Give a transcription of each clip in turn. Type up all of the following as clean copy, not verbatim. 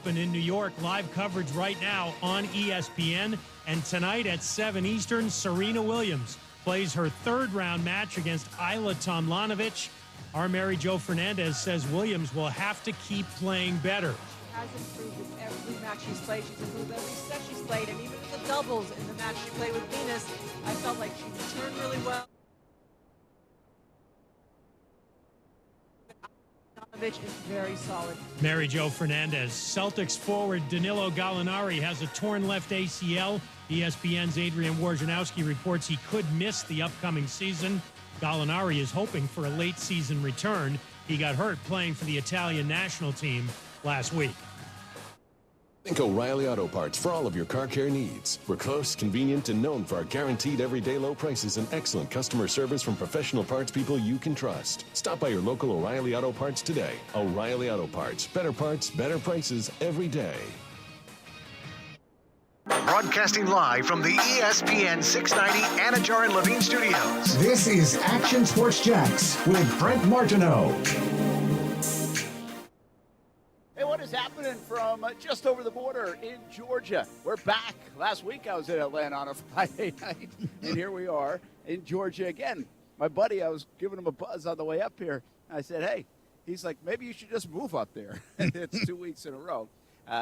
Open in New York. Live coverage right now on ESPN. And tonight at 7 Eastern, Serena Williams plays her third-round match against Ayla Tomljanovic. Our Mary Jo Fernandez says Williams will have to keep playing better. She has improved with every match she's played. She's improved every set she's played. And even in the doubles in the match she played with Venus, I felt like she returned really well. Is very solid. Mary Jo Fernandez. Celtics forward Danilo Gallinari has a torn left ACL. ESPN's Adrian Wojnarowski reports he could miss the upcoming season. Gallinari is hoping for a late season return. He got hurt playing for the Italian national team last week. Think O'Reilly Auto Parts for all of your car care needs. We're close, convenient, and known for our guaranteed everyday low prices and excellent customer service from professional parts people you can trust. Stop by your local O'Reilly Auto Parts today. O'Reilly Auto Parts. Better parts, better prices every day. Broadcasting live from the ESPN 690 Anajar and Levine Studios. This is Action Sports Jacks with Brent Martineau. Hey, what is happening from just over the border in Georgia? We're back. Last week I was in Atlanta on a Friday night, and here we are in Georgia again. My buddy, I was giving him a buzz on the way up here. I said, hey, he's like, maybe you should just move up there. And it's 2 weeks in a row.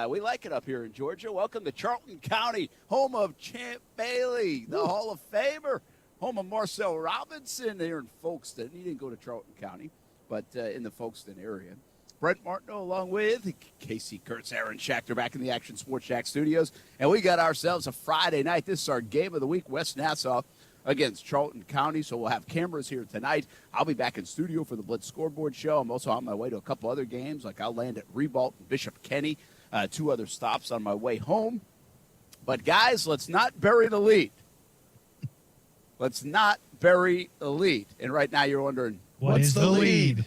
We like it up here in Georgia. Welcome to Charlton County, home of Champ Bailey, the Hall of Famer, home of Marcel Robinson there in Folkestone. He didn't go to Charlton County, but in the Folkestone area. Brent Martineau along with Casey Kurtz, Aaron Schachter back in the Action Sports Shack studios. And we got ourselves a Friday night. This is our game of the week, West Nassau against Charlton County. So we'll have cameras here tonight. I'll be back in studio for the Blitz Scoreboard Show. I'm also on my way to a couple other games, like I'll land at Ribault and Bishop Kenny. 2 other stops on my way home. But, guys, let's not bury the lead. Let's not bury the lead. And right now you're wondering, What's the lead?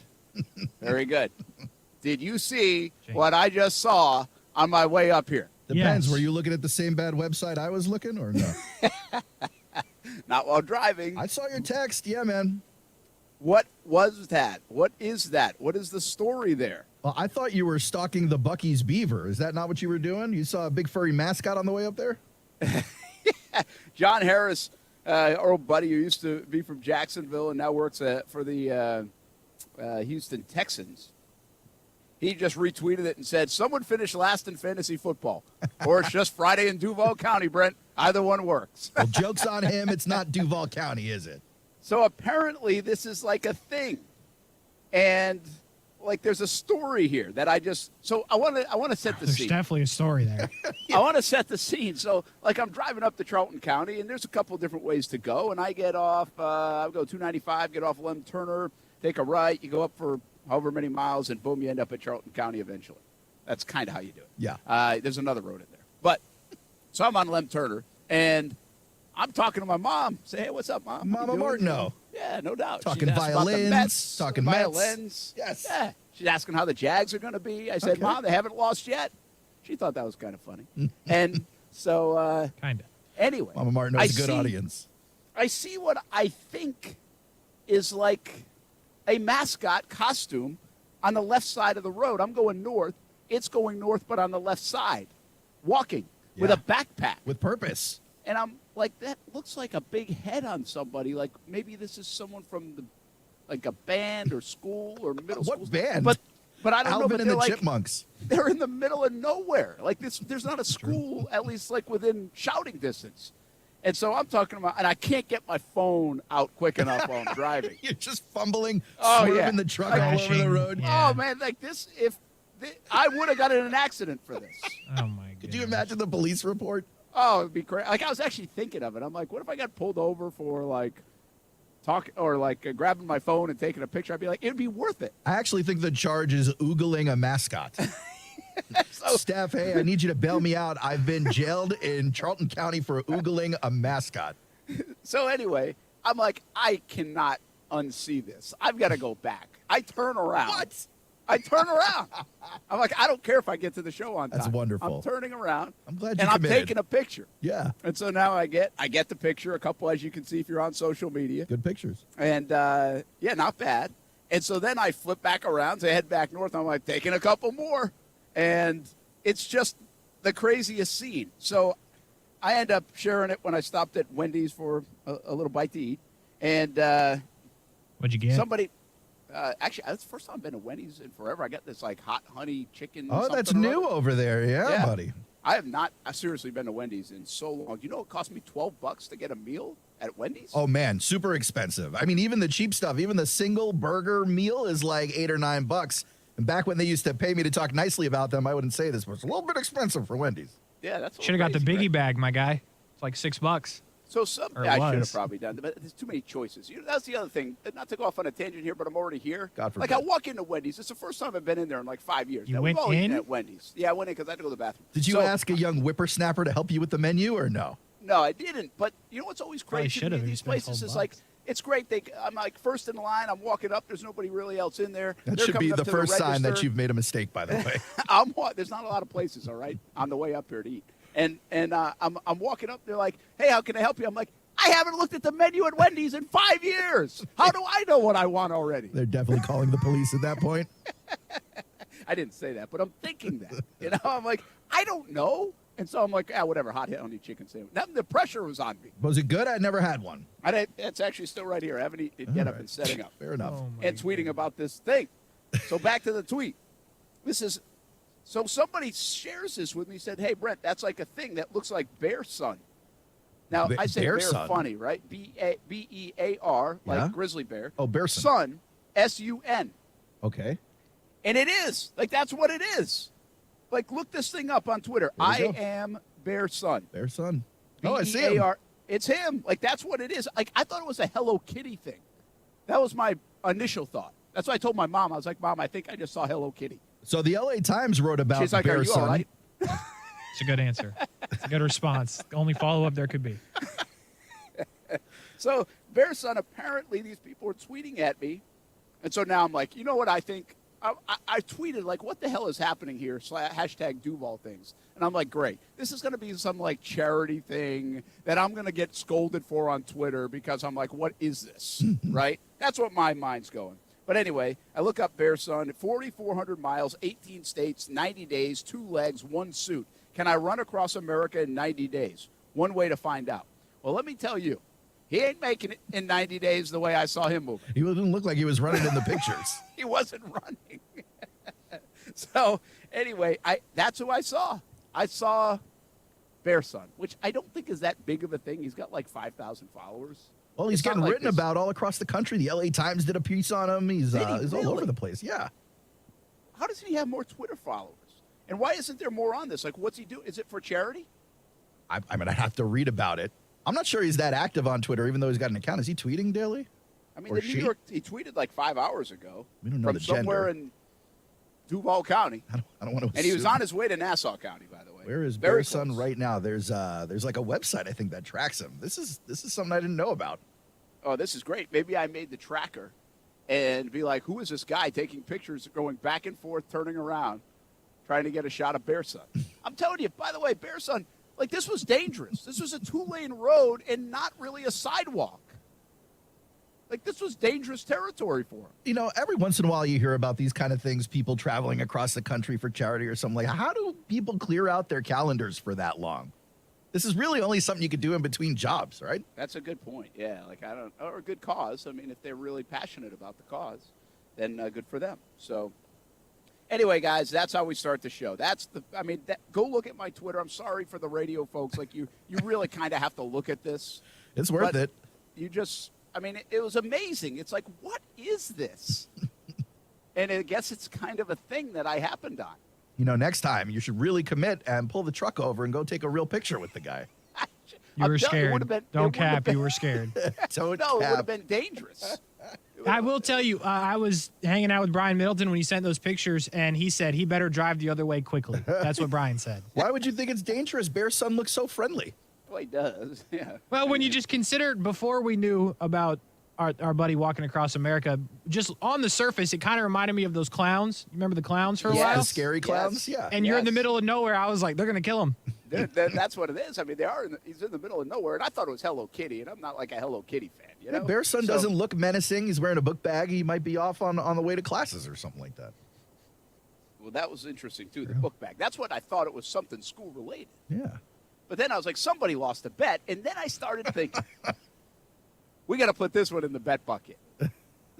Very good. Did you see what I just saw on my way up here? Depends. Yes. Were you looking at the same bad website I was looking or no? Not while driving. I saw your text. Yeah, man. What was that? What is that? What is the story there? Well, I thought you were stalking the Buc-ee's beaver. Is that not what you were doing? You saw a big furry mascot on the way up there? John Harris, our old buddy who used to be from Jacksonville and now works for the Houston Texans. He just retweeted it and said, someone finished last in fantasy football. Or it's just Friday in Duval County, Brent. Either one works. Well, joke's on him. It's not Duval County, is it? So apparently this is like a thing. And like there's a story here that I want to set the There's scene. definitely a story there. I want to set the scene. So like I'm driving up to Charlton County and there's a couple different ways to go. And I get off, I go 295, get off Lem Turner, take a right. You go up for however many miles and boom, you end up at Charlton County eventually. That's kind of how you do it. Yeah. There's another road in there. But so I'm on Lem Turner and I'm talking to my mom. Say, hey, what's up, Mom? Mama Martineau. Yeah, no doubt. Talking She's asked about the violins, Mets, talking Mets. violins. Yes. Yeah. She's asking how the Jags are going to be. I said, Okay. Mom, they haven't lost yet. She thought that was kind of funny. And so Kind of. anyway. Mama Martineau's a good audience. I see what I think is like a mascot costume on the left side of the road. I'm going north. It's going north, but on the left side, walking with Yeah. a backpack. With purpose. And I'm like, that looks like a big head on somebody. Like maybe this is someone from like a band or school or middle school. What band? But I don't know. Alvin But and they're the like, Chipmunks. they're in the middle of nowhere. Like there's not a school, at least like within shouting distance. And so I'm talking about, and I can't get my phone out quick enough while I'm driving. You're just fumbling, Oh, swerving yeah. the truck all over the Crashing. road. Yeah. Oh man, like this, I would have gotten in an accident for this. Oh, my goodness. Could you imagine the police report? Oh, it'd be crazy. Like I was actually thinking of it. I'm like, what if I got pulled over for like talking or like grabbing my phone and taking a picture? I'd be like, it'd be worth it. I actually think the charge is oogling a mascot. So, Staff, hey, I need you to bail me out. I've been jailed in Charlton County for oogling a mascot. so anyway, I'm like, I cannot unsee this. I've got to go back. I turn around. What? I turn around. I'm like, I don't care if I get to the show on time. That's wonderful. I'm turning around. I'm glad you and I'm committed. taking a picture. Yeah, And so now I get the picture, a couple, as you can see if you're on social media. good pictures. And, yeah, not bad. And so then I flip back around to head back north. I'm like, taking a couple more. And it's just the craziest scene. So I end up sharing it when I stopped at Wendy's for a little bite to eat. And what'd you get? Somebody, actually, that's the first time I've been to Wendy's in forever. I got this like hot honey chicken. Oh, that's new over there. Yeah, buddy. I have not seriously been to Wendy's in so long. Do you know it cost me $12 to get a meal at Wendy's? Oh, man, super expensive. I mean, even the cheap stuff, even the single burger meal is like $8 or $9. And back when they used to pay me to talk nicely about them, I wouldn't say this, but it's a little bit expensive for Wendy's. Yeah, that's should have got the biggie right? bag, my guy. It's like $6. So I should have probably done, but there's too many choices. That's the other thing. Not to go off on a tangent here, but I'm already here. God forbid. Like I walk into Wendy's. It's the first time I've been in there in like 5 years. You now, went we've always in? been at Wendy's. Yeah, I went in because I had to go to the bathroom. Did you ask a young whippersnapper to help you with the menu or no? No, I didn't. But you know what's always Probably crazy should to have me? if you These spent places is $12. like it's great. I'm like first in the line. I'm walking up. There's nobody really else in there. That They're should be coming up the to first sign that register. you've made a mistake, by the way. There's not a lot of places, all right, on the way up here to eat. And I'm walking up. They're like, hey, how can I help you? I'm like, I haven't looked at the menu at Wendy's in 5 years. How do I know what I want already? They're definitely calling the police at that point. I didn't say that, but I'm thinking that. You know, I'm like, I don't know. And so I'm like, whatever, hot honey chicken sandwich. Now, the pressure was on me. Was it good? I never had one. It's actually still right here. I haven't eaten it yet. I've been setting up. Fair enough. And tweeting about this thing. So back to the tweet. So somebody shares this with me, said, hey, Brent, that's like a thing that looks like Bear Sun. Now, I say bear funny, right? B-E-A-R, like grizzly bear. Oh, Bear Sun. Sun, S-U-N. Okay. And it is. Like, that's what it is. Like, look this thing up on Twitter. I am Bear Sun. Bear Sun. Oh, I see him. B-E-A-R. It's him. Like, that's what it is. Like, I thought it was a Hello Kitty thing. That was my initial thought. That's why I told my mom. I was like, Mom, I think I just saw Hello Kitty. So the LA Times wrote about She's like, Bear are you Sun. all right? It's a good answer. It's a good response. The only follow-up there could be. So, Bear Sun, apparently these people are tweeting at me. And so now I'm like, you know what I think? I tweeted, like, what the hell is happening here? Hashtag Duval things. And I'm like, great. This is going to be some, like, charity thing that I'm going to get scolded for on Twitter because I'm like, what is this? Right? That's what my mind's going. But anyway, I look up Bear Sun, 4,400 miles, 18 states, 90 days, 2 legs, 1 suit. Can I run across America in 90 days? One way to find out. Well, let me tell you, he ain't making it in 90 days the way I saw him moving. He didn't look like he was running in the pictures. He wasn't running. So, anyway, that's who I saw. I saw Bear Sun, which I don't think is that big of a thing. He's got like 5,000 followers. Well, he's getting written about all across the country. The LA Times did a piece on him. He's all over the place. Yeah. How does he have more Twitter followers? And why isn't there more on this? Like, what's he do? Is it for charity? I mean, I have to read about it. I'm not sure he's that active on Twitter, even though he's got an account. Is he tweeting daily? I mean, New York, he tweeted like 5 hours ago. We don't know from the gender. somewhere in Duval County. I don't want to. And he was on his way to Nassau County, by the way. Where is Bear Sun right now? There's like a website I think that tracks him. This is something I didn't know about. Oh, this is great. Maybe I made the tracker and be like, who is this guy taking pictures, going back and forth, turning around, trying to get a shot of Bear Sun? I'm telling you, by the way, Bear Sun, like, this was dangerous. This was a 2-lane road and not really a sidewalk. Like, this was dangerous territory for him. You know, every once in a while you hear about these kind of things, people traveling across the country for charity or something like that. How do people clear out their calendars for that long? This is really only something you could do in between jobs, right? That's a good point. Yeah, like, or a good cause. I mean, if they're really passionate about the cause, then good for them. So, anyway, guys, that's how we start the show. Go look at my Twitter. I'm sorry for the radio folks. Like, you really kind of have to look at this. It's worth it. You just, it was amazing. It's like, what is this? And I guess it's kind of a thing that I happened on. You know, next time you should really commit and pull the truck over and go take a real picture with the guy. You were scared. Don't cap. You were scared. No, it would have been dangerous. I will tell you, I was hanging out with Brian Middleton when he sent those pictures, and he said he better drive the other way quickly. That's what Brian said. Why would you think it's dangerous? Bear Sun looks so friendly. Well, he does, yeah. Well, when you just consider, before we knew about our buddy walking across America, just on the surface, it kind of reminded me of those clowns. You remember the clowns for a while? The scary clowns, yeah. And you're in the middle of nowhere. I was like, they're going to kill him. That's what it is. I mean, he's in the middle of nowhere, and I thought it was Hello Kitty, and I'm not like a Hello Kitty fan, you know? Bear Sun doesn't look menacing. He's wearing a book bag. He might be off on the way to classes or something like that. Well, that was interesting, too, the book bag. That's what I thought it was something school-related. Yeah. But then I was like, somebody lost a bet. And then I started thinking, we got to put this one in the bet bucket.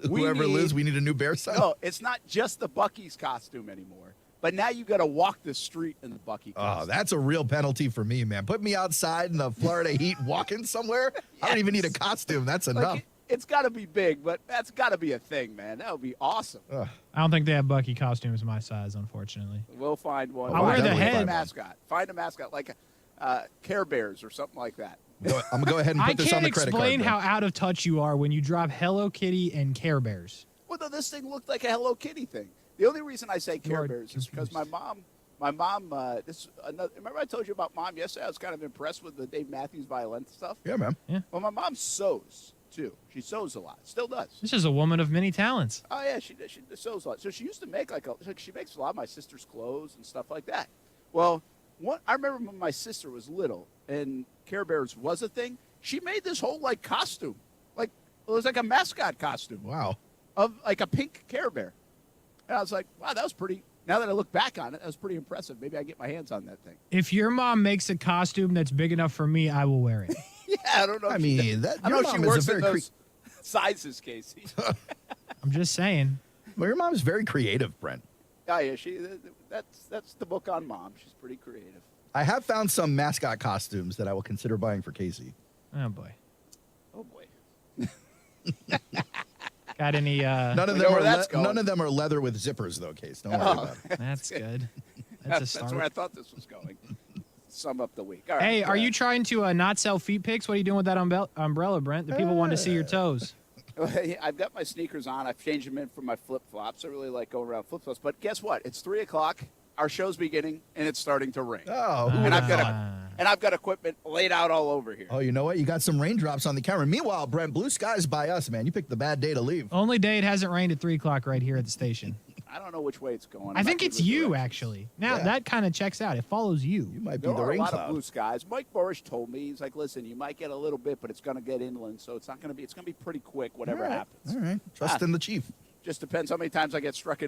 Whoever loses, we need a new bear sign. No, it's not just the Bucky's costume anymore. But now you got to walk the street in the Bucky costume. Oh, that's a real penalty for me, man. Put me outside in the Florida heat walking somewhere. Yes. I don't even need a costume. That's enough. It's got to be big, but that's got to be a thing, man. That would be awesome. I don't think they have Bucky costumes my size, unfortunately. We'll find one. I'll wear the head. Mascot. Find a mascot like Care Bears or something like that. I'm going to go ahead and put this on the credit card. I can't explain how out of touch you are when you drop Hello Kitty and Care Bears. Well, no, this thing looked like a Hello Kitty thing. The only reason I say Care Bears is because my mom, remember I told you about Mom yesterday? I was kind of impressed with the Dave Matthews violin stuff. Yeah, man. Yeah. Well, my mom sews, too. She sews a lot. Still does. This is a woman of many talents. Oh, yeah, she sews a lot. So she used to make she makes a lot of my sister's clothes and stuff like that. Well, I remember when my sister was little and Care Bears was a thing, she made this whole, costume. It was like a mascot costume. Wow. Of, a pink Care Bear. And I was like, wow, that was pretty, now that I look back on it, that was pretty impressive. Maybe I get my hands on that thing. If your mom makes a costume that's big enough for me, I will wear it. Yeah, I don't know. I mean, I know she works in those sizes, Casey. I'm just saying. Well, your mom's very creative, Brent. Oh, yeah, that's the book on Mom. She's pretty creative. I have found some mascot costumes that I will consider buying for Casey. Oh, boy. Oh, boy. Got any? None of them are leather with zippers, though, Case. Don't worry about it. That's good. That's a start. That's where I thought this was going. Sum up the week. All right, hey, are you trying to not sell feet pics? What are you doing with that umbrella, Brent? The people want to see your toes. I've got my sneakers on. I've changed them in for my flip-flops. I really like going around flip-flops. But guess what? It's 3 o'clock. Our show's beginning, and it's starting to rain. Oh, and I've got equipment laid out all over here. Oh, you know what? You got some raindrops on the camera. Meanwhile, Brent, blue skies by us, man. You picked the bad day to leave. Only day it hasn't rained at 3 o'clock right here at the station. I don't know which way it's going. I think it's you, actually. Now, that kind of checks out. It follows you. You might be the a rain lot cloud. of blue skies. Mike Borish told me, he's like, listen, you might get a little bit, but it's going to get inland, so it's going to be pretty quick, whatever happens. All right. Trust in the chief. Just depends how many times I get struck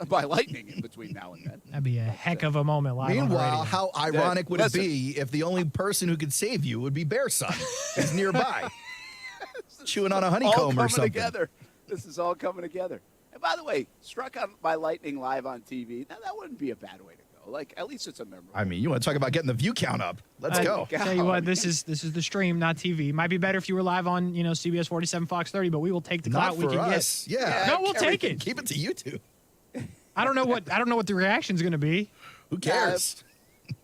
by lightning in between now and then. That'd be a heck of a moment live Meanwhile, on the radio. how ironic would it be if the only person who could save you would be Bear Son? He's nearby, chewing on a honeycomb or something. Together. This is all coming together. And by the way, struck by lightning live on TV, that wouldn't be a bad way to go. At least it's a memorable. I mean, you want to talk about getting the view count up? Let's go. Tell you what, this is the stream, not TV. Might be better if you were live on CBS 47, Fox 30, but we will take the clout we can us. get. Yeah, no, we'll take it. Keep it to YouTube. I don't know what the reaction's going to be. Who cares?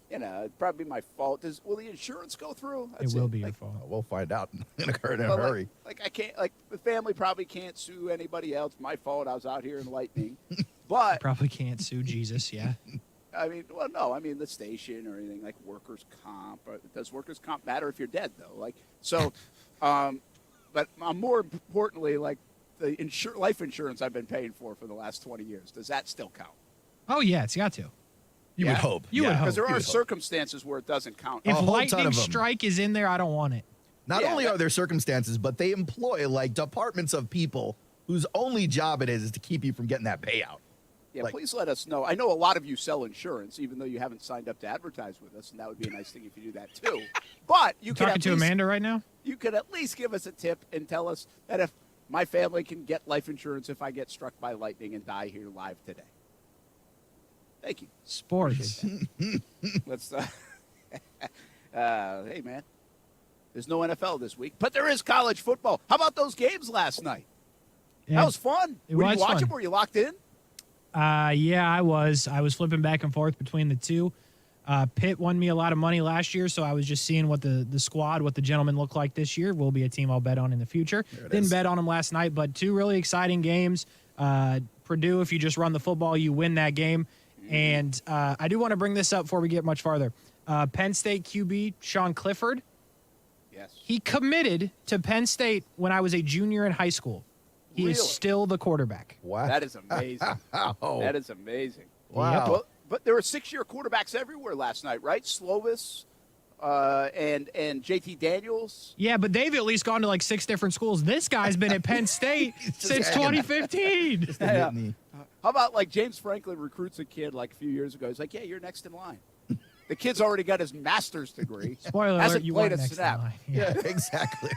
It'd probably be my fault. Will the insurance go through? It will be your fault. We'll find out in a hurry. I can't. The family probably can't sue anybody else. My fault. I was out here in lightning, but you probably can't sue Jesus. Yeah. I mean, well, no. I mean, the station or anything like workers' comp. Does workers' comp matter if you're dead though? But more importantly, the life insurance I've been paying for the last 20 years. Does that still count? Oh yeah, it's got to. You would hope. You would hope. Because there are circumstances where it doesn't count. If lightning strike is in there, I don't want it. Not only are there circumstances, but they employ departments of people whose only job it is to keep you from getting that payout. Yeah, please let us know. I know a lot of you sell insurance, even though you haven't signed up to advertise with us, and that would be a nice thing if you do that too. But you can talking to Amanda right now. You could at least give us a tip and tell us that if my family can get life insurance if I get struck by lightning and die here live today. Thank you. Sports. Let's. Hey man, there's no NFL this week, but there is college football. How about those games last night? Yeah, that was fun. Were you watching? Were you locked in? Yeah, I was. I was flipping back and forth between the two. Pitt won me a lot of money last year, so I was just seeing what the squad, what the gentlemen look like this year. Will be a team I'll bet on in the future. Didn't bet on them last night, but two really exciting games. Purdue, if you just run the football, you win that game. And I do want to bring this up before we get much farther. Penn State QB Sean Clifford. Yes. He committed to Penn State when I was a junior in high school. He is still the quarterback. Wow. That is amazing. That is amazing. Wow. Yep. Well, but there were 6-year quarterbacks everywhere last night, right? Slovis and JT Daniels. Yeah, but they've at least gone to 6 different schools. This guy's been at Penn State since 2015. How How about like James Franklin recruits a kid like a few years ago? He's like, yeah, you're next in line. The kid's already got his master's degree. Spoiler hasn't alert, you played weren't a next in snap. line. Yeah, exactly.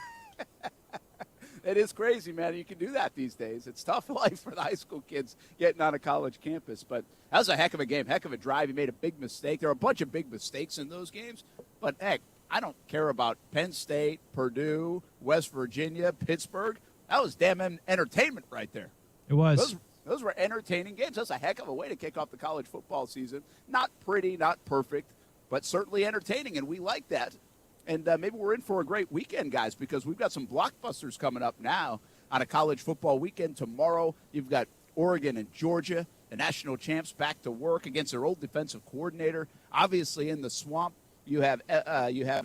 It is crazy, man. You can do that these days. It's tough life for the high school kids getting on a college campus. But that was a heck of a game, heck of a drive. He made a big mistake. There are a bunch of big mistakes in those games. But, heck, I don't care about Penn State, Purdue, West Virginia, Pittsburgh. That was damn entertainment right there. It was. Those were entertaining games. That's a heck of a way to kick off the college football season. Not pretty, not perfect, but certainly entertaining, and we like that. And maybe we're in for a great weekend, guys, because we've got some blockbusters coming up now on a college football weekend. Tomorrow, you've got Oregon and Georgia, the national champs, back to work against their old defensive coordinator. Obviously, in the swamp, you have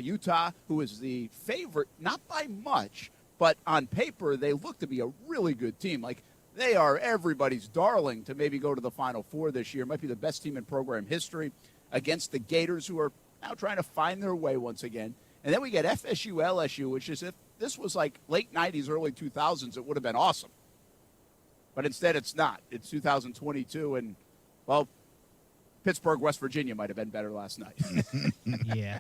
Utah, who is the favorite, not by much, but on paper, they look to be a really good team. Like, they are everybody's darling to maybe go to the Final Four this year. Might be the best team in program history against the Gators, who are now trying to find their way once again. And then we get FSU, LSU, which is, if this was like late 90s, early 2000s, it would have been awesome. But instead it's not. It's 2022, and, well, Pittsburgh, West Virginia might have been better last night. Yeah.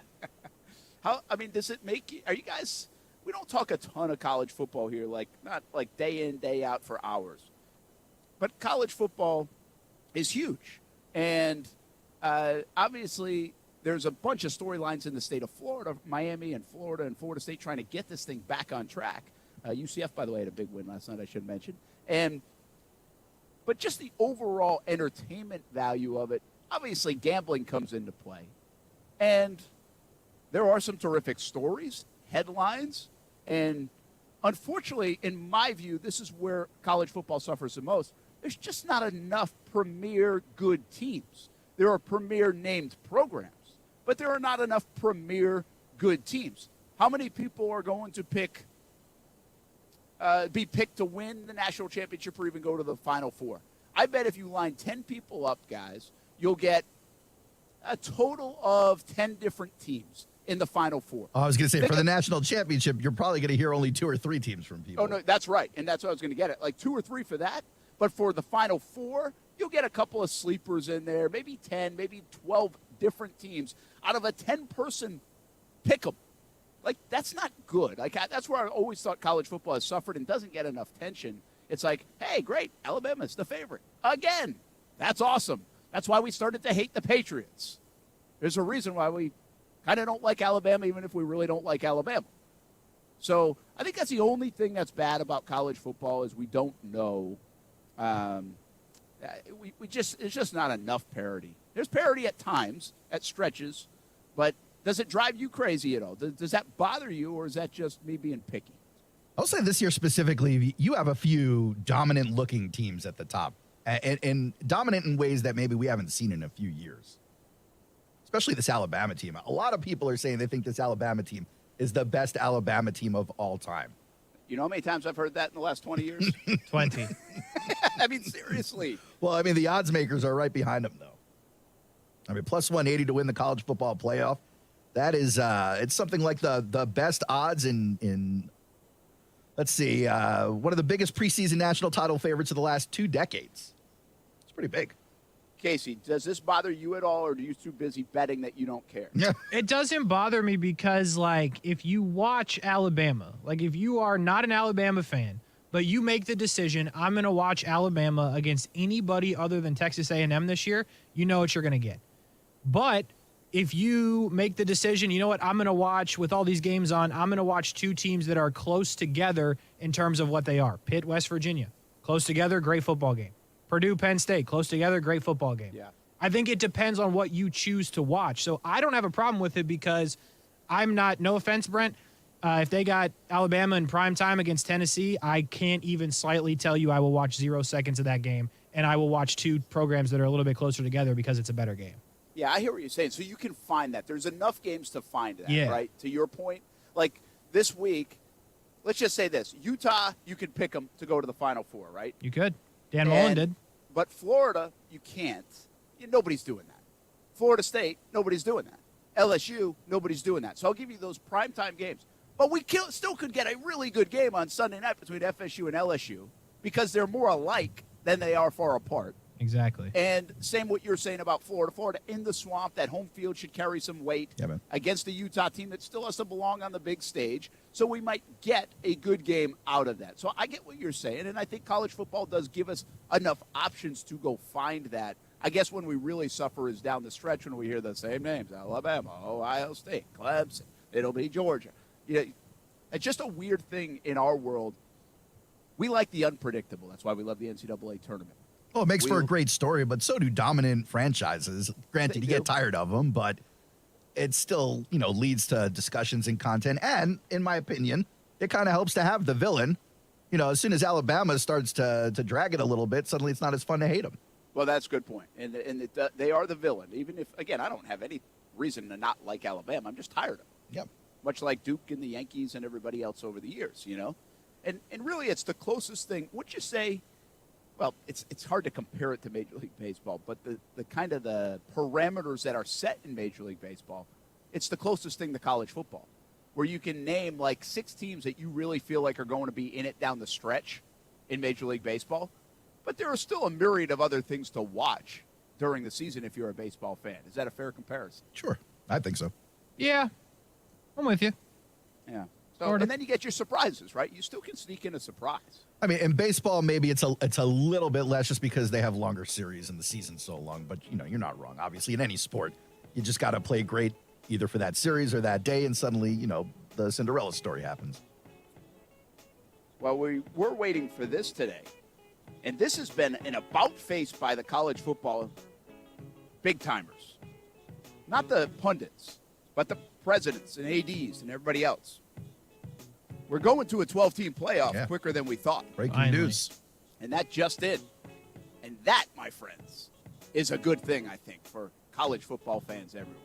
Does it make you – are you guys – we don't talk a ton of college football here, like not like day in, day out for hours. But college football is huge. And obviously – there's a bunch of storylines in the state of Florida, Miami and Florida State trying to get this thing back on track. UCF, by the way, had a big win last night, I should mention. But just the overall entertainment value of it, obviously gambling comes into play. And there are some terrific stories, headlines, and unfortunately, in my view, this is where college football suffers the most. There's just not enough premier good teams. There are premier named programs, but there are not enough premier good teams. How many people are going to be picked to win the national championship or even go to the Final Four? I bet if you line 10 people up, guys, you'll get a total of 10 different teams in the Final Four. I was going to say, for the national championship, you're probably going to hear only 2 or 3 teams from people. Oh, no, that's right, and that's what I was going to get at. Like 2 or 3 for that, but for the Final Four, you'll get a couple of sleepers in there, maybe 10, maybe 12 different teams out of a 10-person pick 'em. Like, that's not good. Like, that's where I always thought college football has suffered and doesn't get enough tension. It's like, hey, great, Alabama's the favorite. Again, that's awesome. That's why we started to hate the Patriots. There's a reason why we kind of don't like Alabama, even if we really don't like Alabama. So I think that's the only thing that's bad about college football is we don't know. It's just not enough parity. There's parity at times, at stretches, but does it drive you crazy at all? Does that bother you, or is that just me being picky? I'll say this year specifically, you have a few dominant-looking teams at the top, and dominant in ways that maybe we haven't seen in a few years, especially this Alabama team. A lot of people are saying they think this Alabama team is the best Alabama team of all time. You know how many times I've heard that in the last 20 years? 20. I mean, seriously. Well, I mean, the odds makers are right behind them, though. I mean, plus 180 to win the college football playoff. That is, it's something like the best odds in let's see, one of the biggest preseason national title favorites of the last 2 decades. It's pretty big. Casey, does this bother you at all, or are you too busy betting that you don't care? Yeah. It doesn't bother me because, like, if you watch Alabama, like if you are not an Alabama fan, but you make the decision, I'm going to watch Alabama against anybody other than Texas A&M this year, you know what you're going to get. But if you make the decision, you know what, I'm going to watch, with all these games on, I'm going to watch 2 teams that are close together in terms of what they are. Pitt, West Virginia, close together, great football game. Purdue, Penn State, close together, great football game. Yeah. I think it depends on what you choose to watch. So I don't have a problem with it because I'm not, no offense, Brent, if they got Alabama in prime time against Tennessee, I can't even slightly tell you I will watch 0 seconds of that game, and I will watch 2 programs that are a little bit closer together because it's a better game. Yeah, I hear what you're saying. So you can find that. There's enough games to find that, Yeah. right? To your point, like this week, let's just say this. Utah, you could pick them to go to the Final Four, right? You could. Dan Mullen did. But Florida, you can't. Nobody's doing that. Florida State, nobody's doing that. LSU, nobody's doing that. So I'll give you those primetime games. But we still could get a really good game on Sunday night between FSU and LSU because they're more alike than they are far apart. Exactly. And same what you're saying about Florida. Florida in the swamp, that home field should carry some weight against the Utah team that still has to belong on the big stage. So we might get a good game out of that. So I get what you're saying, and I think college football does give us enough options to go find that. I guess when we really suffer is down the stretch when we hear the same names: Alabama, Ohio State, Clemson, it'll be Georgia. Yeah, it's just a weird thing in our world. We like the unpredictable. That's why we love the NCAA tournament. Well, it makes for a great story, but so do dominant franchises. Granted, you get tired of them, but it still, leads to discussions and content. And in my opinion, it kind of helps to have the villain. As soon as Alabama starts to drag it a little bit, suddenly it's not as fun to hate them. Well, that's a good point. And they are the villain. Even if, again, I don't have any reason to not like Alabama. I'm just tired of them. Yep. Much like Duke and the Yankees and everybody else over the years, And really, it's the closest thing. Would you say? Well, it's hard to compare it to Major League Baseball, but the kind of the parameters that are set in Major League Baseball, it's the closest thing to college football, where you can name like 6 teams that you really feel like are going to be in it down the stretch in Major League Baseball. But there are still a myriad of other things to watch during the season if you're a baseball fan. Is that a fair comparison? Sure. I think so. Yeah. I'm with you. Yeah. So, and then you get your surprises, right? You still can sneak in a surprise. I mean, in baseball, maybe it's a little bit less just because they have longer series and the season's so long. But, you're not wrong. Obviously, in any sport, you just got to play great either for that series or that day, and suddenly, the Cinderella story happens. Well, we're waiting for this today. And this has been an about-face by the college football big-timers. Not the pundits, but the presidents and ADs and everybody else. We're going to a 12-team playoff quicker than we thought. Breaking news. And that just in. And that, my friends, is a good thing, I think, for college football fans everywhere.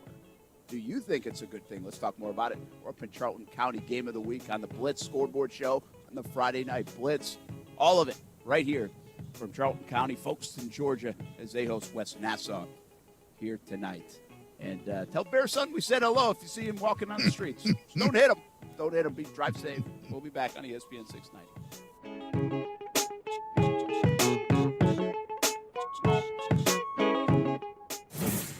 Do you think it's a good thing? Let's talk more about it. We're up in Charlton County, Game of the Week on the Blitz Scoreboard Show, on the Friday Night Blitz. All of it right here from Charlton County, Folkestone, Georgia, as they host West Nassau here tonight. And tell Bear Son we said hello if you see him walking on the streets. Just don't hit him. Don't hit him. Drive safe. We'll be back on ESPN 690.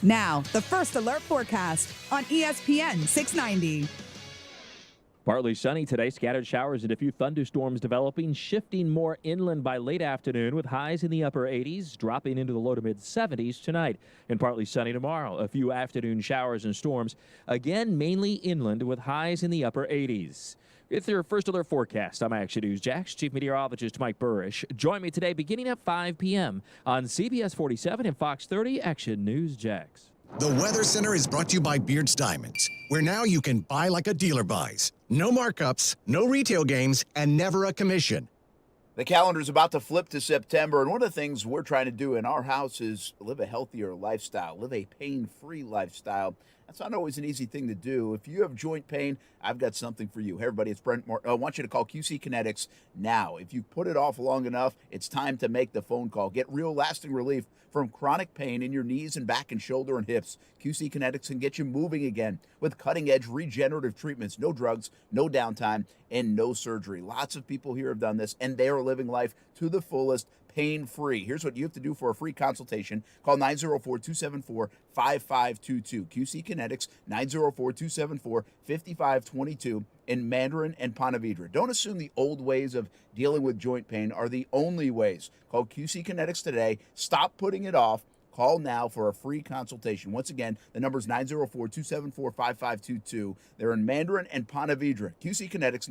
Now, the First Alert forecast on ESPN 690. Partly sunny today, scattered showers and a few thunderstorms developing, shifting more inland by late afternoon with highs in the upper 80s, dropping into the low to mid 70s tonight. And partly sunny tomorrow, a few afternoon showers and storms, again mainly inland with highs in the upper 80s. With your First Alert forecast, I'm Action News Jax Chief Meteorologist Mike Burrish. Join me today beginning at 5 p.m. on CBS 47 and Fox 30 Action News Jax. The Weather Center is brought to you by Beards Diamonds, where now you can buy like a dealer buys. No markups, no retail games, and never a commission. The calendar's about to flip to September, and one of the things we're trying to do in our house is live a healthier lifestyle, live a pain-free lifestyle. That's not always an easy thing to do. If you have joint pain, I've got something for you. Hey, everybody, it's Brent Martin. I want you to call QC Kinetics now. If you put it off long enough, it's time to make the phone call. Get real lasting relief from chronic pain in your knees and back and shoulder and hips. QC Kinetics can get you moving again with cutting-edge regenerative treatments, no drugs, no downtime, and no surgery. Lots of people here have done this, and they are living life to the fullest, pain-free. Here's what you have to do for a free consultation. Call 904-274-5522. QC Kinetics, 904-274-5522 in Mandarin and Ponte Vedra. Don't assume the old ways of dealing with joint pain are the only ways. Call QC Kinetics today. Stop putting it off. Call now for a free consultation. Once again, the number is 904-274-5522. They're in Mandarin and Ponte Vedra. QC Kinetics,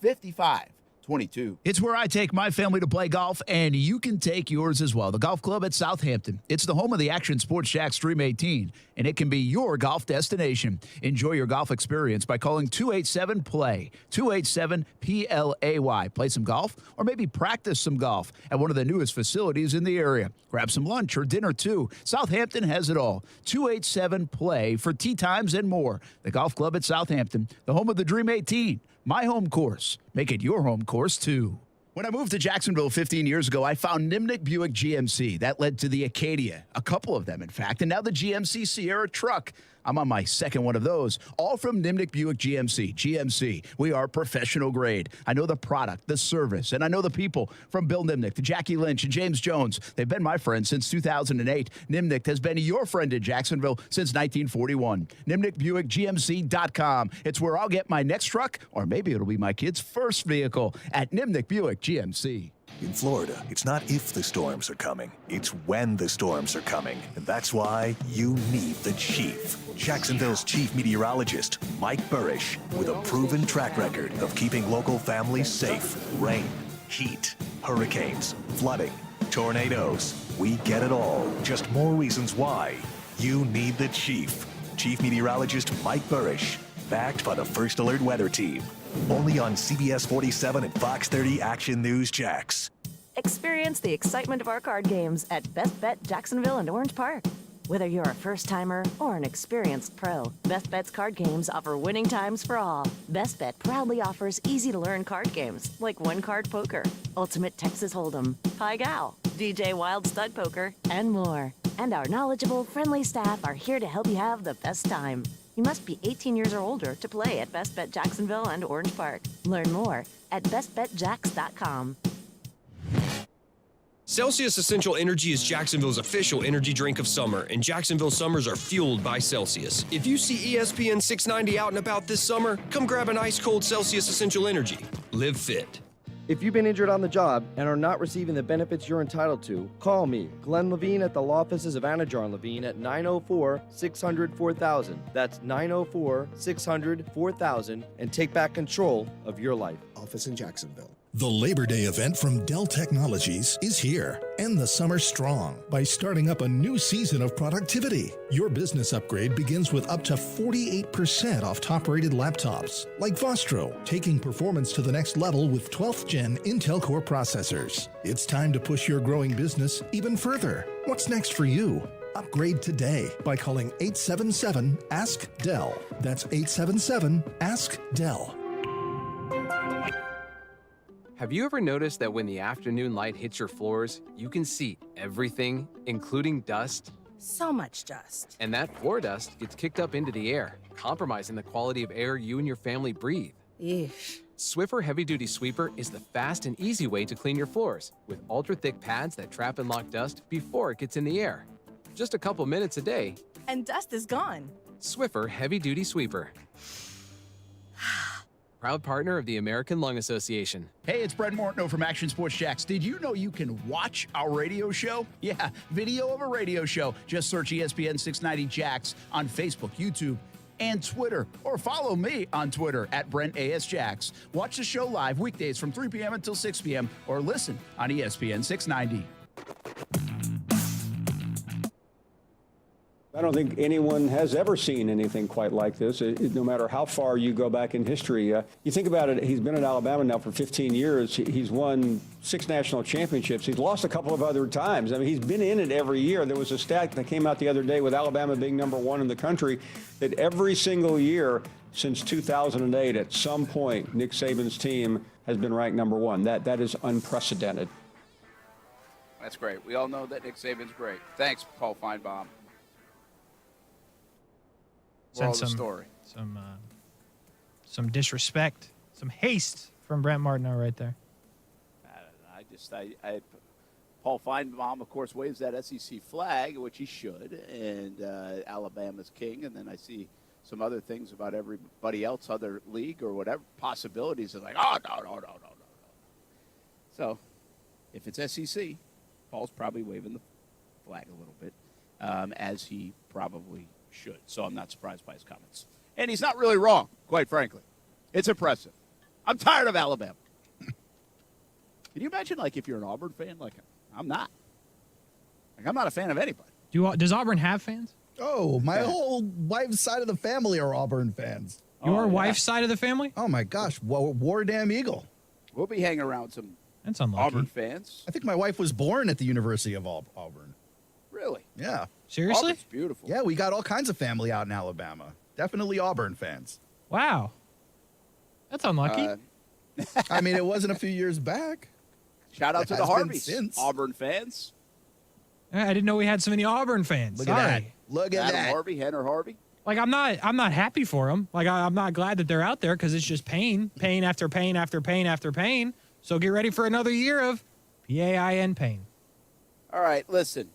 904-274-5522. It's where I take my family to play golf, and you can take yours as well. The Golf Club at Southampton. It's the home of the Action Sports Jax Stream 18, and it can be your golf destination. Enjoy your golf experience by calling 287-PLAY, 287-PLAY. Play some golf or maybe practice some golf at one of the newest facilities in the area. Grab some lunch or dinner, too. Southampton has it all. 287-PLAY for tee times and more. The Golf Club at Southampton, the home of the Dream 18. My home course. Make it your home course, too. When I moved to Jacksonville 15 years ago, I found Nimnick Buick GMC. That led to the Acadia, a couple of them, in fact, and now the GMC Sierra truck. I'm on my second one of those, all from Nimnick Buick GMC. GMC, we are professional grade. I know the product, the service, and I know the people, from Bill Nimnick to Jackie Lynch and James Jones. They've been my friends since 2008. Nimnick has been your friend in Jacksonville since 1941. NimnickBuickGMC.com. It's where I'll get my next truck, or maybe it'll be my kid's first vehicle, at Nimnick Buick GMC. In Florida, it's not if the storms are coming, it's when the storms are coming. And that's why you need the Chief. Jacksonville's chief meteorologist, Mike Burrish, with a proven track record of keeping local families safe. Rain, heat, hurricanes, flooding, tornadoes. We get it all. Just more reasons why you need the Chief. Chief Meteorologist Mike Burrish, backed by the First Alert Weather Team. Only on CBS 47 and Fox 30 Action News Jax. Experience the excitement of our card games at Best Bet Jacksonville and Orange Park. Whether you're a first-timer or an experienced pro, Best Bet's card games offer winning times for all. Best Bet proudly offers easy-to-learn card games like one-card poker, Ultimate Texas Hold'em, Pi Gal, DJ Wild Stud Poker, and more. And our knowledgeable, friendly staff are here to help you have the best time. You must be 18 years or older to play at Best Bet Jacksonville and Orange Park. Learn more at bestbetjax.com. Celsius Essential Energy is Jacksonville's official energy drink of summer, and Jacksonville summers are fueled by Celsius. If you see ESPN 690 out and about this summer, come grab an ice-cold Celsius Essential Energy. Live fit. If you've been injured on the job and are not receiving the benefits you're entitled to, call me, Glenn Levine, at the law offices of Anajar and Levine at 904-600-4000. That's 904-600-4000, and take back control of your life. Office in Jacksonville. The Labor Day event from Dell Technologies is here. End the summer strong by starting up a new season of productivity. Your business upgrade begins with up to 48% off top-rated laptops, like Vostro, taking performance to the next level with 12th Gen Intel Core processors. It's time to push your growing business even further. What's next for you? Upgrade today by calling 877-ASK-DELL. That's 877-ASK-DELL. Have you ever noticed that when the afternoon light hits your floors, you can see everything, including dust? So much dust. And that floor dust gets kicked up into the air, compromising the quality of air you and your family breathe. Eesh. Swiffer Heavy Duty Sweeper is the fast and easy way to clean your floors, with ultra-thick pads that trap and lock dust before it gets in the air. Just a couple minutes a day, and dust is gone. Swiffer Heavy Duty Sweeper. Proud partner of the American Lung Association. Hey, it's Brent Mortno from Action Sports Jax. Did you know you can watch our radio show? Yeah, video of a radio show. Just search ESPN 690 Jax on Facebook, YouTube, and Twitter. Or follow me on Twitter at Brent A.S. Jax. Watch the show live weekdays from 3 p.m. until 6 p.m. or listen on ESPN 690. I don't think anyone has ever seen anything quite like this, no matter how far you go back in history. You think about it, he's been at Alabama now for 15 years. He's won 6 national championships. He's lost a couple of other times. I mean, he's been in it every year. There was a stat that came out the other day with Alabama being #1 in the country that every single year since 2008, at some point, Nick Saban's team has been ranked #1. That is unprecedented. That's great. We all know that Nick Saban's great. Thanks, Paul Feinbaum. Moral of the story. Some disrespect, some haste from Brent Martineau right there. Paul Feinbaum, of course, waves that SEC flag, which he should, and Alabama's king. And then I see some other things about everybody else, other league or whatever possibilities. It's like, oh, no. So, if it's SEC, Paul's probably waving the flag a little bit, as he probably should. So I'm not surprised by his comments. And he's not really wrong, quite frankly. It's impressive. I'm tired of Alabama. Can you imagine, like, if you're an Auburn fan? Like, I'm not. Like, I'm not a fan of anybody. Does Auburn have fans? Oh, my whole wife's side of the family are Auburn fans. Your wife's side of the family? Oh, my gosh. War Damn Eagle. We'll be hanging around some That's unlucky. Auburn fans. I think my wife was born at the University of Auburn. Really? Yeah. Seriously? Auburn's beautiful. Yeah, we got all kinds of family out in Alabama. Definitely Auburn fans. Wow. That's unlucky. I mean, it wasn't a few years back. Shout out to the Harveys, Auburn fans. I didn't know we had so many Auburn fans. Look at that. Look at Adam that. Harvey, Henner Harvey. Like, I'm not happy for them. Like, I'm not glad that they're out there because it's just pain after pain after pain after pain. So get ready for another year of PAIN pain. All right, listen.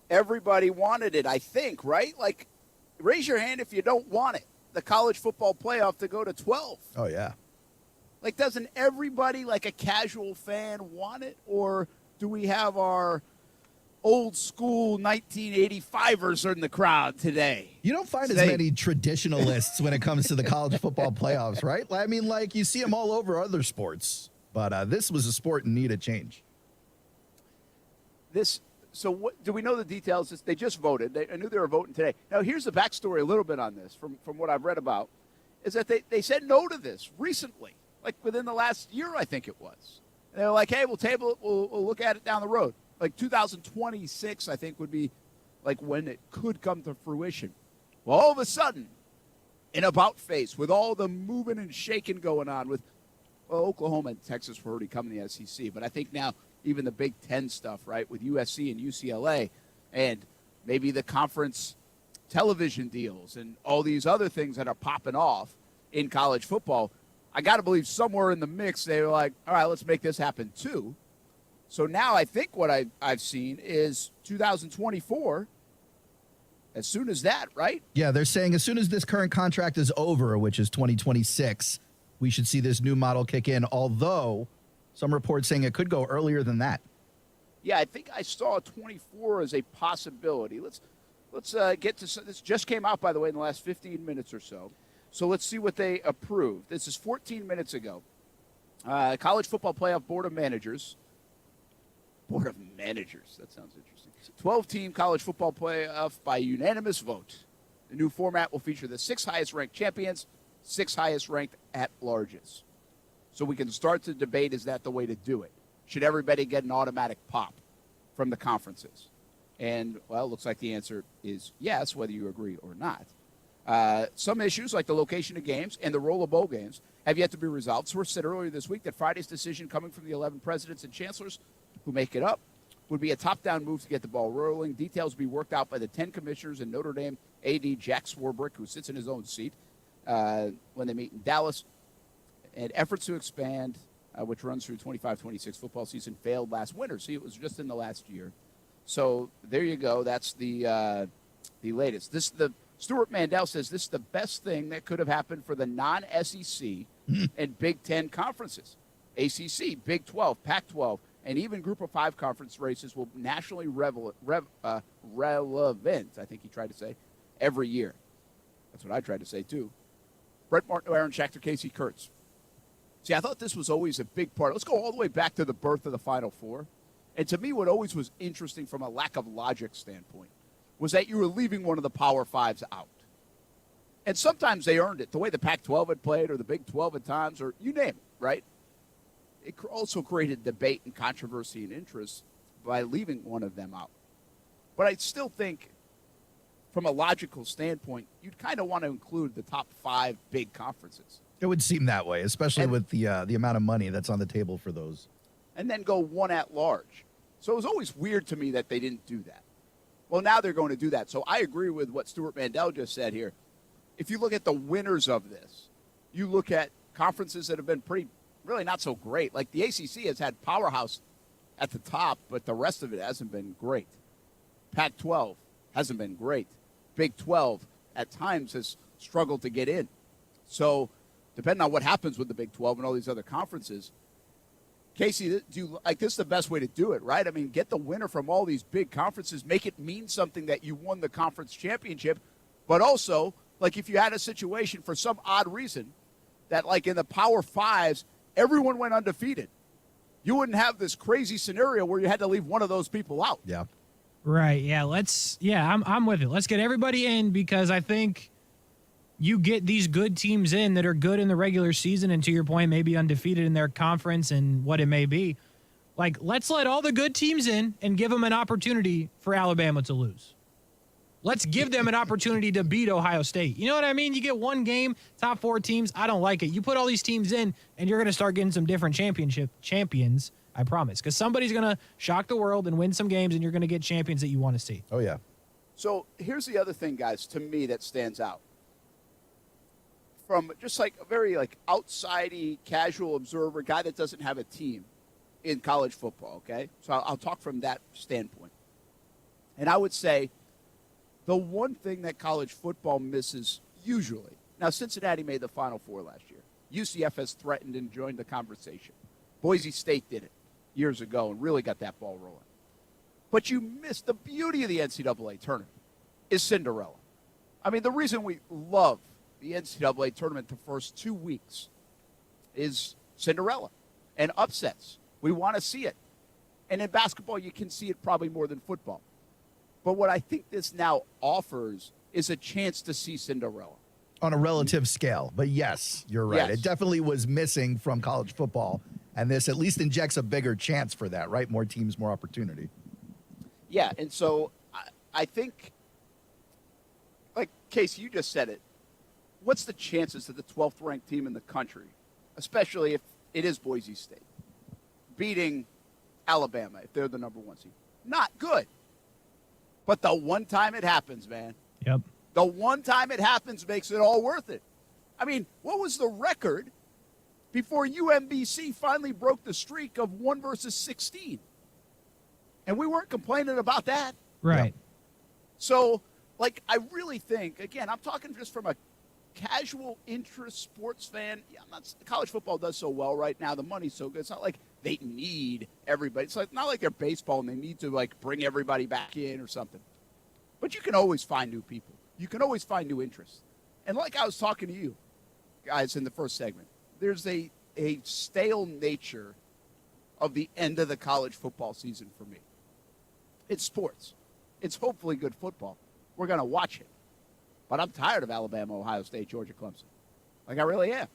Everybody wanted it, I think, right? Like, raise your hand if you don't want it. The college football playoff to go to 12. Oh, yeah. Like, doesn't everybody, like a casual fan, want it? Or do we have our old school 1985ers in the crowd today? You don't find as many traditionalists when it comes to the college football playoffs, right? I mean, like, you see them all over other sports. But this was a sport in need of change. So what, do we know the details? They just voted. I knew they were voting today. Now, here's the backstory a little bit on this from what I've read about, is that they said no to this recently, like within the last year, I think it was. And they were like, hey, we'll table it. We'll look at it down the road. Like 2026, I think, would be like when it could come to fruition. Well, all of a sudden, in about face, with all the moving and shaking going on with, well, Oklahoma and Texas were already coming to the SEC, but I think now even the Big Ten stuff, right, with USC and UCLA, and maybe the conference television deals and all these other things that are popping off in college football, I got to believe somewhere in the mix they were like, all right, let's make this happen too. So now I think what I've seen is 2024, as soon as that, right? Yeah, they're saying as soon as this current contract is over, which is 2026, we should see this new model kick in, although some reports saying it could go earlier than that. Yeah, I think I saw 24 as a possibility. Let's get to this. Just came out, by the way, in the last 15 minutes or so. So let's see what they approved. This is 14 minutes ago. College Football Playoff Board of Managers. Board of Managers. That sounds interesting. 12-team college football playoff by unanimous vote. The new format will feature the 6 highest-ranked champions, 6 highest-ranked at-larges. So we can start to debate, is that the way to do it? Should everybody get an automatic pop from the conferences? And, well, it looks like the answer is yes, whether you agree or not. Some issues, like the location of games and the role of bowl games, have yet to be resolved. Sources said earlier this week that Friday's decision coming from the 11 presidents and chancellors who make it up would be a top-down move to get the ball rolling. Details will be worked out by the 10 commissioners and Notre Dame AD Jack Swarbrick, who sits in his own seat, when they meet in Dallas. And efforts to expand, which runs through 25-26 football season, failed last winter. See, it was just in the last year. So there you go. That's the latest. Stuart Mandel says this is the best thing that could have happened for the non-SEC and Big Ten conferences. ACC, Big 12, Pac-12, and even Group of 5 conference races will nationally relevant, I think he tried to say, every year. That's what I tried to say, too. Brett Martin, Aaron Schachter, Casey Kurtz. See, I thought this was always a big part. Let's go all the way back to the birth of the Final Four. And to me, what always was interesting from a lack of logic standpoint was that you were leaving one of the Power Fives out. And sometimes they earned it, the way the Pac-12 had played or the Big 12 at times, or you name it, right? It also created debate and controversy and interest by leaving one of them out. But I still think, from a logical standpoint, you'd kind of want to include the top 5 big conferences. It would seem that way, especially with the amount of money that's on the table for those. And then go one at large. So it was always weird to me that they didn't do that. Well, now they're going to do that. So I agree with what Stuart Mandel just said here. If you look at the winners of this, you look at conferences that have been really not so great. Like the ACC has had powerhouse at the top, but the rest of it hasn't been great. Pac-12 hasn't been great. Big 12 at times has struggled to get in. So depending on what happens with the Big 12 and all these other conferences, Casey, do you like this is the best way to do it, right? I mean, get the winner from all these big conferences, make it mean something that you won the conference championship, but also, like if you had a situation for some odd reason that like in the Power Fives, everyone went undefeated, you wouldn't have this crazy scenario where you had to leave one of those people out. Yeah. Right. Yeah. I'm with it. Let's get everybody in because I think you get these good teams in that are good in the regular season and to your point, maybe undefeated in their conference and what it may be. Like, let's let all the good teams in and give them an opportunity for Alabama to lose. Let's give them an opportunity to beat Ohio State. You know what I mean? You get one game, top 4 teams. I don't like it. You put all these teams in and you're going to start getting some different champions I promise. Because somebody's going to shock the world and win some games, and you're going to get champions that you want to see. Oh, yeah. So here's the other thing, guys, to me that stands out. From just like a very like outside-y, casual observer, guy that doesn't have a team in college football, okay? So I'll talk from that standpoint. And I would say the one thing that college football misses usually, now Cincinnati made the Final Four last year. UCF has threatened and joined the conversation. Boise State did it years ago and really got that ball rolling. But you miss the beauty of the NCAA tournament is Cinderella. I mean, the reason we love the NCAA tournament the first 2 weeks is Cinderella and upsets. We want to see it. And in basketball, you can see it probably more than football. But what I think this now offers is a chance to see Cinderella. On a relative scale. But yes, you're right. Yes. It definitely was missing from college football. And this at least injects a bigger chance for that, right? More teams, more opportunity. Yeah, and so I think, like Casey, you just said it, what's the chances that the 12th ranked team in the country, especially if it is Boise State, beating Alabama if they're the number 1 seed? Not good. But the one time it happens, man. Yep. The one time it happens makes it all worth it. I mean, what was the record before UMBC finally broke the streak of 1 versus 16? And we weren't complaining about that. Right. So, like, I really think, again, I'm talking just from a casual interest sports fan. Yeah, college football does so well right now. The money's so good. It's not like they need everybody. It's like not like they're baseball and they need to, like, bring everybody back in or something. But you can always find new people. You can always find new interests. And like I was talking to you guys in the first segment, there's a stale nature of the end of the college football season for me. It's sports. It's hopefully good football. We're going to watch it. But I'm tired of Alabama, Ohio State, Georgia, Clemson. Like, I really am.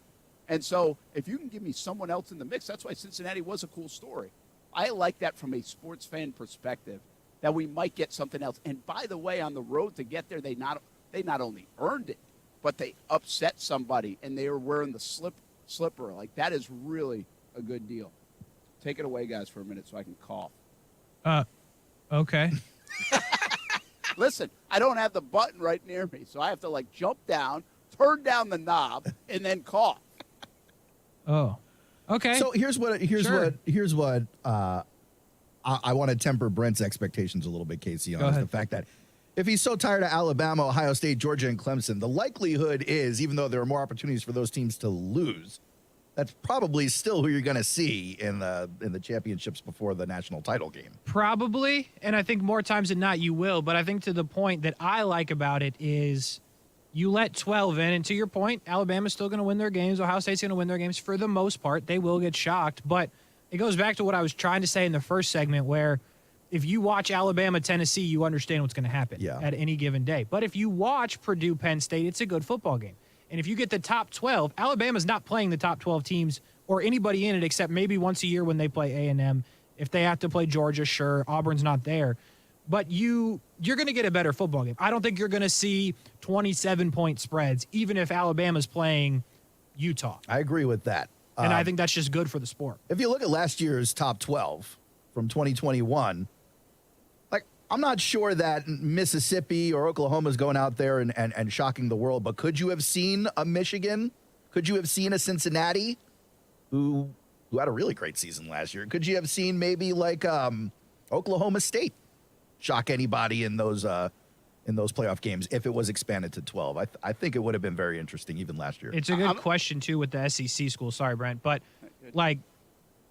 And so if you can give me someone else in the mix, that's why Cincinnati was a cool story. I like that from a sports fan perspective, that we might get something else. And by the way, on the road to get there, they not only earned it, but they upset somebody, and they were wearing the slipper. Like, that is really a good deal. Take it away, guys, for a minute so I can cough. Okay. Listen, I don't have the button right near me, so I have to, like, jump down, turn down the knob, and then cough. Oh. Okay. So here's what I want to temper Brent's expectations a little bit, Casey, on the fact that if he's so tired of Alabama, Ohio State, Georgia, and Clemson, the likelihood is, even though there are more opportunities for those teams to lose, that's probably still who you're going to see in the championships before the national title game. Probably, and I think more times than not you will, but I think to the point that I like about it is you let 12 in, and to your point, Alabama's still going to win their games, Ohio State's going to win their games for the most part. They will get shocked, but it goes back to what I was trying to say in the first segment, where if you watch Alabama, Tennessee, you understand what's going to happen at any given day. But if you watch Purdue, Penn State, it's a good football game. And if you get the top 12, Alabama's not playing the top 12 teams or anybody in it except maybe once a year when they play A&M. If they have to play Georgia, sure, Auburn's not there. But you're going to get a better football game. I don't think you're going to see 27-point spreads, even if Alabama's playing Utah. I agree with that. And I think that's just good for the sport. If you look at last year's top 12 from 2021, like, I'm not sure that Mississippi or Oklahoma is going out there and shocking the world, but could you have seen a Michigan? Could you have seen a Cincinnati who had a really great season last year? Could you have seen maybe like Oklahoma State shock anybody in those playoff games if it was expanded to 12? I think it would have been very interesting even last year. It's a good question, too, with the SEC schools. Sorry, Brent. But, like,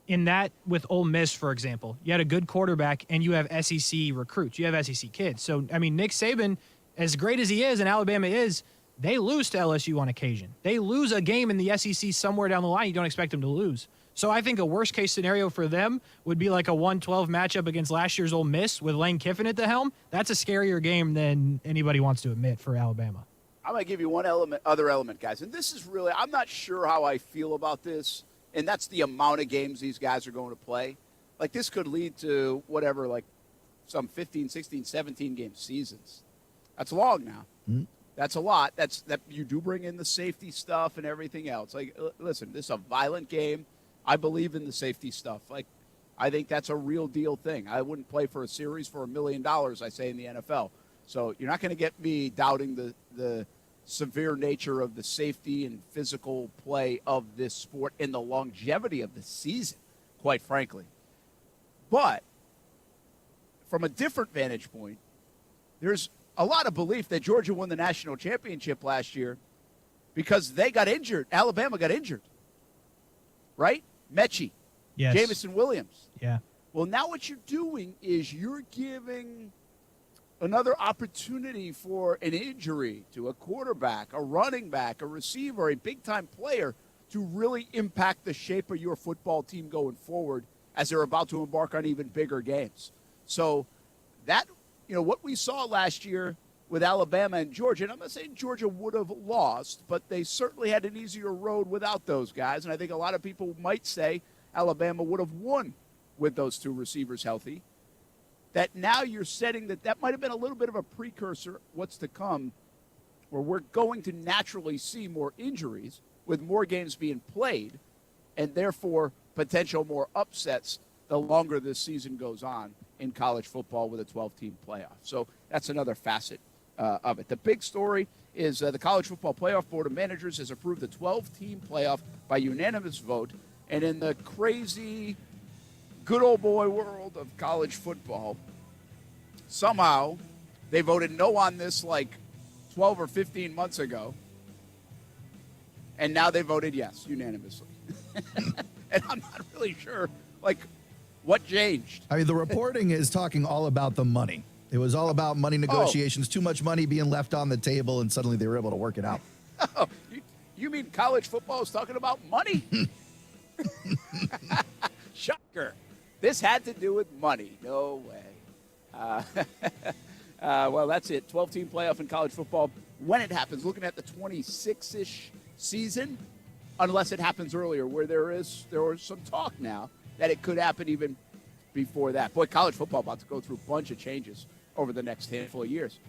in that, with Ole Miss, for example, you had a good quarterback and you have SEC recruits. You have SEC kids. So, I mean, Nick Saban, as great as he is and Alabama is, they lose to LSU on occasion. They lose a game in the SEC somewhere down the line. You don't expect them to lose. So I think a worst-case scenario for them would be like a 1-12 matchup against last year's Ole Miss with Lane Kiffin at the helm. That's a scarier game than anybody wants to admit for Alabama. I'm going to give you one other element, guys. And this is really, I'm not sure how I feel about this, and that's the amount of games these guys are going to play. Like, this could lead to whatever, like some 15, 16, 17-game seasons. That's long now. Mm-hmm. That's a lot. That you do bring in the safety stuff and everything else. Like, listen, this is a violent game. I believe in the safety stuff. Like, I think that's a real deal thing. I wouldn't play for a series for $1 million, I say, in the NFL. So you're not going to get me doubting the severe nature of the safety and physical play of this sport and the longevity of the season, quite frankly. But from a different vantage point, there's a lot of belief that Georgia won the national championship last year because they got injured. Alabama got injured, right? Mechie, Yes. Jamison Williams. Yeah. Well, now what you're doing is you're giving another opportunity for an injury to a quarterback, a running back, a receiver, a big-time player to really impact the shape of your football team going forward as they're about to embark on even bigger games. So that, what we saw last year with Alabama and Georgia, and I'm not saying Georgia would have lost, but they certainly had an easier road without those guys, and I think a lot of people might say Alabama would have won with those two receivers healthy. That now you're setting that might have been a little bit of a precursor, what's to come, where we're going to naturally see more injuries with more games being played, and therefore potential more upsets the longer this season goes on in college football with a 12-team playoff. So that's another facet of it. The big story is the College Football Playoff Board of Managers has approved the 12-team playoff by unanimous vote, and in the crazy good old boy world of college football, somehow they voted no on this like 12 or 15 months ago, and now they voted yes unanimously. And I'm not really sure, what changed. I mean, the reporting is talking all about the money. It was all about money negotiations, too much money being left on the table, and suddenly they were able to work it out. Oh, you mean college football is talking about money? Shocker. This had to do with money. No way. Well, that's it. 12-team playoff in college football. When it happens, looking at the 26-ish season, unless it happens earlier, where there was some talk now that it could happen even before that. Boy, college football about to go through a bunch of changes over the next handful of years.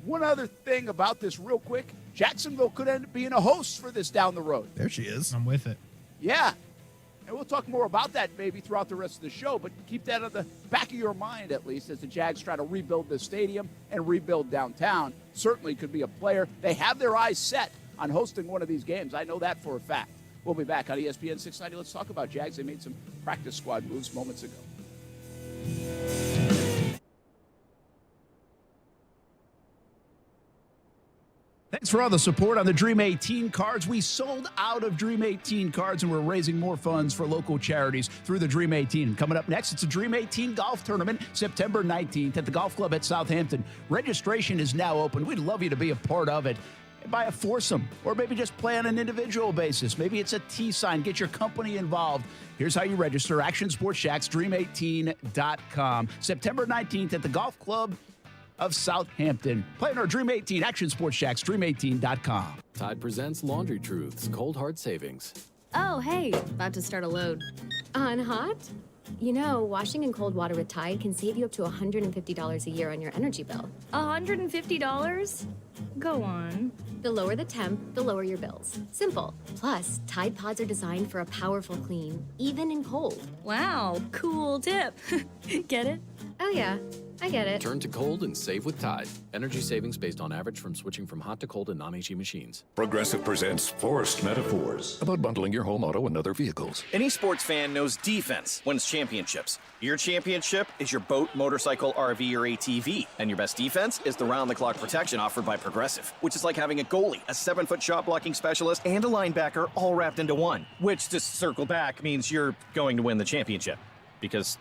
One other thing about this real quick, Jacksonville could end up being a host for this down the road. There she is. I'm with it. Yeah. And we'll talk more about that maybe throughout the rest of the show, but keep that on the back of your mind at least as the Jags try to rebuild the stadium and rebuild downtown. Certainly could be a player. They have their eyes set on hosting one of these games. I know that for a fact. We'll be back on ESPN 690. Let's talk about Jags. They made some practice squad moves moments ago. Thanks for all the support on the Dream 18 cards. We sold out of Dream 18 cards, and we're raising more funds for local charities through the Dream 18. And coming up next, it's a Dream 18 golf tournament, September 19th at the Golf Club at Southampton. Registration is now open. We'd love you to be a part of it. Buy a foursome, or maybe just play on an individual basis. Maybe it's a tee sign. Get your company involved. Here's how you register. Action Sports Shacks, Dream18.com. September 19th at the Golf Club of Southampton. Play on our Dream 18, Action Sports Shacks, Dream18.com. Tide presents Laundry Truths, Cold Hard Savings. Oh, hey, about to start a load. On hot? Washing in cold water with Tide can save you up to $150 a year on your energy bill. $150? Go on. The lower the temp, the lower your bills. Simple. Plus, Tide Pods are designed for a powerful clean, even in cold. Wow, cool tip. Get it? Oh, yeah. I get it. Turn to cold and save with Tide. Energy savings based on average from switching from hot to cold and non-HE machines. Progressive presents Forced Metaphors about bundling your home, auto, and other vehicles. Any sports fan knows defense wins championships. Your championship is your boat, motorcycle, RV, or ATV. And your best defense is the round-the-clock protection offered by Progressive, which is like having a goalie, a 7-foot shot-blocking specialist, and a linebacker all wrapped into one. Which, to circle back, means you're going to win the championship. Because,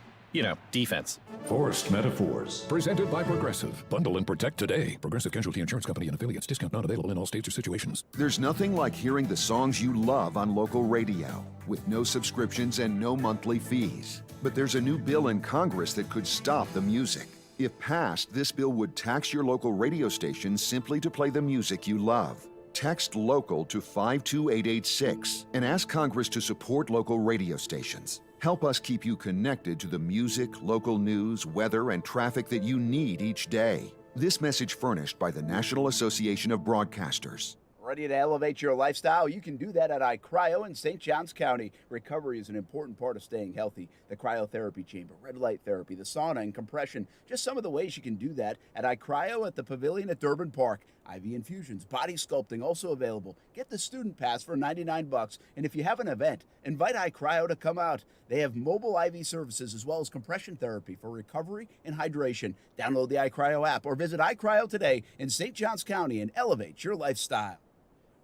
defense. Forced Metaphors. Presented by Progressive. Bundle and protect today. Progressive Casualty Insurance Company and affiliates. Discount not available in all states or situations. There's nothing like hearing the songs you love on local radio, with no subscriptions and no monthly fees. But there's a new bill in Congress that could stop the music. If passed, this bill would tax your local radio station simply to play the music you love. Text LOCAL to 52886 and ask Congress to support local radio stations. Help us keep you connected to the music, local news, weather, and traffic that you need each day. This message furnished by the National Association of Broadcasters. Ready to elevate your lifestyle? You can do that at iCryo in St. Johns County. Recovery is an important part of staying healthy. The cryotherapy chamber, red light therapy, the sauna and compression, just some of the ways you can do that at iCryo at the Pavilion at Durbin Park. IV infusions, body sculpting also available. Get the student pass for $99. And if you have an event, invite iCryo to come out. They have mobile IV services as well as compression therapy for recovery and hydration. Download the iCryo app or visit iCryo today in St. Johns County and elevate your lifestyle.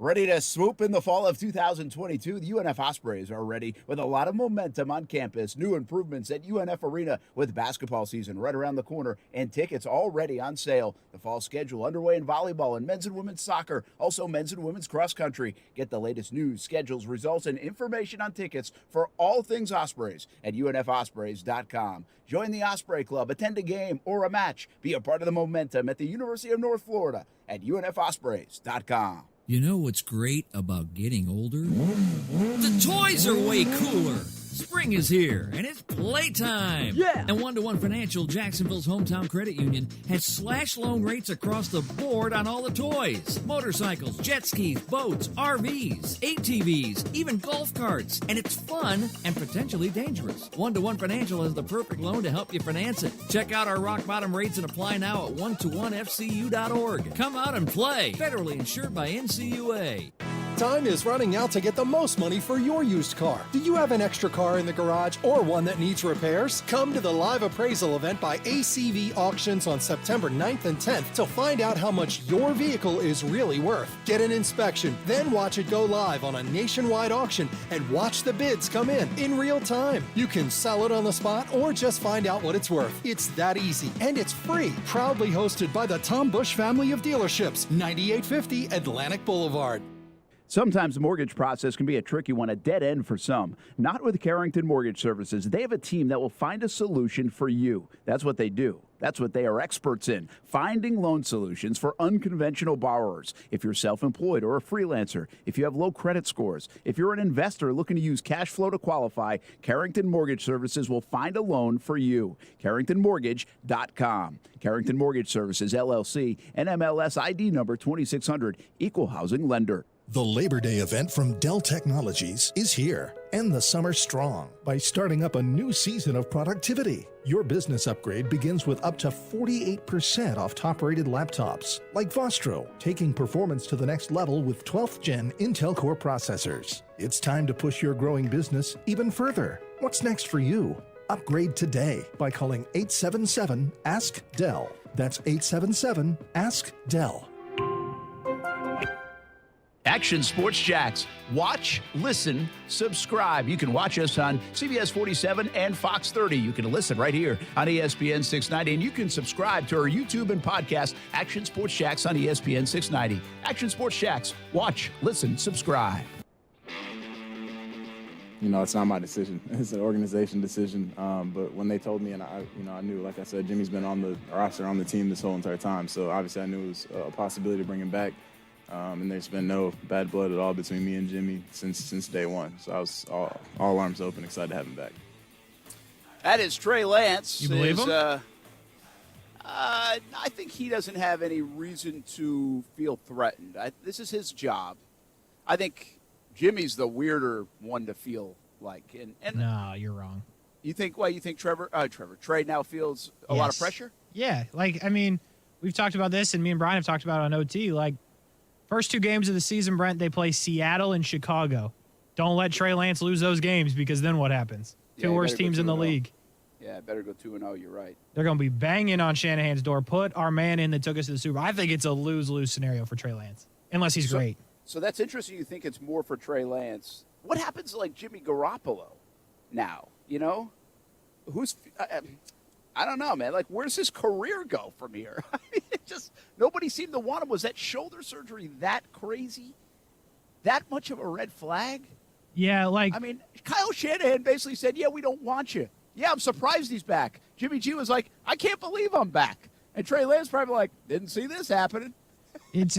Ready to swoop in the fall of 2022? The UNF Ospreys are ready with a lot of momentum on campus. New improvements at UNF Arena with basketball season right around the corner and tickets already on sale. The fall schedule underway in volleyball and men's and women's soccer, also men's and women's cross country. Get the latest news, schedules, results, and information on tickets for all things Ospreys at UNFOspreys.com. Join the Osprey Club, attend a game or a match. Be a part of the momentum at the University of North Florida at UNFOspreys.com. You know what's great about getting older? The toys are way cooler. Spring is here, and it's playtime. Yeah! And One-to-One Financial, Jacksonville's hometown credit union, has slash loan rates across the board on all the toys. Motorcycles, jet skis, boats, RVs, ATVs, even golf carts. And it's fun and potentially dangerous. One-to-One Financial has the perfect loan to help you finance it. Check out our rock-bottom rates and apply now at one-to-onefcu.org. Come out and play. Federally insured by NCUA. Time is running out to get the most money for your used car. Do you have an extra car in the garage or one that needs repairs? Come to the live appraisal event by ACV Auctions on September 9th and 10th to find out how much your vehicle is really worth. Get an inspection, then watch it go live on a nationwide auction and watch the bids come in real time. You can sell it on the spot or just find out what it's worth. It's that easy, and it's free. Proudly hosted by the Tom Bush family of dealerships, 9850 Atlantic Boulevard. Sometimes the mortgage process can be a tricky one, a dead end for some. Not with Carrington Mortgage Services. They have a team that will find a solution for you. That's what they do. That's what they are experts in, finding loan solutions for unconventional borrowers. If you're self-employed or a freelancer, if you have low credit scores, if you're an investor looking to use cash flow to qualify, Carrington Mortgage Services will find a loan for you. CarringtonMortgage.com. Carrington Mortgage Services, LLC, NMLS ID number 2600, Equal Housing Lender. The Labor Day event from Dell Technologies is here. End the summer strong by starting up a new season of productivity. Your business upgrade begins with up to 48% off top-rated laptops, like Vostro, taking performance to the next level with 12th Gen Intel Core processors. It's time to push your growing business even further. What's next for you? Upgrade today by calling 877-ASK-DELL. That's 877-ASK-DELL. Action Sports Jacks. Watch, listen, subscribe. You can watch us on CBS 47 and Fox 30. You can listen right here on ESPN 690. And you can subscribe to our YouTube and podcast, Action Sports Jacks on ESPN 690. Action Sports Jacks. Watch, listen, subscribe. You know, it's not my decision. It's an organization decision. But when they told me, and I knew, like I said, Jimmy's been on the roster, on the team this whole entire time. So obviously I knew it was a possibility to bring him back. And there's been no bad blood at all between me and Jimmy since day one. So I was all arms open, excited to have him back. That is Trey Lance. You believe him? I think he doesn't have any reason to feel threatened. This is his job. I think Jimmy's the weirder one to feel like. And no, you're wrong. You think Trey now feels a lot of pressure? Yeah. We've talked about this, and me and Brian have talked about it on OT. First two games of the season, Brent, they play Seattle and Chicago. Don't let Trey Lance lose those games, because then what happens? Two worst teams in the league. Yeah, better go 2-0. You're right. They're going to be banging on Shanahan's door. Put our man in that took us to the Super Bowl. I think it's a lose-lose scenario for Trey Lance, unless he's great. So that's interesting. You think it's more for Trey Lance. What happens to Jimmy Garoppolo now? You know, I don't know, man. Where's his career go from here? Nobody seemed to want him. Was that shoulder surgery that crazy? That much of a red flag? Yeah, Kyle Shanahan basically said, yeah, we don't want you. Yeah, I'm surprised he's back. Jimmy G was like, I can't believe I'm back. And Trey Lance probably didn't see this happening. It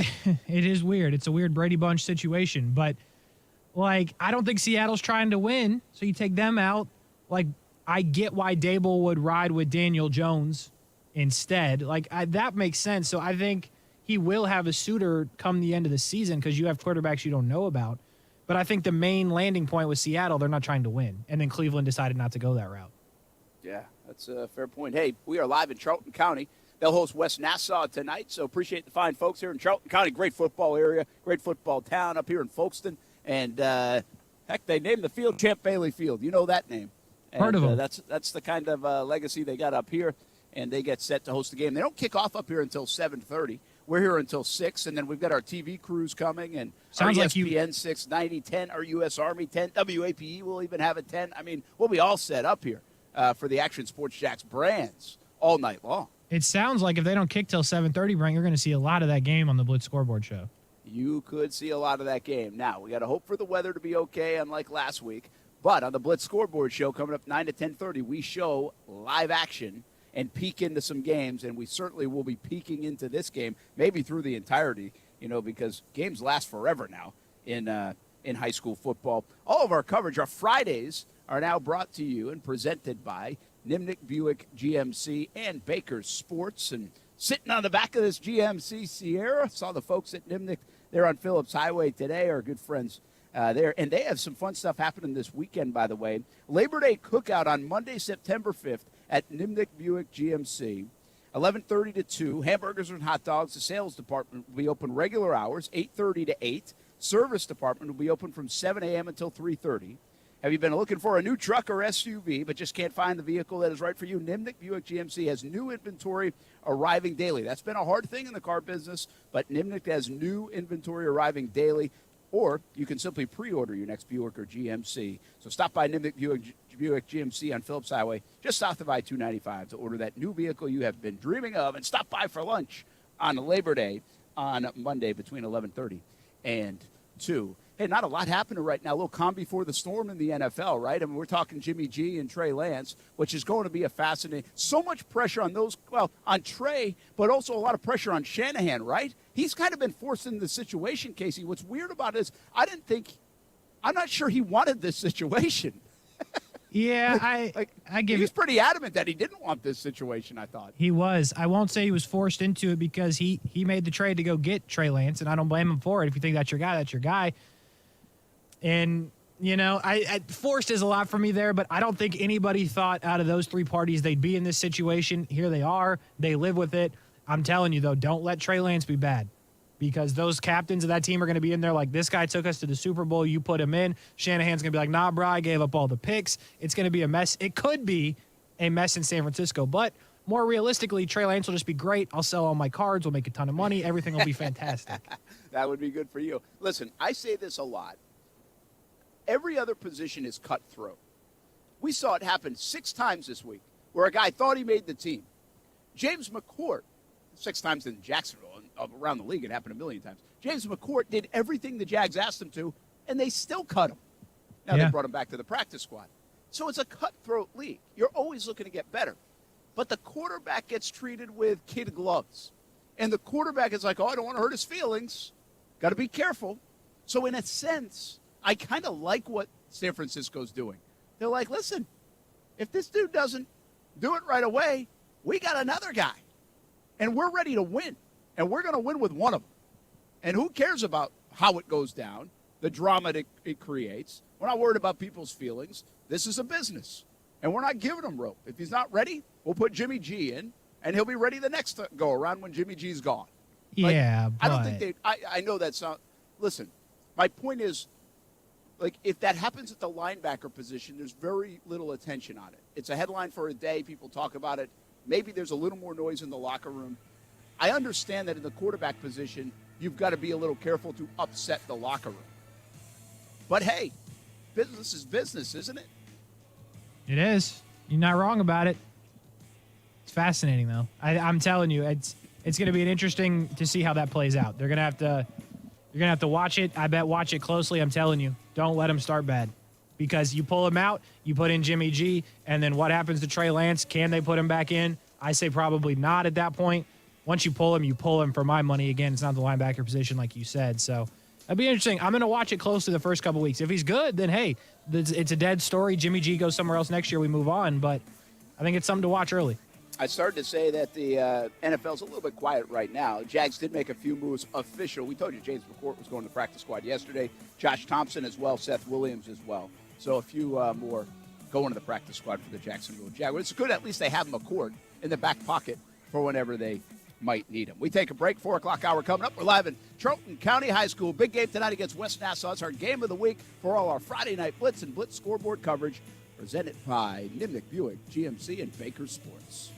is weird. It's a weird Brady Bunch situation. But, I don't think Seattle's trying to win, so you take them out. I get why Dable would ride with Daniel Jones instead. That makes sense. So I think he will have a suitor come the end of the season because you have quarterbacks you don't know about. But I think the main landing point was Seattle. They're not trying to win. And then Cleveland decided not to go that route. Yeah, that's a fair point. Hey, we are live in Charlton County. They'll host West Nassau tonight, so appreciate the fine folks here in Charlton County. Great football area, great football town up here in Folkestone. And, heck, they named the field Champ Bailey Field. You know that name. And, Heard of them. That's the kind of legacy they got up here, and they get set to host the game. They don't kick off up here until 7:30. We're here until 6, and then we've got our TV crews coming, and Sounds our like you- ESPN 690, 10, our U.S. Army 10, WAPE will even have a 10. I mean, we'll be all set up here for the Action Sports Jacks brands all night long. It sounds like if they don't kick till 7:30, Brent, you're going to see a lot of that game on the Blitz Scoreboard Show. You could see a lot of that game. Now, we got to hope for the weather to be okay, unlike last week. But on the Blitz Scoreboard Show coming up 9 to 10:30, we show live action and peek into some games, and we certainly will be peeking into this game, maybe through the entirety, because games last forever now in high school football. All of our coverage, our Fridays, are now brought to you and presented by Nimnick Buick GMC and Baker's Sports. And sitting on the back of this GMC Sierra, saw the folks at Nimnick there on Phillips Highway today, our good friends there. And they have some fun stuff happening this weekend, by the way. Labor Day Cookout on Monday, September 5th at Nimnick Buick GMC, 11:30 to 2. Hamburgers and hot dogs. The sales department will be open regular hours, 8:30 to 8. Service department will be open from 7 a.m. until 3:30. Have you been looking for a new truck or SUV but just can't find the vehicle that is right for you? Nimnick Buick GMC has new inventory arriving daily. That's been a hard thing in the car business, but Nimnick has new inventory arriving daily. Or you can simply pre-order your next Buick or GMC. So stop by Nimnick Buick GMC on Phillips Highway, just south of I-295, to order that new vehicle you have been dreaming of. And stop by for lunch on Labor Day on Monday between 11:30 and 2. Hey, not a lot happening right now. A little calm before the storm in the NFL, right? I mean, we're talking Jimmy G and Trey Lance, which is going to be a fascinating. So much pressure on those, on Trey, but also a lot of pressure on Shanahan, right? He's kind of been forced into the situation, Casey. What's weird about it is I'm not sure he wanted this situation. Yeah, I give He was pretty adamant that he didn't want this situation, I thought. He was. I won't say he was forced into it because he made the trade to go get Trey Lance, and I don't blame him for it. If you think that's your guy, that's your guy. And, I forced is a lot for me there, but I don't think anybody thought out of those three parties they'd be in this situation. Here they are. They live with it. I'm telling you, though, don't let Trey Lance be bad because those captains of that team are going to be in there like, this guy took us to the Super Bowl. You put him in. Shanahan's going to be like, nah, bro, I gave up all the picks. It's going to be a mess. It could be a mess in San Francisco, but more realistically, Trey Lance will just be great. I'll sell all my cards. We'll make a ton of money. Everything will be fantastic. That would be good for you. Listen, I say this a lot. Every other position is cutthroat. We saw it happen 6 times this week where a guy thought he made the team. James McCourt, 6 times in Jacksonville, and around the league, it happened a million times. James McCourt did everything the Jags asked him to, and they still cut him. Now they brought him back to the practice squad. So it's a cutthroat league. You're always looking to get better. But the quarterback gets treated with kid gloves. And the quarterback is like, I don't want to hurt his feelings. Got to be careful. So in a sense, I kind of like what San Francisco's doing. They're like, listen, if this dude doesn't do it right away, we got another guy. And we're ready to win. And we're going to win with one of them. And who cares about how it goes down, the drama that it creates? We're not worried about people's feelings. This is a business. And we're not giving him rope. If he's not ready, we'll put Jimmy G in, and he'll be ready the next go around when Jimmy G's gone. Yeah, but I don't think I know that's not. Listen, my point is, if that happens at the linebacker position, there's very little attention on it. It's a headline for a day. People talk about it. Maybe there's a little more noise in the locker room. I understand that in the quarterback position, you've got to be a little careful to upset the locker room. But, hey, business is business, isn't it? It is. You're not wrong about it. It's fascinating, though. I'm telling you, it's going to be interesting to see how that plays out. You're going to have to watch it. I bet watch it closely. I'm telling you, don't let him start bad. Because you pull him out, you put in Jimmy G, and then what happens to Trey Lance? Can they put him back in? I say probably not at that point. Once you pull him for my money. Again, it's not the linebacker position like you said. So that'd be interesting. I'm going to watch it closely the first couple weeks. If he's good, then, hey, it's a dead story. Jimmy G goes somewhere else next year. We move on. But I think it's something to watch early. I started to say that the NFL's a little bit quiet right now. Jags did make a few moves official. We told you James McCourt was going to the practice squad yesterday. Josh Thompson as well, Seth Williams as well. So a few more going to the practice squad for the Jacksonville Jaguars. It's good at least they have McCourt in the back pocket for whenever they might need him. We take a break, 4 o'clock hour coming up. We're live in Charlton County High School. Big game tonight against West Nassau. It's our game of the week for all our Friday night Blitz and Blitz scoreboard coverage. Presented by Nimnick Buick, GMC, and Baker Sports.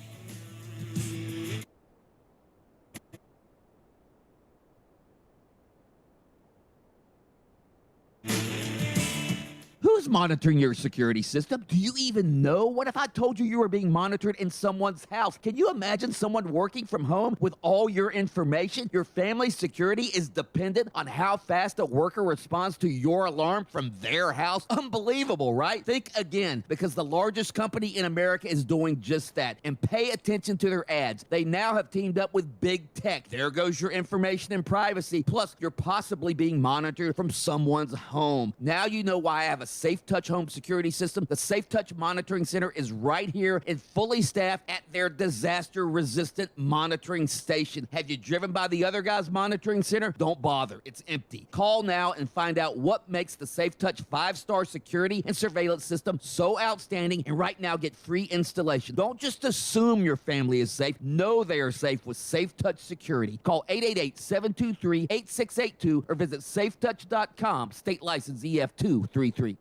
Who's monitoring your security system? Do you even know? What if I told you were being monitored in someone's house? Can you imagine someone working from home with all your information? Your family's security is dependent on how fast a worker responds to your alarm from their house. Unbelievable, right? Think again, because the largest company in America is doing just that. And pay attention to their ads. They now have teamed up with big tech. There goes your information and privacy. Plus, you're possibly being monitored from someone's home. Now you know why I have a Safe Touch home security system. The Safe Touch Monitoring Center is right here and fully staffed at their disaster-resistant monitoring station. Have you driven by the other guy's monitoring center? Don't bother. It's empty. Call now and find out what makes the Safe Touch 5-star security and surveillance system so outstanding, and right now get free installation. Don't just assume your family is safe. Know they are safe with Safe Touch Security. Call 888-723-8682 or visit safetouch.com. State license EF233.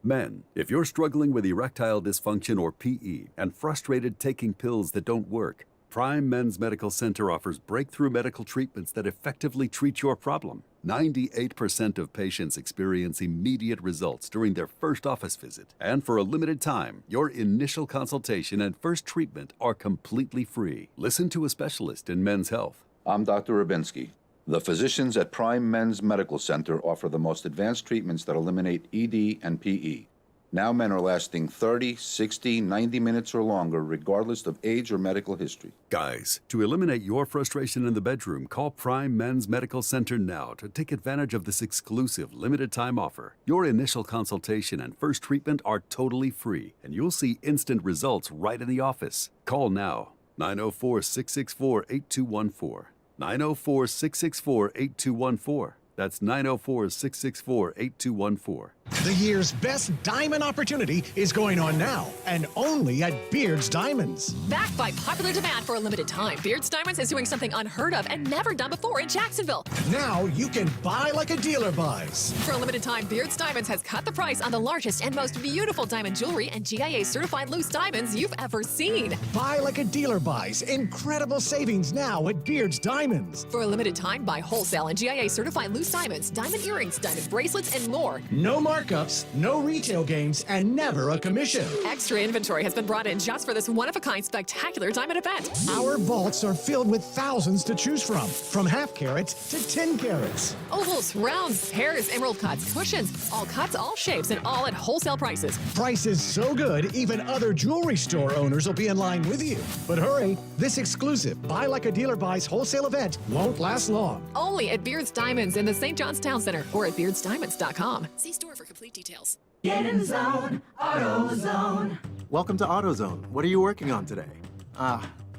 Men, if you're struggling with erectile dysfunction or PE and frustrated taking pills that don't work, Prime Men's Medical Center offers breakthrough medical treatments that effectively treat your problem. 98% of patients experience immediate results during their first office visit. And for a limited time, your initial consultation and first treatment are completely free. Listen to a specialist in men's health. I'm Dr. Rubinsky. The physicians at Prime Men's Medical Center offer the most advanced treatments that eliminate ED and PE. Now men are lasting 30, 60, 90 minutes or longer, regardless of age or medical history. Guys, to eliminate your frustration in the bedroom, call Prime Men's Medical Center now to take advantage of this exclusive limited-time offer. Your initial consultation and first treatment are totally free, and you'll see instant results right in the office. Call now, 904-664-8214. 904-664-8214. That's 904-664-8214. The year's best diamond opportunity is going on now, and only at Beard's Diamonds. Backed by popular demand for a limited time, Beard's Diamonds is doing something unheard of and never done before in Jacksonville. Now you can buy like a dealer buys. For a limited time, Beard's Diamonds has cut the price on the largest and most beautiful diamond jewelry and GIA certified loose diamonds you've ever seen. Buy like a dealer buys. Incredible savings now at Beard's Diamonds. For a limited time, buy wholesale and GIA certified loose diamonds, diamond earrings, diamond bracelets, and more. No markups, no retail gains, and never a commission. Extra inventory has been brought in just for this one-of-a-kind spectacular diamond event. Our vaults are filled with thousands to choose from half carats to 10 carats. Ovals, rounds, pairs, emerald cuts, cushions, all cuts, all shapes, and all at wholesale prices. Prices so good, even other jewelry store owners will be in line with you. But hurry, this exclusive Buy Like a Dealer Buys wholesale event won't last long. Only at Beard's Diamonds in the St. John's Town Center or at beardsdiamonds.com. See store for complete details. Get in zone, AutoZone. Welcome to AutoZone. What are you working on today?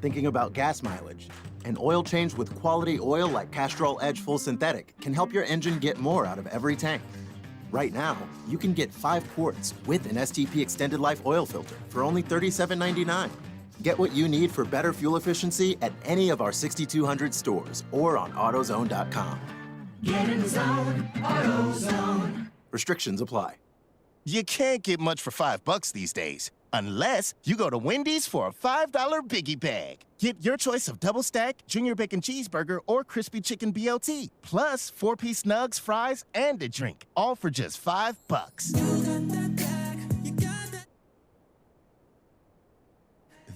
Thinking about gas mileage. An oil change with quality oil like Castrol Edge Full Synthetic can help your engine get more out of every tank. Right now, you can get 5 quarts with an STP Extended Life oil filter for only $37.99. Get what you need for better fuel efficiency at any of our 6,200 stores or on AutoZone.com. Get in zone, AutoZone. Restrictions apply. You can't get much for $5 these days, unless you go to Wendy's for a $5 Biggie Bag. Get your choice of double stack, junior bacon cheeseburger, or crispy chicken BLT, plus 4-piece nugs, fries, and a drink, all for just $5.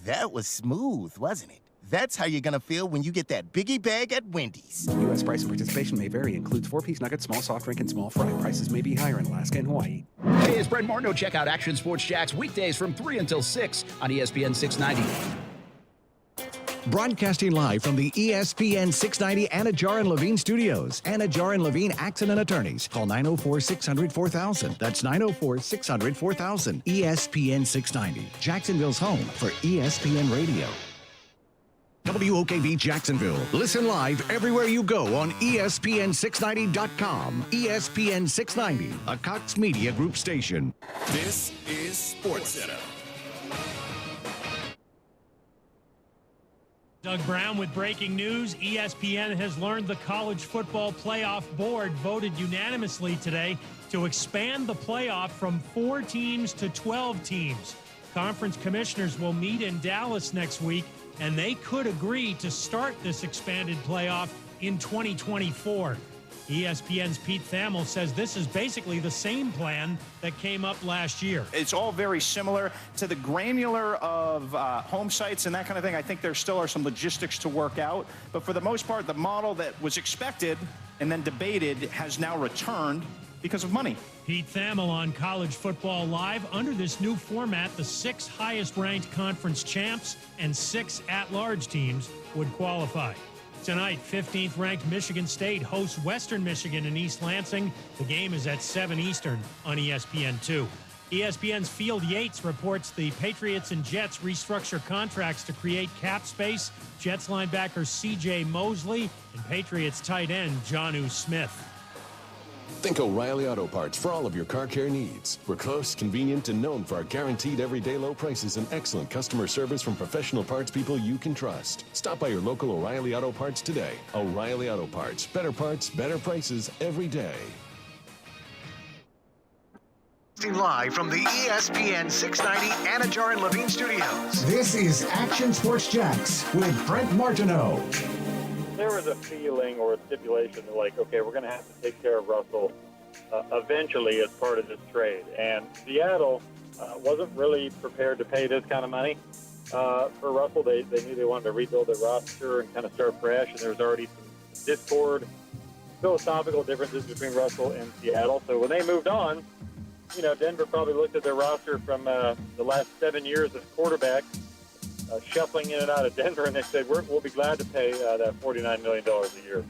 That was smooth, wasn't it? That's how you're gonna feel when you get that Biggie Bag at Wendy's. U.S. price and participation may vary. Includes 4-piece nuggets, small soft drink, and small fry. Prices may be higher in Alaska and Hawaii. Hey, it's Brett Martineau. Check out Action Sports Jacks weekdays from 3 until 6 on ESPN 690. Broadcasting live from the ESPN 690 Anajar and Levine studios. Anajar and Levine Accident Attorneys. Call 904-600-4000. That's 904-600-4000. ESPN 690. Jacksonville's home for ESPN Radio. WOKV Jacksonville. Listen live everywhere you go on ESPN690.com. ESPN 690, a Cox Media Group station. This is SportsCenter. Doug Brown with breaking news. ESPN has learned the College Football Playoff Board voted unanimously today to expand the playoff from 4 teams to 12 teams. Conference commissioners will meet in Dallas next week, and they could agree to start this expanded playoff in 2024. ESPN's Pete Thamel says this is basically the same plan that came up last year. It's all very similar to the granular of home sites and that kind of thing. I think there still are some logistics to work out. But for the most part, the model that was expected and then debated has now returned because of money. Pete Thamel on College Football Live. Under this new format, the 6 highest-ranked conference champs and 6 at-large teams would qualify. Tonight, 15th-ranked Michigan State hosts Western Michigan in East Lansing. The game is at 7 Eastern on ESPN2. ESPN's Field Yates reports the Patriots and Jets restructure contracts to create cap space. Jets linebacker C.J. Mosley and Patriots tight end Jonnu Smith. Think O'Reilly Auto Parts for all of your car care needs. We're close, convenient, and known for our guaranteed everyday low prices and excellent customer service from professional parts people you can trust. Stop by your local O'Reilly Auto Parts today. O'Reilly Auto Parts. Better parts, better prices every day. Live from the ESPN 690 Anajar and Levine studios. This is Action Sports Jacks with Brent Martineau. There was a feeling or a stipulation like, okay, we're going to have to take care of Russell eventually as part of this trade. And Seattle wasn't really prepared to pay this kind of money for Russell. They knew they wanted to rebuild their roster and kind of start fresh, and there was already some discord, philosophical differences between Russell and Seattle. So when they moved on, you know, Denver probably looked at their roster from the last 7 years as quarterback, shuffling in and out of Denver, and they said, we'll be glad to pay that $49 million a year.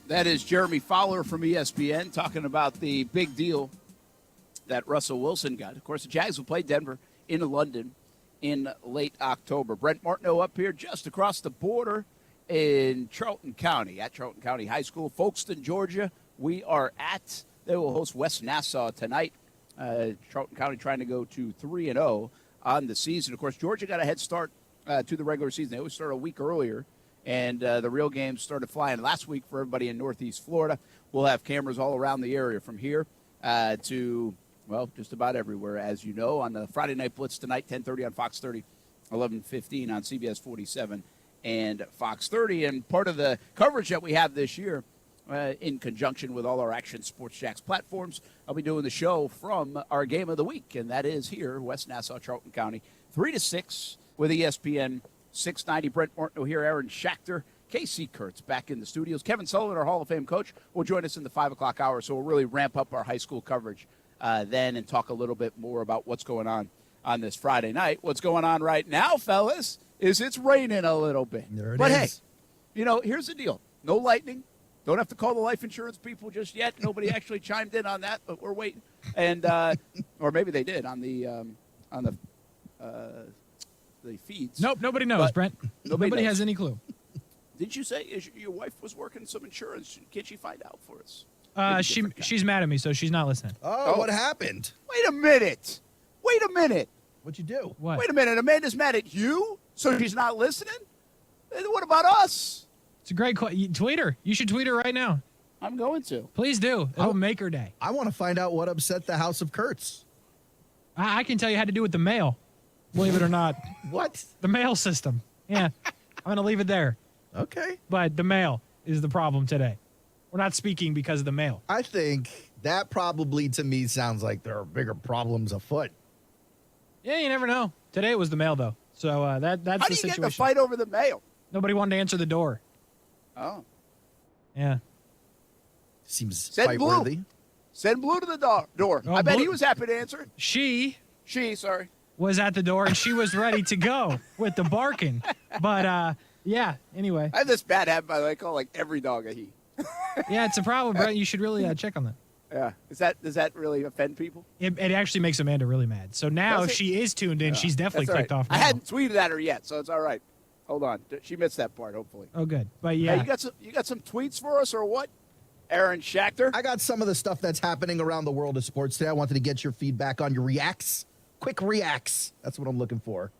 That is Jeremy Fowler from ESPN talking about the big deal that Russell Wilson got. Of course, the Jags will play Denver in London in late October. Brent Martineau up here just across the border in Charlton County, at Charlton County High School, Folkestone, Georgia. We are at, they will host West Nassau tonight. Charlton County trying to go to 3-0 on the season. Of course, Georgia got a head start to the regular season. They always start a week earlier, and the real games started flying last week for everybody in Northeast Florida. We'll have cameras all around the area from here to, well, just about everywhere, as you know, on the Friday Night Blitz tonight, 10:30 on Fox 30, 11:15 on CBS 47 and Fox 30. And part of the coverage that we have this year, in conjunction with all our Action Sports Jacks platforms, I'll be doing the show from our game of the week, and that is here, West Nassau, Charlton County, 3 to 6 with ESPN 690. Brent Martineau here, Aaron Schachter, Casey Kurtz back in the studios. Kevin Sullivan, our Hall of Fame coach, will join us in the 5 o'clock hour, so we'll really ramp up our high school coverage then and talk a little bit more about what's going on this Friday night. What's going on right now, fellas, is it's raining a little bit. There it but is. Hey, you know, here's the deal. No lightning. Don't have to call the life insurance people just yet. Nobody actually chimed in on that, but we're waiting. And or maybe they did on the feeds. Nope, nobody knows, But Brent. Nobody knows. has any clue. Did you say your wife was working some insurance? Can't she find out for us? She's mad at me, so she's not listening. Oh, what happened? Wait a minute. What'd you do? What? Wait a minute. Amanda's mad at you, so she's not listening? And what about us? It's a great question. Tweet her. You should tweet her right now. I'm going to. Please do. It'll make her day. I want to find out what upset the House of Kurtz. I can tell you how to do with the mail. Believe it or not. What? The mail system. Yeah. I'm going to leave it there. Okay. But the mail is the problem today. We're not speaking because of the mail. I think that probably, to me, sounds like there are bigger problems afoot. Yeah, you never know. Today it was the mail, though. So that's How the do you situation. get in a fight over the mail? Nobody wanted to answer the door. Oh. Yeah. Seems Send fight-worthy. Blue. Send Blue to the door. Oh, I bet Blue- he was happy to answer. She, sorry. was at the door, and she was ready to go with the barking. But, yeah, anyway. I have this bad habit, by the way. I call like every dog a he. Yeah, it's a problem, Brett. You should really check on that. Yeah. Does that really offend people? It actually makes Amanda really mad. So now if she is tuned in, she's definitely That's all clicked right. off now. I hadn't tweeted at her yet, so it's all right. Hold on. She missed that part, hopefully. Oh, good. But, yeah. Hey, you got some tweets for us or what? Aaron Schachter? I got some of the stuff that's happening around the world of sports today. I wanted to get your feedback on your reacts. Quick reacts. That's what I'm looking for.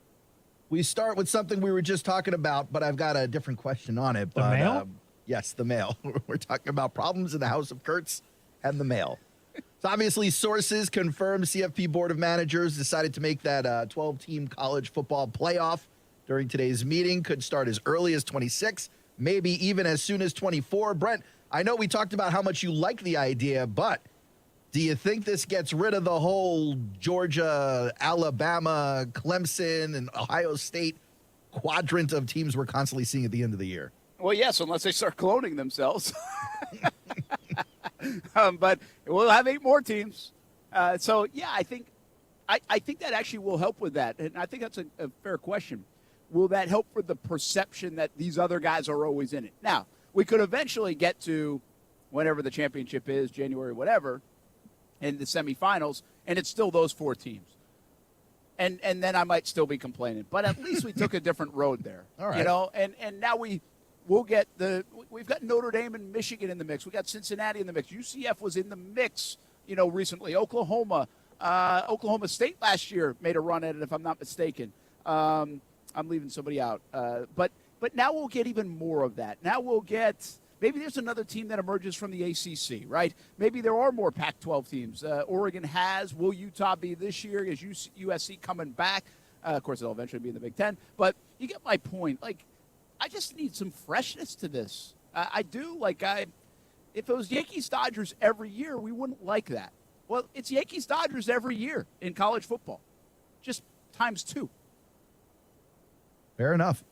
We start with something we were just talking about, but I've got a different question on it. The mail? Yes, the mail. We're talking about problems in the House of Kurtz and the mail. So obviously, sources confirmed CFP Board of Managers decided to make that 12-team college football playoff during today's meeting. Could start as early as 26, maybe even as soon as 24. Brent, I know we talked about how much you like the idea, but do you think this gets rid of the whole Georgia, Alabama, Clemson, and Ohio State quadrant of teams we're constantly seeing at the end of the year? Well, yes, unless they start cloning themselves. But we'll have 8 more teams. So, yeah, I think that actually will help with that. And I think that's a fair question. Will that help with the perception that these other guys are always in it? Now, we could eventually get to whenever the championship is, January, whatever, in the semifinals, and it's still those 4 teams. And then I might still be complaining. But at least we took a different road there. All right. You know, and now we've got Notre Dame and Michigan in the mix. We got Cincinnati in the mix. UCF was in the mix, recently. Oklahoma State last year made a run at it, if I'm not mistaken. I'm leaving somebody out. But now we'll get even more of that. Now we'll get maybe there's another team that emerges from the ACC, right? Maybe there are more Pac-12 teams. Oregon has. Will Utah be this year? Is USC coming back? Of course, they'll eventually be in the Big Ten. But you get my point. Like, I just need some freshness to this. I do. If it was Yankees-Dodgers every year, we wouldn't like that. Well, it's Yankees-Dodgers every year in college football, just times 2. Fair enough.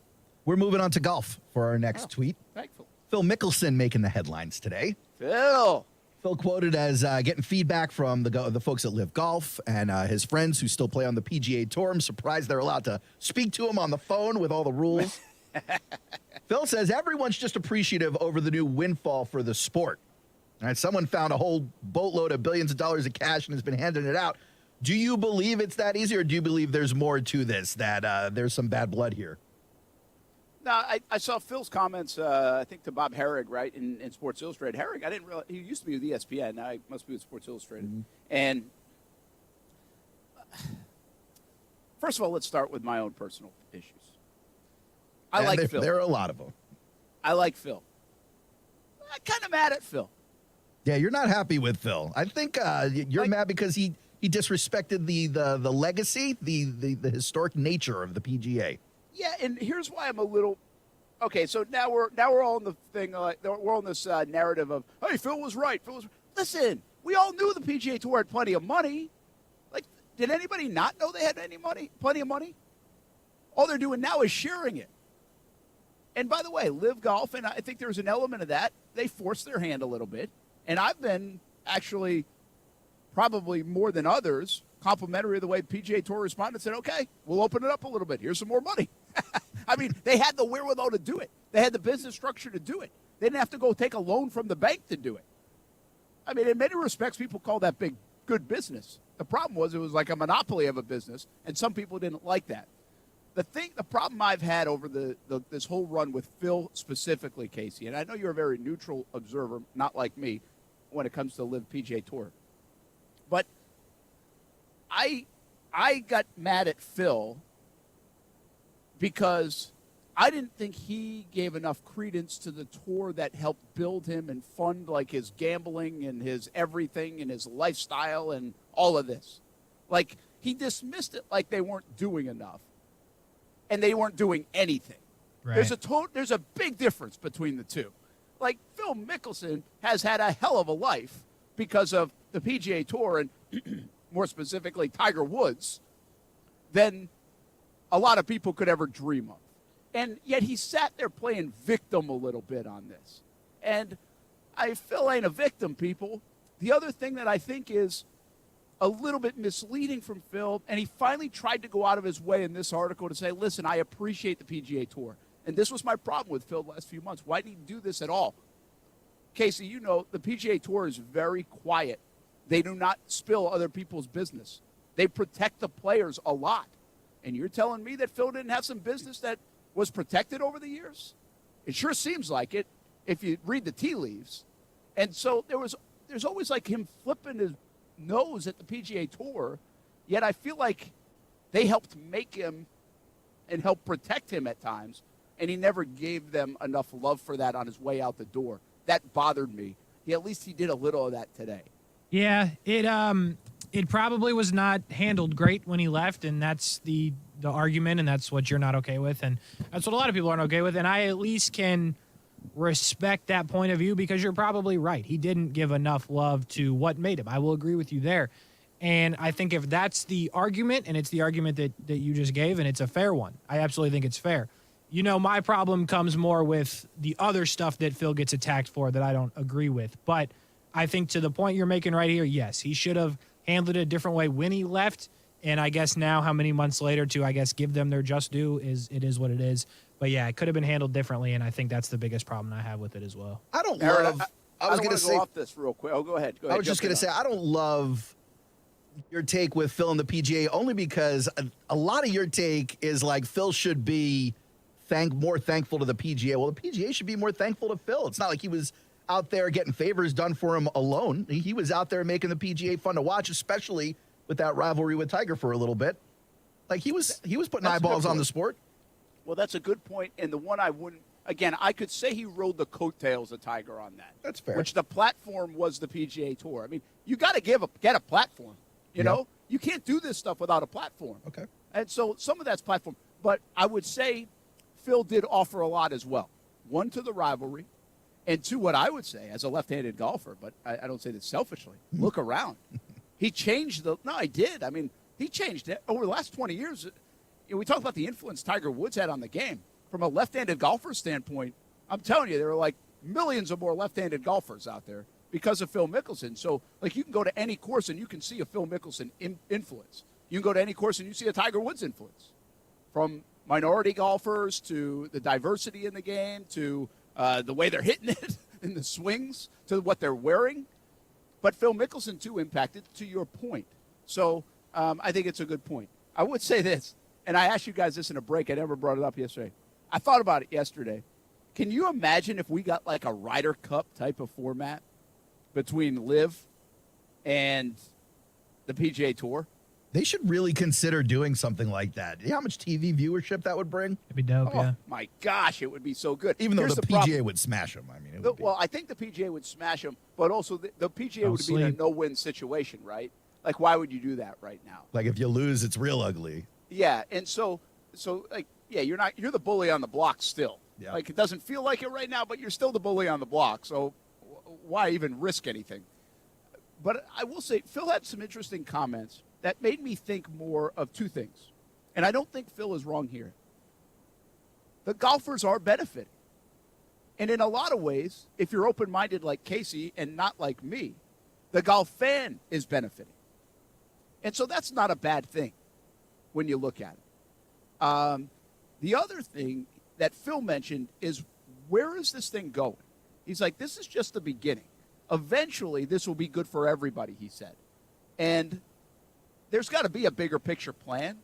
We're moving on to golf for our next tweet. Thankful. Phil Mickelson making the headlines today. Phil quoted as getting feedback from the folks at LIV Golf and his friends who still play on the PGA Tour. I'm surprised they're allowed to speak to him on the phone with all the rules. Phil says everyone's just appreciative over the new windfall for the sport. All right, someone found a whole boatload of billions of dollars of cash and has been handing it out. Do you believe it's that easy, or do you believe there's more to this, that there's some bad blood here? No, I saw Phil's comments, I think, to Bob Herrig, right, in Sports Illustrated. Herrig, I didn't realize, he used to be with ESPN. Now he must be with Sports Illustrated. Mm-hmm. And first of all, let's start with my own personal issues. I like Phil. There are a lot of them. I like Phil. I'm kind of mad at Phil. Yeah, you're not happy with Phil. I think you're mad because he disrespected the legacy, the historic nature of the PGA. Yeah, and here's why I'm a little okay. So now we're all in the thing. We're on this narrative of, hey, Phil was right. Listen, we all knew the PGA Tour had plenty of money. Like, did anybody not know they had plenty of money? All they're doing now is sharing it. And by the way, LIV Golf, and I think there's an element of that, they forced their hand a little bit. And I've been actually probably more than others complimentary of the way PGA Tour responded and said, okay, we'll open it up a little bit. Here's some more money. I mean, they had the wherewithal to do it. They had the business structure to do it. They didn't have to go take a loan from the bank to do it. I mean, in many respects, people call that good business. The problem was it was like a monopoly of a business, and some people didn't like that. The problem I've had over this whole run with Phil specifically, Casey, and I know you're a very neutral observer, not like me, when it comes to LIV PGA Tour, but I got mad at Phil because I didn't think he gave enough credence to the tour that helped build him and fund like his gambling and his everything and his lifestyle and all of this. Like, he dismissed it like they weren't doing enough. And they weren't doing anything. Right. There's a big difference between the two. Like, Phil Mickelson has had a hell of a life because of the PGA Tour and more specifically Tiger Woods than a lot of people could ever dream of. And yet he sat there playing victim a little bit on this. And Phil ain't a victim, people. The other thing that I think is a little bit misleading from Phil, and he finally tried to go out of his way in this article to say, listen, I appreciate the PGA Tour. And this was my problem with Phil the last few months. Why didn't he do this at all? Casey, you know, the PGA Tour is very quiet. They do not spill other people's business. They protect the players a lot. And you're telling me that Phil didn't have some business that was protected over the years? It sure seems like it if you read the tea leaves. And so there's always like him flipping his nose at the PGA Tour, yet I feel like they helped make him and help protect him at times, and he never gave them enough love for that on his way out the door. That bothered me. At least he did a little of that today. Yeah, it probably was not handled great when he left, and that's the argument, and that's what you're not okay with, and that's what a lot of people aren't okay with, and I at least can respect that point of view because you're probably right. He didn't give enough love to what made him. I will agree with you there. And I think if that's the argument, and it's the argument that you just gave, and it's a fair one, I absolutely think it's fair. You know, my problem comes more with the other stuff that Phil gets attacked for that I don't agree with. But I think to the point you're making right here, yes, he should have handled it a different way when he left. And I guess now, how many months later to, I guess, give them their just due is what it is. But yeah, it could have been handled differently, and I think that's the biggest problem I have with it as well. I don't Aaron, love. I was going to say go off this real quick. Oh, go ahead. I was just going to say I don't love your take with Phil and the PGA only because a lot of your take is like Phil should be more thankful to the PGA. Well, the PGA should be more thankful to Phil. It's not like he was out there getting favors done for him alone. He was out there making the PGA fun to watch, especially with that rivalry with Tiger for a little bit. Like he was putting eyeballs on the sport. Well, that's a good point, and the one I wouldn't. Again, I could say he rode the coattails of Tiger on that. That's fair. Which the platform was the PGA Tour. I mean, you got to get a platform. You know, you can't do this stuff without a platform. Okay. And so some of that's platform, but I would say Phil did offer a lot as well. One, to the rivalry, and two, what I would say as a left-handed golfer, but I don't say this selfishly. Look around. He changed I did. I mean, he changed it over the last 20 years. We talk about the influence Tiger Woods had on the game. From a left-handed golfer standpoint, I'm telling you, there are like millions of more left-handed golfers out there because of Phil Mickelson. So, like, you can go to any course and you can see a Phil Mickelson influence. You can go to any course and you see a Tiger Woods influence. From minority golfers to the diversity in the game to the way they're hitting it in the swings to what they're wearing. But Phil Mickelson, too, impacted, to your point. So I think it's a good point. I would say this. And I asked you guys this in a break. I never brought it up yesterday. I thought about it yesterday. Can you imagine if we got like a Ryder Cup type of format between LIV and the PGA Tour? They should really consider doing something like that. You know how much TV viewership that would bring? It'd be dope, yeah. My gosh, it would be so good. Even though the PGA would smash them. I mean, well, I think the PGA would smash them, but also the PGA would be in a no-win situation, right? Like, why would you do that right now? Like, if you lose, it's real ugly. Yeah, and so like, yeah, you're the bully on the block still. Yeah. Like, it doesn't feel like it right now, but you're still the bully on the block. So why even risk anything? But I will say, Phil had some interesting comments that made me think more of two things. And I don't think Phil is wrong here. The golfers are benefiting. And in a lot of ways, if you're open-minded like Casey and not like me, the golf fan is benefiting. And so that's not a bad thing when you look at it. The other thing that Phil mentioned is, where is this thing going? He's like, this is just the beginning. Eventually, this will be good for everybody, he said. And there's got to be a bigger picture plan,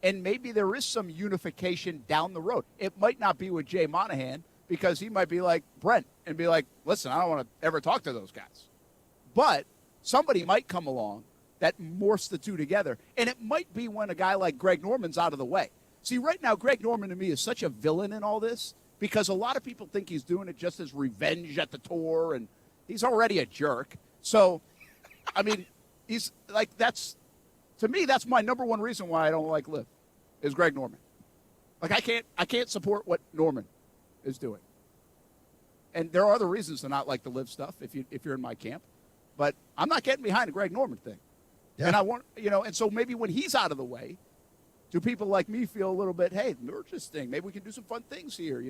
and maybe there is some unification down the road. It might not be with Jay Monahan, because he might be like Brent and be like, listen, I don't want to ever talk to those guys. But somebody might come along that morphs the two together, and it might be when a guy like Greg Norman's out of the way. See, right now, Greg Norman to me is such a villain in all this because a lot of people think he's doing it just as revenge at the tour, and he's already a jerk. So, I mean, he's like, to me, that's my number one reason why I don't like LIV is Greg Norman. Like, I can't support what Norman is doing. And there are other reasons to not like the LIV stuff if you're in my camp, but I'm not getting behind the Greg Norman thing. Yeah. And I want, and so maybe when he's out of the way, do people like me feel a little bit, hey, merge this thing. Maybe we can do some fun things here,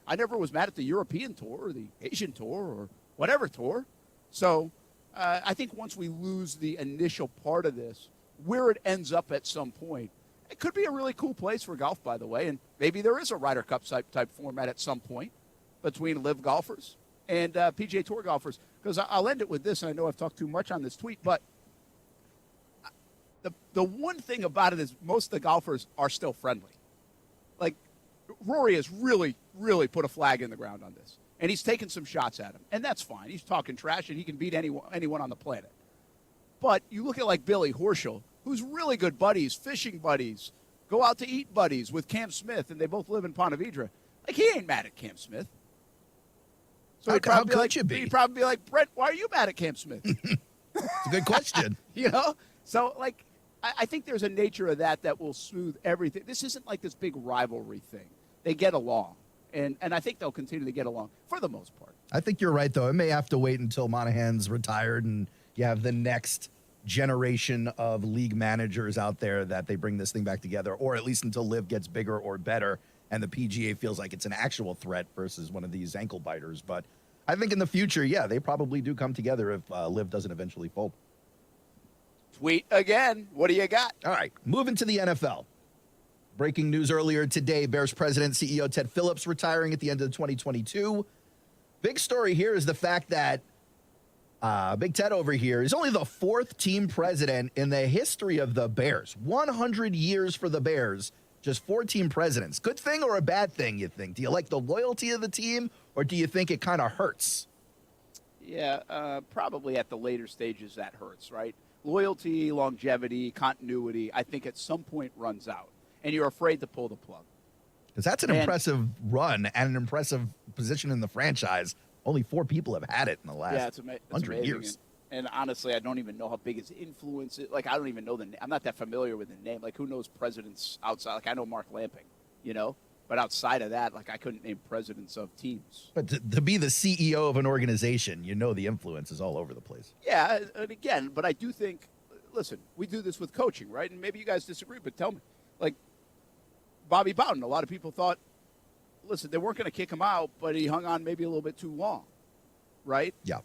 I never was mad at the European tour or the Asian tour or whatever tour. So I think once we lose the initial part of this, where it ends up at some point, it could be a really cool place for golf, by the way, and maybe there is a Ryder Cup type format at some point between LIV golfers and PGA Tour golfers. Because I'll end it with this, and I know I've talked too much on this tweet, but the one thing about it is most of the golfers are still friendly. Like, Rory has really, really put a flag in the ground on this. And he's taken some shots at him. And that's fine. He's talking trash, and he can beat anyone on the planet. But you look at, like, Billy Horschel, who's really good buddies, fishing buddies, go out to eat buddies with Cam Smith, and they both live in Ponte Vedra. Like, he ain't mad at Cam Smith. So how could you be? He'd probably be like, Brent, why are you mad at Cam Smith? It's a good question. You know? So, like, I think there's a nature of that will smooth everything. This isn't like this big rivalry thing. They get along. And I think they'll continue to get along for the most part. I think you're right, though. It may have to wait until Monahan's retired and you have the next generation of league managers out there that they bring this thing back together, or at least until LIV gets bigger or better and the PGA feels like it's an actual threat versus one of these ankle biters. But I think in the future, yeah, they probably do come together if LIV doesn't eventually fold. Tweet again. What do you got? All right, moving to the NFL. Breaking news earlier today, Bears president, CEO Ted Phillips retiring at the end of 2022. Big story here is the fact that Big Ted over here is only the fourth team president in the history of the Bears. 100 years for the Bears, just 4 team presidents. Good thing or a bad thing, you think? Do you like the loyalty of the team, or do you think it kind of hurts? Yeah, probably at the later stages that hurts, right? Loyalty, longevity, continuity, I think at some point runs out. And you're afraid to pull the plug. Because that's an impressive run and an impressive position in the franchise. Only 4 people have had it in the last 100 years. And honestly, I don't even know how big his influence is. Like, I don't even know I'm not that familiar with the name. Like, who knows presidents outside? Like, I know Mark Lamping, you know? But outside of that, like, I couldn't name presidents of teams. But to be the CEO of an organization, you know the influence is all over the place. Yeah, and again, but I do think, listen, we do this with coaching, right? And maybe you guys disagree, but tell me. Like, Bobby Bowden, a lot of people thought, listen, they weren't going to kick him out, but he hung on maybe a little bit too long, right? Yeah.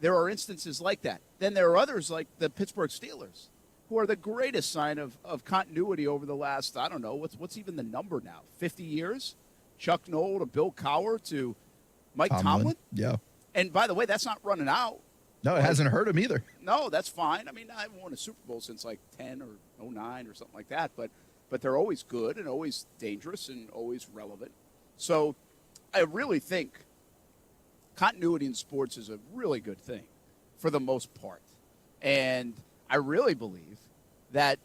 There are instances like that. Then there are others like the Pittsburgh Steelers, who are the greatest sign of continuity over the last, I don't know, what's even the number now? 50 years? Chuck Noll to Bill Cowher to Mike Tomlin? Yeah. And by the way, that's not running out. No, it hasn't hurt him either. No, that's fine. I mean, I haven't won a Super Bowl since like 10 or 09 or something like that, but they're always good and always dangerous and always relevant. So I really think continuity in sports is a really good thing for the most part. And I really believe that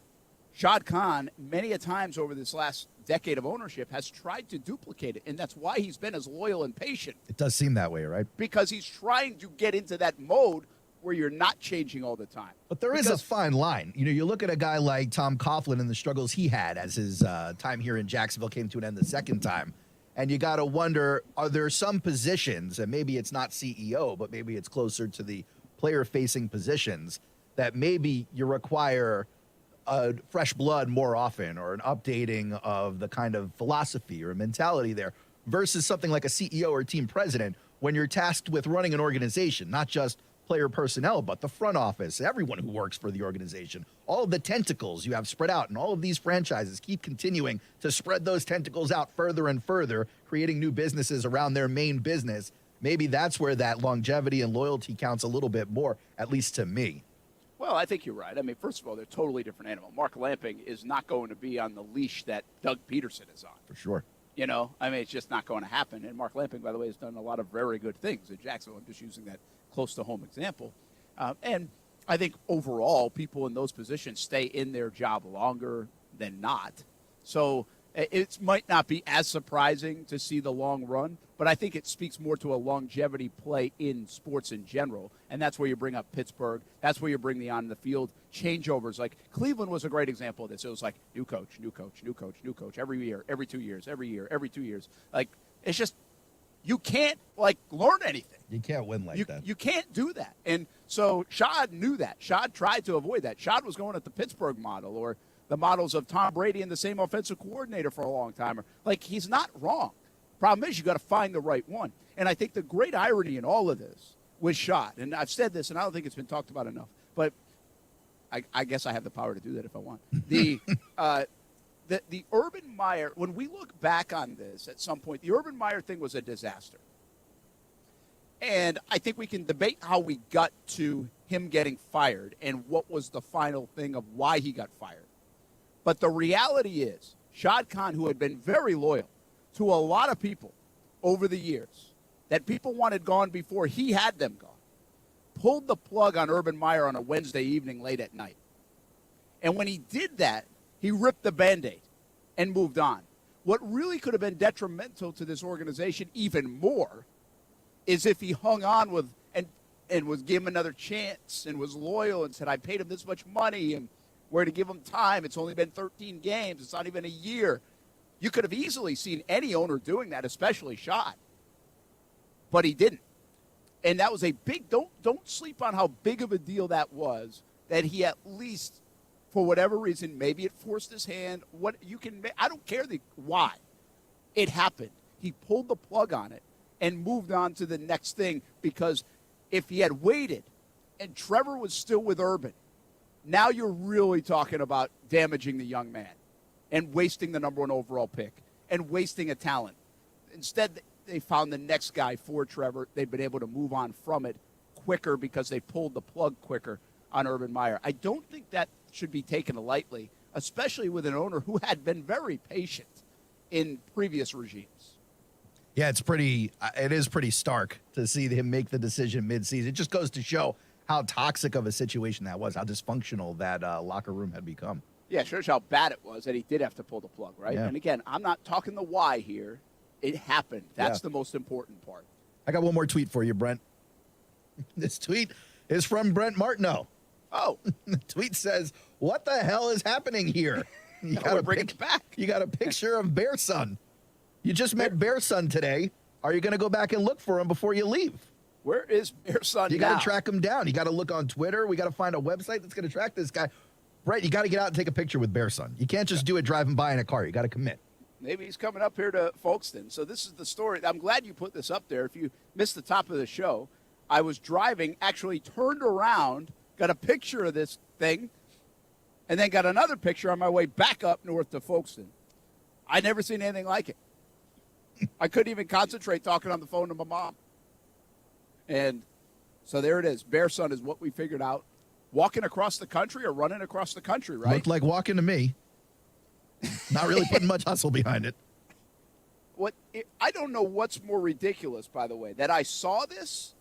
Shad Khan, many a times over this last decade of ownership, has tried to duplicate it. And that's why he's been as loyal and patient. It does seem that way, right? Because he's trying to get into that mode where you're not changing all the time. But there is a fine line. You know, you look at a guy like Tom Coughlin and the struggles he had as his time here in Jacksonville came to an end the second time. And you got to wonder, are there some positions, and maybe it's not CEO, but maybe it's closer to the player-facing positions, that maybe you require fresh blood more often, or an updating of the kind of philosophy or mentality there, versus something like a CEO or team president when you're tasked with running an organization, not just player personnel, but the front office, everyone who works for the organization, all of the tentacles you have spread out, and all of these franchises keep continuing to spread those tentacles out further and further, creating new businesses around their main business. Maybe that's where that longevity and loyalty counts a little bit more, at least to me. Well, I think you're right. I mean, first of all, they're a totally different animal. Mark Lamping is not going to be on the leash that Doug Peterson is on. For sure. You know, I mean, it's just not going to happen. And Mark Lamping, by the way, has done a lot of very good things in Jacksonville. I'm just using that close to home example. And I think overall, people in those positions stay in their job longer than not. So it might not be as surprising to see the long run, but I think it speaks more to a longevity play in sports in general. And that's where you bring up Pittsburgh. That's where you bring the on-the-field changeovers. Like Cleveland was a great example of this. It was like new coach, new coach, new coach, new coach every year, every 2 years, every year, every 2 years. Like, it's just, you can't, like, learn anything. You can't win like that. You can't do that. And so Shad knew that. Shad tried to avoid that. Shad was going at the Pittsburgh model, or the models of Tom Brady and the same offensive coordinator for a long time. Like, he's not wrong. Problem is, you got to find the right one. And I think the great irony in all of this, was shot. And I've said this, and I don't think it's been talked about enough, but I guess I have the power to do that if I want. The Urban Meyer, when we look back on this at some point, the Urban Meyer thing was a disaster. And I think we can debate how we got to him getting fired and what was the final thing of why he got fired. But the reality is, Shad Khan, who had been very loyal to a lot of people over the years, that people wanted gone before he had them gone, pulled the plug on Urban Meyer on a Wednesday evening late at night. And when he did that, he ripped the Band-Aid and moved on. What really could have been detrimental to this organization even more is if he hung on with and was given another chance and was loyal and said, I paid him this much money and we're to give him time. It's only been 13 games. It's not even a year. You could have easily seen any owner doing that, especially Shad. But he didn't. And that was a big, don't sleep on how big of a deal that was, that he at least, for whatever reason, maybe it forced his hand. I don't care why. It happened. He pulled the plug on it and moved on to the next thing, because if he had waited and Trevor was still with Urban, now you're really talking about damaging the young man and wasting the number 1 overall pick and wasting a talent. Instead, they found the next guy for Trevor. They've been able to move on from it quicker because they pulled the plug quicker on Urban Meyer. I don't think that should be taken lightly, especially with an owner who had been very patient in previous regimes. Yeah, it is pretty stark to see him make the decision mid-season. It just goes to show how toxic of a situation that was, how dysfunctional that locker room had become. Yeah, shows how bad it was that he did have to pull the plug, right? Yeah. And again, I'm not talking the why here. It happened. That's the most important part. I got one more tweet for you, Brent. This tweet is from Brent Martineau. Oh. The tweet says, what the hell is happening here? You got bring it back. You got a picture of Bear Son. You just met Bear Son today. Are you going to go back and look for him before you leave? Where is Bear Son You now? got to track him down. You got to look on Twitter. We got to find a website that's going to track this guy. Brett, you got to get out and take a picture with Bear Son. You can't just do it driving by in a car. You got to commit. Maybe he's coming up here to Folkestone. So this is the story. I'm glad you put this up there. If you missed the top of the show, I was driving, actually turned around, got a picture of this thing, and then got another picture on my way back up north to Folkestone. I'd never seen anything like it. I couldn't even concentrate talking on the phone to my mom. And so there it is. Bear Son is what we figured out. Walking across the country or running across the country, right? Looked like walking to me. Not really putting much hustle behind it. I don't know what's more ridiculous, by the way, that I saw this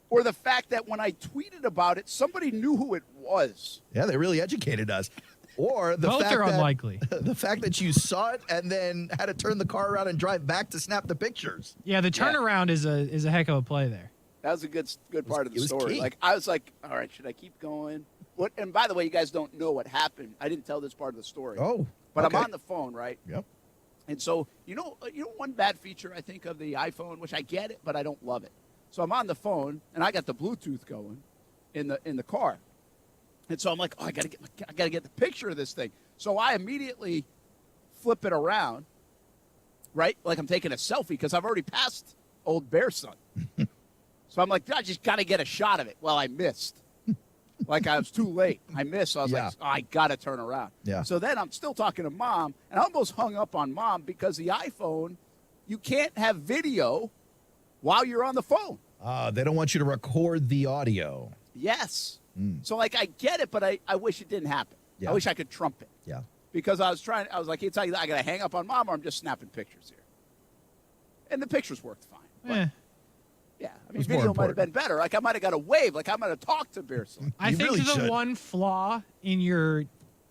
or the fact that when I tweeted about it, somebody knew who it was. Yeah, they really educated us. Or the Both fact are that, unlikely. The fact that you saw it and then had to turn the car around and drive back to snap the pictures. Yeah, the turnaround is a heck of a play there. That was a good part of the story. Key. Like, I was like, all right, should I keep going? What? And by the way, you guys don't know what happened. I didn't tell this part of the story. Oh, but okay. I'm on the phone, right? Yep. And so, you know, one bad feature I think of the iPhone, which I get it, but I don't love it. So I'm on the phone and I got the Bluetooth going in the car, and so I'm like, oh, I gotta get the picture of this thing. So I immediately flip it around, right? Like I'm taking a selfie because I've already passed old Bear Son. So I'm like, I just got to get a shot of it. Well, I missed. Like I was too late. I missed. So I was like, oh, I got to turn around. Yeah. So then I'm still talking to Mom, and I almost hung up on Mom because the iPhone, you can't have video while you're on the phone. They don't want you to record the audio. Yes. So, like, I get it, but I wish it didn't happen. Yeah. I wish I could trump it. Yeah. Because I was like, it's like I got to hang up on Mom or I'm just snapping pictures here. And the pictures worked fine. But, yeah. I mean, video might have been better. Like, I might have got a wave. Like, I might have talked to Bear Son. I think the one flaw in your,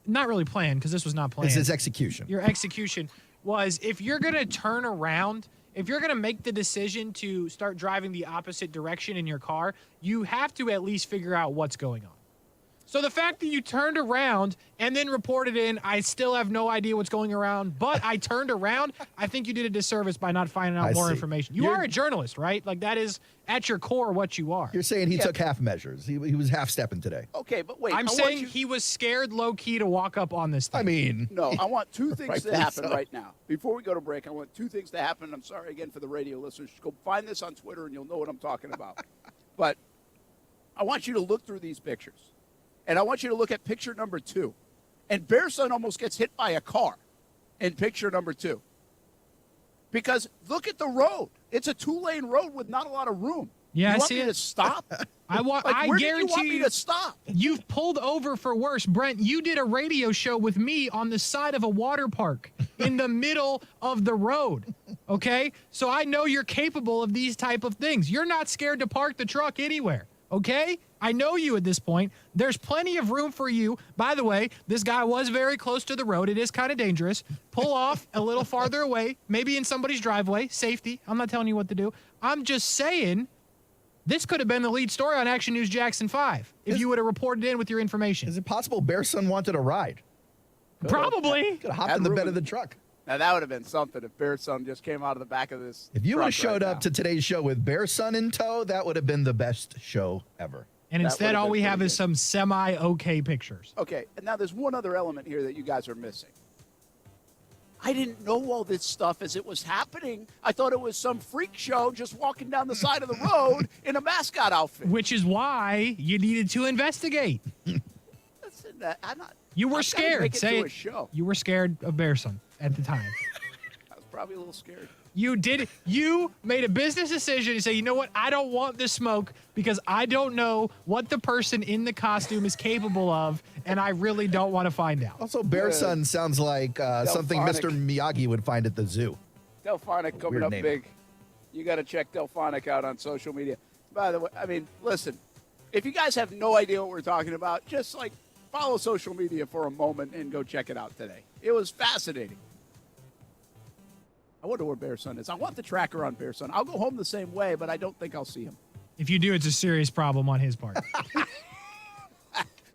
not really plan, because this was not planned. It's his execution. Your execution was, if you're going to turn around, if you're going to make the decision to start driving the opposite direction in your car, you have to at least figure out what's going on. So the fact that you turned around and then reported in, I still have no idea what's going around, but I turned around, I think you did a disservice by not finding out more information. You are a journalist, right? Like, that is at your core what you are. You're saying he took half measures. He was half-stepping today. Okay, but wait. I'm saying he was scared low-key to walk up on this thing. I mean. No, I want two things to happen so. right now. Before we go to break, I want two things to happen. I'm sorry again for the radio listeners. Go find this on Twitter and you'll know what I'm talking about. But I want you to look through these pictures. And I want you to look at picture number 2. And Bear Son almost gets hit by a car in picture number 2. Because look at the road. It's a 2-lane road with not a lot of room. Yeah, you I want see me it. to stop? I where guarantee do you want me to stop? You've pulled over for worse. Brent, you did a radio show with me on the side of a water park in the middle of the road. Okay? So I know you're capable of these type of things. You're not scared to park the truck anywhere. Okay? I know you at this point. There's plenty of room for you. By the way, this guy was very close to the road. It is kind of dangerous. Pull off a little farther away, maybe in somebody's driveway. Safety. I'm not telling you what to do. I'm just saying this could have been the lead story on Action News Jackson 5 if you would have reported in with your information. Is it possible Bear Son wanted a ride? Probably. Could have hopped in the bed of the truck. Now, that would have been something if Bear Son just came out of the back of this. If you would have truck showed right up to today's show with Bear Son in tow, that would have been the best show ever. And instead, all we have is some semi-okay pictures. Okay, and now there's one other element here that you guys are missing. I didn't know all this stuff as it was happening. I thought it was some freak show just walking down the side of the road in a mascot outfit. Which is why you needed to investigate. Listen, I'm not. You were I'm trying to scared. make it Say to a it. show. You were scared of Bear Son at the time. I was probably a little scared. You did. You made a business decision to say, you know what? I don't want this smoke because I don't know what the person in the costume is capable of, and I really don't want to find out. Also, Bear Son sounds like something Mr. Miyagi would find at the zoo. Delphonic coming Weird up name. big. You got to check Delphonic out on social media. By the way, I mean, listen, if you guys have no idea what we're talking about, just like follow social media for a moment and go check it out today. It was fascinating. I wonder where Bear Son is. I want the tracker on Bear Son. I'll go home the same way, but I don't think I'll see him. If you do, it's a serious problem on his part.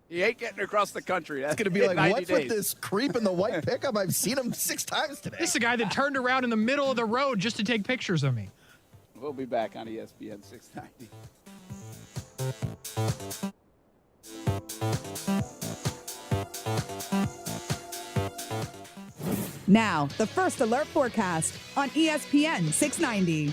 He ain't getting across the country. It's going to be like, what's with this creep in the white pickup? I've seen him 6 times today. This is a guy that turned around in the middle of the road just to take pictures of me. We'll be back on ESPN 690. Now, the First Alert forecast on ESPN 690.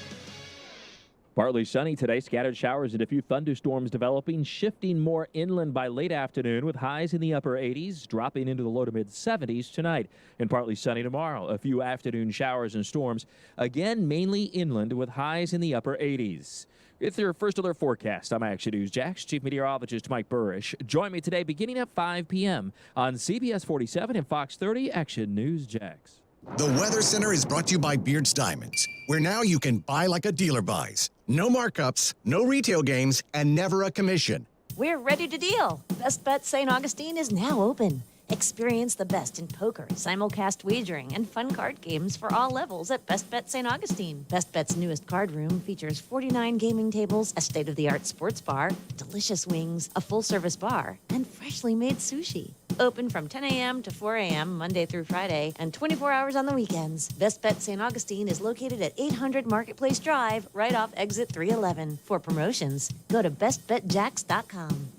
Partly sunny today, scattered showers and a few thunderstorms developing, shifting more inland by late afternoon with highs in the upper 80s, dropping into the low to mid 70s tonight. And partly sunny tomorrow, a few afternoon showers and storms, again mainly inland with highs in the upper 80s. It's your First Alert forecast. I'm Action News Jax, Chief Meteorologist Mike Burrish. Join me today beginning at 5 p.m. on CBS 47 and Fox 30 Action News Jax. The Weather Center is brought to you by Beards Diamonds, where now you can buy like a dealer buys. No markups, no retail games, and never a commission. We're ready to deal. Best Bet St. Augustine is now open. Experience the best in poker, simulcast wagering, and fun card games for all levels at Best Bet St. Augustine. Best Bet's newest card room features 49 gaming tables, a state-of-the-art sports bar, delicious wings, a full-service bar, and freshly made sushi. Open from 10 a.m. to 4 a.m. Monday through Friday and 24 hours on the weekends. Best Bet St. Augustine is located at 800 Marketplace Drive, right off exit 311. For promotions, go to bestbetjax.com.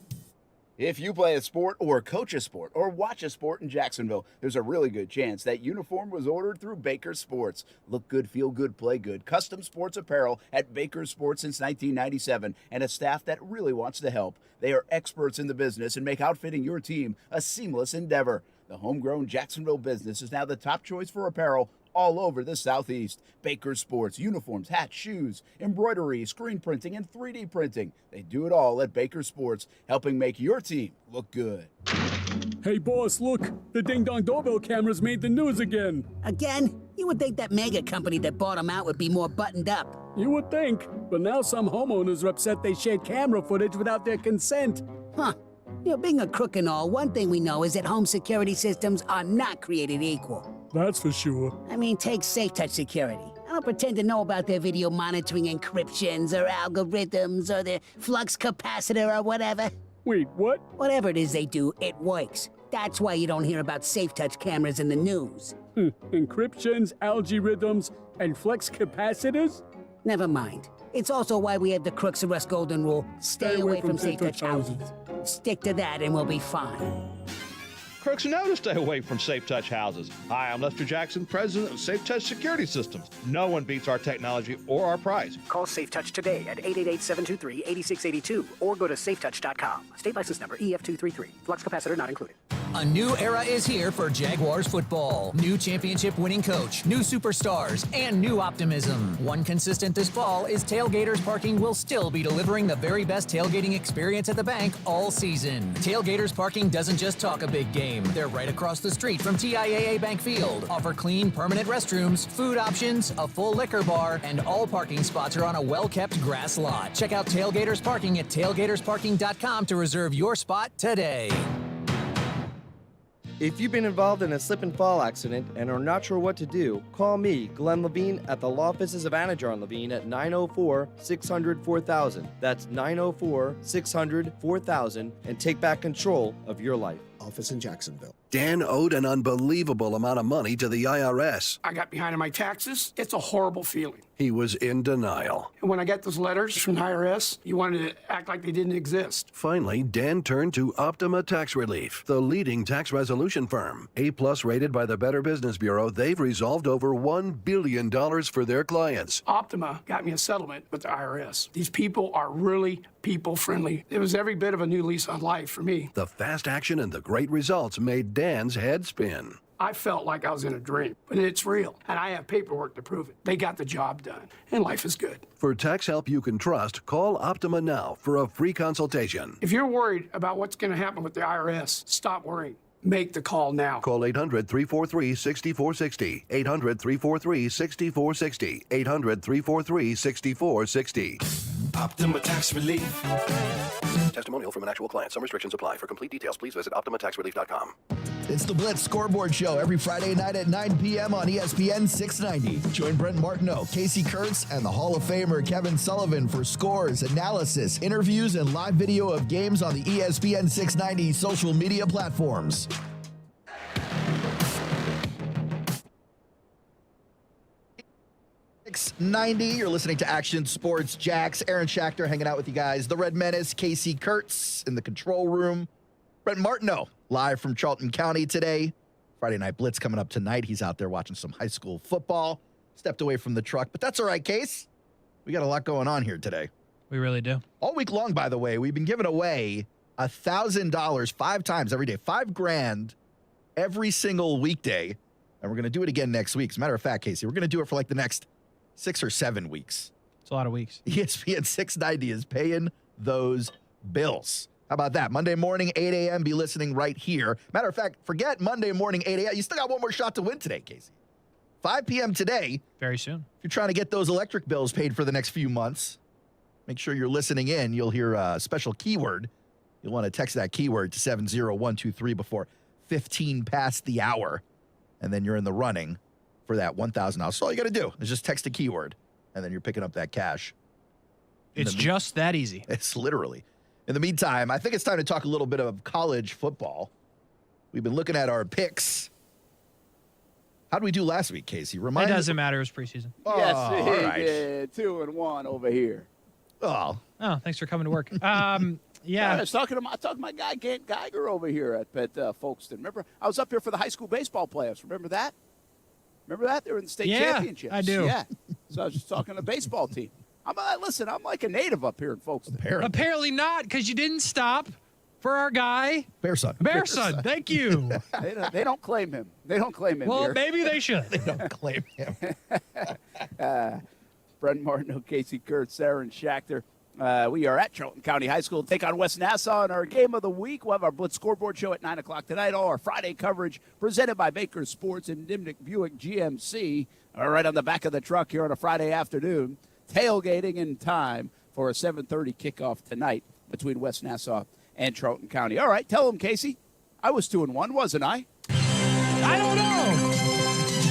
If you play a sport or coach a sport or watch a sport in Jacksonville, there's a really good chance that uniform was ordered through Baker Sports. Look good, feel good, play good. Custom sports apparel at Baker Sports since 1997 and a staff that really wants to help. They are experts in the business and make outfitting your team a seamless endeavor. The homegrown Jacksonville business is now the top choice for apparel all over the Southeast. Baker Sports, uniforms, hats, shoes, embroidery, screen printing, and 3D printing. They do it all at Baker Sports, helping make your team look good. Hey, boss, look. The ding-dong doorbell cameras made the news again. Again? You would think that mega company that bought them out would be more buttoned up. You would think. But now some homeowners are upset they shared camera footage without their consent. Huh. You know, being a crook and all, one thing we know is that home security systems are not created equal. That's for sure. I mean, take Safe Touch Security. I don't pretend to know about their video monitoring encryptions or algorithms or their flux capacitor or whatever. Wait, what? Whatever it is they do, it works. That's why you don't hear about safe touch cameras in the news. Encryptions, algorithms, and flex capacitors? Never mind. It's also why we have the Crooks of Rust Golden Rule. Stay away from safe touch houses. Stick to that and we'll be fine. Crooks know to stay away from Safe Touch houses. Hi, I'm Lester Jackson, president of Safe Touch Security Systems. No one beats our technology or our price. Call Safe Touch today at 888-723-8682 or go to safetouch.com. State license number EF233. Flux capacitor not included. A new era is here for Jaguars football. New championship-winning coach, new superstars, and new optimism. One consistent this fall is Tailgaters Parking will still be delivering the very best tailgating experience at the bank all season. Tailgaters Parking doesn't just talk a big game. They're right across the street from TIAA Bank Field. Offer clean, permanent restrooms, food options, a full liquor bar, and all parking spots are on a well-kept grass lot. Check out Tailgaters Parking at tailgatersparking.com to reserve your spot today. If you've been involved in a slip and fall accident and are not sure what to do, call me, Glenn Levine, at the law offices of Anajar and Levine at 904-600-4000. That's 904-600-4000, and take back control of your life. Office in Jacksonville. Dan owed an unbelievable amount of money to the IRS. I got behind on my taxes. It's a horrible feeling. He was in denial. And when I got those letters from the IRS, you wanted to act like they didn't exist. Finally, Dan turned to Optima Tax Relief, the leading tax resolution firm. A-plus rated by the Better Business Bureau, they've resolved over $1 billion for their clients. Optima got me a settlement with the IRS. These people are really people-friendly. It was every bit of a new lease on life for me. The fast action and the great results made Dan's head spin. I felt like I was in a dream, but it's real, and I have paperwork to prove it. They got the job done, and life is good. For tax help you can trust, call Optima now for a free consultation. If you're worried about what's going to happen with the IRS, stop worrying. Make the call now. Call 800-343-6460. 800-343-6460. 800-343-6460. Optima Tax Relief. Testimonial from an actual client. Some restrictions apply. For complete details, please visit OptimaTaxRelief.com. It's the Blitz Scoreboard Show every Friday night at 9 p.m. on ESPN 690. Join Brent Martineau, Casey Kurtz, and the Hall of Famer Kevin Sullivan for scores, analysis, interviews, and live video of games on the ESPN 690 social media platforms. You're listening to Action Sports Jacks. Aaron Schachter hanging out with you guys. The Red Menace, Casey Kurtz in the control room. Brent Martineau live from Charlton County today. Friday Night Blitz coming up tonight. He's out there watching some high school football. Stepped away from the truck, but that's all right, Case. We got a lot going on here today. We really do. All week long, by the way, we've been giving away $1,000 5 times every day. $5,000 every single weekday. And we're going to do it again next week. As a matter of fact, Casey, we're going to do it for like the next 6 or 7 weeks. It's a lot of weeks. ESPN 690 is paying those bills. How about that? Monday morning, 8 a.m., be listening right here. Matter of fact, forget Monday morning, 8 a.m. You still got one more shot to win today, Casey. 5 p.m. today. Very soon. If you're trying to get those electric bills paid for the next few months, make sure you're listening in. You'll hear a special keyword. You'll want to text that keyword to 70123 before 15 past the hour, and then you're in the running for that $1,000. So all you got to do is just text a keyword, and then you're picking up that cash. It's just that easy. It's literally. In the meantime, I think it's time to talk a little bit of college football. We've been looking at our picks. How did we do last week, Casey? It doesn't matter. It was preseason. Yes, all right. yeah, 2-1 over here. Oh, thanks for coming to work. Yeah. I was talking to my guy, Gant Geiger, over here at Folkestone. Remember, I was up here for the high school baseball playoffs. Remember that? They were in the state championships. I do. Yeah. So I was just talking to the baseball team. Listen, I'm like a native up here in Folkestone. Apparently not, because you didn't stop for our guy. Bear Son. Thank you. They don't claim him. They don't claim him Well, here. maybe they should. They don't claim him. Brent Martineau, Casey Kurtz, Aaron Schachter. We are at Charlton County High School to take on West Nassau in our game of the week. We'll have our Blitz Scoreboard Show at 9 o'clock tonight. All our Friday coverage presented by Baker Sports and Dimnick Buick GMC. All right on the back of the truck here on a Friday afternoon. Tailgating in time for a 7:30 kickoff tonight between West Nassau and Charlton County. All right, tell them, Casey. I was 2-1, wasn't I? I don't know.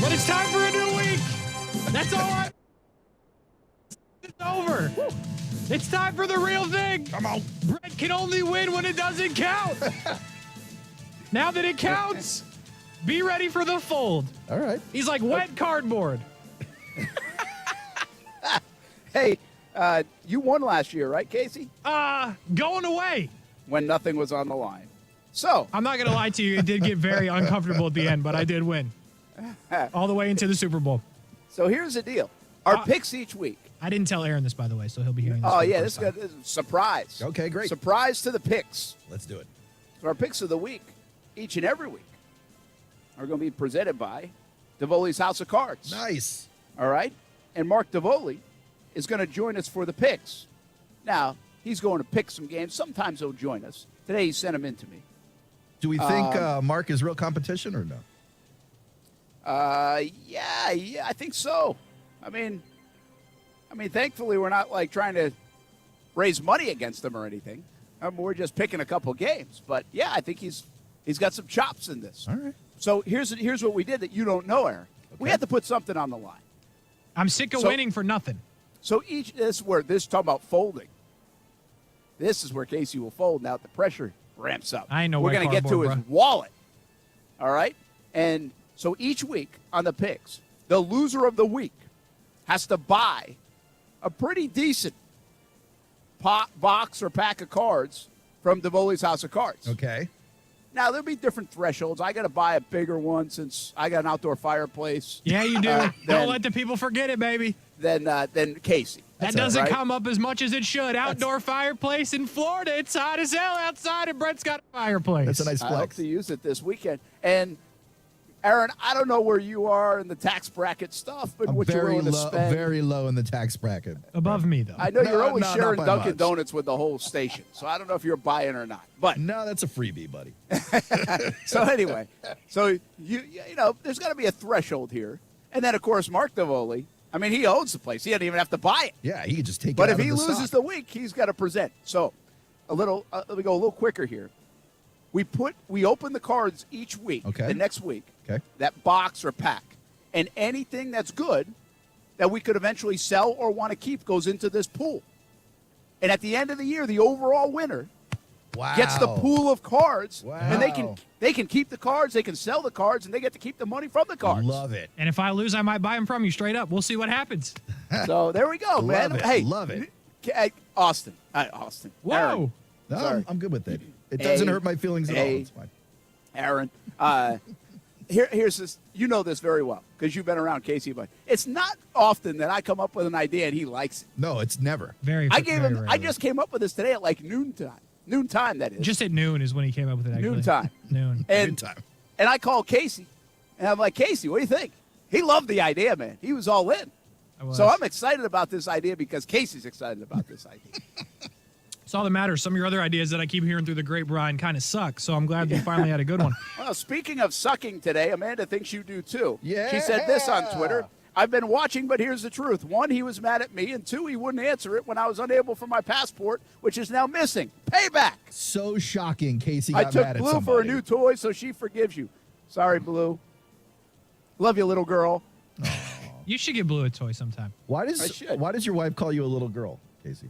But it's time for a new week. That's all It's over. It's time for the real thing. Come on. Brett can only win when it doesn't count. Now that it counts, be ready for the fold. All right. He's like wet cardboard. Hey, you won last year, right, Casey? Going away. When nothing was on the line. So. I'm not going to lie to you. It did get very uncomfortable at the end, but I did win. All the way into the Super Bowl. So here's the deal. Our picks each week. I didn't tell Aaron this, by the way, so he'll be hearing this. Oh, yeah, this is a surprise. Okay, great. Surprise to the picks. Let's do it. So our picks of the week, each and every week, are going to be presented by Davoli's House of Cards. Nice. All right? And Mark Davoli is going to join us for the picks. Now, he's going to pick some games. Sometimes he'll join us. Today he sent them in to me. Do we think Mark is real competition or no? Yeah, I think so. I mean, thankfully we're not like trying to raise money against him or anything. We're just picking a couple games. But yeah, I think he's got some chops in this. All right. So here's what we did that you don't know, Aaron. Okay. We had to put something on the line. I'm sick of winning for nothing. So this talking about folding. This is where Casey will fold. Now the pressure ramps up. I know. We're going to get to his wallet. All right? And so each week on the picks, the loser of the week has to buy a pretty decent box or pack of cards from Davoli's House of Cards. Okay. Now, there'll be different thresholds. I got to buy a bigger one since I got an outdoor fireplace. Yeah, you do. Don't let the people forget it, baby. Then Casey. That doesn't come up as much as it should. Outdoor fireplace in Florida. It's hot as hell outside, and Brett's got a fireplace. That's a nice I hope flex. to use it this weekend. And, Aaron, I don't know where you are in the tax bracket stuff, but what you're willing to spend. Very low in the tax bracket. Above me, though. I know you're always sharing not by Dunkin' much. Donuts with the whole station, so I don't know if you're buying or not. But no, that's a freebie, buddy. So anyway, you know, there's got to be a threshold here. And then, of course, Mark Davoli, I mean, he owns the place. He doesn't even have to buy it. Yeah, he could just take it But out if he of the loses stock. the week, he's got to present. So let me go a little quicker here. We open the cards each week. Okay. The next week. Okay. That box or pack. And anything that's good that we could eventually sell or want to keep goes into this pool. And at the end of the year, the overall winner gets the pool of cards. Wow. And they can keep the cards, they can sell the cards, and they get to keep the money from the cards. Love it. And if I lose, I might buy them from you straight up. We'll see what happens. So there we go, man. Love it. Hey, Love it. Hey, Austin. Whoa. Aaron. No, Sorry. I'm good with it. It doesn't hurt my feelings at all. It's fine. Aaron, here's this. You know this very well because you've been around Casey. But it's not often that I come up with an idea and he likes it. No, it's never. I just came up with this today at like noontime. Noontime, that is. Just at noon is when he came up with it, actually. Noontime. Noon. And I called Casey, and I'm like, Casey, what do you think? He loved the idea, man. He was all in. So I'm excited about this idea because Casey's excited about this idea. It's all that matters. Some of your other ideas that I keep hearing through the grapevine kind of suck, so I'm glad you finally had a good one. Well, speaking of sucking today, Amanda thinks you do too. Yeah. She said this on Twitter. I've been watching, but here's the truth. 1, he was mad at me, and 2, he wouldn't answer it when I was unable for my passport, which is now missing. Payback. So shocking, Casey I got took mad at Blue somebody. for a new toy, so she forgives you. Sorry, Blue. Love you, little girl. You should get Blue a toy sometime. Why does your wife call you a little girl, Casey?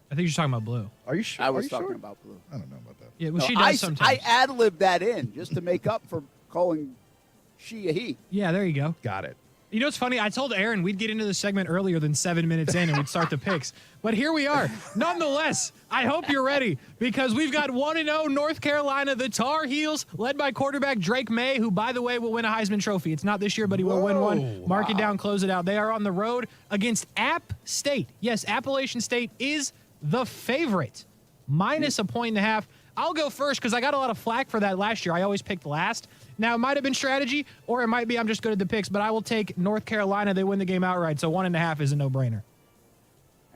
I think you're talking about Blue. Are you sure? I was Are you talking sure? about Blue. I don't know about that. Yeah, well, she No, does sometimes. I ad-libbed that in just to make up for calling she a he. Yeah, there you go. Got it. You know what's funny? I told Aaron we'd get into the segment earlier than 7 minutes in and we'd start the picks. But here we are. Nonetheless, I hope you're ready because we've got 1-0 North Carolina, the Tar Heels, led by quarterback Drake May, who, by the way, will win a Heisman Trophy. It's not this year, but he will win one. Mark it down, close it out. They are on the road against App State. Yes, Appalachian State is the favorite, minus 1.5. I'll go first because I got a lot of flack for that last year. I always picked last. Now, it might have been strategy, or it might be I'm just good at the picks, but I will take North Carolina. They win the game outright, so 1.5 is a no-brainer.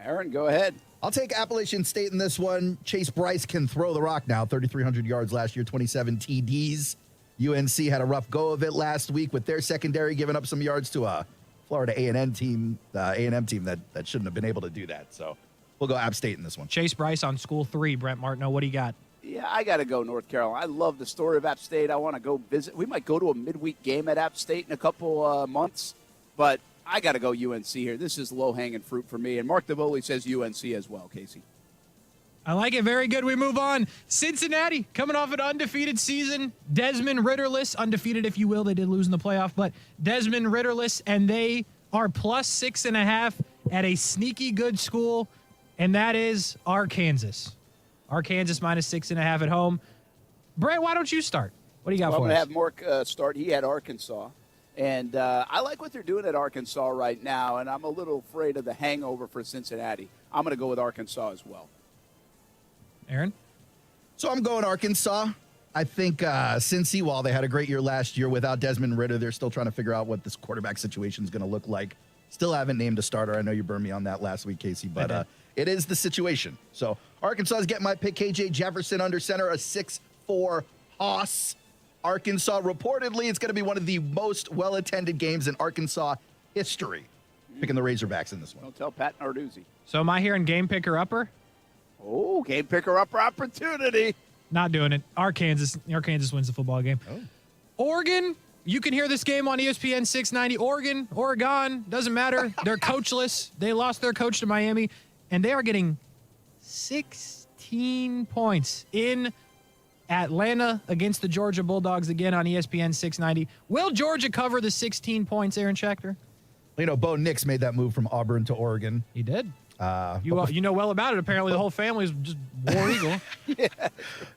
Aaron, go ahead. I'll take Appalachian State in this one. Chase Bryce can throw the rock now. 3,300 yards last year, 27 TDs. UNC had a rough go of it last week with their secondary giving up some yards to a Florida A&M team, that shouldn't have been able to do that. So we'll go App State in this one. Chase Bryce on School 3. Brent Martineau, what do you got? Yeah, I got to go North Carolina. I love the story of App State. I want to go visit. We might go to a midweek game at App State in a couple months, but I got to go UNC here. This is low-hanging fruit for me. And Mark Davoli says UNC as well, Casey. I like it. Very good. We move on. Cincinnati coming off an undefeated season. Desmond Ritterless, undefeated if you will. They did lose in the playoff, but Desmond Ritterless, and they are plus 6.5 at a sneaky good school, and that is Arkansas. Arkansas minus 6.5 at home. Brent, why don't you start? What do you got for I'm us? going to have Mark start. He had Arkansas. And I like what they're doing at Arkansas right now, and I'm a little afraid of the hangover for Cincinnati. I'm going to go with Arkansas as well. Aaron? So I'm going Arkansas. I think Cincy, while they had a great year last year without Desmond Ridder, they're still trying to figure out what this quarterback situation is going to look like. Still haven't named a starter. I know you burned me on that last week, Casey, but it is the situation. So Arkansas is getting my pick. KJ Jefferson under center, a 6'4" hoss. Arkansas, reportedly, it's going to be one of the most well-attended games in Arkansas history. Picking the Razorbacks in this one. Don't tell Pat Narduzzi. So am I hearing game picker-upper? Oh, game picker-upper opportunity. Not doing it. Arkansas wins the football game. Oh. Oregon, you can hear this game on ESPN 690. Oregon, doesn't matter. They're coachless. They lost their coach to Miami, and they are getting 16 points in Atlanta against the Georgia Bulldogs again on ESPN 690. Will Georgia cover the 16 points, Aaron Schechter? You know, Bo Nix made that move from Auburn to Oregon. He did. You know well about it. Apparently, the whole family is just War Eagle. Yeah.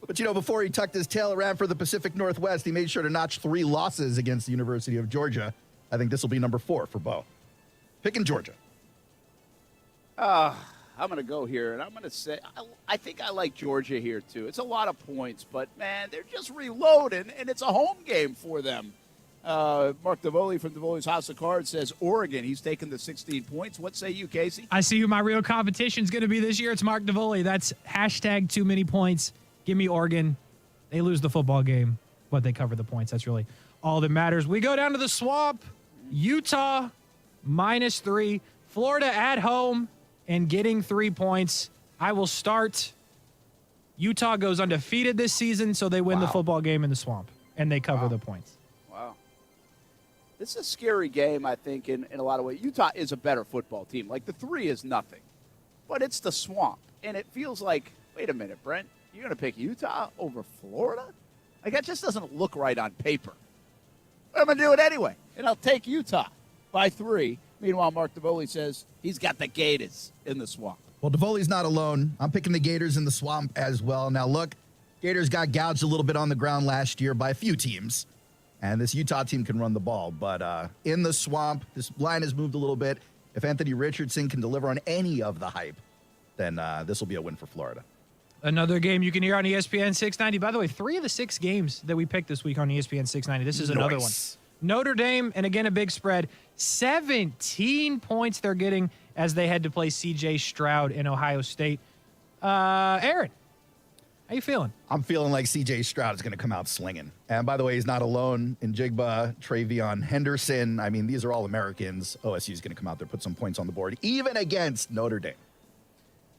But, you know, before he tucked his tail around for the Pacific Northwest, he made sure to notch 3 losses against the University of Georgia. I think this will be number 4 for Bo. Picking Georgia. I'm going to go here, and I'm going to say I think I like Georgia here, too. It's a lot of points, but, man, they're just reloading, and it's a home game for them. Mark Davoli from Davoli's House of Cards says Oregon. He's taking the 16 points. What say you, Casey? I see who my real competition is going to be this year. It's Mark Davoli. That's hashtag too many points. Give me Oregon. They lose the football game, but they cover the points. That's really all that matters. We go down to the Swamp. Utah minus 3. Florida at home and getting 3 points. I will start. Utah goes undefeated this season, so they win the football game in the Swamp, and they cover the points. Wow. This is a scary game, I think, in a lot of ways. Utah is a better football team. Like, the 3 is nothing. But it's the Swamp. And it feels like, wait a minute, Brent, you're going to pick Utah over Florida? Like, that just doesn't look right on paper. But I'm going to do it anyway. And I'll take Utah by 3. Meanwhile, Mark Davoli says he's got the Gators in the Swamp. Well, Davoli's not alone. I'm picking the Gators in the Swamp as well. Now, look, Gators got gouged a little bit on the ground last year by a few teams. And this Utah team can run the ball. But in the Swamp, this line has moved a little bit. If Anthony Richardson can deliver on any of the hype, then this will be a win for Florida. Another game you can hear on ESPN 690. By the way, 3 of the 6 games that we picked this week on ESPN 690. This is another one. Notre Dame, and again, a big spread. 17 points they're getting as they head to play C.J. Stroud in Ohio State. Aaron, how you feeling? I'm feeling like C.J. Stroud is going to come out slinging. And by the way, he's not alone. In Jigba, Travion Henderson. I mean, these are all Americans. OSU is going to come out there, put some points on the board, even against Notre Dame.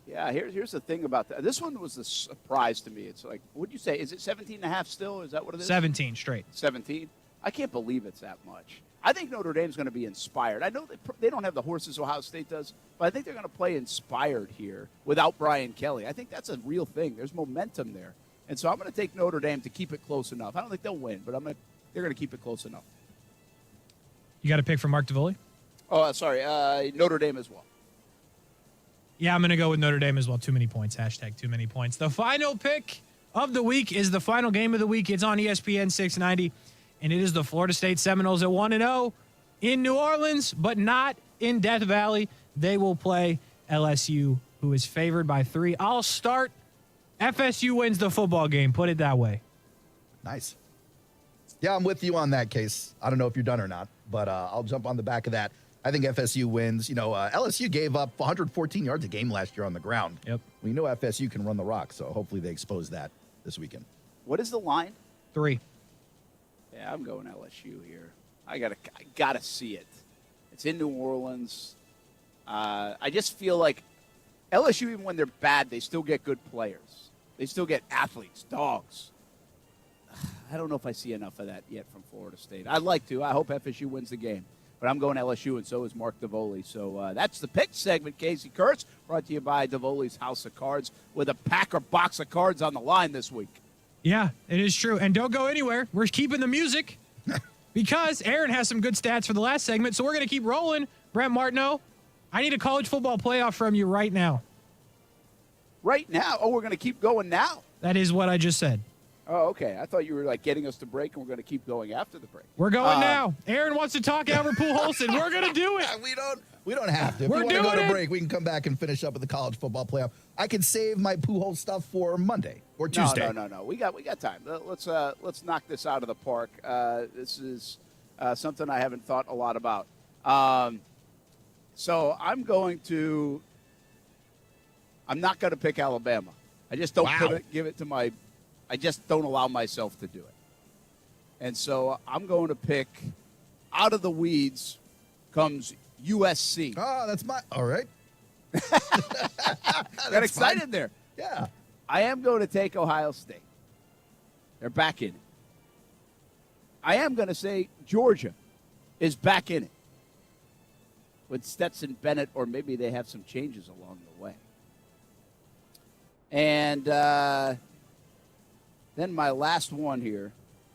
Yeah, here's the thing about that. This one was a surprise to me. It's like, what do you say? Is it 17.5 still? Is that what it is? 17 straight. 17? I can't believe it's that much. I think Notre Dame's going to be inspired. I know they don't have the horses Ohio State does, but I think they're going to play inspired here without Brian Kelly. I think that's a real thing. There's momentum there. And so I'm going to take Notre Dame to keep it close enough. I don't think they'll win, but they're going to keep it close enough. You got a pick for Mark Davoli? Oh, sorry. Notre Dame as well. Yeah, I'm going to go with Notre Dame as well. Too many points. Hashtag too many points. The final pick of the week is the final game of the week. It's on ESPN 690, and it is the Florida State Seminoles at 1-0 in New Orleans, but not in Death Valley. They will play LSU, who is favored by 3. I'll start. FSU wins the football game. Put it that way. Nice. Yeah, I'm with you on that case. I don't know if you're done or not, but I'll jump on the back of that. I think FSU wins. You know, LSU gave up 114 yards a game last year on the ground. Yep. We know FSU can run the rock, so hopefully they expose that this weekend. What is the line? 3. Yeah, I'm going LSU here. I gotta see it. It's in New Orleans. I just feel like LSU, even when they're bad, they still get good players. They still get athletes, dogs. I don't know if I see enough of that yet from Florida State. I'd like to. I hope FSU wins the game. But I'm going LSU, and so is Mark Davoli. So that's the pick segment, Casey Kurtz, brought to you by Davoli's House of Cards, with a pack or box of cards on the line this week. Yeah, it is true. And don't go anywhere. We're keeping the music because Aaron has some good stats for the last segment, so we're going to keep rolling. Brent Martineau, I need a college football playoff from you right now. Right now? Oh, we're going to keep going now? That is what I just said. Oh, okay. I thought you were, getting us to break, and we're going to keep going after the break. We're going now. Aaron wants to talk Albert Pujols. We're going to do it. We don't have to. If We're we want to go to doing break, we can come back and finish up with the college football playoff. I can save my Pujols stuff for Monday or Tuesday. No. We got time. Let's knock this out of the park. This is something I haven't thought a lot about. So I'm not going to pick Alabama. I just don't I just don't allow myself to do it. And so I'm going to pick, out of the weeds comes USC. Oh, that's all right. Got excited there. Yeah. I am going to take Ohio State. They're back in it. I am going to say Georgia is back in it with Stetson Bennett, or maybe they have some changes along the way. And then my last one here.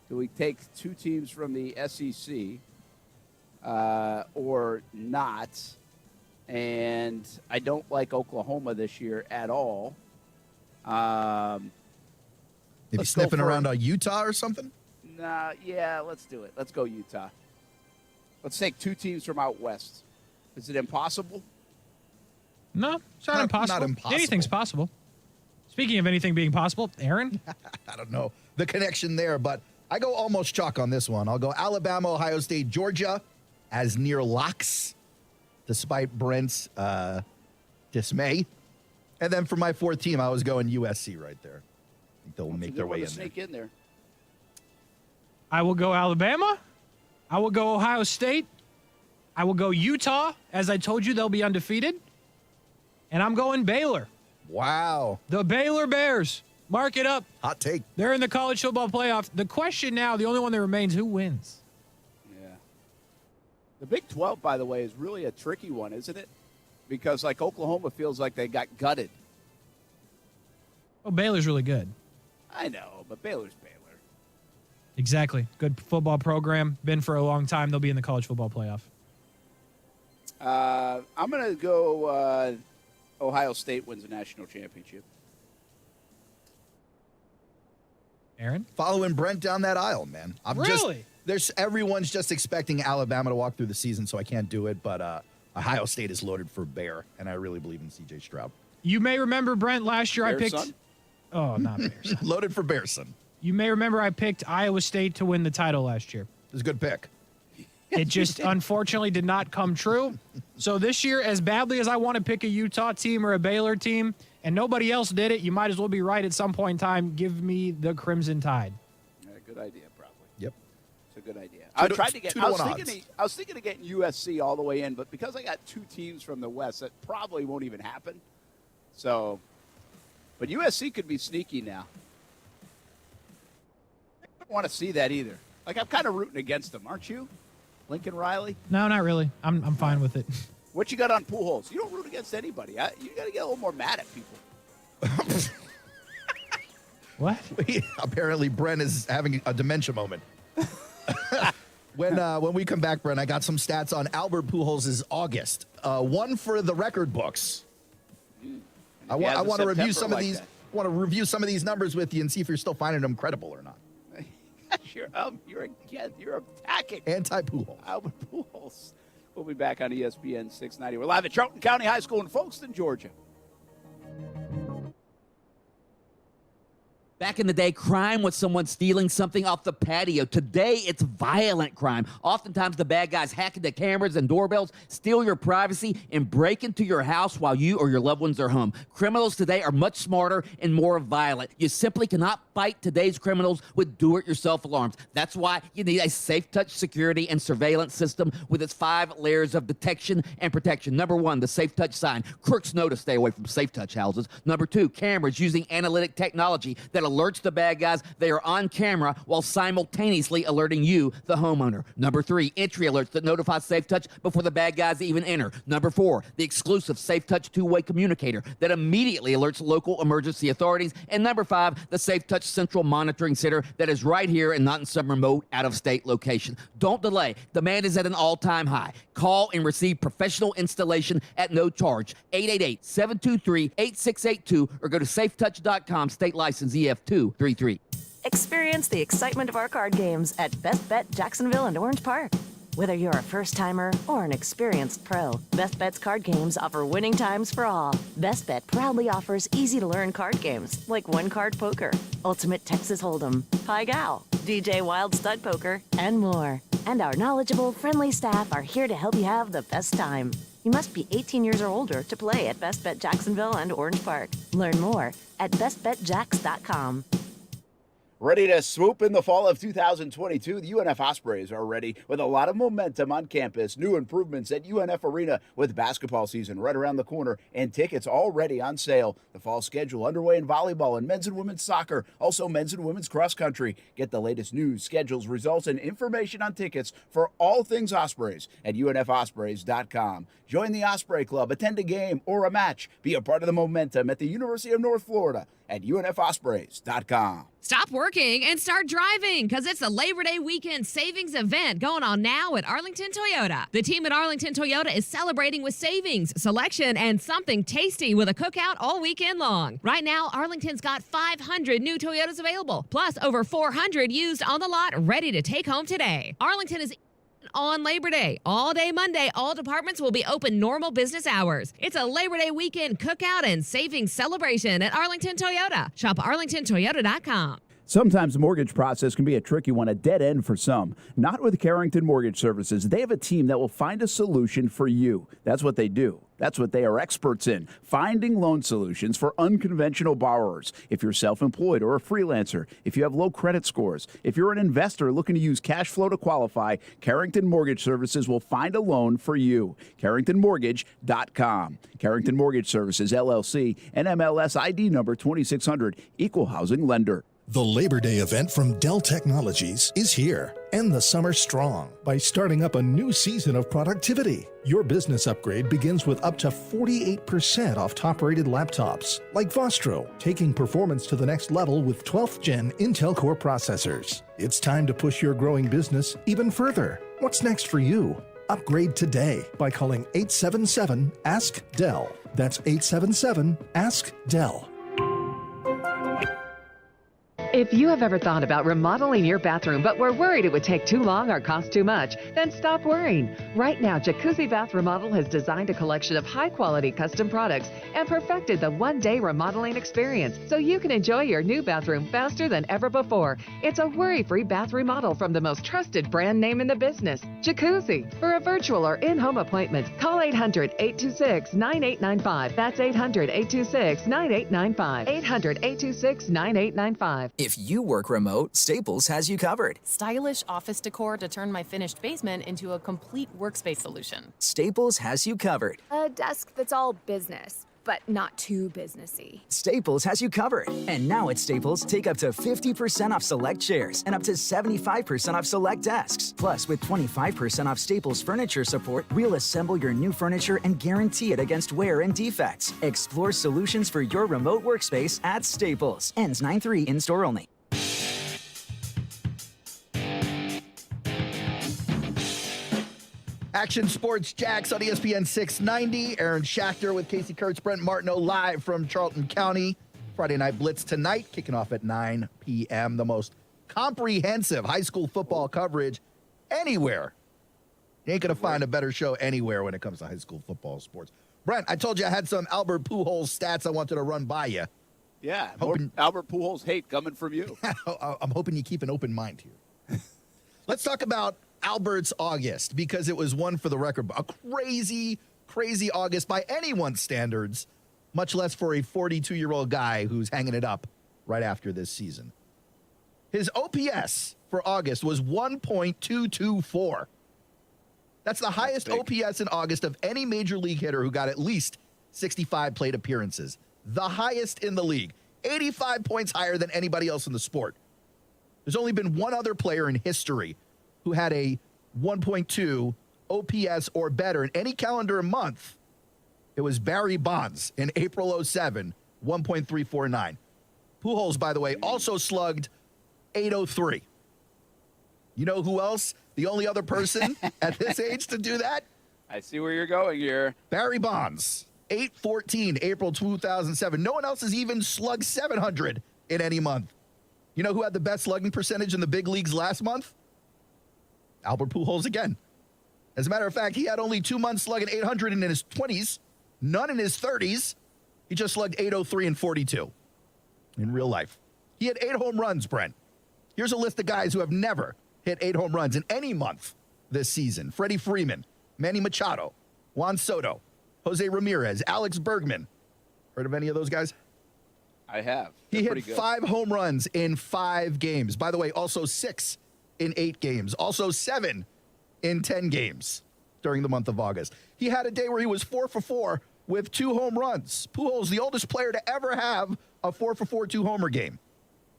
Do we take two teams from the SEC or not? And I don't like Oklahoma this year at all. Maybe sniffing around Utah or something? Nah, yeah, let's do it. Let's go Utah. Let's take two teams from out west. Is it impossible? No, it's not impossible. Not impossible. Anything's possible. Speaking of anything being possible, Aaron? I don't know the connection there, but I go almost chalk on this one. I'll go Alabama, Ohio State, Georgia as near locks, despite Brent's dismay. And then for my fourth team, I was going USC right there. I think they'll make their way in there. Sneak in there. I will go Alabama. I will go Ohio State. I will go Utah. As I told you, they'll be undefeated. And I'm going Baylor. Wow. The Baylor Bears. Mark it up. Hot take. They're in the college football playoff. The question now, the only one that remains, who wins? Yeah. The Big 12, by the way, is really a tricky one, isn't it? Because, Oklahoma feels like they got gutted. Oh, Baylor's really good. I know, but Baylor's Baylor. Exactly. Good football program. Been for a long time. They'll be in the college football playoff. I'm going to go Ohio State wins a national championship. Aaron? Following Brent down that aisle, man. Really? Everyone's just expecting Alabama to walk through the season, so I can't do it. But Ohio State is loaded for bear, and I really believe in C.J. Stroud. You may remember, Brent, last year I picked... Son? Oh, not Bears. Loaded for Bearson. You may remember I picked Iowa State to win the title last year. It was a good pick. It just unfortunately did not come true. So this year, as badly as I want to pick a Utah team or a Baylor team, and nobody else did it, you might as well be right at some point in time. Give me the Crimson Tide. Yeah, good idea, probably. Yep. It's a good idea. I was thinking of getting USC all the way in, but because I got two teams from the West, that probably won't even happen. So, but USC could be sneaky now. I don't want to see that either. I'm kind of rooting against them, aren't you? Lincoln Riley? No, not really. I'm fine with it. What you got on Pujols? You don't root against anybody. You got to get a little more mad at people. What? Apparently, Brent is having a dementia moment. When we come back, Brent, I got some stats on Albert Pujols' August. One for the record books. I want to review some of these. Want to review some of these numbers with you and see if you're still finding them credible or not. You're attacking anti-Pujols. Albert Pujols. We'll be back on ESPN 690. We're live at Charlton County High School in Folkestone, Georgia. Back in the day, crime was someone stealing something off the patio. Today, it's violent crime. Oftentimes, the bad guys hack into cameras and doorbells, steal your privacy, and break into your house while you or your loved ones are home. Criminals today are much smarter and more violent. You simply cannot fight today's criminals with do-it-yourself alarms. That's why you need a Safe Touch security and surveillance system with its 5 layers of detection and protection. Number 1, the Safe Touch sign. Crooks know to stay away from Safe Touch houses. Number 2, cameras using analytic technology that alerts the bad guys they are on camera while simultaneously alerting you, the homeowner. Number 3, entry alerts that notify Safe Touch before the bad guys even enter. Number 4, the exclusive Safe Touch two-way communicator that immediately alerts local emergency authorities. And number 5, the Safe Touch central monitoring center that is right here and not in some remote out-of-state location. Don't delay. Demand is at an all-time high. Call and receive professional installation at no charge. 888-723-8682 or go to safetouch.com, state license EF233. Experience the excitement of our card games at Best Bet Jacksonville and Orange Park. Whether you're a first-timer or an experienced pro, Best Bet's card games offer winning times for all. Best Bet proudly offers easy-to-learn card games like one-card poker, Ultimate Texas Hold'em, Pai Gow, DJ Wild Stud Poker, and more. And our knowledgeable, friendly staff are here to help you have the best time. You must be 18 years or older to play at Best Bet Jacksonville and Orange Park. Learn more at bestbetjacks.com. Ready to swoop in the fall of 2022? The UNF Ospreys are ready with a lot of momentum on campus. New improvements at UNF Arena with basketball season right around the corner and tickets already on sale. The fall schedule underway in volleyball and men's and women's soccer, also men's and women's cross country. Get the latest news, schedules, results, and information on tickets for all things Ospreys at unfospreys.com. Join the Osprey Club, attend a game or a match. Be a part of the momentum at the University of North Florida at unfospreys.com. Stop working and start driving because it's a Labor Day weekend savings event going on now at Arlington Toyota. The team at Arlington Toyota is celebrating with savings, selection, and something tasty with a cookout all weekend long. Right now, Arlington's got 500 new Toyotas available, plus over 400 used on the lot ready to take home today. Arlington is on Labor Day. All day Monday, all departments will be open normal business hours. It's a Labor Day weekend cookout and savings celebration at Arlington Toyota. Shop arlingtontoyota.com. Sometimes the mortgage process can be a tricky one, a dead end for some. Not with Carrington Mortgage Services. They have a team that will find a solution for you. That's what they do. That's what they are experts in, finding loan solutions for unconventional borrowers. If you're self-employed or a freelancer, if you have low credit scores, if you're an investor looking to use cash flow to qualify, Carrington Mortgage Services will find a loan for you. CarringtonMortgage.com. Carrington Mortgage Services, LLC, NMLS ID number 2600, Equal Housing Lender. The Labor Day event from Dell Technologies is here. End the summer strong by starting up a new season of productivity. Your business upgrade begins with up to 48% off top-rated laptops, like Vostro, taking performance to the next level with 12th Gen Intel Core processors. It's time to push your growing business even further. What's next for you? Upgrade today by calling 877-ASK-DELL. That's 877-ASK-DELL. If you have ever thought about remodeling your bathroom but were worried it would take too long or cost too much, then stop worrying. Right now, Jacuzzi Bath Remodel has designed a collection of high-quality custom products and perfected the one-day remodeling experience so you can enjoy your new bathroom faster than ever before. It's a worry-free bath remodel from the most trusted brand name in the business, Jacuzzi. For a virtual or in-home appointment, call 800-826-9895. That's 800-826-9895. 800-826-9895. If you work remote, Staples has you covered. Stylish office decor to turn my finished basement into a complete workspace solution. Staples has you covered. A desk that's all business, but not too businessy. Staples has you covered. And now at Staples, take up to 50% off select chairs and up to 75% off select desks. Plus, with 25% off Staples furniture support, we'll assemble your new furniture and guarantee it against wear and defects. Explore solutions for your remote workspace at Staples. Ends 9/3 in store only. Action Sports Jacks on ESPN 690. Aaron Schachter with Casey Kurtz, Brent Martineau live from Charlton County. Friday Night Blitz tonight, kicking off at 9 p.m. The most comprehensive high school football coverage anywhere. You ain't going to find a better show anywhere when it comes to high school football sports. Brent, I told you I had some Albert Pujols stats I wanted to run by you. Yeah, Albert Pujols hate coming from you. I'm hoping you keep an open mind here. Let's talk about Albert's August, because it was one for the record. A crazy, crazy August by anyone's standards, much less for a 42-year-old guy who's hanging it up right after this season. His OPS for August was 1.224. That's the highest OPS in August of any major league hitter who got at least 65 plate appearances. The highest in the league. 85 points higher than anybody else in the sport. There's only been one other player in history who had a 1.2 OPS or better in any calendar month. It was Barry Bonds in April 07, 1.349. Pujols, by the way, also slugged 803. You know who else? The only other person at this age to do that? I see where you're going here. Barry Bonds, 814, April 2007. No one else has even slugged 700 in any month. You know who had the best slugging percentage in the big leagues last month? Albert Pujols again. As a matter of fact, he had only 2 months slugging 800 in his 20s, none in his 30s. He just slugged 803 and 42 in real life. He had 8 home runs, Brent. Here's a list of guys who have never hit 8 home runs in any month this season. Freddie Freeman, Manny Machado, Juan Soto, Jose Ramirez, Alex Bergman. Heard of any of those guys? I have. He They're hit pretty good. 5 home runs in 5 games. By the way, also 6 in 8 games. Also 7 in 10 games during the month of August. He had a day where he was 4 for 4 with 2 home runs. Pujols, the oldest player to ever have a 4 for 4 2-homer game.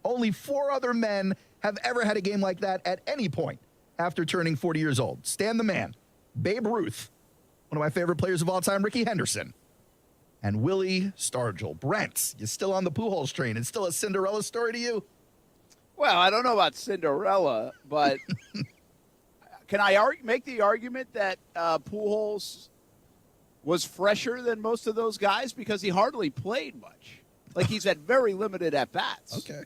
Only 4 other men have ever had a game like that at any point after turning 40 years old. Stan the Man, Babe Ruth, one of my favorite players of all time, Ricky Henderson, and Willie Stargell. Brent, you still on the Pujols train? It's still a Cinderella story to you? Well, I don't know about Cinderella, but can I make the argument that Pujols was fresher than most of those guys because he hardly played much? Like, he's had very limited at-bats. Okay.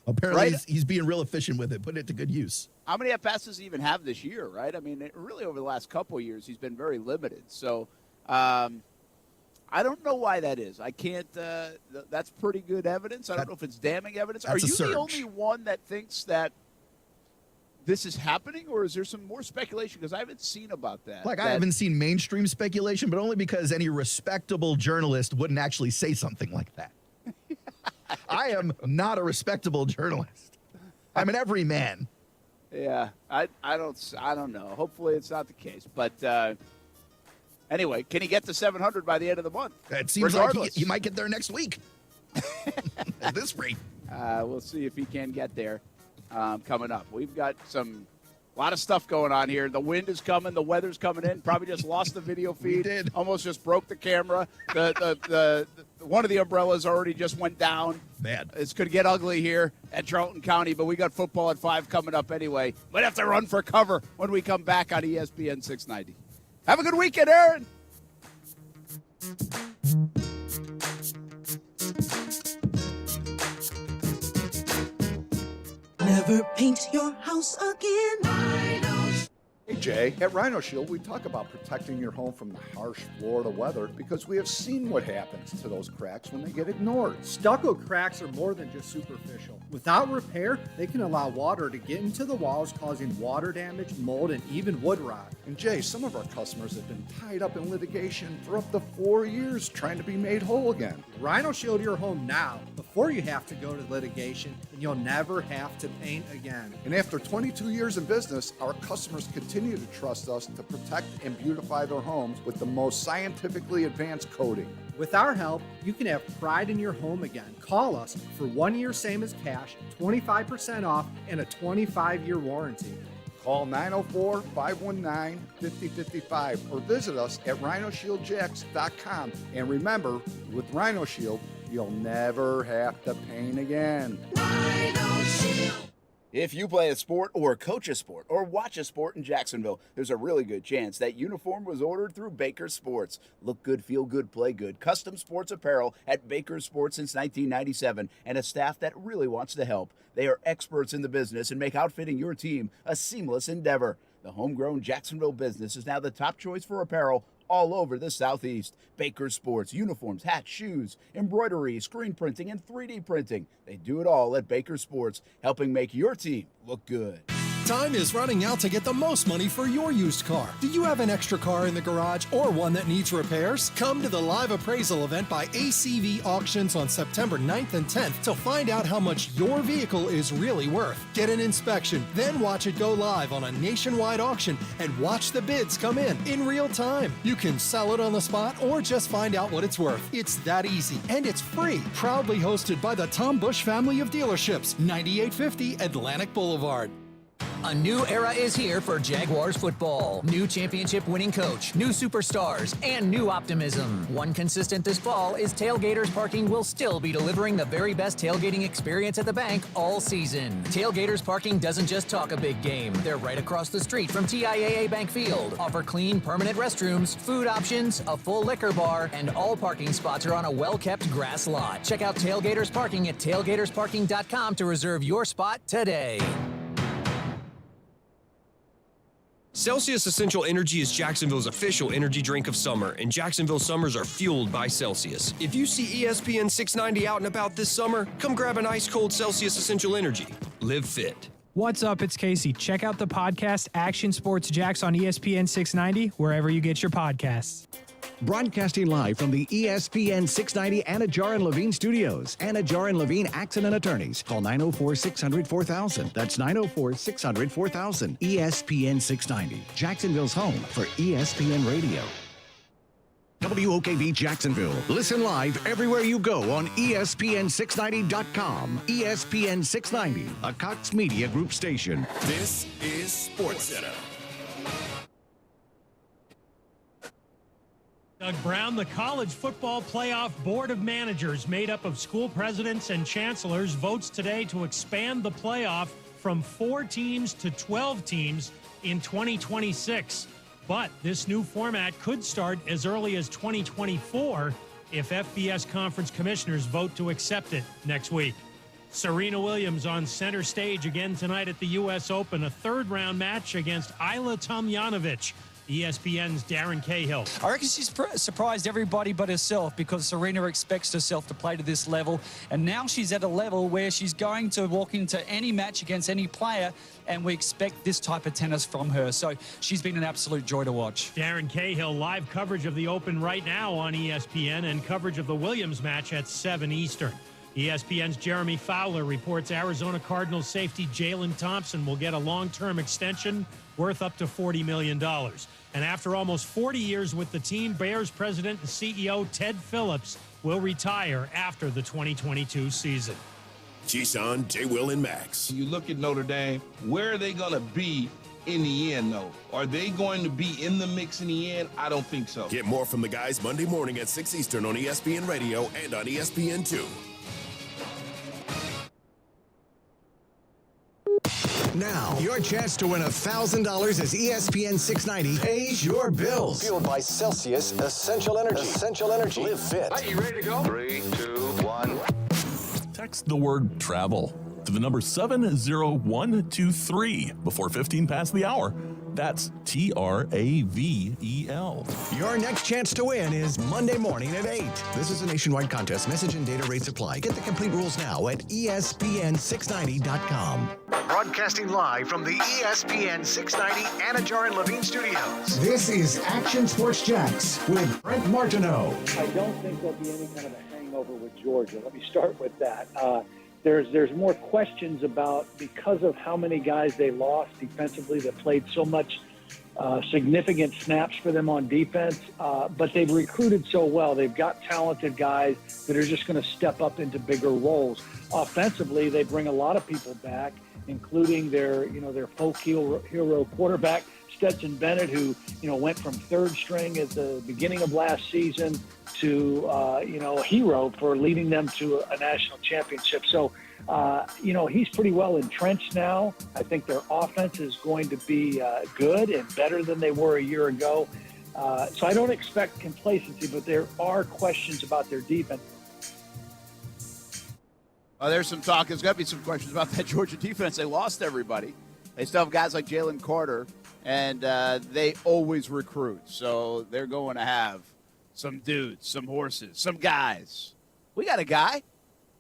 Apparently, Right? he's being real efficient with it, putting it to good use. How many at-bats does he even have this year, right? I mean, really over the last couple of years, he's been very limited. So I don't know why that is. I can't that's pretty good evidence. I don't know if it's damning evidence. Are That's a you surge. the only one that thinks that this is happening, or is there some more speculation? Because I haven't seen about that. I haven't seen mainstream speculation, but only because any respectable journalist wouldn't actually say something like that. I am not a respectable journalist. I'm an everyman. Yeah, I don't know. Hopefully it's not the case. But anyway, can he get to 700 by the end of the month? It seems Regardless. like he might get there next week. At this rate. We'll see if he can get there coming up. We've got a lot of stuff going on here. The wind is coming. The weather's coming in. Probably just lost the video feed. We did. Almost just broke the camera. The one of the umbrellas already just went down. Bad. It's going to get ugly here at Charlton County, but we got football at 5 coming up anyway. Might have to run for cover when we come back on ESPN 690. Have a good weekend, Aaron. Never paint your house again. Hey Jay, at Rhino Shield we talk about protecting your home from the harsh Florida weather because we have seen what happens to those cracks when they get ignored. Stucco cracks are more than just superficial. Without repair, they can allow water to get into the walls, causing water damage, mold, and even wood rot. And Jay, some of our customers have been tied up in litigation for up to 4 years trying to be made whole again. Rhino Shield your home now before you have to go to litigation, and you'll never have to paint again. And after 22 years in business, our customers continue to trust us to protect and beautify their homes with the most scientifically advanced coating. With our help, you can have pride in your home again. Call us for 1 year same as cash, 25% off, and a 25-year warranty. Call 904-519-5055 or visit us at rhinoshieldjacks.com. And remember, with Rhino Shield, you'll never have to paint again. Rhino Shield. If you play a sport or coach a sport or watch a sport in Jacksonville, there's a really good chance that uniform was ordered through Baker Sports. Look good, feel good, play good. Custom sports apparel at Baker Sports since 1997 and a staff that really wants to help. They are experts in the business and make outfitting your team a seamless endeavor. The homegrown Jacksonville business is now the top choice for apparel all over the Southeast. Baker Sports, uniforms, hats, shoes, embroidery, screen printing, and 3D printing. They do it all at Baker Sports, helping make your team look good. Time is running out to get the most money for your used car. Do you have an extra car in the garage or one that needs repairs? Come to the live appraisal event by ACV Auctions on September 9th and 10th to find out how much your vehicle is really worth. Get an inspection, then watch it go live on a nationwide auction and watch the bids come in real time. You can sell it on the spot or just find out what it's worth. It's that easy, and it's free. Proudly hosted by the Tom Bush family of dealerships, 9850 Atlantic Boulevard. A new era is here for Jaguars football. New championship winning coach, new superstars, and new optimism. One consistent this fall is Tailgaters Parking will still be delivering the very best tailgating experience at the bank all season. Tailgaters Parking doesn't just talk a big game. They're right across the street from TIAA Bank Field. Offer clean, permanent restrooms, food options, a full liquor bar, and all parking spots are on a well-kept grass lot. Check out Tailgaters Parking at tailgatersparking.com to reserve your spot today. Celsius Essential Energy is Jacksonville's official energy drink of summer, and Jacksonville summers are fueled by Celsius. If you see ESPN 690 out and about this summer, come grab an ice-cold Celsius Essential Energy. Live fit. What's up? It's Casey. Check out the podcast Action Sports Jacks on ESPN 690, wherever you get your podcasts. Broadcasting live from the ESPN 690 Anajar and Levine studios. Anajar and Levine Accident Attorneys. Call 904-600-4000. That's 904-600-4000. ESPN 690. Jacksonville's home for ESPN Radio. WOKV Jacksonville. Listen live everywhere you go on ESPN690.com. ESPN 690, a Cox Media Group station. This is SportsCenter. Doug Brown, the College Football Playoff Board of Managers, made up of school presidents and chancellors, votes today to expand the playoff from 4 teams to 12 teams in 2026. But this new format could start as early as 2024 if FBS conference commissioners vote to accept it next week. Serena Williams on center stage again tonight at the U.S. Open, a third-round match against Ayla Tomljanovic. ESPN's Darren Cahill. I reckon she's surprised everybody but herself, because Serena expects herself to play to this level, and now she's at a level where she's going to walk into any match against any player, and we expect this type of tennis from her. So she's been an absolute joy to watch. Darren Cahill, live coverage of the Open right now on ESPN, and coverage of the Williams match at 7 Eastern. ESPN's Jeremy Fowler reports Arizona Cardinals safety Jalen Thompson will get a long-term extension worth up to $40 million. And after almost 40 years with the team, Bears president and CEO Ted Phillips will retire after the 2022 season. Keyshawn, J. Will, and Max. You look at Notre Dame, where are they going to be in the end, though? Are they going to be in the mix in the end? I don't think so. Get more from the guys Monday morning at 6 Eastern on ESPN Radio and on ESPN2. Now, your chance to win $1,000 as ESPN 690 pays your bills. Fueled by Celsius Essential Energy. Essential Energy. Live fit. Are you ready to go? 3, 2, 1. Text the word travel to the number 70123 before 15 past the hour. That's TRAVEL. Your next chance to win is Monday morning at 8. This is a nationwide contest. Message and data rates apply. Get the complete rules now at ESPN690.com. Broadcasting live from the ESPN 690 Anajar and Levine studios. This is Action Sports Jacks with Brent Martineau. I don't think there'll be any kind of a hangover with Georgia. Let me start with that. There's more questions about, because of how many guys they lost defensively that played so much significant snaps for them on defense, but they've recruited so well. They've got talented guys that are just going to step up into bigger roles. Offensively, they bring a lot of people back, including their folk hero quarterback, Stetson Bennett, who, went from third string at the beginning of last season to, a hero for leading them to a national championship. So, he's pretty well entrenched now. I think their offense is going to be good and better than they were a year ago. So I don't expect complacency, but there are questions about their defense. There's some talk. There's got to be some questions about that Georgia defense. They lost everybody. They still have guys like Jalen Carter, and they always recruit. So they're going to have some dudes, some horses, some guys. We got a guy.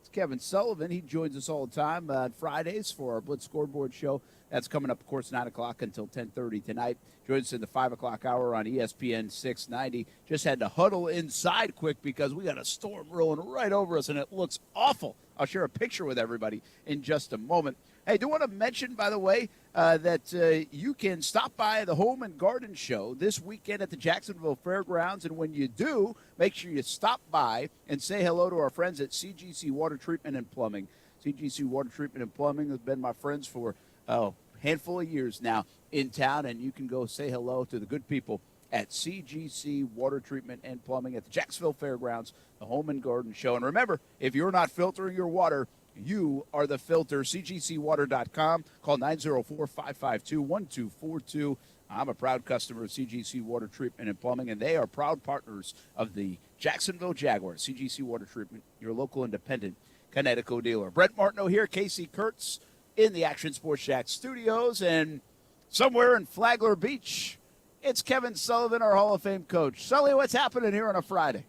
It's Kevin Sullivan. He joins us all the time on Fridays for our Blitz Scoreboard show. That's coming up, of course, 9 o'clock until 10:30 tonight. Join us in the 5 o'clock hour on ESPN 690. Just had to huddle inside quick because we got a storm rolling right over us, and it looks awful. I'll share a picture with everybody in just a moment. Hey, I do want to mention, by the way, that you can stop by the Home and Garden Show this weekend at the Jacksonville Fairgrounds, and when you do, make sure you stop by and say hello to our friends at CGC Water Treatment and Plumbing. CGC Water Treatment and Plumbing has been my friends for a handful of years now in town, and you can go say hello to the good people at CGC Water Treatment and Plumbing at the Jacksonville Fairgrounds, the Home and Garden Show. And remember, if you're not filtering your water, you are the filter. CGCwater.com. Call 904-552-1242. I'm a proud customer of CGC Water Treatment and Plumbing, and they are proud partners of the Jacksonville Jaguars. CGC Water Treatment, your local independent Connecticut dealer. Brent Martineau here, Casey Kurtz in the Action Sports Shack studios, and somewhere in Flagler Beach, it's Kevin Sullivan, our Hall of Fame coach. Sully, what's happening here on a Friday?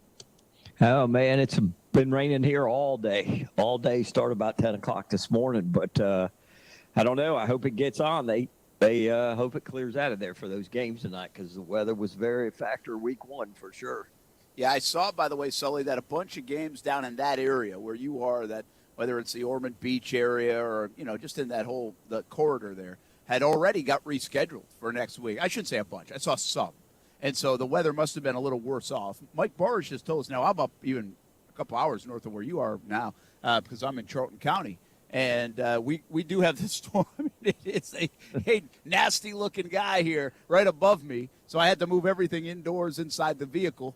Oh, man, it's been raining here all day. All day, started about 10 o'clock this morning. But I don't know. I hope it gets on. They hope it clears out of there for those games tonight because the weather was very factor week one for sure. Yeah, I saw, by the way, Sully, that a bunch of games down in that area where you are, that whether it's the Ormond Beach area or, just in that whole the corridor there, had already got rescheduled for next week. I shouldn't say a bunch. I saw some. And so the weather must have been a little worse off. Mike Barish has told us now, I'm up even a couple hours north of where you are now because I'm in Charlton County. And we do have this storm. It's a nasty-looking guy here right above me. So I had to move everything indoors inside the vehicle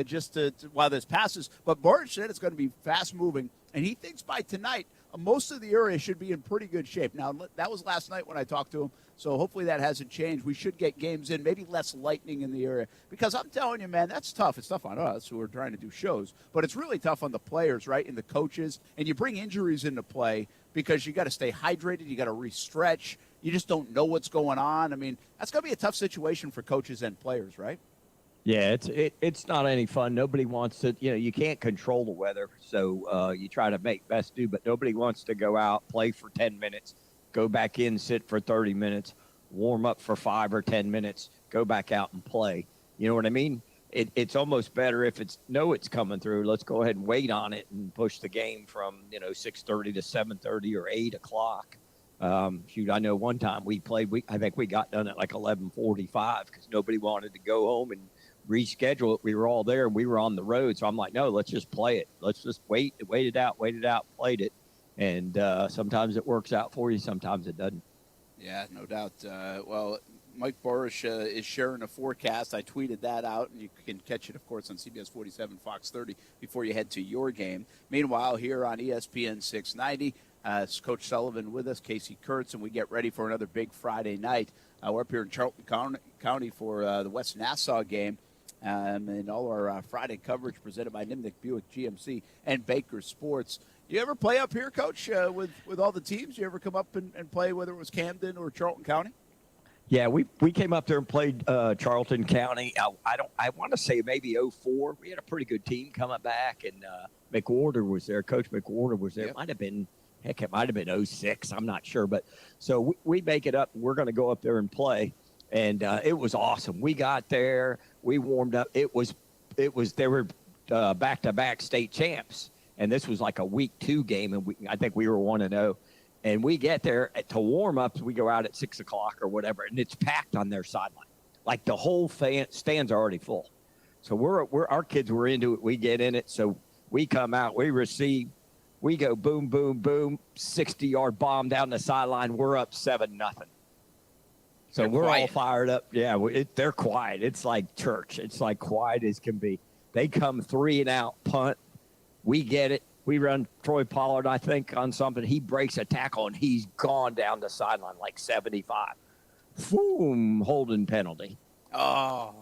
just to while this passes. But Barish said it's going to be fast-moving. And he thinks by tonight, most of the area should be in pretty good shape. Now, that was last night when I talked to him, so hopefully that hasn't changed. We should get games in, maybe less lightning in the area. Because I'm telling you, man, that's tough. It's tough on us who are trying to do shows, but it's really tough on the players, right, and the coaches. And you bring injuries into play because you got to stay hydrated, you got to re-stretch. You just don't know what's going on. I mean, that's going to be a tough situation for coaches and players, right? Yeah, it's not any fun. Nobody wants to, you can't control the weather, so you try to make best do, but nobody wants to go out, play for 10 minutes, go back in, sit for 30 minutes, warm up for 5 or 10 minutes, go back out and play. You know what I mean? It's almost better if it's coming through. Let's go ahead and wait on it and push the game from, 6:30 to 7:30 or 8 o'clock. Shoot, I know one time we played, I think we got done at like 11:45 because nobody wanted to go home and reschedule it. We were all there and we were on the road. So I'm like, no, let's just play it. Let's just wait it out, played it. And sometimes it works out for you. Sometimes it doesn't. Yeah, no doubt. Well, Mike Barish is sharing a forecast. I tweeted that out, and you can catch it, of course, on CBS 47, Fox 30 before you head to your game. Meanwhile, here on ESPN 690, Coach Sullivan with us, Casey Kurtz, and we get ready for another big Friday night. We're up here in Charlton County for the West Nassau game. And all our Friday coverage presented by Nimnick Buick GMC and Baker Sports. Do you ever play up here, Coach, with all the teams? You ever come up and play, whether it was Camden or Charlton County? Yeah, we came up there and played Charlton County. I want to say maybe 04. We had a pretty good team coming back, and McWhorter was there. Coach McWhorter was there. Yep. It might have been 06. I'm not sure, but so we make it up. We're going to go up there and play. And it was awesome. We got there, we warmed up. They were back-to-back state champs, and this was like a week 2 game, and I think we were 1-0. And we get there to warm up. We go out at 6 o'clock or whatever, and it's packed on their sideline. Like the whole stands are already full. So our kids were into it. We get in it, so we come out, we receive, we go boom, boom, boom, 60-yard bomb down the sideline. We're up 7-0. So we're all fired up. Yeah, they're quiet. It's like church. It's like quiet as can be. They come 3 and out, punt. We get it. We run Troy Pollard, I think, on something. He breaks a tackle, and he's gone down the sideline like 75. Boom, holding penalty. Oh.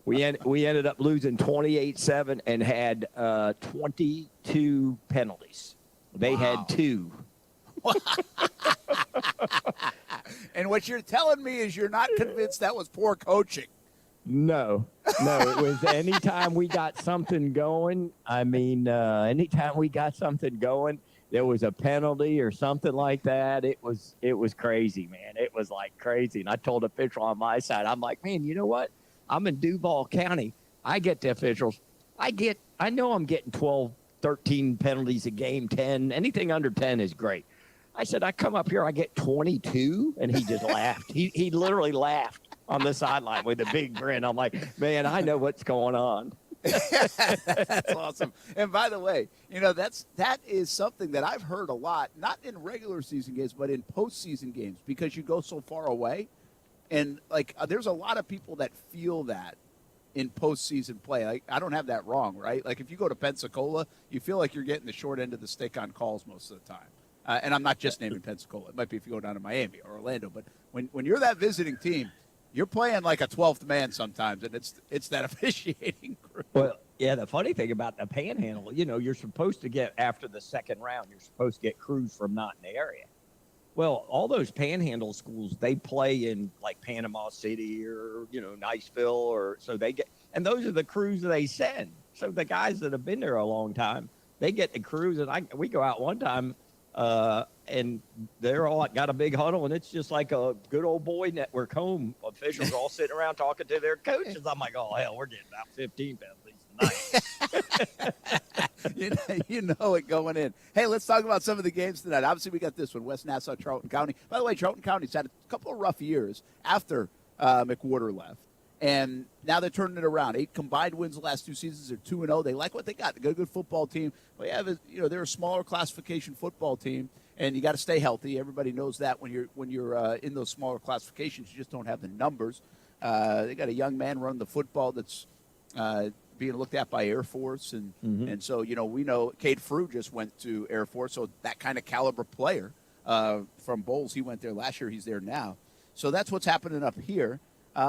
We ended up losing 28-7 and had 22 penalties. They had 2. And what you're telling me is you're not convinced that was poor coaching. No, it was anytime we got something going. I mean, anytime we got something going, there was a penalty or something like that. It was crazy, man. It was like crazy. And I told the official on my side, I'm like, man, you know what? I'm in Duval County. I get the officials. I know I'm getting 12, 13 penalties a game, 10. Anything under 10 is great. I said, I come up here, I get 22, and he just laughed. He literally laughed on the sideline with a big grin. I'm like, man, I know what's going on. That's awesome. And by the way, that is something that I've heard a lot, not in regular season games, but in postseason games, because you go so far away. And, there's a lot of people that feel that in postseason play. I don't have that wrong, right? Like, if you go to Pensacola, you feel like you're getting the short end of the stick on calls most of the time. And I'm not just naming Pensacola. It might be if you go down to Miami or Orlando. But when you're that visiting team, you're playing like a 12th man sometimes, and it's that officiating crew. Well, yeah, the funny thing about the panhandle, you're supposed to get, after the second round, you're supposed to get crews from not in the area. Well, all those panhandle schools, they play in like Panama City or, Niceville, or so they get, and those are the crews that they send. So the guys that have been there a long time, they get the crews, and we go out one time, and they're all got a big huddle, and it's just like a good old boy network home. Officials all sitting around talking to their coaches. I'm like, oh, hell, we're getting about 15 penalties tonight. You know it going in. Hey, let's talk about some of the games tonight. Obviously, we got this one, West Nassau, Charlton County. By the way, Charlton County's had a couple of rough years after McWhorter left. And now they're turning it around. 8 combined wins the last 2 seasons. They're 2-0. They like what they got. They got a good football team. But they're a smaller classification football team, and you got to stay healthy. Everybody knows that when you're in those smaller classifications, you just don't have the numbers. They got a young man running the football that's being looked at by Air Force, and so we know Cade Frew just went to Air Force, so that kind of caliber player from Bowles. He went there last year. He's there now. So that's what's happening up here.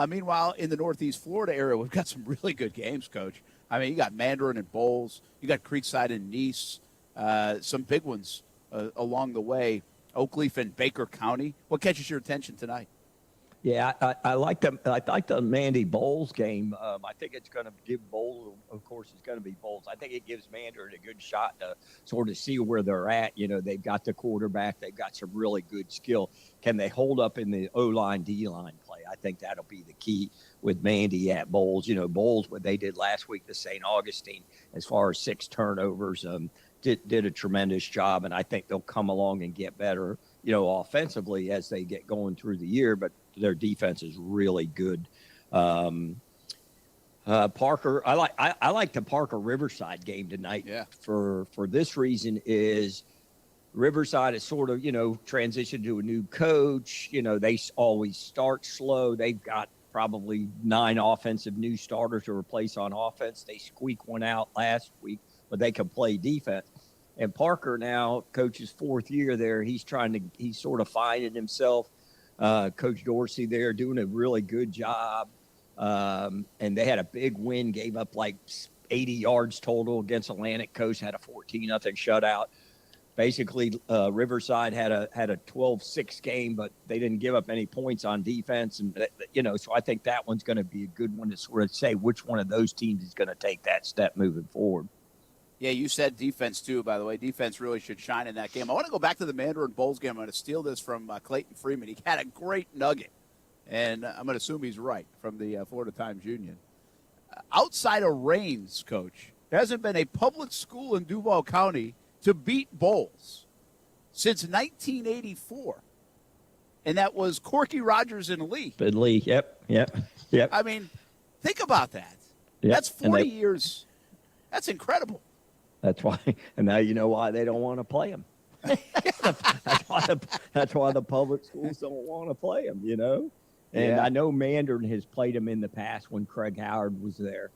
Meanwhile, in the Northeast Florida area, we've got some really good games, Coach. I mean, you got Mandarin and Bowles. You got Creekside and Nice. Some big ones along the way. Oakleaf and Baker County. What catches your attention tonight? Yeah, I like the Mandy Bowles game. I think it's going to give Bowles, of course, it's going to be Bowles. I think it gives Mandarin a good shot to sort of see where they're at. They've got the quarterback. They've got some really good skill. Can they hold up in the O-line, D-line play? I think that'll be the key with Mandy at Bowles. Bowles, what they did last week to St. Augustine, as far as 6 turnovers, did a tremendous job, and I think they'll come along and get better, offensively as they get going through the year, but their defense is really good. Parker, I like the Parker Riverside game tonight. Yeah. For this reason is Riverside is sort of, transitioned to a new coach. They always start slow. They've got probably 9 offensive new starters to replace on offense. They squeaked one out last week, but they can play defense. And Parker now, coach's 4th year there, he's sort of finding himself. Coach Dorsey there doing a really good job. And they had a big win, gave up like 80 yards total against Atlantic Coast, had a 14-0 shutout. Basically, Riverside had a 12-6 game, but they didn't give up any points on defense. And, so I think that one's going to be a good one to sort of say which one of those teams is going to take that step moving forward. Yeah, you said defense, too, by the way. Defense really should shine in that game. I want to go back to the Mandarin Bowles game. I'm going to steal this from Clayton Freeman. He had a great nugget, and I'm going to assume he's right, from the Florida Times Union. Outside of Raines, Coach, there hasn't been a public school in Duval County to beat Bowles since 1984, and that was Corky Rogers and Lee. Yep. I mean, think about that. Yep. That's 40 years. That's incredible. That's why, and now you know why they don't want to play them. That's why the public schools don't want to play them, And I know Mandarin has played them in the past when Craig Howard was there.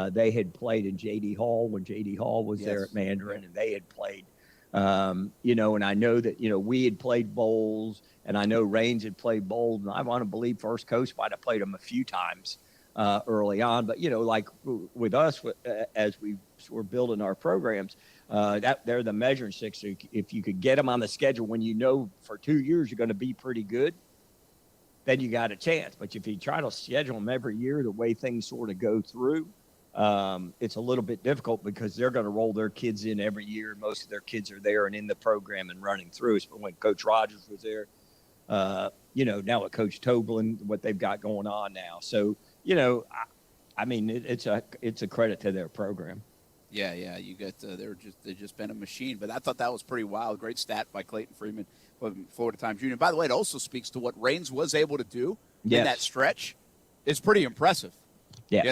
They had played in J.D. Hall when J.D. Hall was there at Mandarin, and they had played. And I know that, we had played Bowles, and I know Raines had played Bowles, and I want to believe First Coast might have played them a few times early on. But, like with us, as we were building our programs, that they're the measuring stick. So if you could get them on the schedule when for 2 years you're going to be pretty good, then you got a chance. But if you try to schedule them every year the way things sort of go through, it's a little bit difficult because they're going to roll their kids in every year. Most of their kids are there and in the program and running through. So when Coach Rogers was there, now with Coach Toblin, what they've got going on now. So, it's a credit to their program. Yeah, you get they've just been a machine. But I thought that was pretty wild. Great stat by Clayton Freeman from Florida Times Union. By the way, it also speaks to what Reigns was able to do in that stretch. It's pretty impressive. Yes.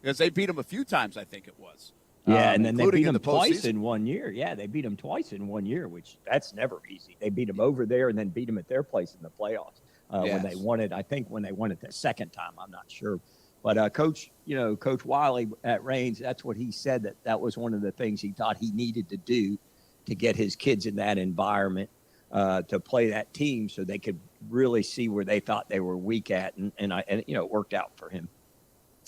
Because they beat him a few times, I think it was. Yeah, and then they beat him twice postseason. in 1 year. Yeah, they beat him twice in 1 year, which that's never easy. They beat him over there and then beat him at their place in the playoffs when they won it. I think when they won it the second time, I'm not sure. But Coach Wiley at Reigns, that's what he said, that was one of the things he thought he needed to do to get his kids in that environment to play that team so they could really see where they thought they were weak at. And it worked out for him.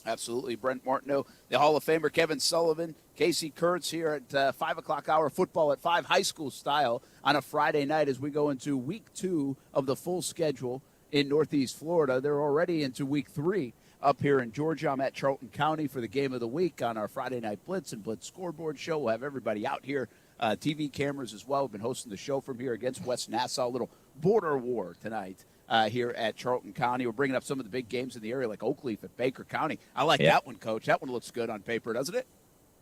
Absolutely. Brent Martineau, the Hall of Famer, Kevin Sullivan, Casey Kurtz here at 5 o'clock hour football at 5 high school style on a Friday night as we go into week 2 of the full schedule in Northeast Florida. They're already into week 3 up here in Georgia. I'm at Charlton County for the game of the week on our Friday Night Blitz and Blitz scoreboard show. We'll have everybody out here, TV cameras as well. We've been hosting the show from here against West Nassau. A little border war tonight. Here at Charlton County. We're bringing up some of the big games in the area like Oakleaf at Baker County. I like that one, Coach. That one looks good on paper, doesn't it?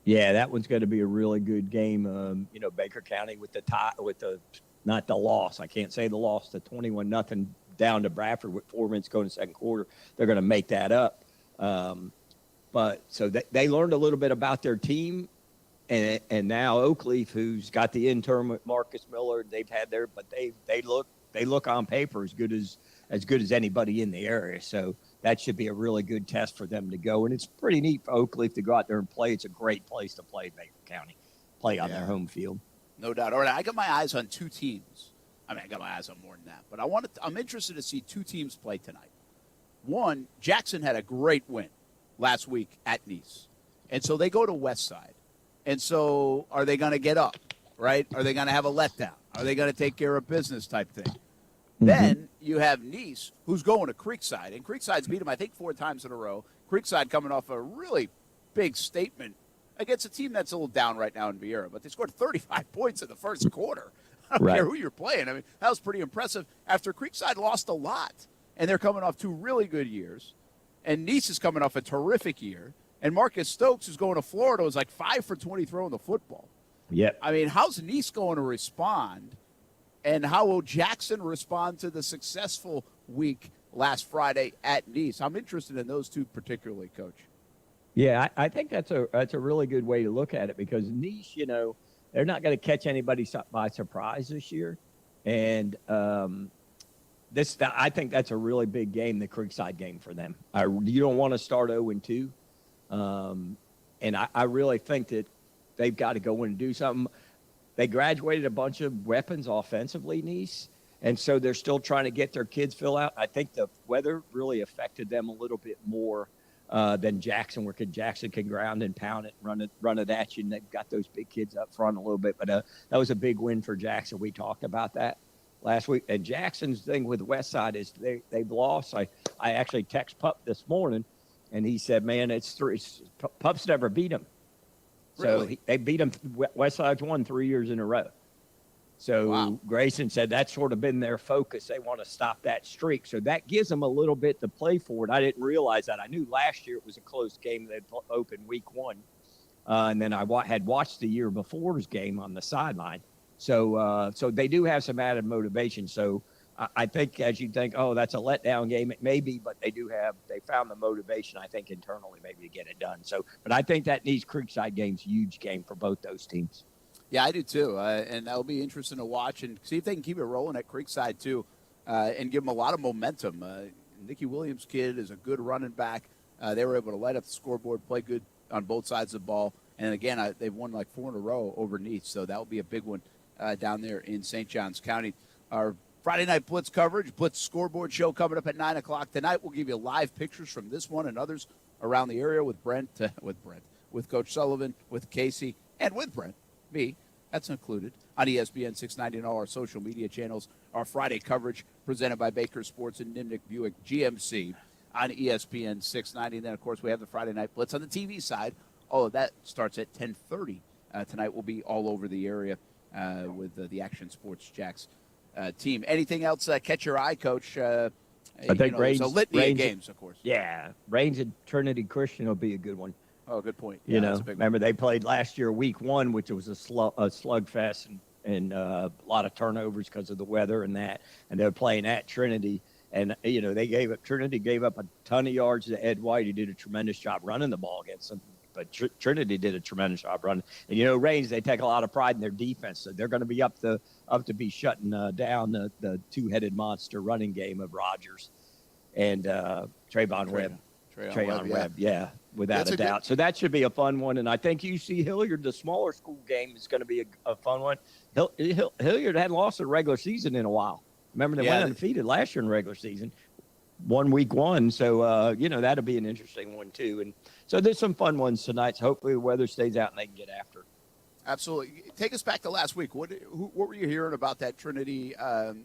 Yeah, that one's going to be a really good game. Baker County with the tie, not the loss. I can't say the loss, the 21-0 down to Bradford with 4 minutes going in the second quarter. They're going to make that up. But so they learned a little bit about their team. And now Oakleaf, who's got the intern with Marcus Miller, they've had their, but they look on paper as good as anybody in the area. So that should be a really good test for them to go. And it's pretty neat for Oakleaf to go out there and play. It's a great place to play Baker County, play on their home field. No doubt. All right, I got my eyes on 2 teams. I got my eyes on more than that. But I'm interested to see 2 teams play tonight. One, Jackson had a great win last week at Nice. And so they go to Westside. And so are they going to get up, right? Are they going to have a letdown? Are they going to take care of business type thing? Mm-hmm. Then you have Nice, who's going to Creekside. And Creekside's beat them, I think, 4 times in a row. Creekside coming off a really big statement against a team that's a little down right now in Vieira. But they scored 35 points in the first quarter. I don't care who you're playing. That was pretty impressive after Creekside lost a lot. And they're coming off 2 really good years. And Nice is coming off a terrific year. And Marcus Stokes, who's going to Florida, was like 5 for 20 throwing the football. Yep. How's Nice going to respond? And how will Jackson respond to the successful week last Friday at Nice? I'm interested in those 2 particularly, Coach. Yeah, I think that's a really good way to look at it because Nice, they're not going to catch anybody by surprise this year. And I think that's a really big game, the Creekside game for them. You don't want to start 0-2. And I really think that they've got to go in and do something. They graduated a bunch of weapons offensively, Nice, and so they're still trying to get their kids filled out. I think the weather really affected them a little bit more than Jackson, where Jackson can ground and pound it, run it at you, and they've got those big kids up front a little bit. But that was a big win for Jackson. We talked about that last week. And Jackson's thing with Westside is they've lost. I actually text Pup this morning, and he said, man, Pup's never beat him. So they beat him. Westside's won 3 years in a row. So Grayson said that's sort of been their focus. They want to stop that streak. So that gives them a little bit to play for. And I didn't realize that. I knew last year it was a close game. They'd opened week 1. And then I had watched the year before's game on the sideline. So they do have some added motivation. So I think as you think, oh, that's a letdown game, it may be, but they found the motivation, I think, internally maybe to get it done. So, but I think that Nice Creekside game's a huge game for both those teams. Yeah, I do too. And that'll be interesting to watch and see if they can keep it rolling at Creekside too and give them a lot of momentum. Nicky Williams' kid is a good running back. They were able to light up the scoreboard, play good on both sides of the ball. And again, they've won like 4 in a row over Nice. So that will be a big one down there in St. Johns County. Our Friday Night Blitz coverage, Blitz scoreboard show coming up at 9 o'clock tonight. We'll give you live pictures from this one and others around the area with with Coach Sullivan, with Casey, and with Brent, me. That's included on ESPN 690 and all our social media channels. Our Friday coverage presented by Baker Sports and Nimnik Buick GMC on ESPN 690. And then, of course, we have the Friday Night Blitz on the TV side. All of that starts at 10:30. Tonight we'll be all over the area with the Action Sports Jacks team. Anything else catch your eye, Coach? I think there's a litany of games, of course. Yeah, Reigns and Trinity Christian will be a good one. Oh, good point. You know, remember they played last year, week 1, which was a slugfest and a lot of turnovers because of the weather and that. And they're playing at Trinity. And, you know, Trinity gave up a ton of yards to Ed White. He did a tremendous job running the ball against them. But Trinity did a tremendous job running. And, you know, Reigns, they take a lot of pride in their defense. So they're going to be up to be shutting down the two-headed monster running game of Rodgers and Trayvon Webb. Trayon Webb, yeah, without a doubt. So that should be a fun one. And I think UC Hilliard, the smaller school game, is going to be a fun one. Hilliard hadn't lost a regular season in a while. Remember, they went undefeated last year in regular season, won week 1. So, you know, that'll be an interesting one, too. And so there's some fun ones tonight. So hopefully the weather stays out and they can get after it. Absolutely. Take us back to last week. What were you hearing about that Trinity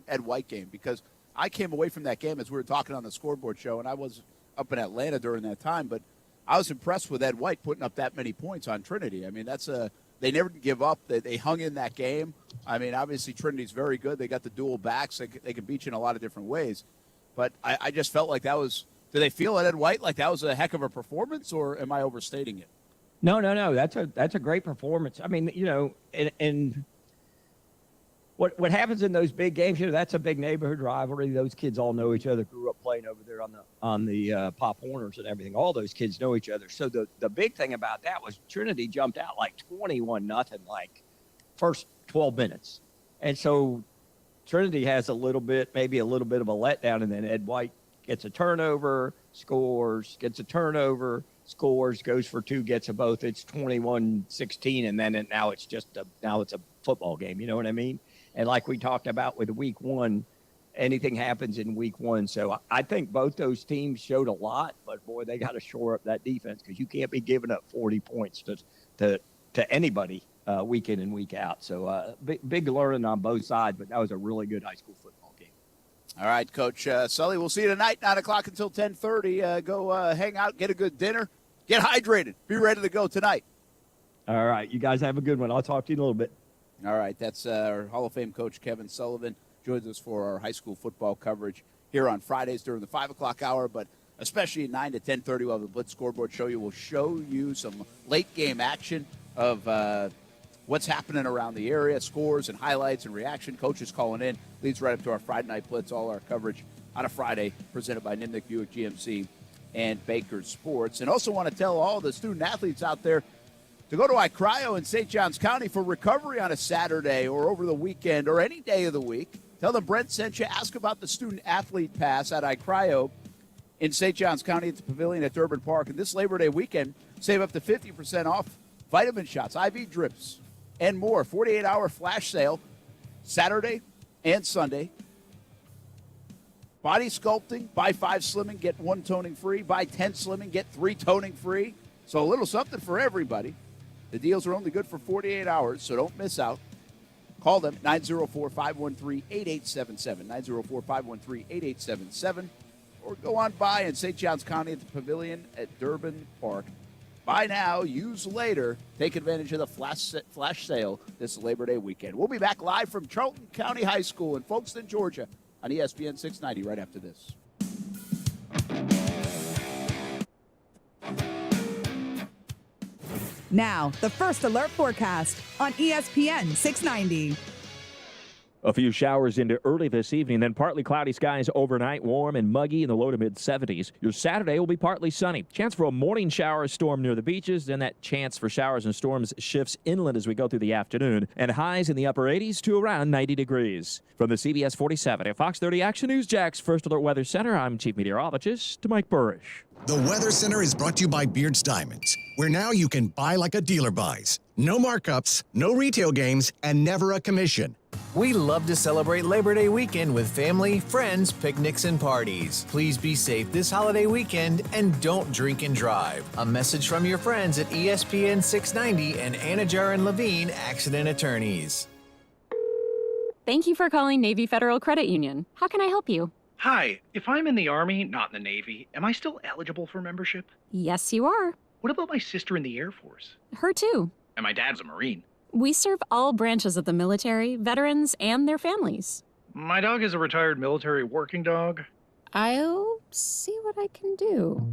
Ed White game? Because I came away from that game as we were talking on the scoreboard show, and I was up in Atlanta during that time, but I was impressed with Ed White putting up that many points on Trinity. I mean, they never give up. They hung in that game. I mean, obviously Trinity's very good. They got the dual backs. They can beat you in a lot of different ways. But I just felt like that was – did they feel at Ed White like that was a heck of a performance, or am I overstating it? No. That's a great performance. I mean, you know, and what happens in those big games, you know, that's a big neighborhood rivalry. Those kids all know each other, grew up playing over there on the Pop Horners and everything. All those kids know each other. So the big thing about that was Trinity jumped out like 21-0, like first 12 minutes. And so Trinity has maybe a little bit of a letdown, and then Ed White gets a turnover, scores, gets a turnover, scores, goes for 2, gets a both. It's 21-16, and then now it's a football game. You know what I mean? And like we talked about with week 1, anything happens in week 1. So I think both those teams showed a lot, but boy, they got to shore up that defense because you can't be giving up 40 points to anybody week in and week out. So big learning on both sides, but that was a really good high school football game. All right, Coach Sully, we'll see you tonight, 9 o'clock until 10:30. Go hang out, get a good dinner, get hydrated, be ready to go tonight. All right, you guys have a good one. I'll talk to you in a little bit. All right, that's our Hall of Fame coach, Kevin Sullivan, joins us for our high school football coverage here on Fridays during the 5 o'clock hour, but especially at 9 to 10:30, we'll have the Blitz scoreboard show you. We'll show you some late-game action of what's happening around the area, scores and highlights and reaction. Coaches calling in. Leads right up to our Friday Night Blitz, all our coverage on a Friday, presented by Nimnick Buick GMC and Baker Sports. And also want to tell all the student-athletes out there to go to iCryo in St. Johns County for recovery on a Saturday or over the weekend or any day of the week. Tell them Brent sent you. Ask about the student-athlete pass at iCryo in St. Johns County at the Pavilion at Durbin Park. And this Labor Day weekend, save up to 50% off vitamin shots, IV drips, and more. 48-hour flash sale Saturday and Sunday. Body sculpting, buy 5 slimming, get 1 toning free. Buy 10 slimming, get 3 toning free. So a little something for everybody. The deals are only good for 48 hours, so don't miss out. Call them 904-513-8877, 904-513-8877, or go on by in St. Johns County at the Pavilion at Durbin Park. Buy now, use later. Take advantage of the flash sale this Labor Day weekend. We'll be back live from Charlton County High School in Folkestone, Georgia on ESPN 690 right after this. Now, the First Alert forecast on ESPN 690. A few showers into early this evening, then partly cloudy skies overnight, warm and muggy in the low to mid-70s. Your Saturday will be partly sunny. Chance for a morning shower storm near the beaches, then that chance for showers and storms shifts inland as we go through the afternoon, and highs in the upper 80s to around 90 degrees. From the CBS 47 at Fox 30 Action News Jack's First Alert Weather Center, I'm Chief Meteorologist Mike Burrish. The Weather Center is brought to you by Beards Diamonds, where now you can buy like a dealer buys. No markups, no retail games, and never a commission. We love to celebrate Labor Day weekend with family, friends, picnics, and parties. Please be safe this holiday weekend and don't drink and drive. A message from your friends at ESPN 690 and Anajar and Levine Accident Attorneys. Thank you for calling Navy Federal Credit Union. How can I help you? Hi, if I'm in the Army, not in the Navy, am I still eligible for membership? Yes, you are. What about my sister in the Air Force? Her too. And my dad's a Marine. We serve all branches of the military, veterans, and their families. My dog is a retired military working dog. I'll see what I can do.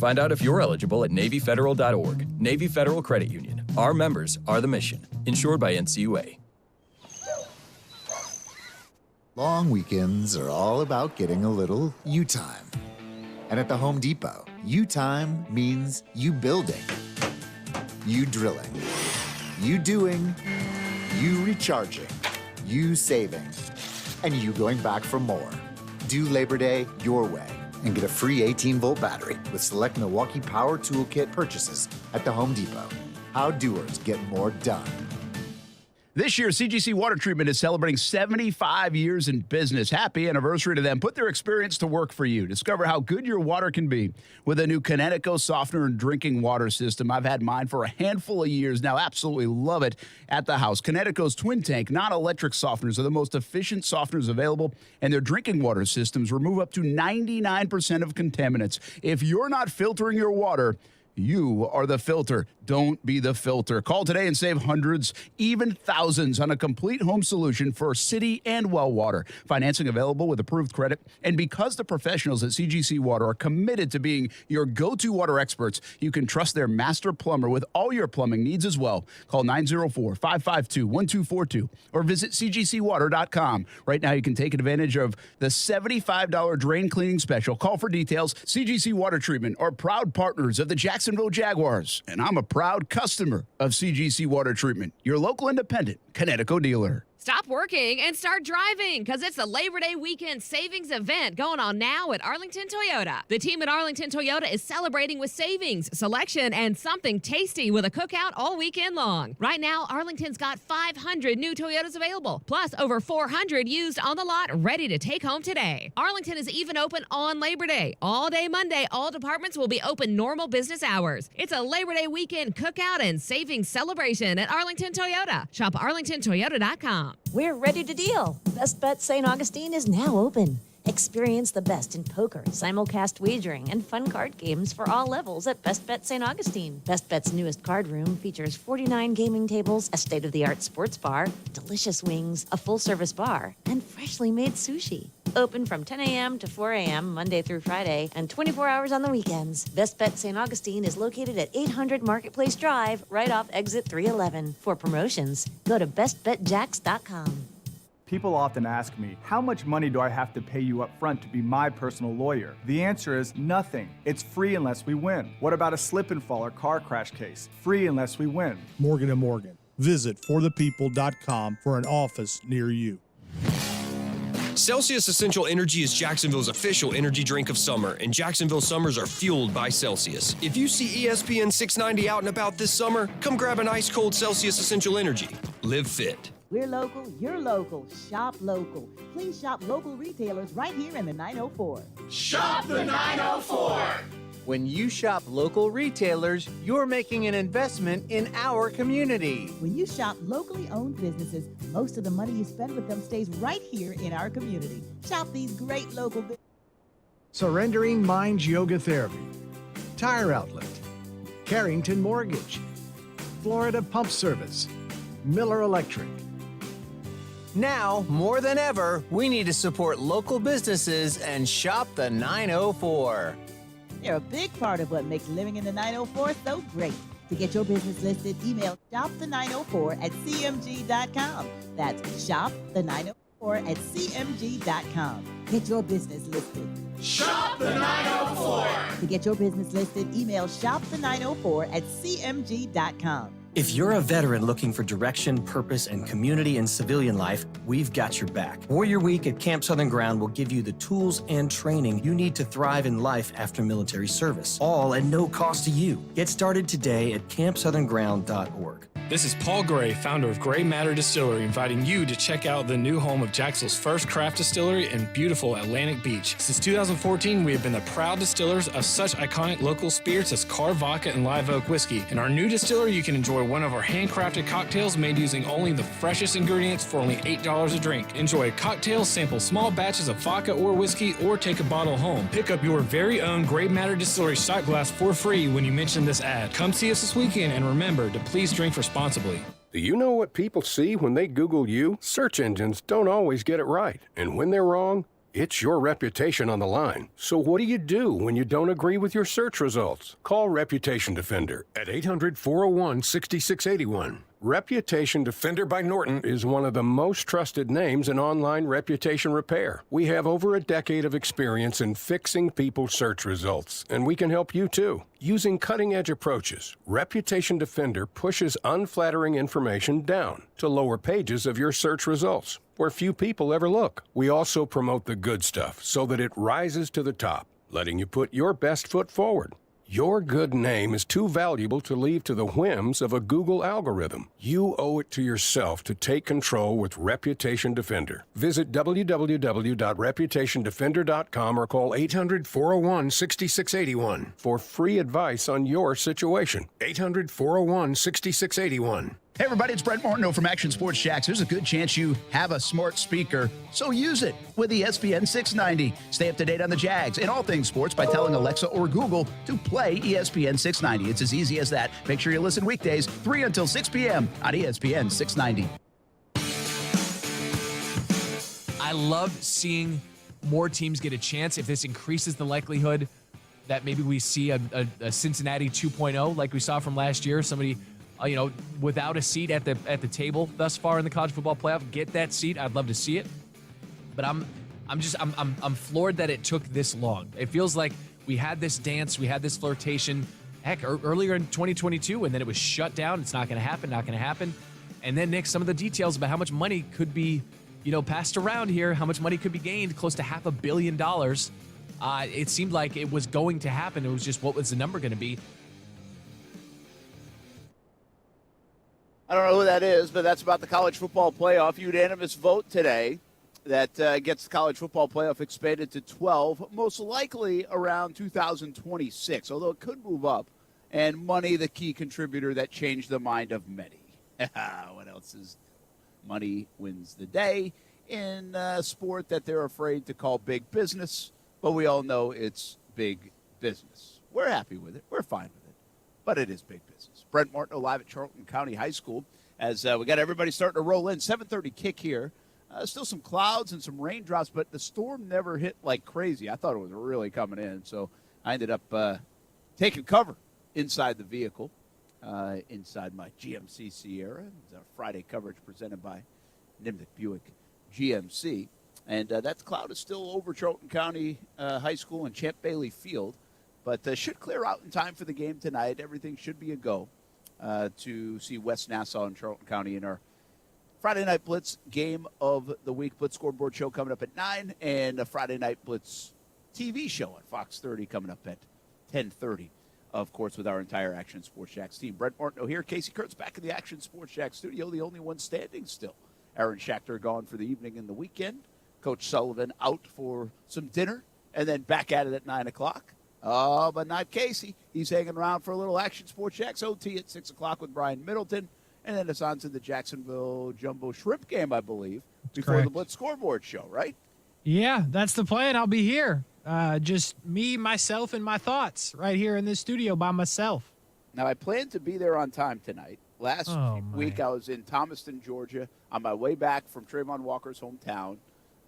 Find out if you're eligible at NavyFederal.org. Navy Federal Credit Union. Our members are the mission. Insured by NCUA. Long weekends are all about getting a little you time. And at the Home Depot, you time means you building, you drilling, you doing, you recharging, you saving, and you going back for more. Do Labor Day your way and get a free 18-volt battery with select Milwaukee Power Toolkit purchases at the Home Depot. How doers get more done. This year, CGC Water Treatment is celebrating 75 years in business. Happy anniversary to them. Put their experience to work for you. Discover how good your water can be with a new Connecticut softener and drinking water system. I've had mine for a handful of years now. Absolutely love it at the house. Connecticut's twin tank, non-electric softeners are the most efficient softeners available, and their drinking water systems remove up to 99% of contaminants. If you're not filtering your water, you are the filter. Don't be the filter. Call today and save hundreds, even thousands on a complete home solution for city and well water. Financing available with approved credit. And because the professionals at CGC Water are committed to being your go-to water experts, you can trust their master plumber with all your plumbing needs as well. Call 904-552-1242 or visit cgcwater.com. Right now you can take advantage of the $75 drain cleaning special. Call for details. CGC Water Treatment are proud partners of the Jacksonville Jaguars, and I'm a proud customer of CGC Water Treatment, your local independent Connecticut dealer. Stop working and start driving because it's the Labor Day weekend savings event going on now at Arlington Toyota. The team at Arlington Toyota is celebrating with savings, selection, and something tasty with a cookout all weekend long. Right now, Arlington's got 500 new Toyotas available, plus over 400 used on the lot ready to take home today. Arlington is even open on Labor Day. All day Monday, all departments will be open normal business hours. It's a Labor Day weekend cookout and savings celebration at Arlington Toyota. Shop arlingtontoyota.com. We're ready to deal. Best Bet St. Augustine is now open. Experience the best in poker, simulcast wagering, and fun card games for all levels at Best Bet St. Augustine. Best Bet's newest card room features 49 gaming tables, a state-of-the-art sports bar, delicious wings, a full-service bar, and freshly made sushi. Open from 10 a.m. to 4 a.m. Monday through Friday, and 24 hours on the weekends. Best Bet St. Augustine is located at 800 Marketplace Drive, right off exit 311. For promotions, go to bestbetjacks.com. People often ask me, how much money do I have to pay you up front to be my personal lawyer? The answer is nothing. It's free unless we win. What about a slip and fall or car crash case? Free unless we win. Morgan & Morgan. Visit forthepeople.com for an office near you. Celsius Essential Energy is Jacksonville's official energy drink of summer, and Jacksonville summers are fueled by Celsius. If you see ESPN 690 out and about this summer, come grab an ice-cold Celsius Essential Energy. Live fit. We're local, you're local. Shop local. Please shop local retailers right here in the 904. Shop the 904. When you shop local retailers, you're making an investment in our community. When you shop locally owned businesses, most of the money you spend with them stays right here in our community. Shop these great local businesses. Surrendering Minds Yoga Therapy, Tire Outlet, Carrington Mortgage, Florida Pump Service, Miller Electric. Now, more than ever, we need to support local businesses and shop the 904. They're a big part of what makes living in the 904 so great. To get your business listed, email shopthe904@cmg.com. That's shopthe904@cmg.com. Get your business listed. Shop the 904. To get your business listed, email shopthe904@cmg.com. If you're a veteran looking for direction, purpose, and community in civilian life, we've got your back. Warrior Week at Camp Southern Ground will give you the tools and training you need to thrive in life after military service, all at no cost to you. Get started today at campsouthernground.org. This is Paul Gray, founder of Gray Matter Distillery, inviting you to check out the new home of Jacksonville's first craft distillery in beautiful Atlantic Beach. Since 2014, we have been the proud distillers of such iconic local spirits as Carr Vodka and Live Oak Whiskey. In our new distillery, you can enjoy one of our handcrafted cocktails made using only the freshest ingredients for only $8 a drink. Enjoy a cocktail, sample small batches of vodka or whiskey, or take a bottle home. Pick up your very own Gray Matter Distillery shot glass for free when you mention this ad. Come see us this weekend, and remember to please drink responsibly. Do you know what people see when they Google you? Search engines don't always get it right. And when they're wrong, it's your reputation on the line. So what do when you don't agree with your search results? Call Reputation Defender at 800-401-6681. Reputation Defender by Norton is one of the most trusted names in online reputation repair. We have over a decade of experience in fixing people's search results, and we can help you too. Using cutting-edge approaches, Reputation Defender pushes unflattering information down to lower pages of your search results, where few people ever look. We also promote the good stuff so that it rises to the top, letting you put your best foot forward. Your good name is too valuable to leave to the whims of a Google algorithm. You owe it to yourself to take control with Reputation Defender. Visit www.reputationdefender.com or call 800-401-6681 for free advice on your situation. 800-401-6681. Hey everybody, it's Brent Martineau from Action Sports Shacks. There's a good chance you have a smart speaker, so use it with ESPN 690. Stay up to date on the Jags and all things sports by telling Alexa or Google to play ESPN 690. It's as easy as that. Make sure you listen weekdays 3 until 6 p.m. on ESPN 690. I love seeing more teams get a chance. If this increases the likelihood that maybe we see a Cincinnati 2.0 like we saw from last year, somebody without a seat at the table thus far in the college football playoff, get that seat. I'd love to see it, but I'm floored that it took this long. It feels like we had this dance, we had this flirtation, earlier in 2022, and then it was shut down. It's not going to happen. And then Nick, some of the details about how much money could be, passed around here, how much money could be gained, close to $500 million. It seemed like it was going to happen. It was just, what was the number going to be? I don't know who that is, but that's about the college football playoff. Unanimous vote today that gets the college football playoff expanded to 12, most likely around 2026, although it could move up. And money, the key contributor that changed the mind of many. What else is money wins the day in a sport that they're afraid to call big business, but we all know it's big business. We're happy with it. We're fine with it, but it is big business. Brent Martineau live at Charlton County High School as we got everybody starting to roll in. 7:30 kick here. Still some clouds and some raindrops, but the storm never hit like crazy. I thought it was really coming in, so I ended up taking cover inside the vehicle, inside my GMC Sierra. It's Friday coverage presented by Nimnik Buick GMC. And that cloud is still over Charlton County High School and Champ Bailey Field, but should clear out in time for the game tonight. Everything should be a go to see West Nassau and Charlton County in our Friday Night Blitz game of the week. Blitz scoreboard show coming up at 9, and a Friday Night Blitz TV show at Fox 30 coming up at 10:30, of course, with our entire Action Sports Shacks team. Brent Martineau here. Casey Kurtz back in the Action Sports Shacks studio, the only one standing still. Aaron Schachter gone for the evening and the weekend. Coach Sullivan out for some dinner, and then back at it at 9 o'clock. Oh, but not Casey. He's hanging around for a little Action Sports Shacks OT at 6 o'clock with Brian Middleton. And then it's on to the Jacksonville Jumbo Shrimp game, I believe, before the Blitz scoreboard show, right? Yeah, that's the plan. I'll be here. Just me, myself, and my thoughts right here in this studio by myself. Now, I plan to be there on time tonight. Last week, I was in Thomaston, Georgia, on my way back from Trayvon Walker's hometown.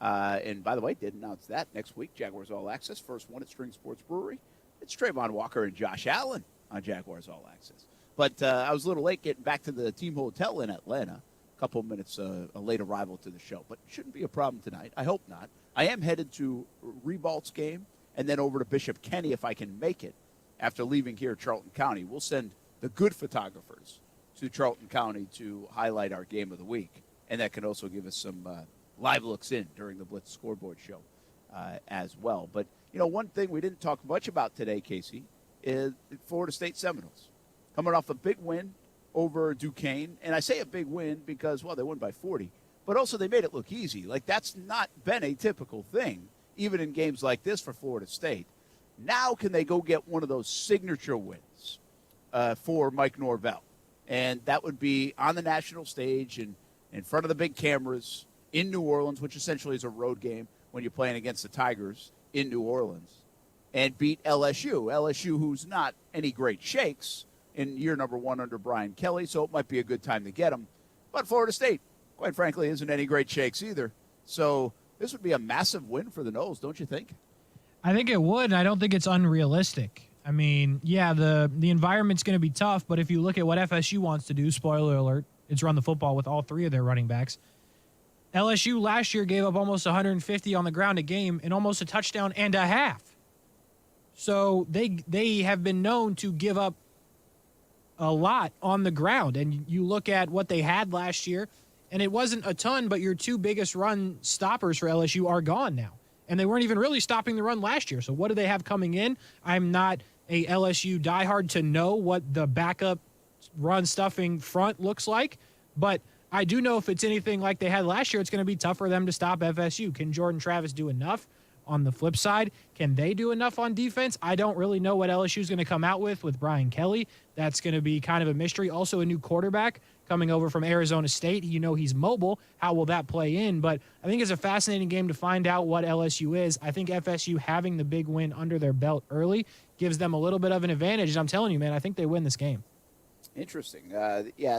And by the way, did announce that next week, Jaguars All Access, first one at String Sports Brewery. It's Trayvon Walker and Josh Allen on Jaguars All Access. But I was a little late getting back to the team hotel in Atlanta. A couple of minutes a late arrival to the show. But it shouldn't be a problem tonight. I hope not. I am headed to Rebalt's game and then over to Bishop Kenny if I can make it after leaving here at Charlton County. We'll send the good photographers to Charlton County to highlight our game of the week. And that can also give us some live looks in during the Blitz scoreboard show as well. But, one thing we didn't talk much about today, Casey, is Florida State Seminoles. Coming off a big win over Duquesne. And I say a big win because, well, they won by 40. But also they made it look easy. Like, that's not been a typical thing, even in games like this for Florida State. Now can they go get one of those signature wins for Mike Norvell? And that would be on the national stage and in front of the big cameras in New Orleans, which essentially is a road game when you're playing against the Tigers in New Orleans, and beat LSU. LSU, who's not any great shakes in year number 1 under Brian Kelly, so it might be a good time to get them. But Florida State, quite frankly, isn't any great shakes either. So this would be a massive win for the Noles, don't you think? I think it would, and I don't think it's unrealistic. I mean, yeah, the environment's going to be tough, but if you look at what FSU wants to do, spoiler alert, it's run the football with all 3 of their running backs. LSU last year gave up almost 150 on the ground a game and almost a touchdown and a half. So they have been known to give up a lot on the ground. And you look at what they had last year, and it wasn't a ton, but your 2 biggest run stoppers for LSU are gone now. And they weren't even really stopping the run last year. So what do they have coming in? I'm not a LSU diehard to know what the backup run stuffing front looks like, but I do know if it's anything like they had last year, it's going to be tough for them to stop FSU. Can Jordan Travis do enough? On the flip side, can they do enough on defense? I don't really know what LSU is going to come out with Brian Kelly. That's going to be kind of a mystery. Also, a new quarterback coming over from Arizona State. You know he's mobile. How will that play in? But I think it's a fascinating game to find out what LSU is. I think FSU having the big win under their belt early gives them a little bit of an advantage. And I'm telling you, man, I think they win this game. Interesting. Yeah,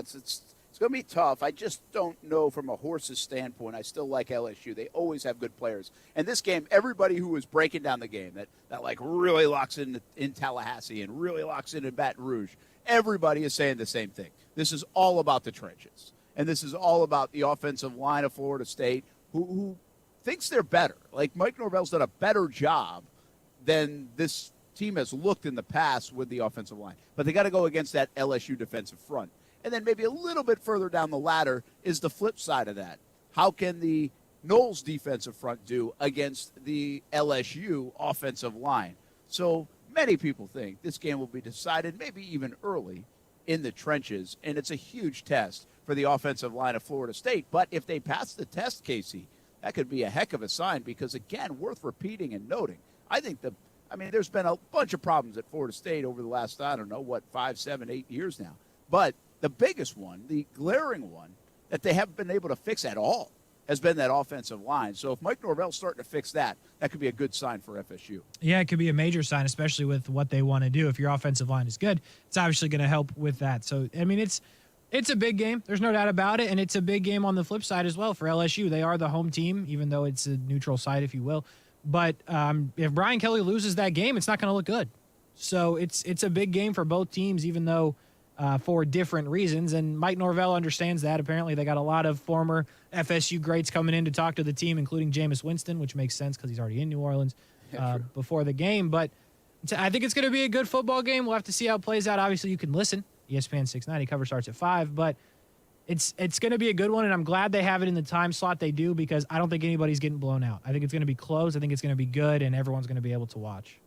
it's going to be tough. I just don't know from a horse's standpoint. I still like LSU. They always have good players. And this game, everybody who was breaking down the game, that like really locks in Tallahassee and really locks in Baton Rouge, everybody is saying the same thing. This is all about the trenches. And this is all about the offensive line of Florida State, who thinks they're better. Like, Mike Norvell's done a better job than this team has looked in the past with the offensive line. But they got to go against that LSU defensive front. And then maybe a little bit further down the ladder is the flip side of that. How can the Noles defensive front do against the LSU offensive line? So many people think this game will be decided maybe even early in the trenches, and it's a huge test for the offensive line of Florida State. But if they pass the test, Casey, that could be a heck of a sign because, again, worth repeating and noting. There's been a bunch of problems at Florida State over the last, 5, 7, 8 years now. But the biggest one, the glaring one, that they haven't been able to fix at all has been that offensive line. So if Mike Norvell's starting to fix that, that could be a good sign for FSU. Yeah, it could be a major sign, especially with what they want to do. If your offensive line is good, it's obviously going to help with that. So, it's a big game. There's no doubt about it, and it's a big game on the flip side as well for LSU. They are the home team, even though it's a neutral site, if you will. But if Brian Kelly loses that game, it's not going to look good. So it's a big game for both teams, even though for different reasons. And Mike Norvell understands that. Apparently, they got a lot of former FSU greats coming in to talk to the team, including Jameis Winston, which makes sense because he's already in New Orleans before the game. But I think it's going to be a good football game. We'll have to see how it plays out. Obviously, you can listen. ESPN 690 cover starts at 5, but it's going to be a good one, and I'm glad they have it in the time slot they do because I don't think anybody's getting blown out. I think it's going to be close. I think it's going to be good, and everyone's going to be able to watch.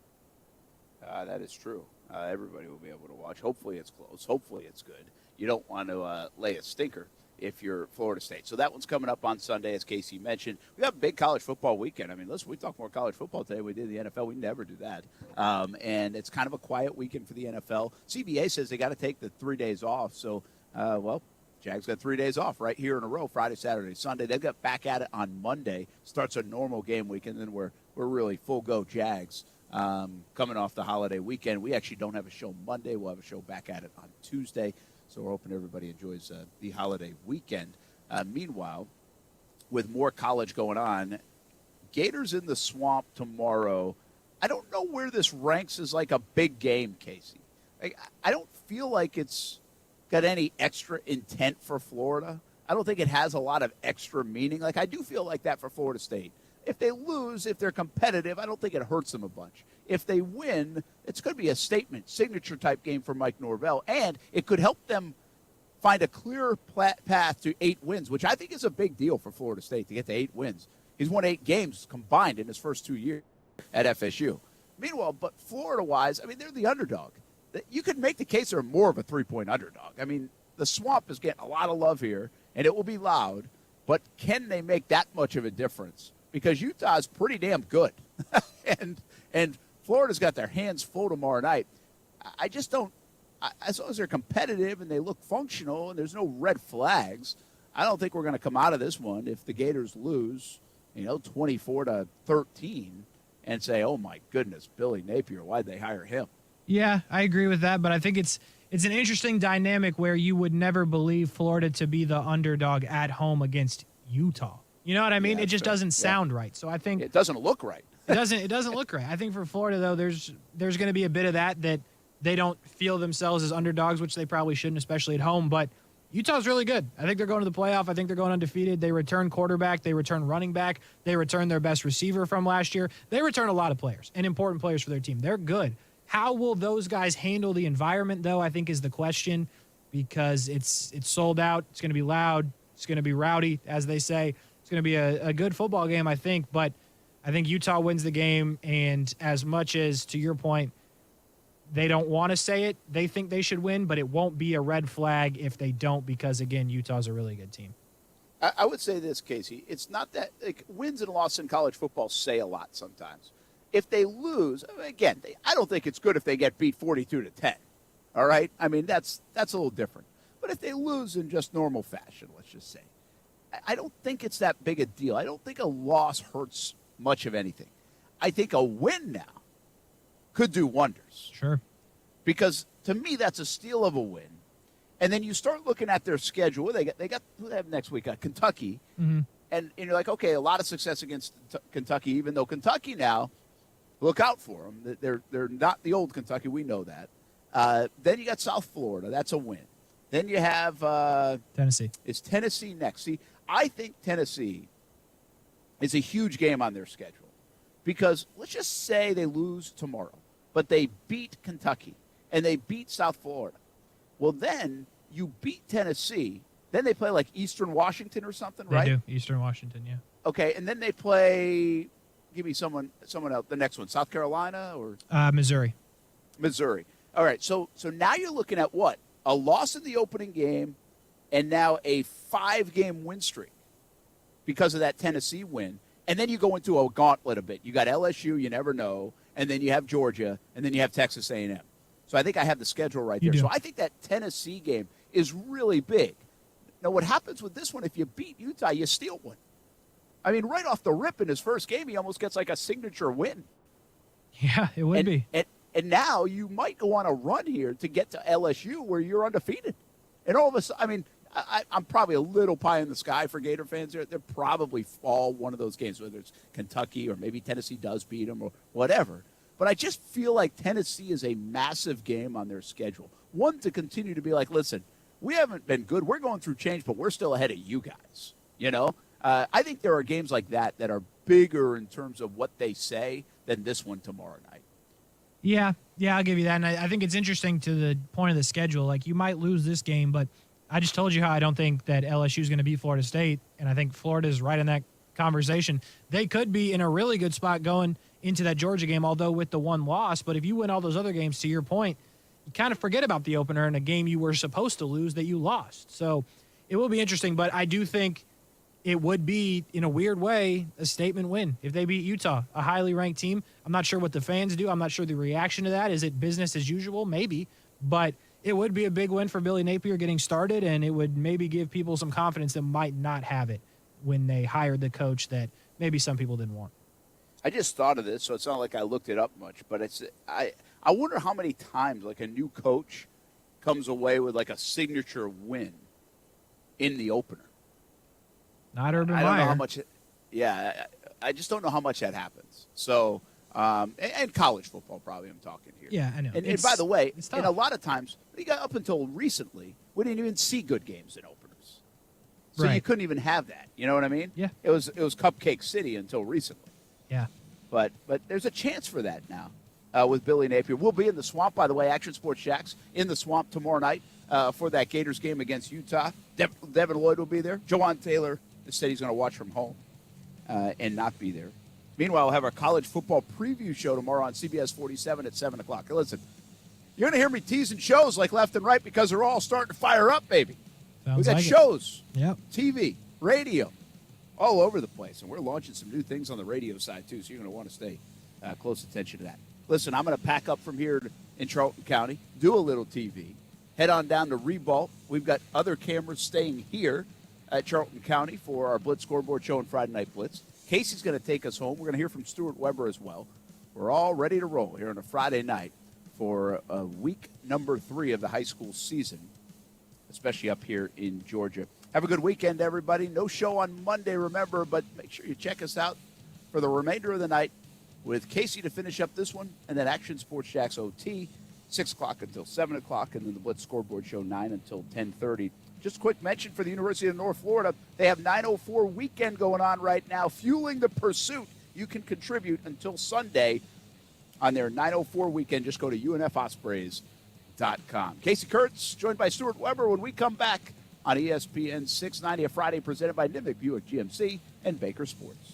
That is true. Everybody will be able to watch. Hopefully it's close. Hopefully it's good. You don't want to lay a stinker if you're Florida State. So that one's coming up on Sunday, as Casey mentioned. We have a big college football weekend. Listen, we talk more college football today than we did the NFL. We never do that. And it's kind of a quiet weekend for the NFL. CBA says they got to take the 3 days off. So, Jags got 3 days off right here in a row, Friday, Saturday, Sunday. They'll get back at it on Monday. Starts a normal game week, and then we're really full-go Jags. Coming off the holiday weekend. We actually don't have a show Monday. We'll have a show back at it on Tuesday. So we're hoping everybody enjoys the holiday weekend. Meanwhile, with more college going on, Gators in the Swamp tomorrow. I don't know where this ranks as like a big game, Casey. I don't feel like it's got any extra intent for Florida. I don't think it has a lot of extra meaning. I do feel like that for Florida State. If they lose, if they're competitive, I don't think it hurts them a bunch. If they win, it's going to be a statement, signature-type game for Mike Norvell, and it could help them find a clear path to 8 wins, which I think is a big deal for Florida State to get to 8 wins. He's won 8 games combined in his first 2 years at FSU. Meanwhile, but Florida-wise, they're the underdog. You could make the case they're more of a 3-point underdog. the Swamp is getting a lot of love here, and it will be loud, but can they make that much of a difference? Because Utah's pretty damn good. and Florida's got their hands full tomorrow night. I just don't – as long as they're competitive and they look functional and there's no red flags, I don't think we're going to come out of this one if the Gators lose, 24-13 and say, oh, my goodness, Billy Napier, why'd they hire him? Yeah, I agree with that, but I think it's an interesting dynamic where you would never believe Florida to be the underdog at home against Utah. You know what I mean? Yeah, it just doesn't sound right. So I think it doesn't look right. It doesn't look right. I think for Florida though, there's going to be a bit of that they don't feel themselves as underdogs, which they probably shouldn't, especially at home. But Utah's really good. I think they're going to the playoff. I think they're going undefeated. They return quarterback. They return running back. They return their best receiver from last year. They return a lot of players and important players for their team. They're good. How will those guys handle the environment, though, I think is the question, because it's sold out. It's going to be loud. It's going to be rowdy, as they say. It's going to be a good football game, I think. But I think Utah wins the game, and as much as, to your point, they don't want to say it, they think they should win, but it won't be a red flag if they don't because, again, Utah's a really good team. I would say this, Casey. It's not that wins and losses in college football say a lot sometimes. If they lose, again, I don't think it's good if they get beat 42-10. All right? I mean, that's a little different. But if they lose in just normal fashion, let's just say, I don't think it's that big a deal. I don't think a loss hurts much of anything. I think a win now could do wonders. Sure. Because to me, that's a steal of a win. And then you start looking at their schedule. They got who they have next week? Kentucky. Mm-hmm. And you're like, okay, a lot of success against Kentucky, even though Kentucky now, look out for them. They're not the old Kentucky. We know that. Then you got South Florida. That's a win. Then you have Tennessee. Is Tennessee next? See, I think Tennessee is a huge game on their schedule because let's just say they lose tomorrow, but they beat Kentucky and they beat South Florida. Well, then you beat Tennessee. Then they play like Eastern Washington or something, right? They do. Eastern Washington, yeah. Okay, and then they play. Give me someone else. The next one, South Carolina or Missouri. Missouri. All right. So now you're looking at what? A loss in the opening game, and now a 5-game win streak because of that Tennessee win. And then you go into a gauntlet a bit. You got LSU. You never know, and then you have Georgia, and then you have Texas A&M. So I think I have the schedule right there. So I think that Tennessee game is really big. Now, what happens with this one? If you beat Utah, you steal one. I mean, right off the rip in his first game, he almost gets like a signature win. Yeah, it would be. And now you might go on a run here to get to LSU where you're undefeated. And all of a sudden, I mean, I'm probably a little pie in the sky for Gator fans here. They'll probably fall one of those games, whether it's Kentucky or maybe Tennessee does beat them or whatever. But I just feel like Tennessee is a massive game on their schedule. One to continue to be like, listen, we haven't been good. We're going through change, but we're still ahead of you guys, you know? I think there are games like that that are bigger in terms of what they say than this one tomorrow night. Yeah, I'll give you that. And I think it's interesting to the point of the schedule. Like, you might lose this game, but I just told you how I don't think that LSU is going to beat Florida State, and I think Florida is right in that conversation. They could be in a really good spot going into that Georgia game, although with the one loss. But if you win all those other games, to your point, you kind of forget about the opener in a game you were supposed to lose that you lost. So it will be interesting, but I do think it would be, in a weird way, a statement win if they beat Utah, a highly ranked team. I'm not sure what the fans do. I'm not sure the reaction to that. Is it business as usual? Maybe. But it would be a big win for Billy Napier getting started, and it would maybe give people some confidence that might not have it when they hired the coach that maybe some people didn't want. I just thought of this, so it's not like I looked it up much, but I wonder how many times like a new coach comes away with like a signature win in the opener. Not Urban Meyer. I don't know how much. I just don't know how much that happens. So, and college football probably I'm talking here. Yeah, I know. And by the way, and a lot of times, you got up until recently, we didn't even see good games in openers. So you couldn't even have that. You know what I mean? Yeah. It was Cupcake City until recently. Yeah. But there's a chance for that now with Billy Napier. We'll be in the Swamp, by the way, Action Sports Shacks in the Swamp tomorrow night for that Gators game against Utah. Devin Lloyd will be there. Jawan Taylor said he's going to watch from home and not be there. Meanwhile, we'll have our college football preview show tomorrow on CBS 47 at 7 o'clock. Listen, You're going to hear me teasing shows like left and right because they're all starting to fire up, baby. Sounds We got like it. shows, Yep. TV, radio, all over the place. And we're launching some new things on the radio side, too, so you're going to want to stay close attention to that. Listen, I'm going to pack up from here in Charlton County, do a little TV, head on down to Revault. We've got other cameras staying here at Charlton County for our Blitz Scoreboard Show and Friday Night Blitz. Casey's going to take us home. We're going to hear from Stuart Weber as well. We're all ready to roll here on a Friday night for week number 3 of the high school season, especially up here in Georgia. Have a good weekend, everybody. No show on Monday, remember, but make sure you check us out for the remainder of the night with Casey to finish up this one, and then Action Sports Jacks OT, 6 o'clock until 7 o'clock, and then the Blitz Scoreboard Show, 9 until 10:30. Just a quick mention for the University of North Florida, they have 904 weekend going on right now, fueling the pursuit. You can contribute until Sunday on their 904 weekend. Just go to unfospreys.com. Casey Kurtz, joined by Stuart Weber when we come back on ESPN 690, a Friday presented by Nivik Buick GMC and Baker Sports.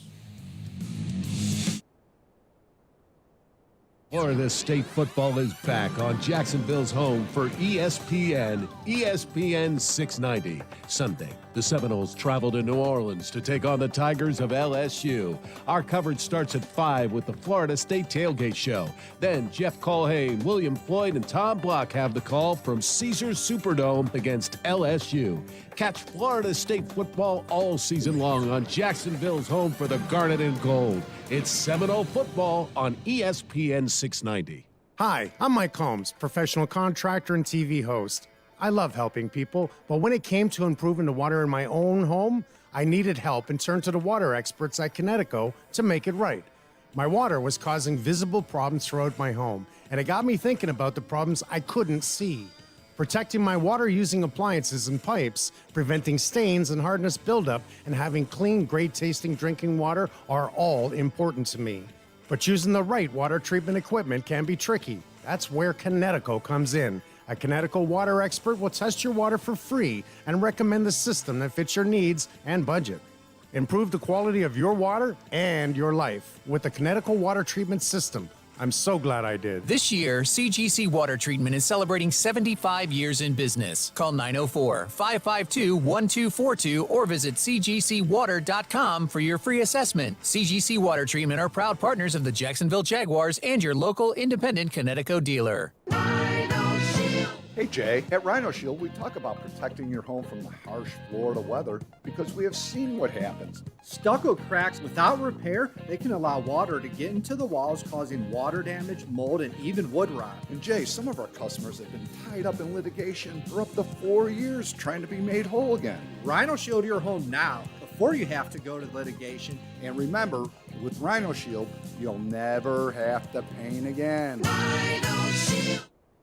Florida State football is back on Jacksonville's home for ESPN 690. Sunday, the Seminoles travel to New Orleans to take on the Tigers of LSU. Our coverage starts at 5 with the Florida State Tailgate Show. Then Jeff Colhane, William Floyd, and Tom Block have the call from Caesars Superdome against LSU. Catch Florida State football all season long on Jacksonville's home for the Garnet and Gold. It's Seminole football on ESPN 690. Hi, I'm Mike Combs, professional contractor and TV host. I love helping people, but when it came to improving the water in my own home, I needed help and turned to the water experts at Connecticut to make it right. My water was causing visible problems throughout my home, and it got me thinking about the problems I couldn't see. Protecting my water-using appliances and pipes, preventing stains and hardness buildup, and having clean, great-tasting drinking water are all important to me. But choosing the right water treatment equipment can be tricky. That's where Connecticut comes in. A Connecticut water expert will test your water for free and recommend the system that fits your needs and budget. Improve the quality of your water and your life with the Connecticut water treatment system. I'm so glad I did. This year, CGC Water Treatment is celebrating 75 years in business. Call 904-552-1242 or visit cgcwater.com for your free assessment. CGC Water Treatment are proud partners of the Jacksonville Jaguars and your local independent Connecticut dealer. Hey Jay, at Rhino Shield we talk about protecting your home from the harsh Florida weather because we have seen what happens. Stucco cracks without repair, they can allow water to get into the walls, causing water damage, mold, and even wood rot. And Jay, some of our customers have been tied up in litigation for up to 4 years trying to be made whole again. Rhino Shield your home now before you have to go to litigation. And remember, with Rhino Shield, you'll never have to paint again. Rhino Shield.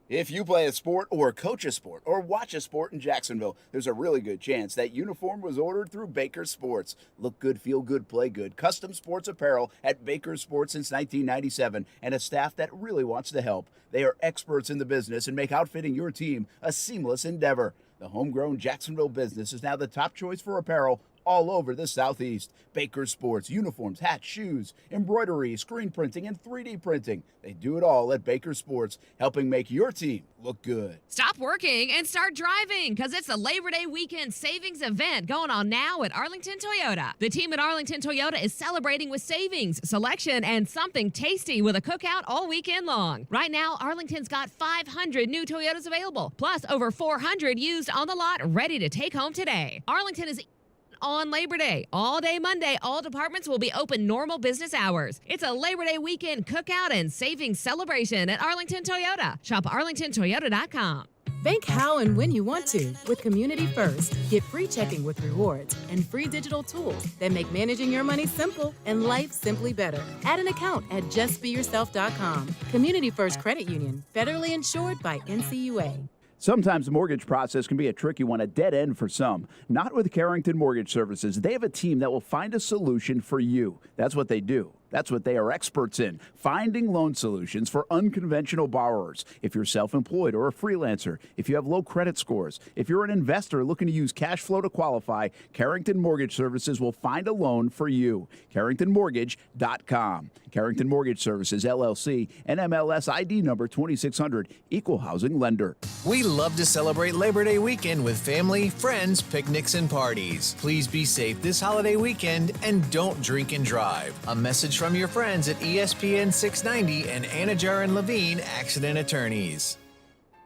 If you play a sport or coach a sport or watch a sport in Jacksonville, there's a really good chance that uniform was ordered through Baker Sports. Look good, feel good, play good. Custom sports apparel at Baker Sports since 1997 and a staff that really wants to help. They are experts in the business and make outfitting your team a seamless endeavor. The homegrown Jacksonville business is now the top choice for apparel all over the Southeast. Baker Sports, uniforms, hats, shoes, embroidery, screen printing, and 3D printing. They do it all at Baker Sports, helping make your team look good. Stop working and start driving because it's a Labor Day weekend savings event going on now at Arlington Toyota. The team at Arlington Toyota is celebrating with savings, selection, and something tasty with a cookout all weekend long. Right now, Arlington's got 500 new Toyotas available, plus over 400 used on the lot ready to take home today. Arlington is on Labor Day. All day Monday, all departments will be open normal business hours. It's a Labor Day weekend cookout and savings celebration at Arlington Toyota. Shop arlingtontoyota.com. Bank how and when you want to with Community First. Get free checking with rewards and free digital tools that make managing your money simple and life simply better. Add an account at justbeyourself.com. Community First Credit Union, federally insured by NCUA. Sometimes the mortgage process can be a tricky one, a dead end for some. Not with Carrington Mortgage Services. They have a team that will find a solution for you. That's what they do. That's what they are experts in, finding loan solutions for unconventional borrowers. If you're self-employed or a freelancer, if you have low credit scores, if you're an investor looking to use cash flow to qualify, Carrington Mortgage Services will find a loan for you. CarringtonMortgage.com. Carrington Mortgage Services, LLC, NMLS ID number 2600, Equal Housing Lender. We love to celebrate Labor Day weekend with family, friends, picnics, and parties. Please be safe this holiday weekend and don't drink and drive. A message from your friends at ESPN 690 and Anajar and Levine Accident Attorneys.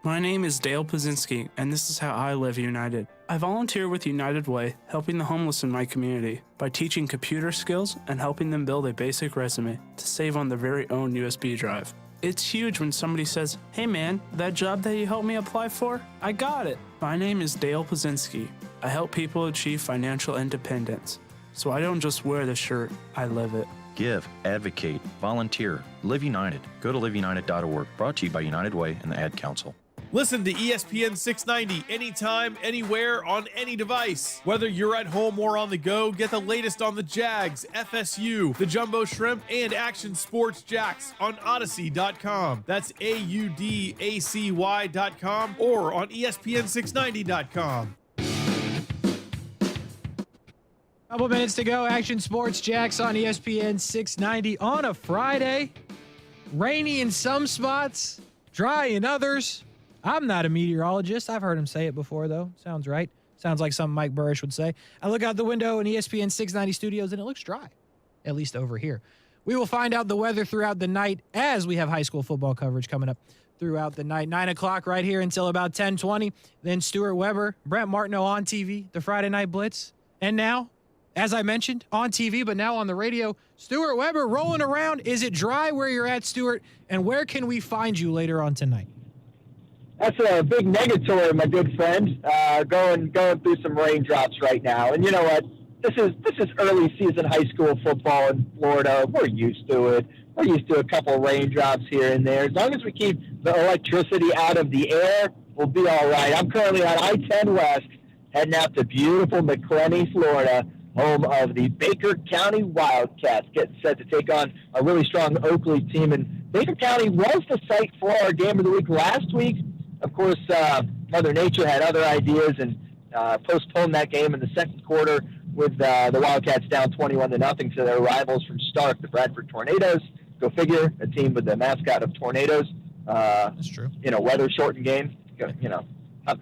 My name is Dale Pazinski, and this is how I live United. I volunteer with United Way, helping the homeless in my community by teaching computer skills and helping them build a basic resume to save on their very own USB drive. It's huge when somebody says, "Hey man, that job that you helped me apply for, I got it." My name is Dale Pazinski. I help people achieve financial independence. So I don't just wear the shirt, I live it. Give, advocate, volunteer. Live United. Go to liveunited.org. Brought to you by United Way and the Ad Council. Listen to ESPN 690 anytime, anywhere, on any device. Whether you're at home or on the go, get the latest on the Jags, FSU, the Jumbo Shrimp, and Action Sports Jacks on Odyssey.com. That's AUDACY.com or on ESPN690.com. Couple minutes to go. Action Sports Jacks on ESPN 690 on a Friday. Rainy in some spots, dry in others. I'm not a meteorologist. I've heard him say it before, though. Sounds right. Sounds like something Mike Burrish would say. I look out the window in ESPN 690 studios, and it looks dry, at least over here. We will find out the weather throughout the night as we have high school football coverage coming up throughout the night. 9 o'clock right here until about 10:20. Then Stuart Weber, Brent Martineau on TV, the Friday Night Blitz. And now, as I mentioned, on TV, but now on the radio, Stuart Weber rolling around. Is it dry where you're at, Stuart? And where can we find you later on tonight? That's a big negatory, my good friend. Going through some raindrops right now. And you know what? This is early season high school football in Florida. We're used to it. We're used to a couple raindrops here and there. As long as we keep the electricity out of the air, we'll be all right. I'm currently on I-10 West, heading out to beautiful McClenny, Florida, home of the Baker County Wildcats, getting set to take on a really strong Oakley team. And Baker County was the site for our game of the week last week. Of course, Mother Nature had other ideas and postponed that game in the second quarter with the Wildcats down 21-0 to their rivals from Stark, the Bradford Tornadoes. Go figure, a team with the mascot of tornadoes. That's true. Weather-shortened game.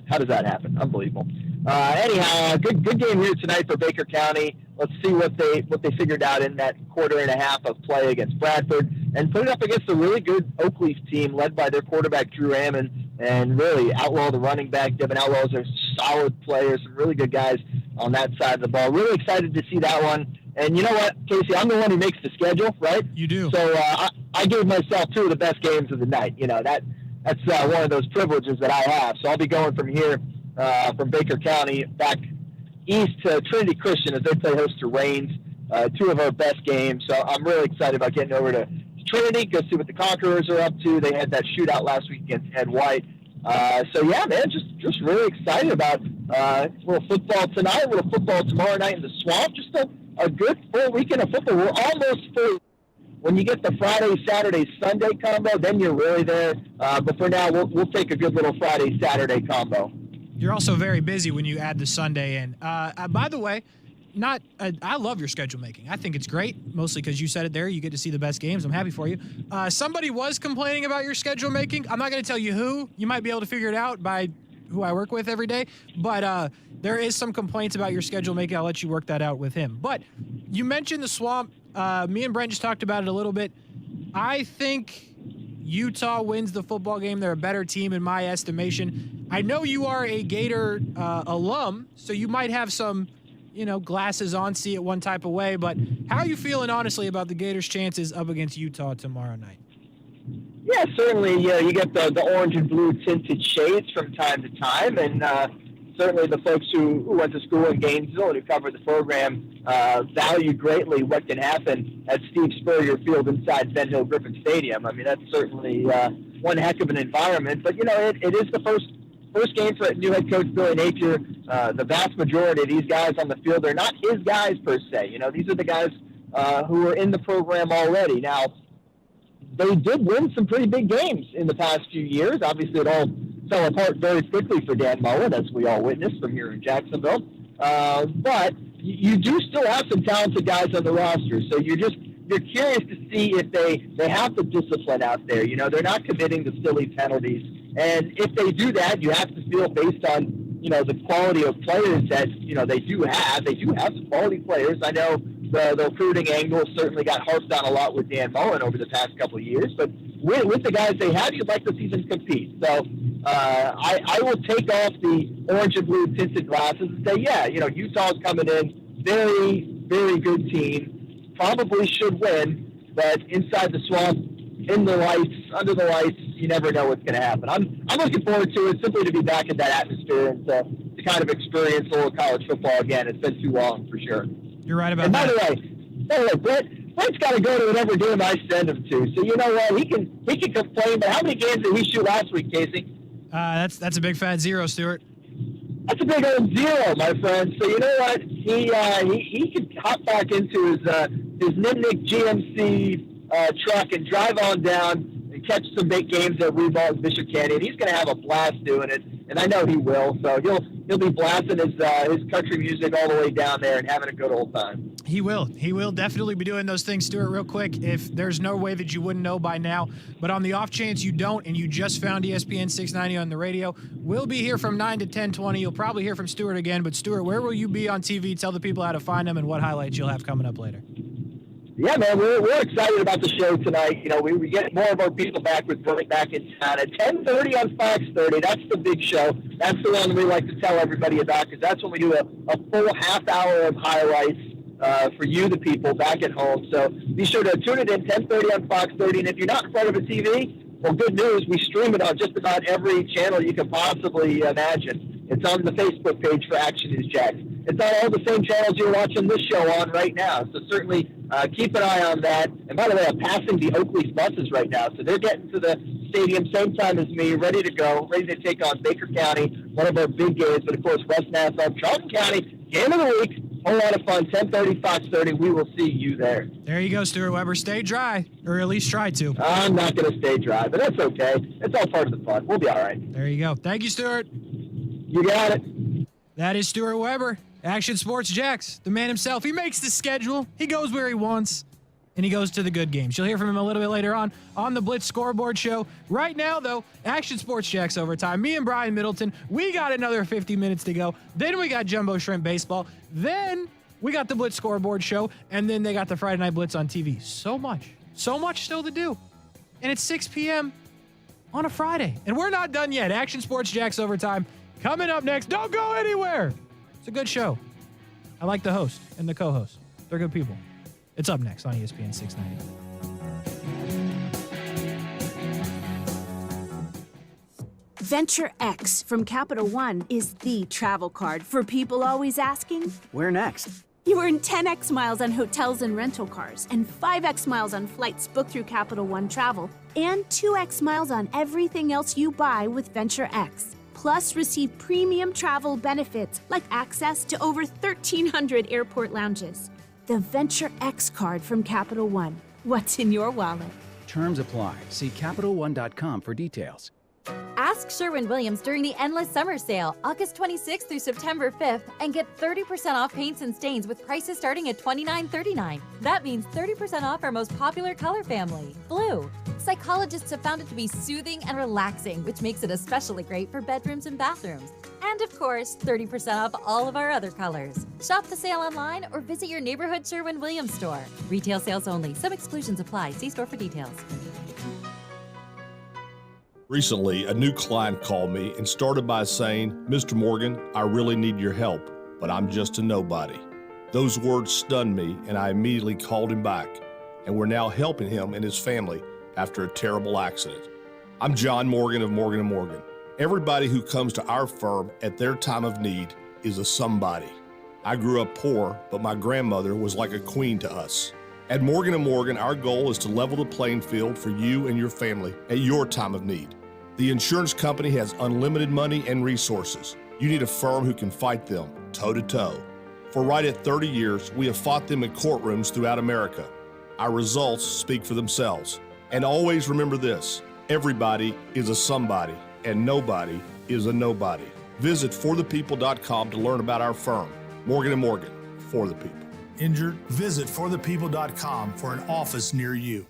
How does that happen? Unbelievable. Anyhow, good game here tonight for Baker County. Let's see what they figured out in that quarter and a half of play against Bradford, and put it up against a really good Oakleaf team led by their quarterback Drew Ammon, and really Outlaw, the running back. Devin Outlaws are solid players, some really good guys on that side of the ball. Really excited to see that one. And you know what, Casey, I'm the one who makes the schedule, right? You do. So I gave myself two of the best games of the night. That's one of those privileges that I have. So I'll be going from here, from Baker County, back east to Trinity Christian as they play host to Rains, two of our best games. So I'm really excited about getting over to Trinity, go see what the Conquerors are up to. They had that shootout last week against Ed White. So yeah, man, just really excited about a little football tonight, a little football tomorrow night in the Swamp. Just a good full weekend of football. We're almost full. When you get the Friday, Saturday, Sunday combo, then you're really there. But for now, we'll take a good little Friday, Saturday combo. You're also very busy when you add the Sunday in. By the way, I love your schedule making. I think it's great, mostly because you said it there. You get to see the best games. I'm happy for you. Somebody was complaining about your schedule making. I'm not going to tell you who. You might be able to figure it out by who I work with every day. But there is some complaints about your schedule making. I'll let you work that out with him. But you mentioned the Swamp. Me and Brent just talked about it a little bit. I think Utah wins the football game. They're a better team in my estimation. I know you are a Gator alum, so you might have some, glasses on, see it one type of way. But how are you feeling, honestly, about the Gators' chances up against Utah tomorrow night? Yeah, certainly. You get the orange and blue tinted shades from time to time, and certainly the folks who went to school in Gainesville and who covered the program value greatly what can happen at Steve Spurrier Field inside Ben Hill Griffin Stadium. I mean, that's certainly one heck of an environment. But, it is the first game for new head coach Billy Napier. The vast majority of these guys on the field are not his guys per se. These are the guys who are in the program already. Now, they did win some pretty big games in the past few years. Obviously, it all fell apart very quickly for Dan Mullen, as we all witnessed from here in Jacksonville. But you do still have some talented guys on the roster, so you're curious to see if they have the discipline out there. You know, they're not committing to silly penalties. And if they do that, you have to feel based on, you know, the quality of players that, you know, they do have. They do have some quality players. I know the recruiting angle certainly got harped on a lot with Dan Mullen over the past couple of years, but with the guys they have, you'd like to see them compete. So I will take off the orange and blue tinted glasses and say, yeah, you know, Utah's coming in, very, very good team, probably should win, but inside the swamp, in the lights, under the lights, you never know what's going to happen. I'm looking forward to it, simply to be back in that atmosphere and to kind of experience a little college football again. It's been too long, for sure. You're right about and that. By the way, Brett's got to go to whatever game I send him to. So you know what? He can complain, but how many games did he shoot last week, Casey? That's a big fat 0, Stuart. That's a big old 0, my friend. So you know what? He can hop back into his Nimnik GMC truck and drive on down and catch some big games at Weeball and Bishop Canyon. He's going to have a blast doing it, and I know he will. So he'll be blasting his country music all the way down there and having a good old time. He will. He will definitely be doing those things, Stuart, real quick. If there's no way that you wouldn't know by now, but on the off chance you don't and you just found ESPN 690 on the radio, we'll be here from 9 to 10:20. You'll probably hear from Stuart again, but Stuart, where will you be on TV? Tell the people how to find him and what highlights you'll have coming up later. Yeah, man, we're excited about the show tonight. You know, we get more of our people back with Brett back in town at 10:30 on Fox 30. That's the big show. That's the one we like to tell everybody about, because that's when we do a full half hour of highlights for you, the people, back at home. So be sure to tune it in 10:30 on Fox 30. And if you're not in front of a TV, well, good news, we stream it on just about every channel you can possibly imagine. It's on the Facebook page for Action News Jax. It's on all the same channels you're watching this show on right now. So certainly keep an eye on that. And by the way, I'm passing the Oakley's buses right now. So they're getting to the stadium same time as me, ready to go, ready to take on Baker County, one of our big games. But, of course, West Nassau, Charlton County, game of the week. Whole lot of fun. 10:30, Fox 30. We will see you there. There you go, Stuart Weber. Stay dry, or at least try to. I'm not going to stay dry, but that's okay. It's all part of the fun. We'll be all right. There you go. Thank you, Stuart. You got it. That is Stuart Weber, Action Sports Jax, the man himself. He makes the schedule. He goes where he wants, and he goes to the good games. You'll hear from him a little bit later on the Blitz Scoreboard Show. Right now, though, Action Sports Jax Overtime. Me and Brian Middleton, we got another 50 minutes to go. Then we got Jumbo Shrimp Baseball. Then we got the Blitz Scoreboard Show, and then they got the Friday Night Blitz on TV. So much still to do. And it's 6 p.m. on a Friday. And we're not done yet. Action Sports Jax Overtime coming up next. Don't go anywhere. It's a good show. I like the host and the co-host. They're good people. It's up next on ESPN 690. Venture X from Capital One is the travel card for people always asking, where next? You earn 10x miles on hotels and rental cars, and 5x miles on flights booked through Capital One Travel, and 2x miles on everything else you buy with Venture X. Plus, receive premium travel benefits like access to over 1,300 airport lounges. The Venture X card from Capital One. What's in your wallet? Terms apply. See CapitalOne.com for details. Ask Sherwin-Williams during the Endless Summer Sale, August 26th through September 5th, and get 30% off paints and stains with prices starting at $29.39. That means 30% off our most popular color family, blue. Psychologists have found it to be soothing and relaxing, which makes it especially great for bedrooms and bathrooms. And of course, 30% off all of our other colors. Shop the sale online or visit your neighborhood Sherwin-Williams store. Retail sales only. Some exclusions apply. See store for details. Recently, a new client called me and started by saying, "Mr. Morgan, I really need your help, but I'm just a nobody." Those words stunned me, and I immediately called him back, and we're now helping him and his family after a terrible accident. I'm John Morgan of Morgan & Morgan. Everybody who comes to our firm at their time of need is a somebody. I grew up poor, but my grandmother was like a queen to us. At Morgan & Morgan, our goal is to level the playing field for you and your family at your time of need. The insurance company has unlimited money and resources. You need a firm who can fight them toe-to-toe. For right at 30 years, we have fought them in courtrooms throughout America. Our results speak for themselves. And always remember this, everybody is a somebody, and nobody is a nobody. Visit forthepeople.com to learn about our firm, Morgan & Morgan, for the people. Injured? Visit forthepeople.com for an office near you.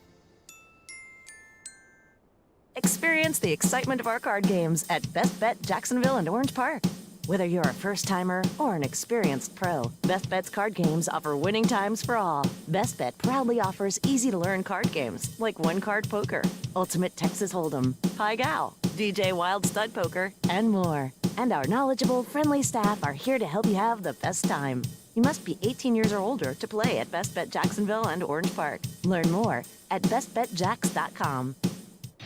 Experience the excitement of our card games at Best Bet Jacksonville and Orange Park. Whether you're a first-timer or an experienced pro, Best Bet's card games offer winning times for all. Best Bet proudly offers easy-to-learn card games like one-card poker, Ultimate Texas Hold'em, Pi Gow, DJ Wild Stud Poker, and more. And our knowledgeable, friendly staff are here to help you have the best time. You must be 18 years or older to play at Best Bet Jacksonville and Orange Park. Learn more at bestbetjacks.com.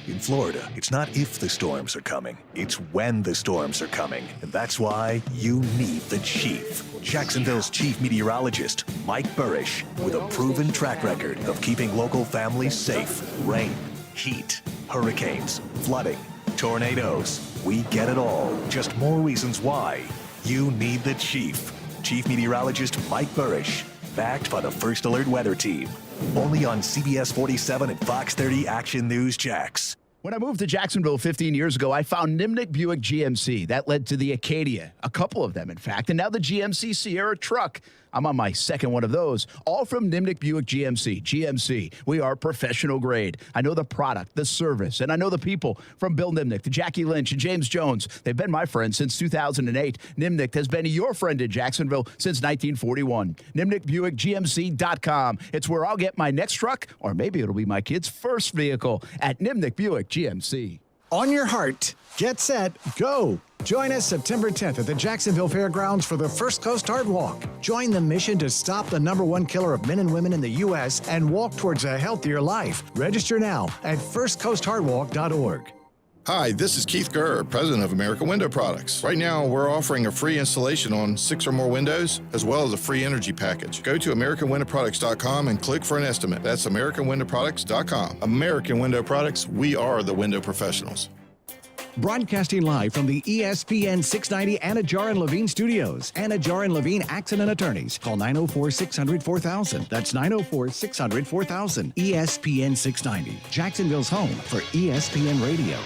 In Florida, it's not if the storms are coming, it's when the storms are coming. And that's why you need the Chief. Jacksonville's chief meteorologist, Mike Burrish, with a proven track record of keeping local families safe. Rain, heat, hurricanes, flooding, tornadoes. We get it all. Just more reasons why you need the Chief. Chief Meteorologist Mike Burrish, backed by the First Alert Weather Team. Only on CBS 47 and Fox 30 Action News Jax. When I moved to Jacksonville 15 years ago, I found Nimnick Buick GMC. That led to the Acadia, a couple of them, in fact, and now the GMC Sierra truck. I'm on my second one of those, all from Nimnick Buick GMC. GMC, we are professional grade. I know the product, the service, and I know the people. From Bill Nimnick to Jackie Lynch and James Jones. They've been my friends since 2008. Nimnick has been your friend in Jacksonville since 1941. NimnickBuickGMC.com. It's where I'll get my next truck, or maybe it'll be my kid's first vehicle at Nimnick Buick GMC. On your heart, get set, go. Join us September 10th at the Jacksonville Fairgrounds for the First Coast Heart Walk. Join the mission to stop the #1 killer of men and women in the U.S. and walk towards a healthier life. Register now at firstcoastheartwalk.org. Hi, this is Keith Gurr, president of American Window Products. Right now, we're offering a free installation on 6 or more windows, as well as a free energy package. Go to AmericanWindowProducts.com and click for an estimate. That's AmericanWindowProducts.com. American Window Products, we are the window professionals. Broadcasting live from the ESPN 690 Anna Jar and Levine studios. Anna Jar and Levine Accident Attorneys. Call 904-600-4000. That's 904-600-4000. ESPN 690, Jacksonville's home for ESPN Radio.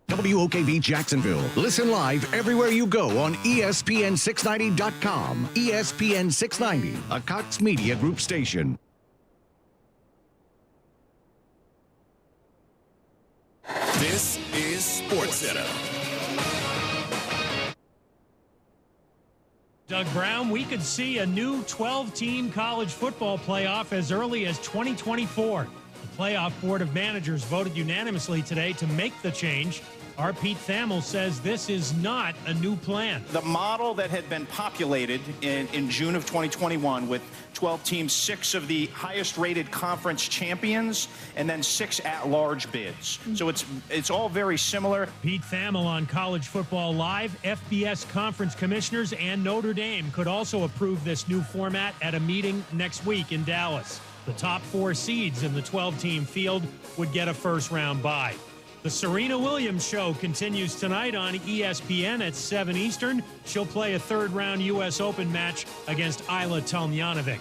WOKV Jacksonville. Listen live everywhere you go on ESPN690.com. ESPN 690, a Cox Media Group station. This is SportsCenter. Doug Brown, we could see a new 12-team college football playoff as early as 2024. The playoff board of managers voted unanimously today to make the change. Our Pete Thamel says this is not a new plan. The model that had been populated in June of 2021 with 12 teams, 6 of the highest rated conference champions, and then 6 at-large bids. So it's all very similar. Pete Thamel on College Football Live. FBS conference commissioners and Notre Dame could also approve this new format at a meeting next week in Dallas. The top 4 seeds in the 12-team field would get a first-round bye. The Serena Williams Show continues tonight on ESPN at 7 Eastern. She'll play a third-round U.S. Open match against Ayla Tomljanovic.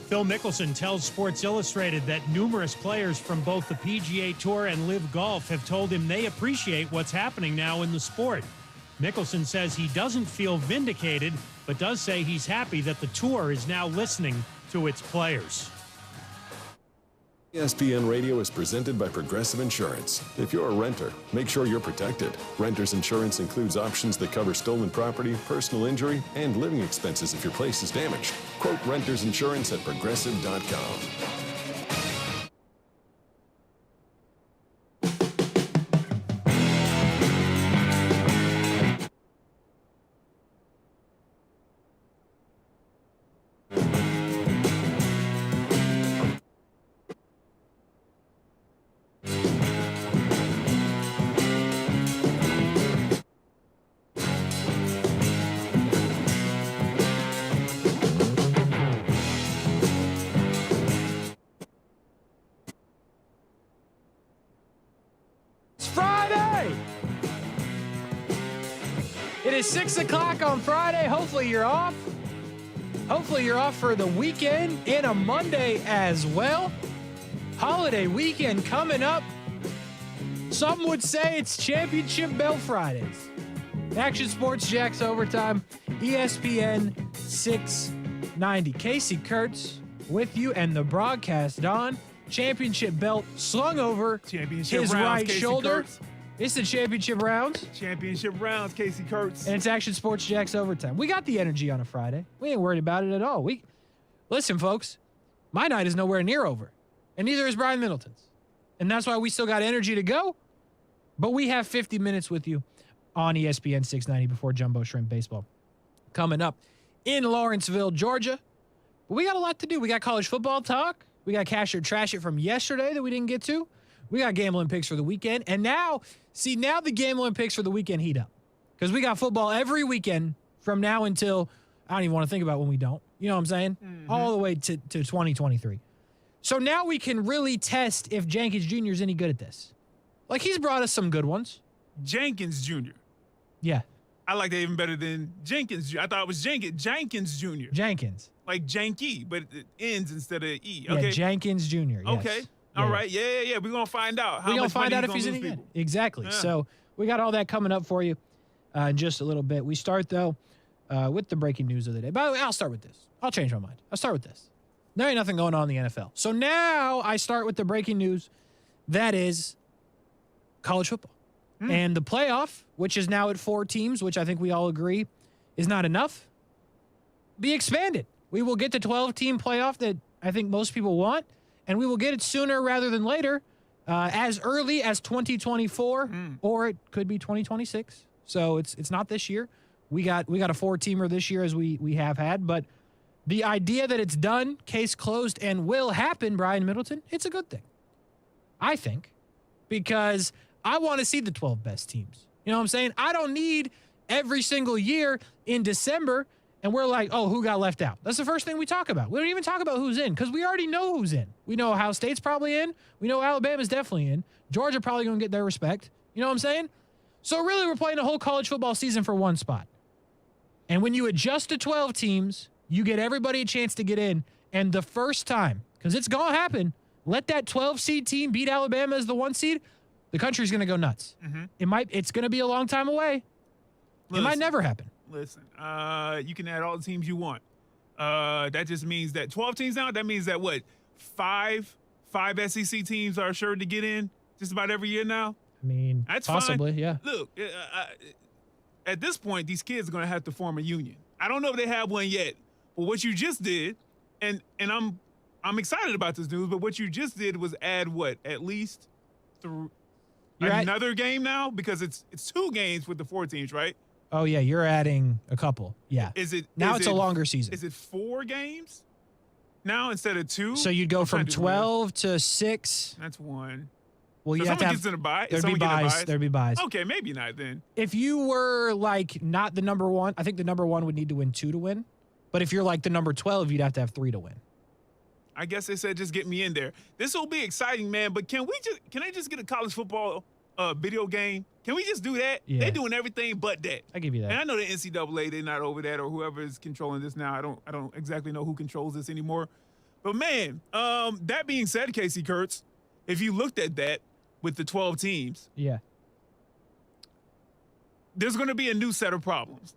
Phil Mickelson tells Sports Illustrated that numerous players from both the PGA Tour and LIV Golf have told him they appreciate what's happening now in the sport. Mickelson says he doesn't feel vindicated, but does say he's happy that the tour is now listening to its players. ESPN Radio is presented by Progressive Insurance. If you're a renter, make sure you're protected. Renter's insurance includes options that cover stolen property, personal injury, and living expenses if your place is damaged. Quote Renter's Insurance at Progressive.com. It is 6 o'clock on Friday. Hopefully you're off. Hopefully you're off for the weekend and a Monday as well. Holiday weekend coming up. Some would say it's Championship Belt Fridays. Action Sports Jacks Overtime, ESPN 690. Casey Kurtz with you and the broadcast on. Championship belt slung over Championship his rounds, right Casey shoulder. Kurtz. It's the championship rounds. Championship rounds, Casey Kurtz. And it's Action Sports Jacks Overtime. We got the energy on a Friday. We ain't worried about it at all. Listen, folks, my night is nowhere near over. And neither is Brian Middleton's. And that's why we still got energy to go. But we have 50 minutes with you on ESPN 690 before Jumbo Shrimp Baseball coming up in Lawrenceville, Georgia. But we got a lot to do. We got college football talk. We got Cash or Trash It from yesterday that we didn't get to. We got gambling picks for the weekend. And now the gambling picks for the weekend heat up. Because we got football every weekend from now until, I don't even want to think about when we don't. You know what I'm saying? Mm-hmm. All the way to 2023. So now we can really test if Jenkins Jr. is any good at this. Like, he's brought us some good ones. Jenkins Jr. Yeah. I like that even better than Jenkins Jr. I thought it was Jenkins Jr. Jenkins. Like Janky, but it ends instead of E. Yeah, Okay. Jenkins Jr. Yes. Okay. All right. Yeah. We're going to find out. We're going to find out if he's any any good. Exactly. Yeah. So we got all that coming up for you in just a little bit. We start, though, with the breaking news of the day. By the way, I'll start with this. I'll change my mind. I'll start with this. There ain't nothing going on in the NFL. So now I start with the breaking news. That is college football. And the playoff, which is now at 4 teams, which I think we all agree is not enough, be expanded. We will get the 12-team playoff that I think most people want, and we will get it sooner rather than later, as early as 2024, or it could be 2026. So it's not this year. We got a 4-teamer this year as we have had, but the idea that it's done, case closed, and will happen, Brian Middleton, it's a good thing. I think, because I want to see the 12 best teams. You know what I'm saying? I don't need every single year in December and we're like, oh, who got left out? That's the first thing we talk about. We don't even talk about who's in because we already know who's in. We know Ohio State's probably in. We know Alabama's definitely in. Georgia probably going to get their respect. You know what I'm saying? So really, we're playing a whole college football season for one spot. And when you adjust to 12 teams, you get everybody a chance to get in. And the first time, because it's going to happen, let that 12-seed team beat Alabama as the 1 seed, the country's going to go nuts. It's going to be a long time away. It might never happen. Listen, you can add all the teams you want. That just means that 12 teams now, that means that what? Five SEC teams are sure to get in just about every year now? I mean, that's possibly, fine. yeah. Look, at this point, these kids are going to have to form a union. I don't know if they have one yet, but what you just did, and I'm excited about this news, but what you just did was add what? At least another game now? Because it's 2 games with the 4 teams, right? Oh, yeah, you're adding a couple. Yeah. It's a longer season. Is it 4 games now instead of 2? So you'd go from 12 to 6. That's 1. Well, so you have to have. Gets in a bye? There'd be buys. There'd be buys. Okay, maybe not then. If you were like not the number 1, I think the number 1 would need to win 2 to win. But if you're like the number 12, you'd have to have 3 to win. I guess they said just get me in there. This will be exciting, man. But can I just get a college football video game? Can we just do that? Yeah. They're doing everything but that. I give you that. And I know the NCAA, they're not over that, or whoever is controlling this now. I don't exactly know who controls this anymore. But man, that being said, Casey Kurtz, if you looked at that with the 12 teams, yeah, there's going to be a new set of problems,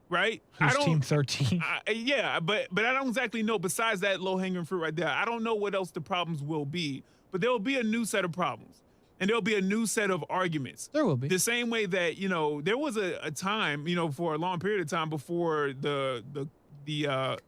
right? Who's team 13? Yeah, but I don't exactly know. Besides that low-hanging fruit right there, I don't know what else the problems will be. But there will be a new set of problems. And there'll be a new set of arguments. There will be. The same way that, there was a time, for a long period of time before the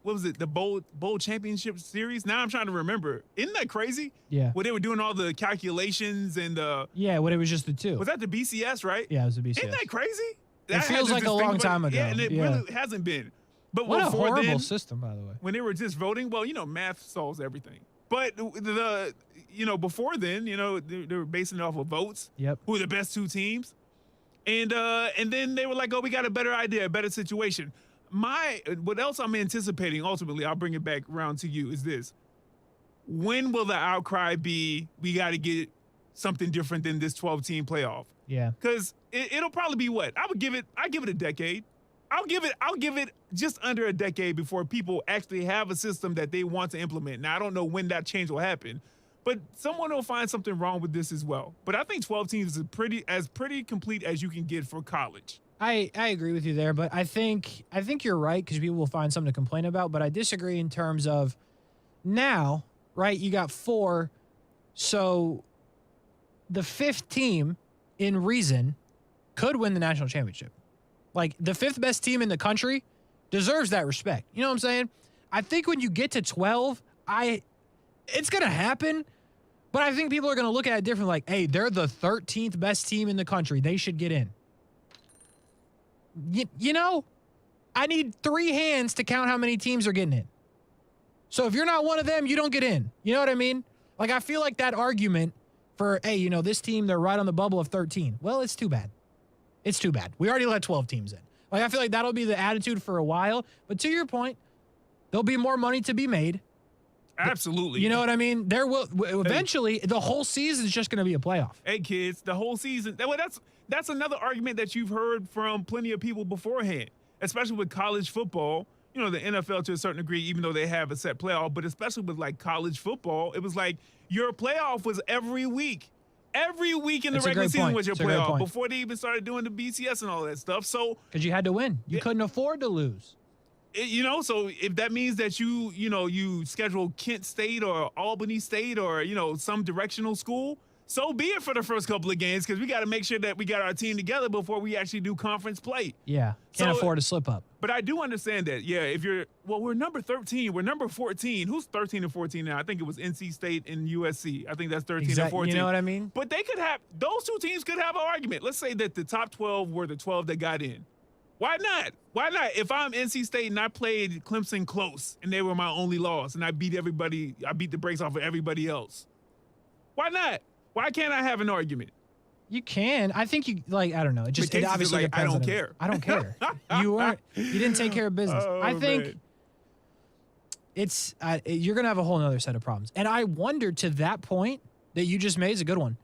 what was it? The bowl championship series. Now I'm trying to remember. Isn't that crazy? Yeah. Where they were doing all the calculations and yeah, when it was just the 2. Was that the BCS, right? Yeah, it was the BCS. Isn't that crazy? It feels like a long time ago. Yeah, and it really hasn't been. But what a before horrible then, system, by the way. When they were just voting, well, math solves everything. But before then, they were basing it off of votes. Yep. Who were the best 2 teams. And then they were like, oh, we got a better idea, a better situation. What else I'm anticipating, ultimately, I'll bring it back around to you, is this. When will the outcry be, we got to get something different than this 12-team playoff? Yeah. Because it'll probably be what? I give it a decade. I'll give it just under a decade before people actually have a system that they want to implement. Now, I don't know when that change will happen, but someone will find something wrong with this as well. But I think 12 teams is pretty complete as you can get for college. I agree with you there, but I think you're right because people will find something to complain about. But I disagree in terms of now, right? You got 4, so the 5th team in reason could win the national championship. Like, the 5th best team in the country deserves that respect. You know what I'm saying? I think when you get to 12, it's going to happen, but I think people are going to look at it differently. Like, hey, they're the 13th best team in the country. They should get in. You know, I need 3 hands to count how many teams are getting in. So if you're not one of them, you don't get in. You know what I mean? Like, I feel like that argument for, hey, you know, this team, they're right on the bubble of 13. Well, it's too bad. It's too bad. We already let 12 teams in. Like, I feel like that'll be the attitude for a while. But to your point, there'll be more money to be made. Absolutely. You know what I mean? There will eventually the whole season is just going to be a playoff. Hey, kids, the whole season. That's another argument that you've heard from plenty of people beforehand, especially with college football. You know, the NFL to a certain degree, even though they have a set playoff, but especially with like college football, it was like your playoff was every week. Every week in the regular season was your playoff before they even started doing the BCS and all that stuff. So because you had to win, you couldn't afford to lose. You know, so if that means that you schedule Kent State or Albany State or some directional school, so be it for the first couple of games because we got to make sure that we got our team together before we actually do conference play. Yeah, can't afford to slip up. But I do understand that. Yeah, if we're number 13, we're number 14. Who's 13 and 14 now? I think it was NC State and USC. I think that's 13 and 14. You know what I mean? But those 2 teams could have an argument. Let's say that the top 12 were the 12 that got in. Why not? Why not? If I'm NC State and I played Clemson close and they were my only loss and I beat the brakes off of everybody else. Why not? Why can't I have an argument? You can. I think you I don't know. It obviously like, depends. I don't care. I don't care. You didn't take care of business. Oh, I think man. it's you're gonna have a whole other set of problems. And I wonder to that point that you just made is a good one.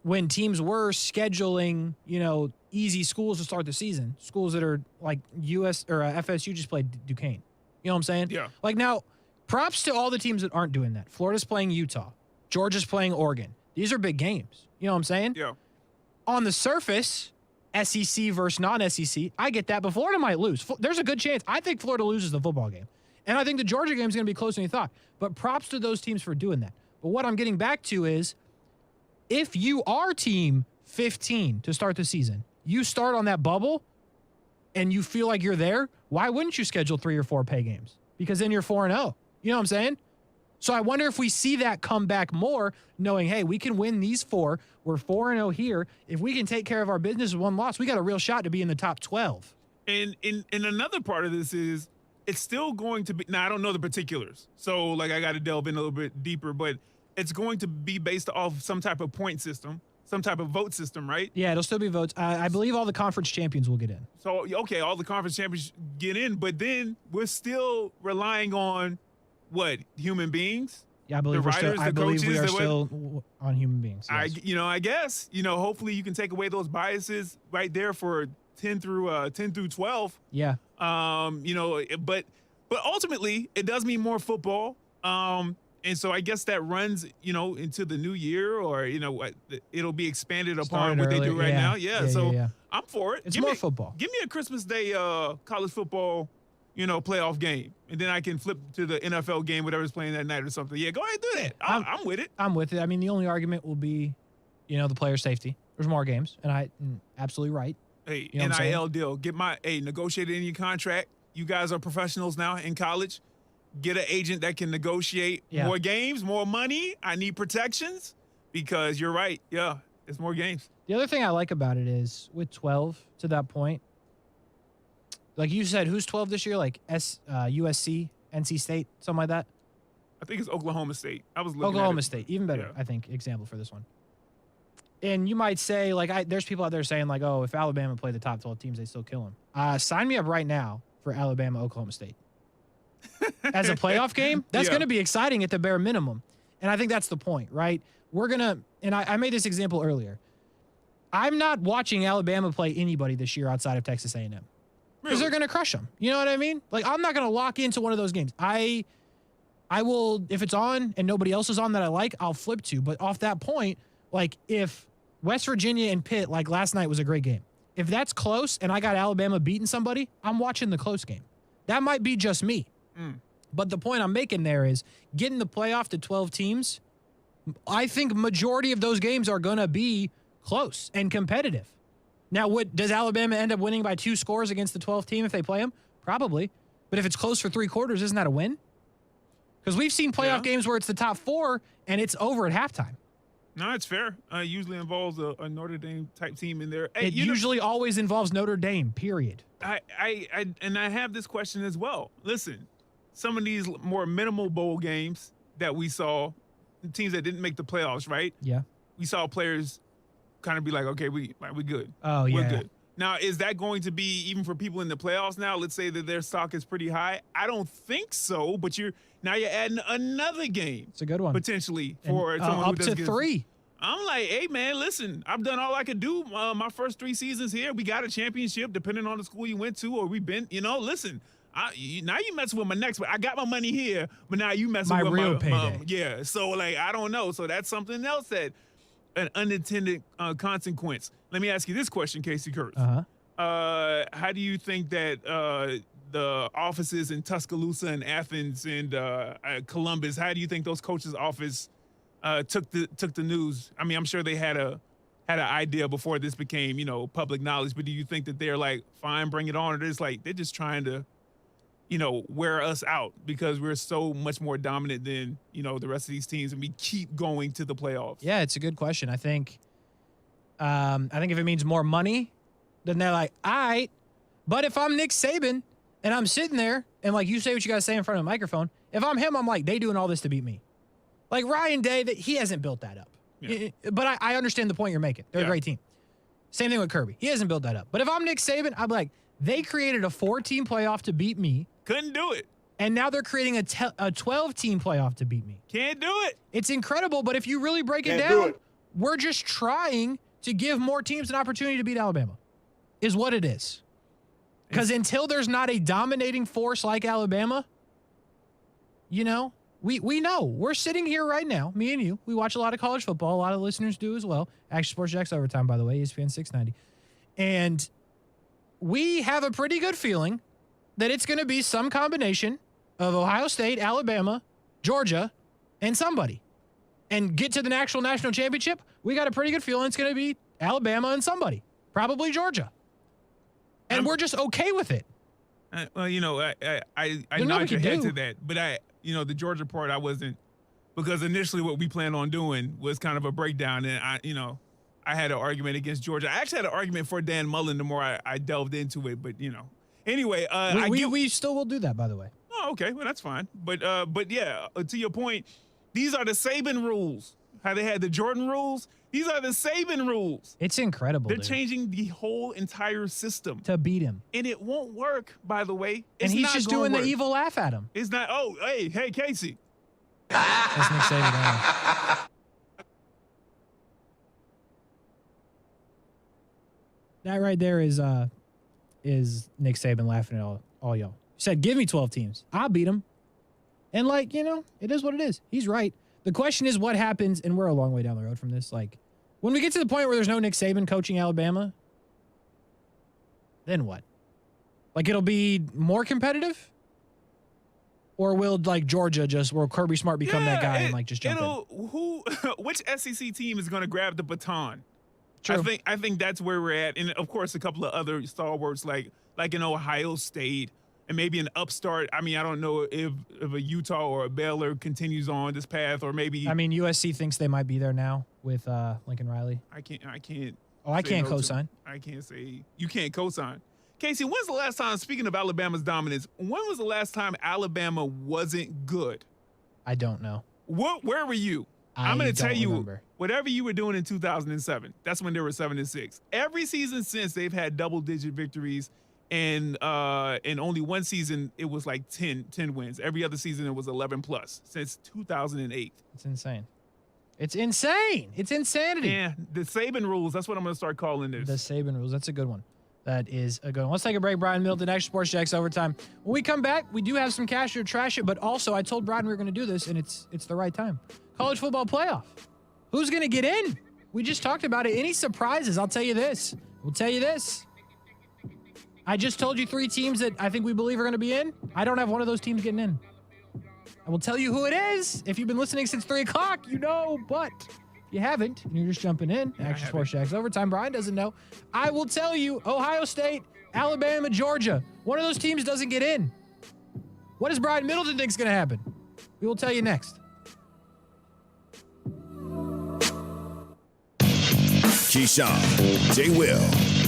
When teams were scheduling, easy schools to start the season, schools that are like US or FSU just played Duquesne. You know what I'm saying? Yeah. Like now, props to all the teams that aren't doing that. Florida's playing Utah. Georgia's playing Oregon. These are big games. You know what I'm saying? Yeah. On the surface, SEC versus non-SEC, I get that, but Florida might lose. There's a good chance. I think Florida loses the football game. And I think the Georgia game is going to be closer than you thought. But props to those teams for doing that. But what I'm getting back to is, if you are team 15 to start the season, you start on that bubble and you feel like you're there, why wouldn't you schedule 3 or 4 pay games? Because then you're 4-0. You know what I'm saying? So I wonder if we see that come back more, knowing, hey, we can win these 4. We're 4-0 here. If we can take care of our business with 1 loss, we got a real shot to be in the top 12. And another part of this is it's still going to be – now, I don't know the particulars. So, I got to delve in a little bit deeper. But it's going to be based off some type of point system, some type of vote system, right? Yeah, it'll still be votes. I believe all the conference champions will get in. So, okay, all the conference champions get in. But then we're still relying on – what, human beings? Yeah, I believe we are still on human beings. Yes. I guess, hopefully you can take away those biases right there for 10 through 12. Yeah. But ultimately it does mean more football. And so I guess that runs, into the new year or, it'll be expanded upon what they do right now. Yeah. So I'm for it. It's more football. Give me a Christmas Day college football playoff game. And then I can flip to the NFL game, whatever's playing that night or something. Yeah, go ahead and do that. I'm with it. I'm with it. I mean, the only argument will be, the player safety. There's more games, and absolutely right. Hey, NIL deal. Get negotiate in your contract. You guys are professionals now in college. Get an agent that can negotiate more games, more money. I need protections because you're right. Yeah, it's more games. The other thing I like about it is with 12 to that point, like you said, who's 12 this year? Like USC, NC State, something like that? I think it's Oklahoma State. I was looking Oklahoma at State, even better, I think, example for this one. And you might say, there's people out there saying, oh, if Alabama played the top 12 teams, they still kill them. Sign me up right now for Alabama, Oklahoma State. As a playoff game, that's going to be exciting at the bare minimum. And I think that's the point, right? We're going to, and I made this example earlier. I'm not watching Alabama play anybody this year outside of Texas A&M. because they're going to crush them. You know what I mean? Like, I'm not going to lock into one of those games. I will, if it's on and nobody else is on that I like, I'll flip to. But off that point, like, if West Virginia and Pitt, like last night was a great game. If that's close and I got Alabama beating somebody, I'm watching the close game. That might be just me. But the point I'm making there is getting the playoff to 12 teams, I think majority of those games are going to be close and competitive. Now, does Alabama end up winning by 2 scores against the 12th team if they play them? Probably. But if it's close for 3 quarters, isn't that a win? Because we've seen playoff games where it's the top 4 and it's over at halftime. No, it's fair. Usually involves a Notre Dame type team in there. Hey, it usually always involves Notre Dame, period. I have this question as well. Listen, some of these more minimal bowl games that we saw, the teams that didn't make the playoffs, right? Yeah. We saw players kind of be like, okay, we good. Oh, We're yeah. good. Now, is that going to be even for people in the playoffs now? Let's say that their stock is pretty high. I don't think so, but you're adding another game. It's a good one. Potentially for someone up who doesn't to get 3. I'm like, hey, man, listen, I've done all I could do my first 3 seasons here. We got a championship, depending on the school you went to, or we've been, listen, now you messing with my next, but I got my money here, but now you messing with real my payday. yeah. So, like, I don't know. So that's something else that an unintended consequence. Let me ask you this question, Casey Kurtz. How do you think that the offices in Tuscaloosa and Athens and Columbus, how do you think those coaches' office took the news? I mean, I'm sure they had an idea before this became, public knowledge, but do you think that they're like, fine, bring it on, or they're just trying to, wear us out because we're so much more dominant than, the rest of these teams, and we keep going to the playoffs? Yeah, it's a good question. I think if it means more money, then they're like, all right. But if I'm Nick Saban and I'm sitting there and, like, you say what you got to say in front of a microphone, if I'm him, I'm like, they doing all this to beat me. Like Ryan Day, that he hasn't built that up. Yeah. But I understand the point you're making. They're a great team. Same thing with Kirby. He hasn't built that up. But if I'm Nick Saban, I'm like, they created a 4-team playoff to beat me. Couldn't do it. And now they're creating a 12-team playoff to beat me. Can't do it. It's incredible, but if you really break it down, we're just trying to give more teams an opportunity to beat Alabama, is what it is. Because until there's not a dominating force like Alabama, we know. We're sitting here right now, me and you. We watch a lot of college football. A lot of listeners do as well. Action Sports Jax Overtime, by the way, ESPN 690. And we have a pretty good feeling that it's going to be some combination of Ohio State, Alabama, Georgia, and somebody. And get to the national championship, we got a pretty good feeling it's going to be Alabama and somebody. Probably Georgia. And we're just okay with it. Well, I nod your head to that, but the Georgia part, I wasn't, because initially what we planned on doing was kind of a breakdown, and I had an argument against Georgia. I actually had an argument for Dan Mullen the more I delved into it, but anyway, we still will do that, by the way. Oh, okay, well that's fine, but yeah, to your point, these are the Saban rules. How they had the Jordan rules. These are the Saban rules. It's incredible. They're changing the whole entire system to beat him. And it won't work, by the way. And he's just doing the evil laugh at him. It's not, hey, Casey. That's Nick Saban. That right there is Nick Saban laughing at all y'all. He said, give me 12 teams. I'll beat them. And it is what it is. He's right. The question is what happens, and we're a long way down the road from this. Like, when we get to the point where there's no Nick Saban coaching Alabama, then what? Like, it'll be more competitive? Or will, like, Georgia will Kirby Smart become that guy and, like, just jump in? Which SEC team is going to grab the baton? True. I think that's where we're at. And, of course, a couple of other stalwarts like in Ohio State, and maybe an upstart. I mean, I don't know if a Utah or a Baylor continues on this path, or maybe. I mean, USC thinks they might be there now with Lincoln Riley. I can't. Oh, I can't co-sign. I can't say you can't co-sign. Casey, when's the last time? Speaking of Alabama's dominance, when was the last time Alabama wasn't good? I don't know. Where were you? I'm going to tell you. Remember. Whatever you were doing in 2007. That's when they were 7-6. Every season since, they've had double-digit victories. And in only one season, it was like 10 wins. Every other season, it was 11 plus since 2008. It's insane. It's insane. It's insanity. Yeah, the Saban rules. That's what I'm going to start calling this. The Saban rules. That's a good one. That is a good one. Let's take a break. Brian Middleton, Extra Sports Jacks Overtime. When we come back, we do have some cash or trash it, but also I told Brian we were going to do this, and it's the right time. College football playoff. Who's going to get in? We just talked about it. Any surprises? I'll tell you this. We'll tell you this. I just told you 3 teams that I think we believe are going to be in. I don't have one of those teams getting in. I will tell you who it is. If you've been listening since 3 o'clock, you know, but you haven't, and you're just jumping in. Action Sports Jacks Overtime. Brian doesn't know. I will tell you, Ohio State, Alabama, Georgia. One of those teams doesn't get in. What does Brian Middleton think is going to happen? We will tell you next. Keyshawn, J. Will,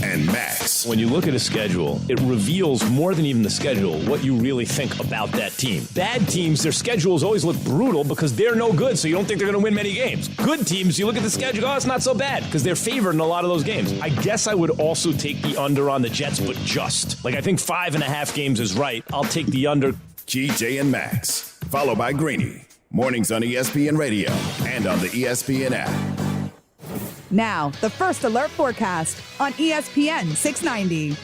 and Max. When you look at a schedule, it reveals more than even the schedule what you really think about that team. Bad teams, their schedules always look brutal because they're no good, so you don't think they're going to win many games. Good teams, you look at the schedule, oh, it's not so bad because they're favored in a lot of those games. I guess I would also take the under on the Jets, but just. Like, I think 5.5 games is right. I'll take the under. GJ and Max, followed by Greeny. Mornings on ESPN Radio and on the ESPN app. Now, the first alert forecast on ESPN 690.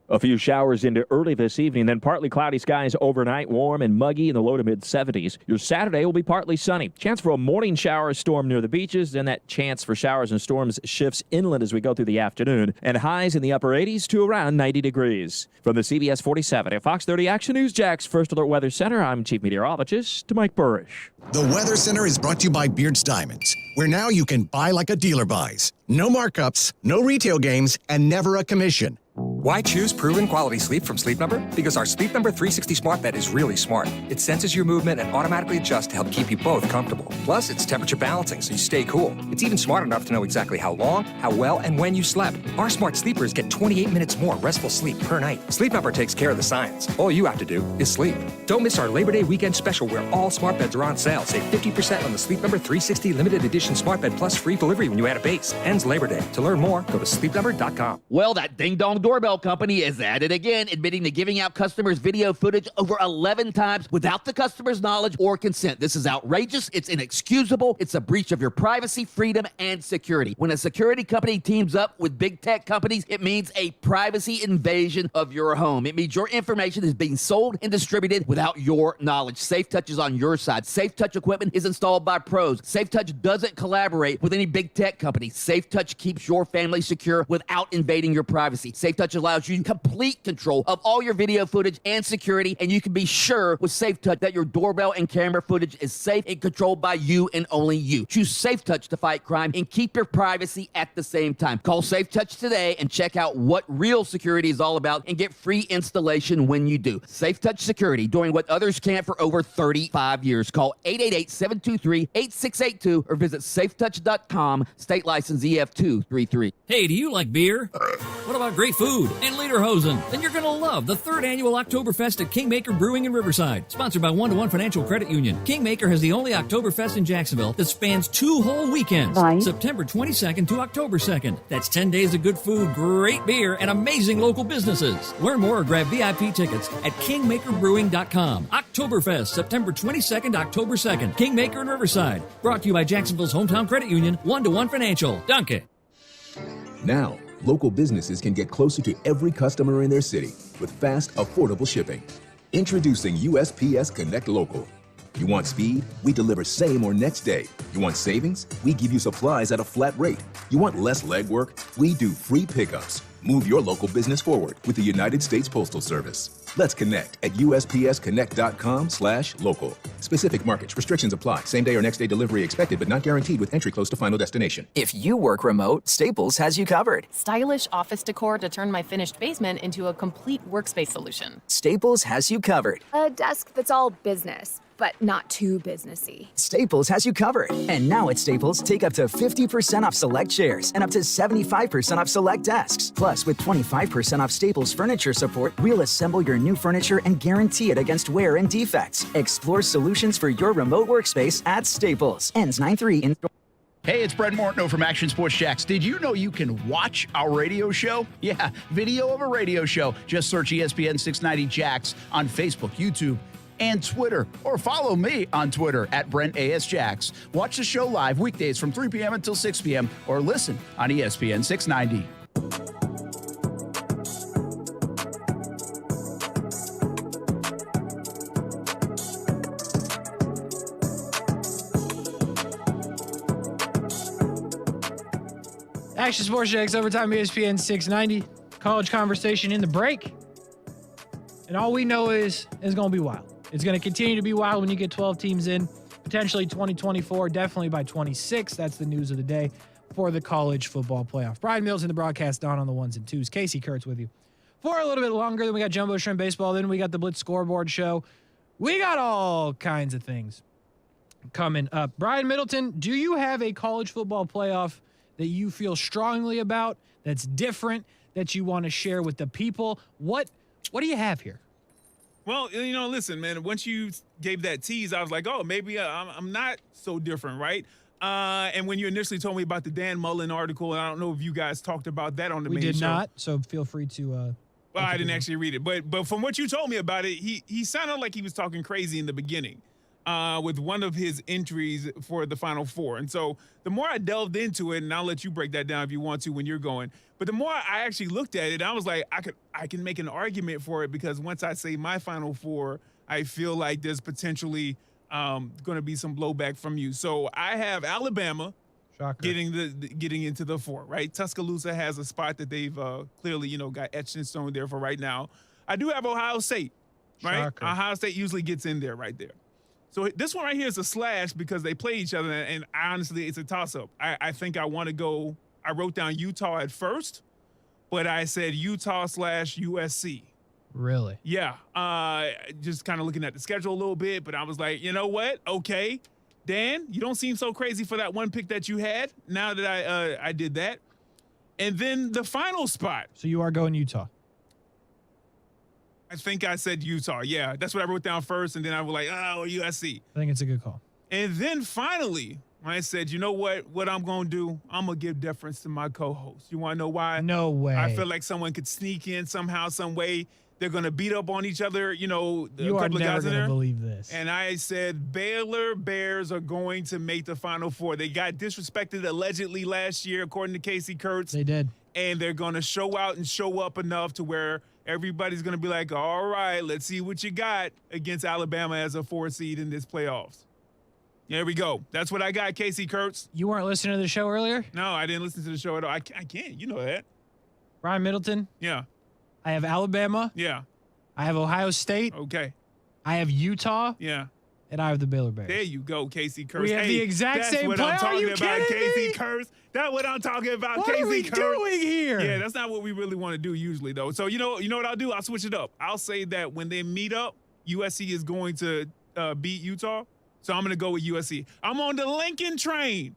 A few showers into early this evening, then partly cloudy skies overnight, warm and muggy in the low to mid-70s. Your Saturday will be partly sunny. Chance for a morning shower storm near the beaches, then that chance for showers and storms shifts inland as we go through the afternoon, and highs in the upper 80s to around 90 degrees. From the CBS 47 at Fox 30 Action News Jack's First Alert Weather Center, I'm Chief Meteorologist Mike Burrish. The Weather Center is brought to you by Beards Diamonds, where now you can buy like a dealer buys. No markups, no retail games, and never a commission. Why choose proven quality sleep from Sleep Number? Because our Sleep Number 360 smart bed is really smart. It senses your movement and automatically adjusts to help keep you both comfortable. Plus, it's temperature balancing so you stay cool. It's even smart enough to know exactly how long, how well, and when you slept. Our smart sleepers get 28 minutes more restful sleep per night. Sleep Number takes care of the science. All you have to do is sleep. Don't miss our Labor Day weekend special where all smart beds are on sale. Save 50% on the Sleep Number 360 limited edition smart bed plus free delivery when you add a base. Ends Labor Day. To learn more, go to sleepnumber.com. Well, that ding-dong doorbell company is at it again, admitting to giving out customers video footage over 11 times without the customer's knowledge or consent. This is outrageous. It's inexcusable. It's a breach of your privacy, freedom, and security. When a security company teams up with big tech companies, it means a privacy invasion of your home. It means your information is being sold and distributed without your knowledge. SafeTouch is on your side. SafeTouch equipment is installed by pros. SafeTouch doesn't collaborate with any big tech company. SafeTouch keeps your family secure without invading your privacy. SafeTouch allows you complete control of all your video footage and security, and you can be sure with SafeTouch that your doorbell and camera footage is safe and controlled by you and only you. Choose SafeTouch to fight crime and keep your privacy at the same time. Call SafeTouch today and check out what real security is all about and get free installation when you do. SafeTouch Security, doing what others can't for over 35 years. Call 888-723-8682 or visit safetouch.com. State license EF233. Hey, do you like beer? What about great food and lederhosen? Then you're going to love the 3rd annual Oktoberfest at Kingmaker Brewing in Riverside, sponsored by 1-to-1 Financial Credit Union. Kingmaker has the only Oktoberfest in Jacksonville that spans 2 whole weekends, September 22nd to October 2nd. That's 10 days of good food, great beer, and amazing local businesses. Learn more or grab VIP tickets at kingmakerbrewing.com. Oktoberfest, September 22nd to October 2nd. Kingmaker in Riverside. Brought to you by Jacksonville's hometown credit union, 1-to-1 Financial. Duncan. Now, local businesses can get closer to every customer in their city with fast, affordable shipping. Introducing USPS Connect Local. You want speed? We deliver same or next day. You want savings? We give you supplies at a flat rate. You want less legwork? We do free pickups. Move your local business forward with the United States Postal Service. Let's connect at USPSconnect.com/local. Specific markets, restrictions apply. Same day or next day delivery expected, but not guaranteed with entry close to final destination. If you work remote, Staples has you covered. Stylish office decor to turn my finished basement into a complete workspace solution. Staples has you covered. A desk that's all business, but not too businessy. Staples has you covered. And now at Staples, take up to 50% off select chairs and up to 75% off select desks. Plus, with 25% off Staples furniture support, we'll assemble your new furniture and guarantee it against wear and defects. Explore solutions for your remote workspace at Staples. Ends 9/3 in. Hey, it's Brett Mortno from Action Sports Jacks. Did you know you can watch our radio show? Yeah, video of a radio show. Just search ESPN 690 Jacks on Facebook, YouTube, and Twitter, or follow me on Twitter at Brent A.S. Jacks. Watch the show live weekdays from 3 p.m. until 6 p.m. or listen on ESPN 690. Action Sports Jax, Overtime, ESPN 690. College conversation in the break. And all we know is it's going to be wild. It's going to continue to be wild when you get 12 teams in. Potentially 2024, definitely by 26. That's the news of the day for the college football playoff. Brian Mills in the broadcast, Don on the ones and twos. Casey Kurtz with you for a little bit longer. Then we got Jumbo Shrimp Baseball. Then we got the Blitz Scoreboard Show. We got all kinds of things coming up. Brian Middleton, do you have a college football playoff that you feel strongly about, that's different, that you want to share with the people? What do you have here? Well, listen, man, once you gave that tease, I was like, oh, maybe I'm not so different, right? And when you initially told me about the Dan Mullen article, and I don't know if you guys talked about that on the main show. We did not, so feel free to. Well, I didn't actually read it, but from what you told me about it, he sounded like he was talking crazy in the beginning with one of his entries for the Final Four. And so the more I delved into it, and I'll let you break that down if you want to when you're going, but the more I actually looked at it, I was like, I can make an argument for it, because once I say my Final Four, I feel like there's potentially going to be some blowback from you. So I have Alabama getting into the four, right? Tuscaloosa has a spot that they've clearly, got etched in stone there for right now. I do have Ohio State, right? Shocker. Ohio State usually gets in there right there. So this one right here is a slash because they play each other, and honestly, it's a toss-up. I think I want to go. I wrote down Utah at first, but I said Utah/USC. Really? Yeah. Just kind of looking at the schedule a little bit, but I was like, you know what? Okay, Dan, you don't seem so crazy for that one pick that you had. Now that I did that, and then the final spot. So you are going Utah. I think I said Utah. Yeah, that's what I wrote down first, and then I was like, oh, USC. I think it's a good call. And then finally, I said, you know what I'm going to do? I'm going to give deference to my co-host. You want to know why? No way. I feel like someone could sneak in somehow, some way. They're going to beat up on each other, You a are couple of never guys in going to there. believe this. And I said, Baylor Bears are going to make the Final Four. They got disrespected allegedly last year, according to Casey Kurtz. They did. And they're going to show out and show up enough to where everybody's going to be like, all right, let's see what you got against Alabama as a 4 seed in this playoffs. There we go. That's what I got, Casey Kurtz. You weren't listening to the show earlier? No, I didn't listen to the show at all. I can't. You know that. Brian Middleton? Yeah. I have Alabama. Yeah. I have Ohio State. Okay. I have Utah. Yeah. And I have the Baylor Bears. There you go, Casey Kurtz. We have the exact same what play. I'm talking Are you about, kidding Casey me? Kurtz. That's what I'm talking about, What Casey are we Kurtz. doing here? Yeah, that's not what we really want to do usually, though. So you know what I'll do? I'll switch it up. I'll say that when they meet up, USC is going to beat Utah. So I'm going to go with USC. I'm on the Lincoln train.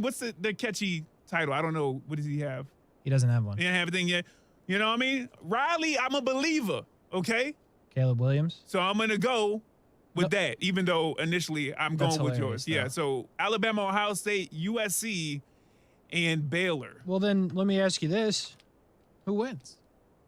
What's the catchy title? I don't know. What does he have? He doesn't have one. He didn't have anything yet. You know what I mean? Riley, I'm a believer, okay? Caleb Williams. So I'm going to go with that, even though initially I'm That's going with hilarious, yours. Yeah, so Alabama, Ohio State, USC, and Baylor. Well, then let me ask you this. Who wins?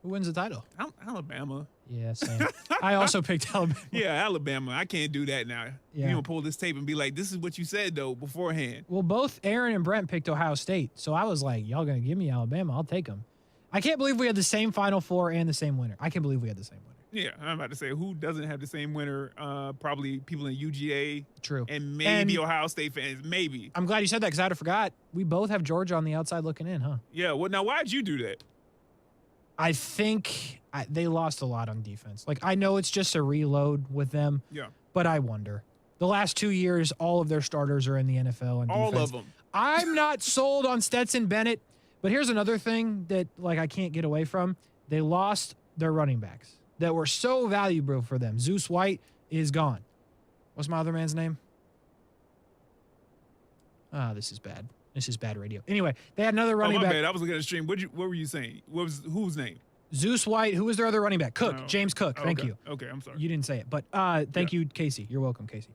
Who wins the title? Alabama. Yeah, same. I also picked Alabama. Yeah, Alabama. I can't do that now. Yeah. You're going to pull this tape and be like, this is what you said, though, beforehand. Well, both Aaron and Brent picked Ohio State. So I was like, y'all going to give me Alabama. I'll take them. I can't believe we had the same Final Four and the same winner. I can't believe we had the same winner. Yeah, I'm about to say, who doesn't have the same winner? Probably people in UGA. True. And maybe Ohio State fans. Maybe. I'm glad you said that because I'd have forgot. We both have Georgia on the outside looking in, huh? Yeah, well, now, why'd you do that? I think they lost a lot on defense. Like, I know it's just a reload with them. Yeah. But I wonder. The last 2 years, all of their starters are in the NFL on defense. All of them. I'm not sold on Stetson Bennett. But here's another thing that, like, I can't get away from. They lost their running backs that were so valuable for them. Zeus White is gone. What's my other man's name? This is bad. This is bad radio. Anyway, they had another running my back. bad. I was looking at the stream. What were you saying? Whose name? Zeus White. Who was their other running back? Cook. James Cook. Thank you. Okay, I'm sorry. You didn't say it, but thank you, Casey. You're welcome, Casey.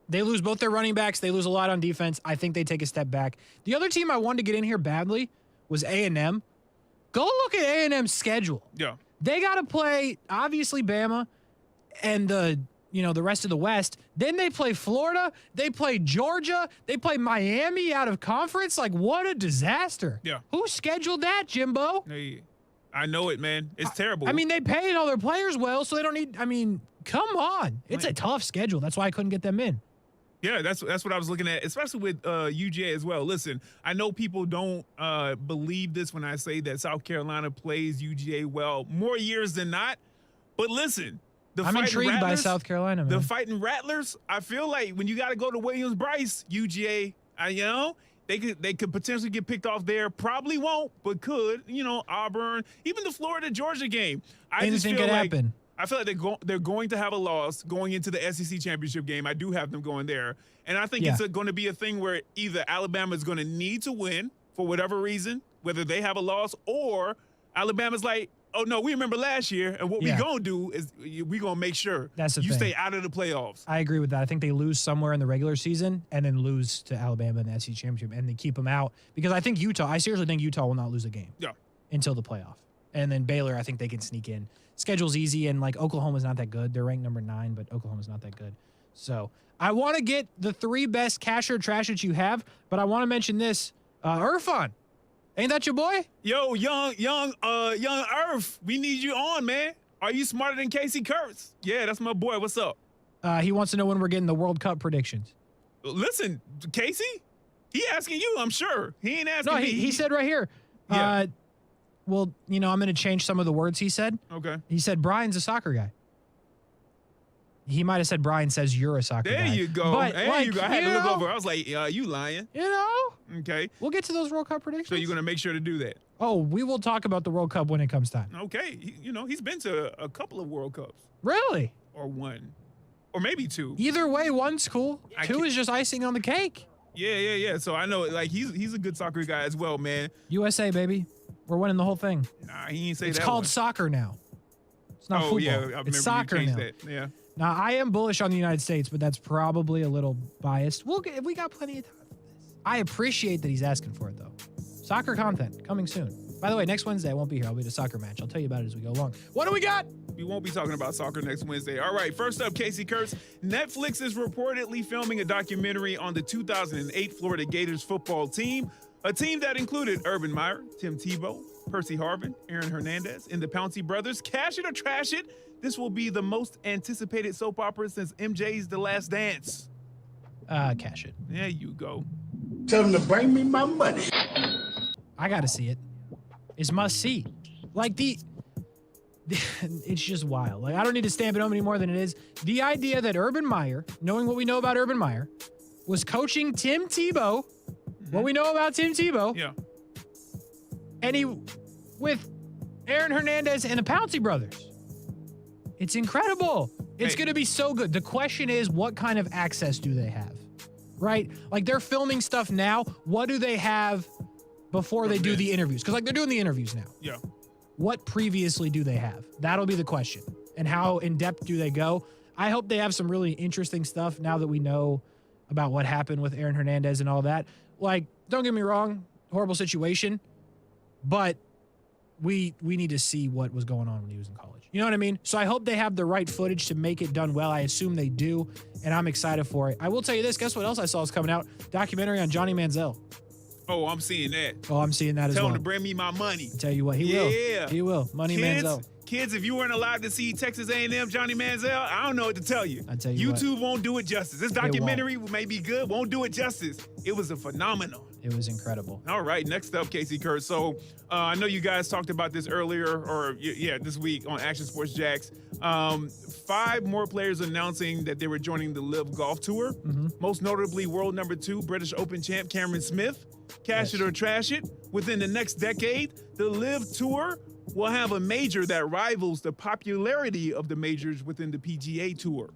They lose both their running backs. They lose a lot on defense. I think they take a step back. The other team I wanted to get in here badly was A&M. Go look at A&M's schedule. Yeah. They got to play, obviously, Bama and the rest of the West. Then they play Florida. They play Georgia. They play Miami out of conference. Like, what a disaster. Yeah. Who scheduled that, Jimbo? Hey, I know it, man. It's terrible. I mean, they paid all their players well, so they don't need – I mean, come on. It's a tough schedule. That's why I couldn't get them in. Yeah, that's what I was looking at, especially with UGA as well. Listen, I know people don't believe this when I say that South Carolina plays UGA well more years than not. But listen, I'm intrigued by South Carolina, man. The Fighting Rattlers, I feel like when you got to go to Williams-Brice, UGA, they could potentially get picked off there. Probably won't, but could. Auburn, even the Florida-Georgia game. Anything could happen. I feel like they're going to have a loss going into the SEC championship game. I do have them going there. And I think it's going to be a thing where either Alabama is going to need to win for whatever reason, whether they have a loss, or Alabama's like, oh, no, we remember last year, and what we're going to do is we're going to make sure you stay out of the playoffs. I agree with that. I think they lose somewhere in the regular season and then lose to Alabama in the SEC championship, and they keep them out. Because I seriously think Utah will not lose a game until the playoff. And then Baylor, I think they can sneak in. Schedule's easy, and Oklahoma's not that good. They're ranked number 9, but Oklahoma's not that good. So I want to get the 3 best cash or trash that you have, but I want to mention this. Irfan, ain't that your boy? Yo, young Irf, we need you on, man. Are you smarter than Casey Kurtz? Yeah, that's my boy. What's up? He wants to know when we're getting the World Cup predictions. Listen, Casey, he asking you, I'm sure. He ain't asking me. No, he said right here. Yeah. Well, I'm going to change some of the words he said. Okay. He said Brian's a soccer guy. He might have said Brian says you're a soccer guy. There you go. But, there you go. I had to look over. I was like, you lying. Okay. We'll get to those World Cup predictions. So you're going to make sure to do that? Oh, we will talk about the World Cup when it comes time. Okay. He's been to a couple of World Cups. Really? Or 1. Or maybe 2. Either way, 1's cool. 2 is just icing on the cake. Yeah. So I know, he's a good soccer guy as well, man. USA, baby. We're winning the whole thing. Nah, he ain't say it's that. It's called soccer now. It's not football. Yeah, it's soccer now. That. Yeah. Now, I am bullish on the United States, but that's probably a little biased. We got plenty of time for this. I appreciate that he's asking for it, though. Soccer content coming soon. By the way, next Wednesday I won't be here. I'll be at a soccer match. I'll tell you about it as we go along. What do we got? We won't be talking about soccer next Wednesday. All right, first up, Casey Kurtz. Netflix is reportedly filming a documentary on the 2008 Florida Gators football team, a team that included Urban Meyer, Tim Tebow, Percy Harvin, Aaron Hernandez, and the Pouncey brothers. Cash it or trash it, this will be the most anticipated soap opera since MJ's The Last Dance. Cash it. There you go. Tell them to bring me my money. I got to see it. It's must see. It's just wild. I don't need to stamp it home any more than it is. The idea that Urban Meyer, knowing what we know about Urban Meyer, was coaching Tim Tebow, what we know about Tim Tebow. Yeah. And with Aaron Hernandez and the Pouncey brothers. It's incredible. It's going to be so good. The question is, what kind of access do they have? Right? They're filming stuff now. What do they have before they do the interviews? Because they're doing the interviews now. Yeah. What previously do they have? That'll be the question. And how in-depth do they go? I hope they have some really interesting stuff now that we know about what happened with Aaron Hernandez and all that. Don't get me wrong, horrible situation, but we need to see what was going on when he was in college. You know what I mean? So I hope they have the right footage to make it done well. I assume they do, and I'm excited for it. I will tell you this. Guess what else I saw is coming out? Documentary on Johnny Manziel. Oh, I'm seeing that. Oh, I'm seeing that as well. Tell him to bring me my money. I'll tell you what, he will. He will. Money Manziel. Kids, if you weren't allowed to see Texas A&M Johnny Manziel, I don't know what to tell you. I tell you YouTube won't do it justice. This documentary may be good, won't do it justice. It was a phenomenon. It was incredible. All right, next up, Casey Kurtz. So I know you guys talked about this earlier, or this week on Action Sports Jacks. 5 more players announcing that they were joining the LIV Golf Tour. Mm-hmm. Most notably, world number 2 British Open champ Cameron Smith. Cash it or trash it. Within the next decade, the LIV Tour will have a major that rivals the popularity of the majors within the PGA Tour.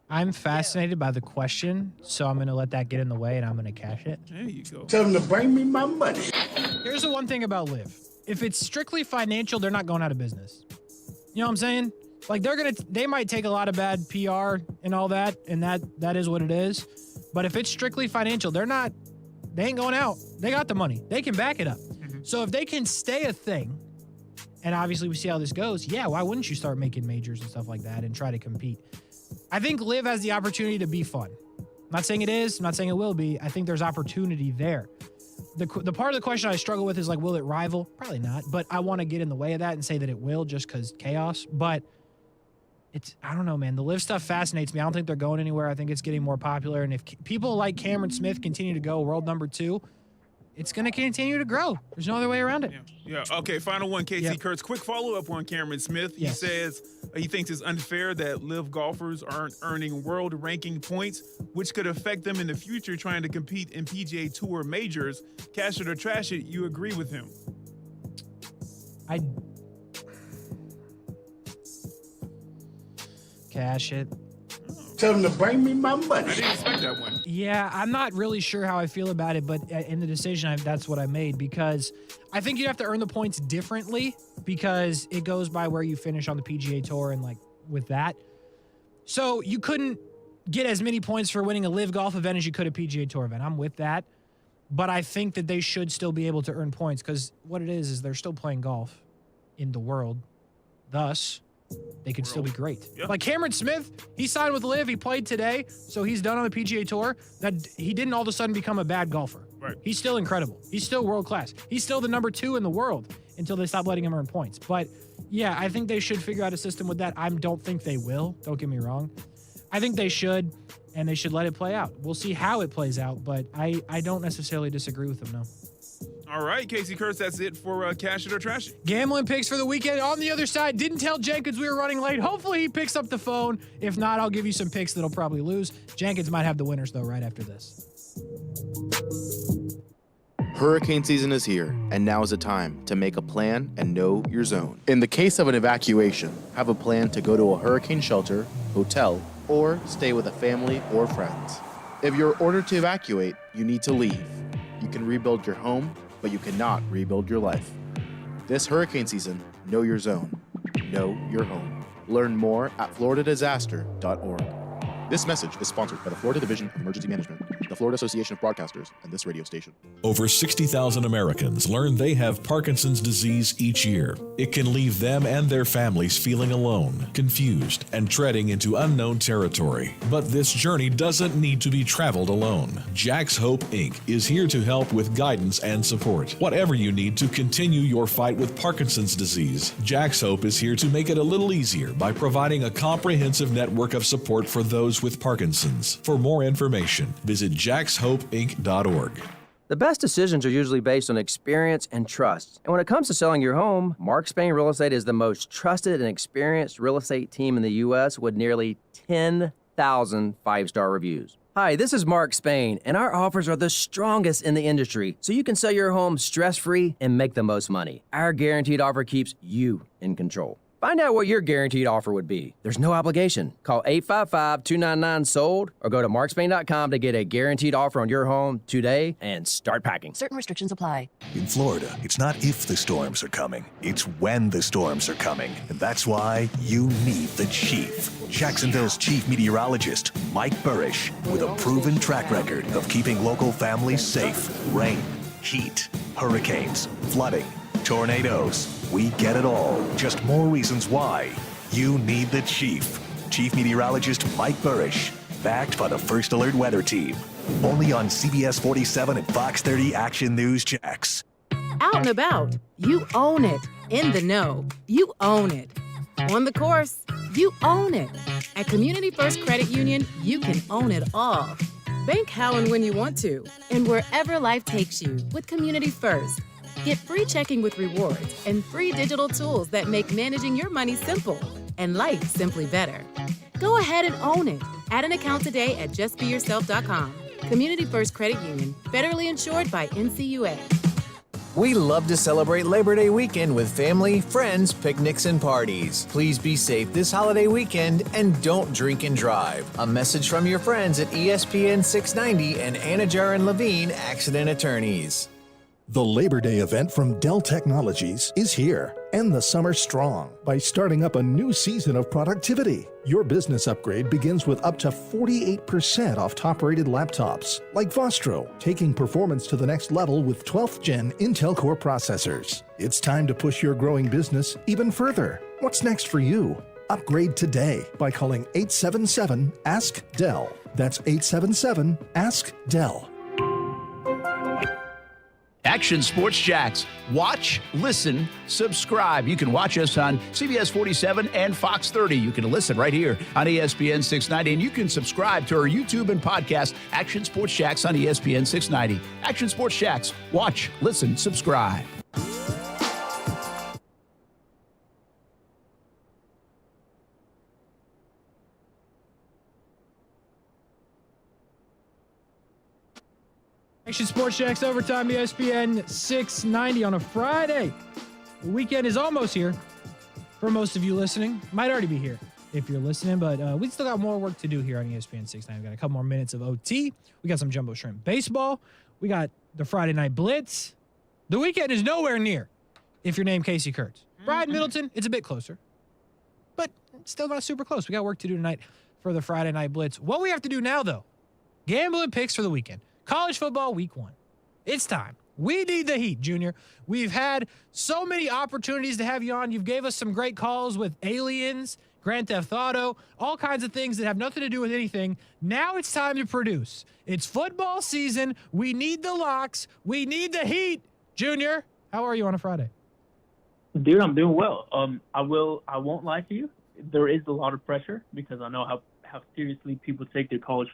I'm fascinated by the question, so I'm going to let that get in the way, and I'm going to cash it. There you go. Tell them to bring me my money. Here's the one thing about LIV. If it's strictly financial, they're not going out of business. You know what I'm saying? They might take a lot of bad PR and all that, and that is what it is. But if it's strictly financial, they ain't going out. They got the money. They can back it up. Mm-hmm. So if they can stay a thing, and obviously we see how this goes, why wouldn't you start making majors and stuff like that and try to compete? I think LIV has the opportunity to be fun. I'm not saying it is. I'm not saying it will be. I think there's opportunity there. The part of the question I struggle with is will it rival? Probably not. But I want to get in the way of that and say that it will just because chaos. But I don't know, man. The LIV stuff fascinates me. I don't think they're going anywhere. I think it's getting more popular. And if people like Cameron Smith continue to go world number 2, it's going to continue to grow. There's no other way around it. Yeah. Okay, final one, Casey Kurtz. Quick follow-up on Cameron Smith. Yes. He says he thinks it's unfair that LIV golfers aren't earning world ranking points, which could affect them in the future trying to compete in PGA Tour majors. Cash it or trash it, you agree with him? Cash it. Tell them to bring me my money. I didn't expect that one. Yeah, I'm not really sure how I feel about it, but in the decision, that's what I made, because I think you have to earn the points differently because it goes by where you finish on the PGA Tour and like with that. So you couldn't get as many points for winning a LIV golf event as you could a PGA Tour event. I'm with that. But I think that they should still be able to earn points because what it is they're still playing golf in the world. Thus, they could still be great. Yep. Like Cameron Smith, he signed with LIV. He played today, so he's done on the PGA Tour. That he didn't all of a sudden become a bad golfer. Right. He's still incredible. He's still world class. He's still the number 2 in the world until they stop letting him earn points. But yeah, I think they should figure out a system with that. I don't think they will. Don't get me wrong. I think they should, and they should let it play out. We'll see how it plays out, but I don't necessarily disagree with them, no. All right, Casey Kurtz, that's it for Cash It or Trash It. Gambling picks for the weekend. On the other side, didn't tell Jenkins we were running late. Hopefully he picks up the phone. If not, I'll give you some picks that'll probably lose. Jenkins might have the winners, though, right after this. Hurricane season is here, and now is the time to make a plan and know your zone. In the case of an evacuation, have a plan to go to a hurricane shelter, hotel, or stay with a family or friends. If you're ordered to evacuate, you need to leave. You can rebuild your home, but you cannot rebuild your life. This hurricane season, know your zone. Know your home. Learn more at floridadisaster.org. This message is sponsored by the Florida Division of Emergency Management, the Florida Association of Broadcasters, and this radio station. Over 60,000 Americans learn they have Parkinson's disease each year. It can leave them and their families feeling alone, confused, and treading into unknown territory. But this journey doesn't need to be traveled alone. Jack's Hope, Inc. is here to help with guidance and support. Whatever you need to continue your fight with Parkinson's disease, Jack's Hope is here to make it a little easier by providing a comprehensive network of support for those with Parkinson's. For more information, visit jackshopeinc.org. The best decisions are usually based on experience and trust. And when it comes to selling your home, Mark Spain Real Estate is the most trusted and experienced real estate team in the U.S. with nearly 10,000 five-star reviews. Hi, this is Mark Spain, and our offers are the strongest in the industry, so you can sell your home stress-free and make the most money. Our guaranteed offer keeps you in control. Find out what your guaranteed offer would be. There's no obligation. Call 855-299-SOLD or go to markspain.com to get a guaranteed offer on your home today and start packing. Certain restrictions apply. In Florida, it's not if the storms are coming, it's when the storms are coming. And that's why you need the Chief. Jacksonville's chief meteorologist, Mike Burrish, with a proven track record of keeping local families safe. Rain, heat, hurricanes, flooding, tornadoes. We get it all. Just more reasons why you need the Chief. Chief Meteorologist Mike Burrish, backed by the First Alert Weather Team. Only on CBS 47 and Fox 30 Action News Jax. Out and about, you own it. In the know, you own it. On the course, you own it. At Community First Credit Union, you can own it all. Bank how and when you want to, and wherever life takes you with Community First. Get free checking with rewards and free digital tools that make managing your money simple and life simply better. Go ahead and own it. Add an account today at justbeyourself.com. Community First Credit Union, federally insured by NCUA. We love to celebrate Labor Day weekend with family, friends, picnics, and parties. Please be safe this holiday weekend and don't drink and drive. A message from your friends at ESPN 690 and Anajar and Levine Accident Attorneys. The Labor Day event from Dell Technologies is here. End the summer strong by starting up a new season of productivity. Your business upgrade begins with up to 48% off top-rated laptops, like Vostro, taking performance to the next level with 12th Gen Intel Core processors. It's time to push your growing business even further. What's next for you? Upgrade today by calling 877-ASK-DELL. That's 877-ASK-DELL. Action Sports Jacks. Watch, listen, subscribe. You can watch us on CBS 47 and Fox 30. You can listen right here on ESPN 690, and you can subscribe to our YouTube and podcast, Action Sports Jacks on ESPN 690. Action Sports Jacks. Watch, listen, subscribe. Action Sports Jacks Overtime, ESPN 690 on a Friday. The weekend is almost here for most of you listening. Might already be here if you're listening, but we still got more work to do here on ESPN 690. We got a couple more minutes of OT. We got some Jumbo Shrimp baseball. We got the Friday Night Blitz. The weekend is nowhere near if you're named Casey Kurtz. Brian Middleton, it's a bit closer, but still not super close. We got work to do tonight for the Friday Night Blitz. What we have to do now, though, gambling picks for the weekend. College football week 1. It's time. We need the heat, Junior. We've had so many opportunities to have you on. You've gave us some great calls with aliens, Grand Theft Auto, all kinds of things that have nothing to do with anything. Now it's time to produce. It's football season. We need the locks. We need the heat. Junior, how are you on a Friday? Dude, I'm doing well. I won't lie to you. There is a lot of pressure because I know how seriously people take their college.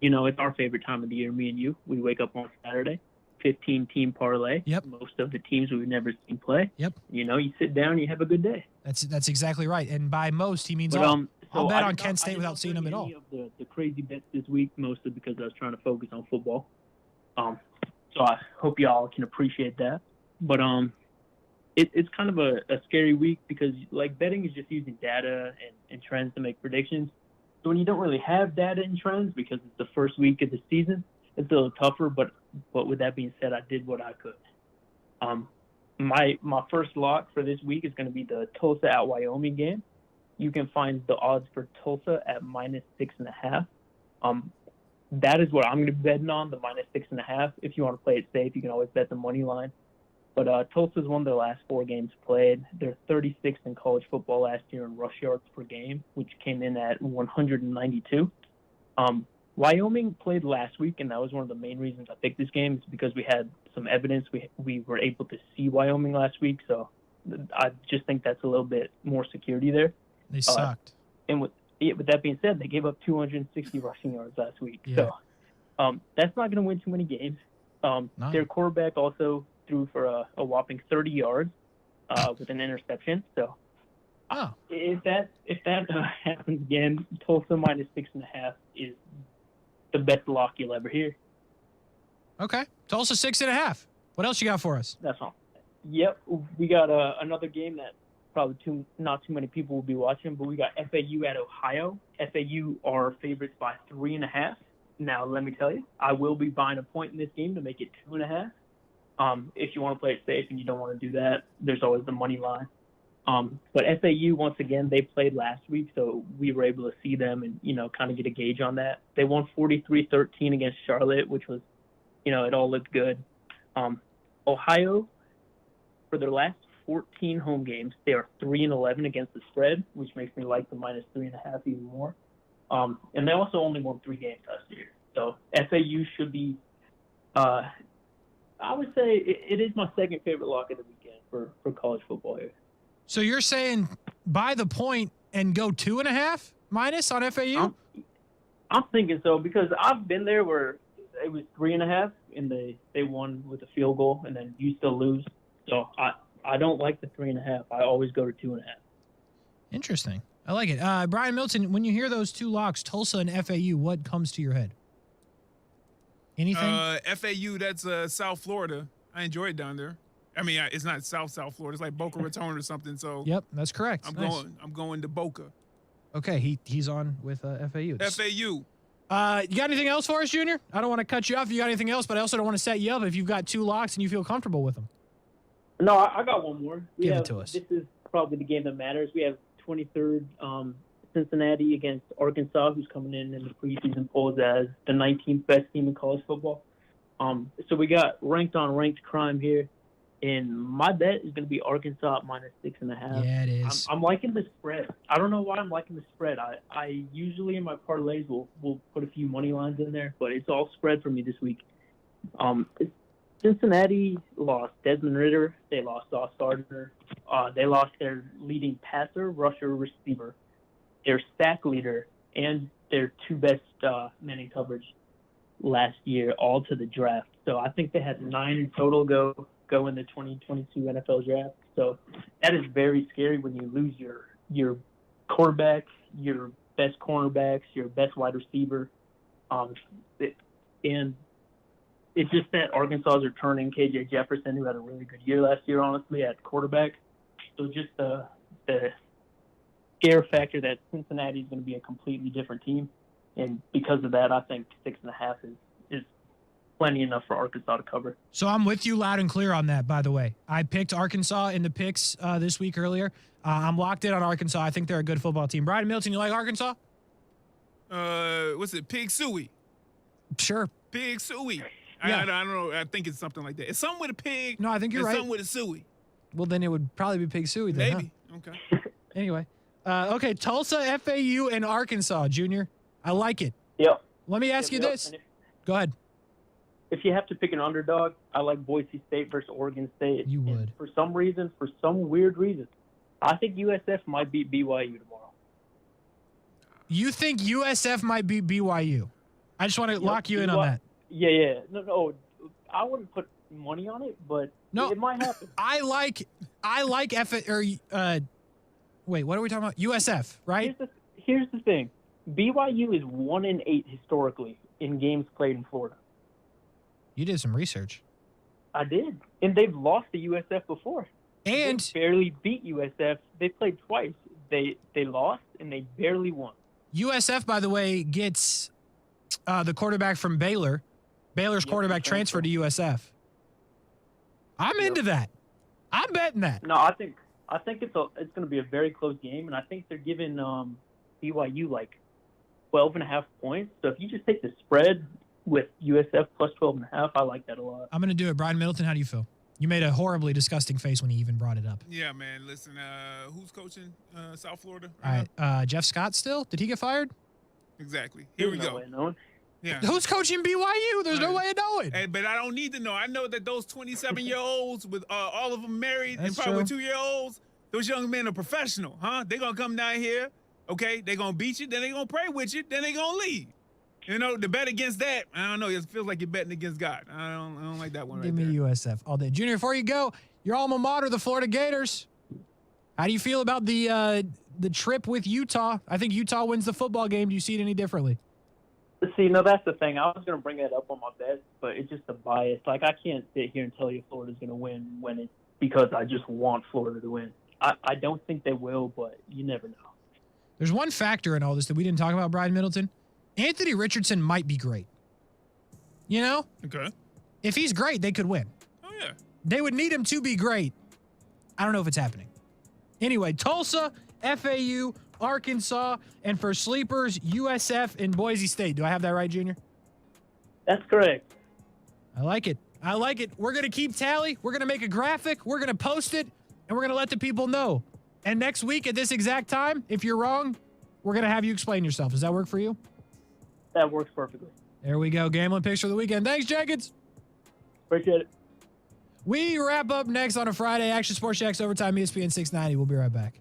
You know, it's our favorite time of the year, me and you. We wake up on Saturday, 15-team parlay. Yep. Most of the teams we've never seen play. Yep. You know, you sit down, you have a good day. That's exactly right. And by most, he means But, all. I'll bet I on did Kent not- State without seeing him at all. Any of the crazy bets this week, mostly because I was trying to focus on football. So I hope y'all can appreciate that. But it's kind of a scary week because like betting is just using data and trends to make predictions. So when you don't really have data and trends because it's the first week of the season, it's a little tougher. But with that being said, I did what I could. My first lock for this week is going to be the Tulsa at Wyoming game. You can find the odds for Tulsa at -6.5. That is what I'm going to be betting on, the -6.5. If you want to play it safe, you can always bet the money line. But Tulsa's won their last 4 games played. They're 36th in college football last year in rush yards per game, which came in at 192. Wyoming played last week, and that was one of the main reasons I picked this game. Is because we had some evidence. We were able to see Wyoming last week, so I just think that's a little bit more security there. They sucked. And with that being said, they gave up 260 rushing yards last week. Yeah. So that's not going to win too many games. Their quarterback also threw for a whopping 30 yards with an interception. So if that happens again, Tulsa -6.5 is the best lock you'll ever hear. Okay. Tulsa 6.5. What else you got for us? That's all. Yep. We got another game that probably not too many people will be watching, but we got FAU at Ohio. FAU are favorites by 3.5. Now, let me tell you, I will be buying a point in this game to make it 2.5. If you want to play it safe and you don't want to do that, there's always the money line. But FAU, once again, they played last week, so we were able to see them and, kind of get a gauge on that. They won 43-13 against Charlotte, which was, it all looked good. Ohio, for their last 14 home games, they are 3-11 against the spread, which makes me like the -3.5 even more. And they also only won 3 games last year. So FAU should be, I would say it is my second favorite lock of the weekend for college football here. So you're saying buy the point and go 2.5 minus on FAU? I'm thinking so because I've been there where it was 3.5 and they won with a field goal and then you still lose. So I don't like the 3.5. I always go to 2.5. Interesting. I like it. Brian Milton, when you hear those 2 locks, Tulsa and FAU, what comes to your head? Anything? FAU, that's South Florida. I enjoy it down there. I mean, it's not South Florida. It's like Boca Raton or something. So yep, that's correct. I'm going to Boca. Okay, he's on with FAU. FAU. You got anything else for us, Junior? I don't want to cut you off if you got anything else, but I also don't want to set you up if you've got 2 locks and you feel comfortable with them. No, I got one more. Give it to us. This is probably the game that matters. We have 23rd Cincinnati against Arkansas, who's coming in the preseason polls as the 19th best team in college football. So we got ranked on ranked crime here. And my bet is going to be Arkansas at -6.5. Yeah, it is. I'm liking the spread. I don't know why I'm liking the spread. I usually in my parlays will put a few money lines in there, but it's all spread for me this week. Cincinnati lost Desmond Ridder. They lost Sauce Gardner. They lost their leading passer, rusher, receiver, their sack leader, and their two best men in coverage last year, all to the draft. So I think they had 9 in total go in the 2022 NFL draft. So that is very scary when you lose your quarterback, your best cornerbacks, your best wide receiver. And it's just that Arkansas is returning KJ Jefferson, who had a really good year last year, honestly, at quarterback. So just the scare factor that Cincinnati is going to be a completely different team. And because of that, I think 6.5 is plenty enough for Arkansas to cover. So I'm with you loud and clear on that, by the way. I picked Arkansas in the picks this week earlier. I'm locked in on Arkansas. I think they're a good football team. Brian Milton, you like Arkansas? What's it? Pig Suey. Sure. Pig Suey. Yeah. I don't know. I think it's something like that. It's something with a pig. No, I think you're right. Something with a suey. Well, then it would probably be Pig Suey then, Maybe. huh? Okay. Anyway. Okay, Tulsa, FAU, and Arkansas, Junior. I like it. Yep. Let me ask you this. Go ahead. If you have to pick an underdog, I like Boise State versus Oregon State. You would. For some weird reason, I think USF might beat BYU tomorrow. You think USF might beat BYU? I just want to lock you in on that. Yeah. No. I wouldn't put money on it, but it might happen. I like wait, what are we talking about? USF, right? Here's the thing. BYU is 1-8 historically in games played in Florida. You did some research. I did. And they've lost to USF before. And they barely beat USF. They played twice. They lost and they barely won. USF, by the way, gets the quarterback from Baylor. Baylor's quarterback transferred to USF. I'm into that. I'm betting that. No, I think it's going to be a very close game, and I think they're giving BYU like 12.5 points. So if you just take the spread with USF plus 12.5, I like that a lot. I'm going to do it. Brian Middleton, how do you feel? You made a horribly disgusting face when he even brought it up. Yeah, man. Listen, who's coaching South Florida? All right. Jeff Scott still? Did he get fired? Exactly. Here we go. Yeah. Who's coaching BYU? There's no way of knowing. Hey, but I don't need to know. I know that those 27-year-olds with all of them married and That's probably true. 2-year-olds, those young men are professional, huh? They're going to come down here, okay? They're going to beat you, then they're going to pray with you, then they're going to leave. You know, to bet against that, I don't know. It feels like you're betting against God. I don't like that one Give right me there. USF all day. Junior, before you go, your alma mater, the Florida Gators. How do you feel about the trip with Utah? I think Utah wins the football game. Do you see it any differently? See, no, that's the thing. I was going to bring that up on my bet, but it's just a bias. Like, I can't sit here and tell you Florida's going to win because I just want Florida to win. I don't think they will, but you never know. There's one factor in all this that we didn't talk about, Brian Middleton. Anthony Richardson might be great. You know? Okay. If he's great, they could win. Oh, yeah. They would need him to be great. I don't know if it's happening. Anyway, Tulsa, FAU, Arkansas, and for sleepers, USF and Boise State. Do I have that right, Junior? That's correct. I like it. I like it. We're going to keep tally. We're going to make a graphic. We're going to post it, and we're going to let the people know. And next week at this exact time, if you're wrong, we're going to have you explain yourself. Does that work for you? That works perfectly. There we go. Gambling picks for the weekend. Thanks, Jenkins. Appreciate it. We wrap up next on a Friday. Action Sports Shacks Overtime, ESPN 690. We'll be right back.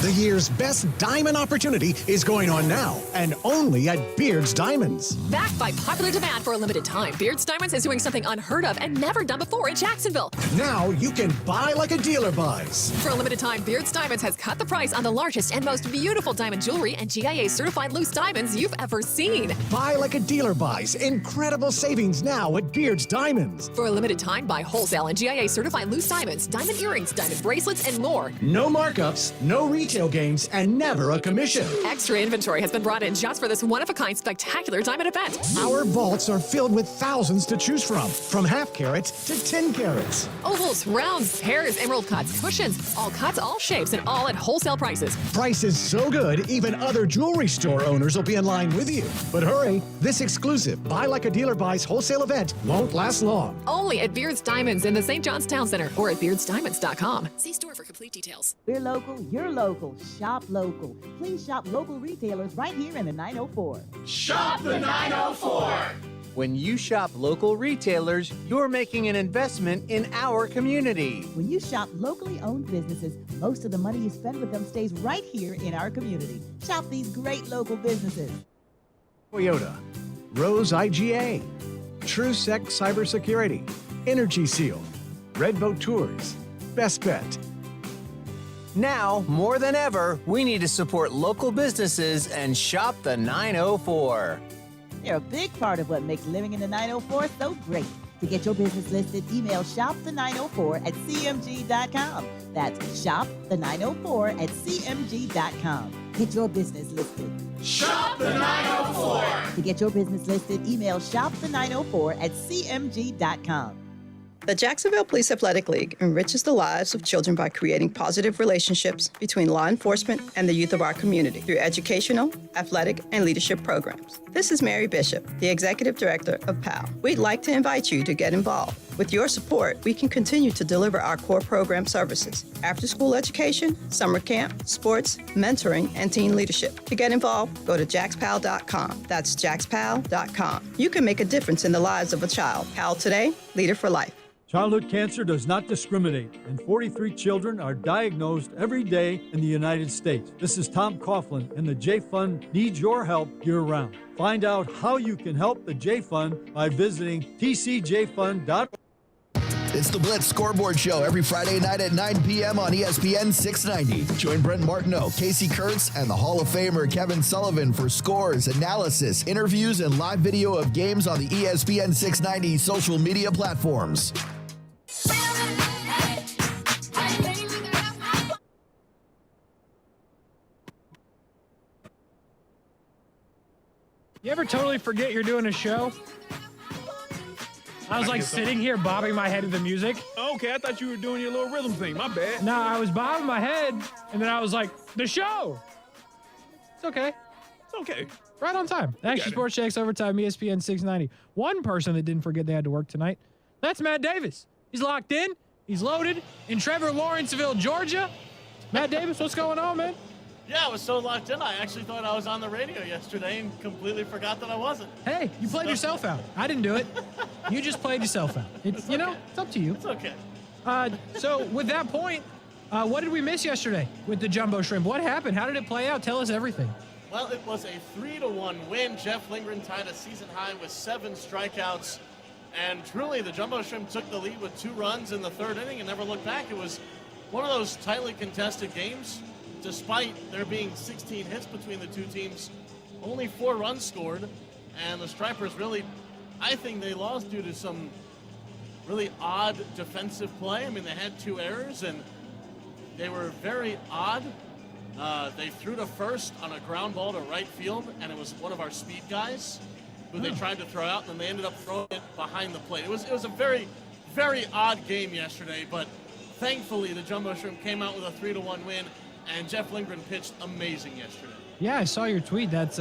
The year's best diamond opportunity is going on now, and only at Beard's Diamonds. Backed by popular demand for a limited time, Beard's Diamonds is doing something unheard of and never done before in Jacksonville. Now you can buy like a dealer buys. For a limited time, Beard's Diamonds has cut the price on the largest and most beautiful diamond jewelry and GIA certified loose diamonds you've ever seen. Buy like a dealer buys. Incredible savings now at Beard's Diamonds. For a limited time, buy wholesale and GIA certified loose diamonds, diamond earrings, diamond bracelets, and more. No markups, no retail gains, and never a commission. Extra inventory has been brought in just for this one-of-a-kind spectacular diamond event. Our vaults are filled with thousands to choose from half carats to 10 carats. Ovals, rounds, pairs, emerald cuts, cushions, all cuts, all shapes, and all at wholesale prices. Prices so good, even other jewelry store owners will be in line with you. But hurry, this exclusive Buy Like a Dealer Buys wholesale event won't last long. Only at Beard's Diamonds in the St. John's Town Center or at beardsdiamonds.com. See store for complete details. We're local, you're local. Shop local. Please shop local retailers right here in the 904. Shop the 904. When you shop local retailers, you're making an investment in our community. When you shop locally owned businesses, most of the money you spend with them stays right here in our community. Shop these great local businesses. Toyota, Rose IGA, TrueSec Cybersecurity, Energy Seal, Red Boat Tours, Best Bet. Now, more than ever, we need to support local businesses and shop the 904. They're a big part of what makes living in the 904 so great. To get your business listed, email shopthe904@cmg.com. That's shopthe904@cmg.com. Get your business listed. Shop the 904. To get your business listed, email shopthe904@cmg.com. The Jacksonville Police Athletic League enriches the lives of children by creating positive relationships between law enforcement and the youth of our community through educational, athletic, and leadership programs. This is Mary Bishop, the Executive Director of PAL. We'd like to invite you to get involved. With your support, we can continue to deliver our core program services: after-school education, summer camp, sports, mentoring, and teen leadership. To get involved, go to jaxpal.com. That's jaxpal.com. You can make a difference in the lives of a child. PAL today, leader for life. Childhood cancer does not discriminate, and 43 children are diagnosed every day in the United States. This is Tom Coughlin, and the J Fund needs your help year-round. Find out how you can help the J Fund by visiting tcjfund.org. It's the Blitz Scoreboard Show every Friday night at 9 p.m. on ESPN 690. Join Brent Martineau, Casey Kurtz, and the Hall of Famer Kevin Sullivan for scores, analysis, interviews, and live video of games on the ESPN 690 social media platforms. You ever totally forget you're doing a show? I was like sitting here bobbing my head to the music. Okay, I thought you were doing your little rhythm thing. My bad. No, I was bobbing my head, and then I was like, the show. It's okay. It's okay. Right on time. Action Sports Shakes Overtime, ESPN 690. One person that didn't forget they had to work tonight, that's Matt Davis. He's locked in. He's loaded in Trevor Lawrenceville, Georgia. Matt Davis, what's going on, man? Yeah, I was so locked in, I actually thought I was on the radio yesterday and completely forgot that I wasn't. Hey, you played yourself out. I didn't do it. You just played yourself out. It's okay. It's up to you. It's okay. So with that point, what did we miss yesterday with the Jumbo Shrimp? What happened? How did it play out? Tell us everything. Well, it was a 3-1 win. Jeff Lindgren tied a season high with 7 strikeouts. And truly, the Jumbo Shrimp took the lead with 2 runs in the 3rd inning and never looked back. It was one of those tightly contested games. Despite there being 16 hits between the two teams, only 4 runs scored. And the Stripers really, I think they lost due to some really odd defensive play. I mean, they had 2 errors, and they were very odd. They threw to first on a ground ball to right field, and it was one of our speed guys who they tried to throw out, and then they ended up throwing it behind the plate. It was a very, very odd game yesterday, but thankfully the Jumbo Shrimp came out with a 3-1 win, and Jeff Lindgren pitched amazing yesterday. Yeah, I saw your tweet. That's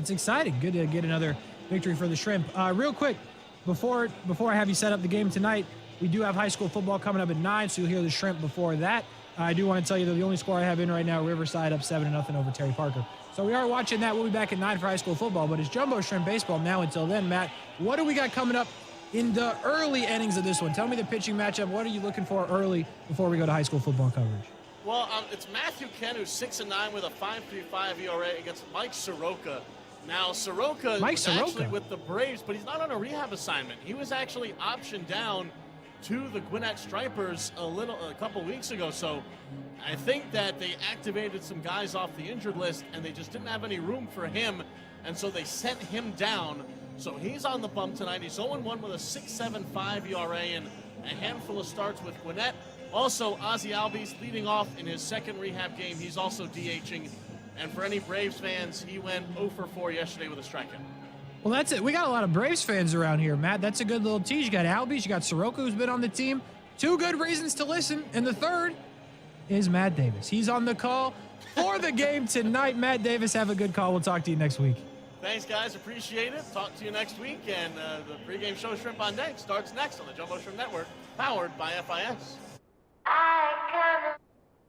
exciting. Good to get another victory for the Shrimp. Real quick, before I have you set up the game tonight, we do have high school football coming up at 9, so you'll hear the Shrimp before that. I do want to tell you that the only score I have in right now, Riverside up 7-0 over Terry Parker. So we are watching that. We'll be back at 9 for high school football, but it's Jumbo Shrimp baseball now. Until then, Matt, what do we got coming up in the early innings of this one? Tell me the pitching matchup. What are you looking for early before we go to high school football coverage? Well, it's Matthew Ken, who's 6-9 with a 5.35 ERA against Mike Soroka. Now, Soroka was actually with the Braves, but he's not on a rehab assignment. He was actually optioned down to the Gwinnett Stripers a couple weeks ago. So I think that they activated some guys off the injured list, and they just didn't have any room for him, and so they sent him down. So he's on the bump tonight. He's 0-1 with a 6.75 ERA and a handful of starts with Gwinnett. Also, Ozzie Albies leading off in his 2nd rehab game. He's also DHing. And for any Braves fans, he went 0-4 yesterday with a strikeout. Well, that's it. We got a lot of Braves fans around here, Matt. That's a good little tease. You got Albies, you got Soroka, who's been on the team. 2 good reasons to listen. And the 3rd is Matt Davis. He's on the call for the game tonight. Matt Davis, have a good call. We'll talk to you next week. Thanks, guys. Appreciate it. Talk to you next week. And the pregame show Shrimp on Deck starts next on the Jumbo Shrimp Network, powered by FIS.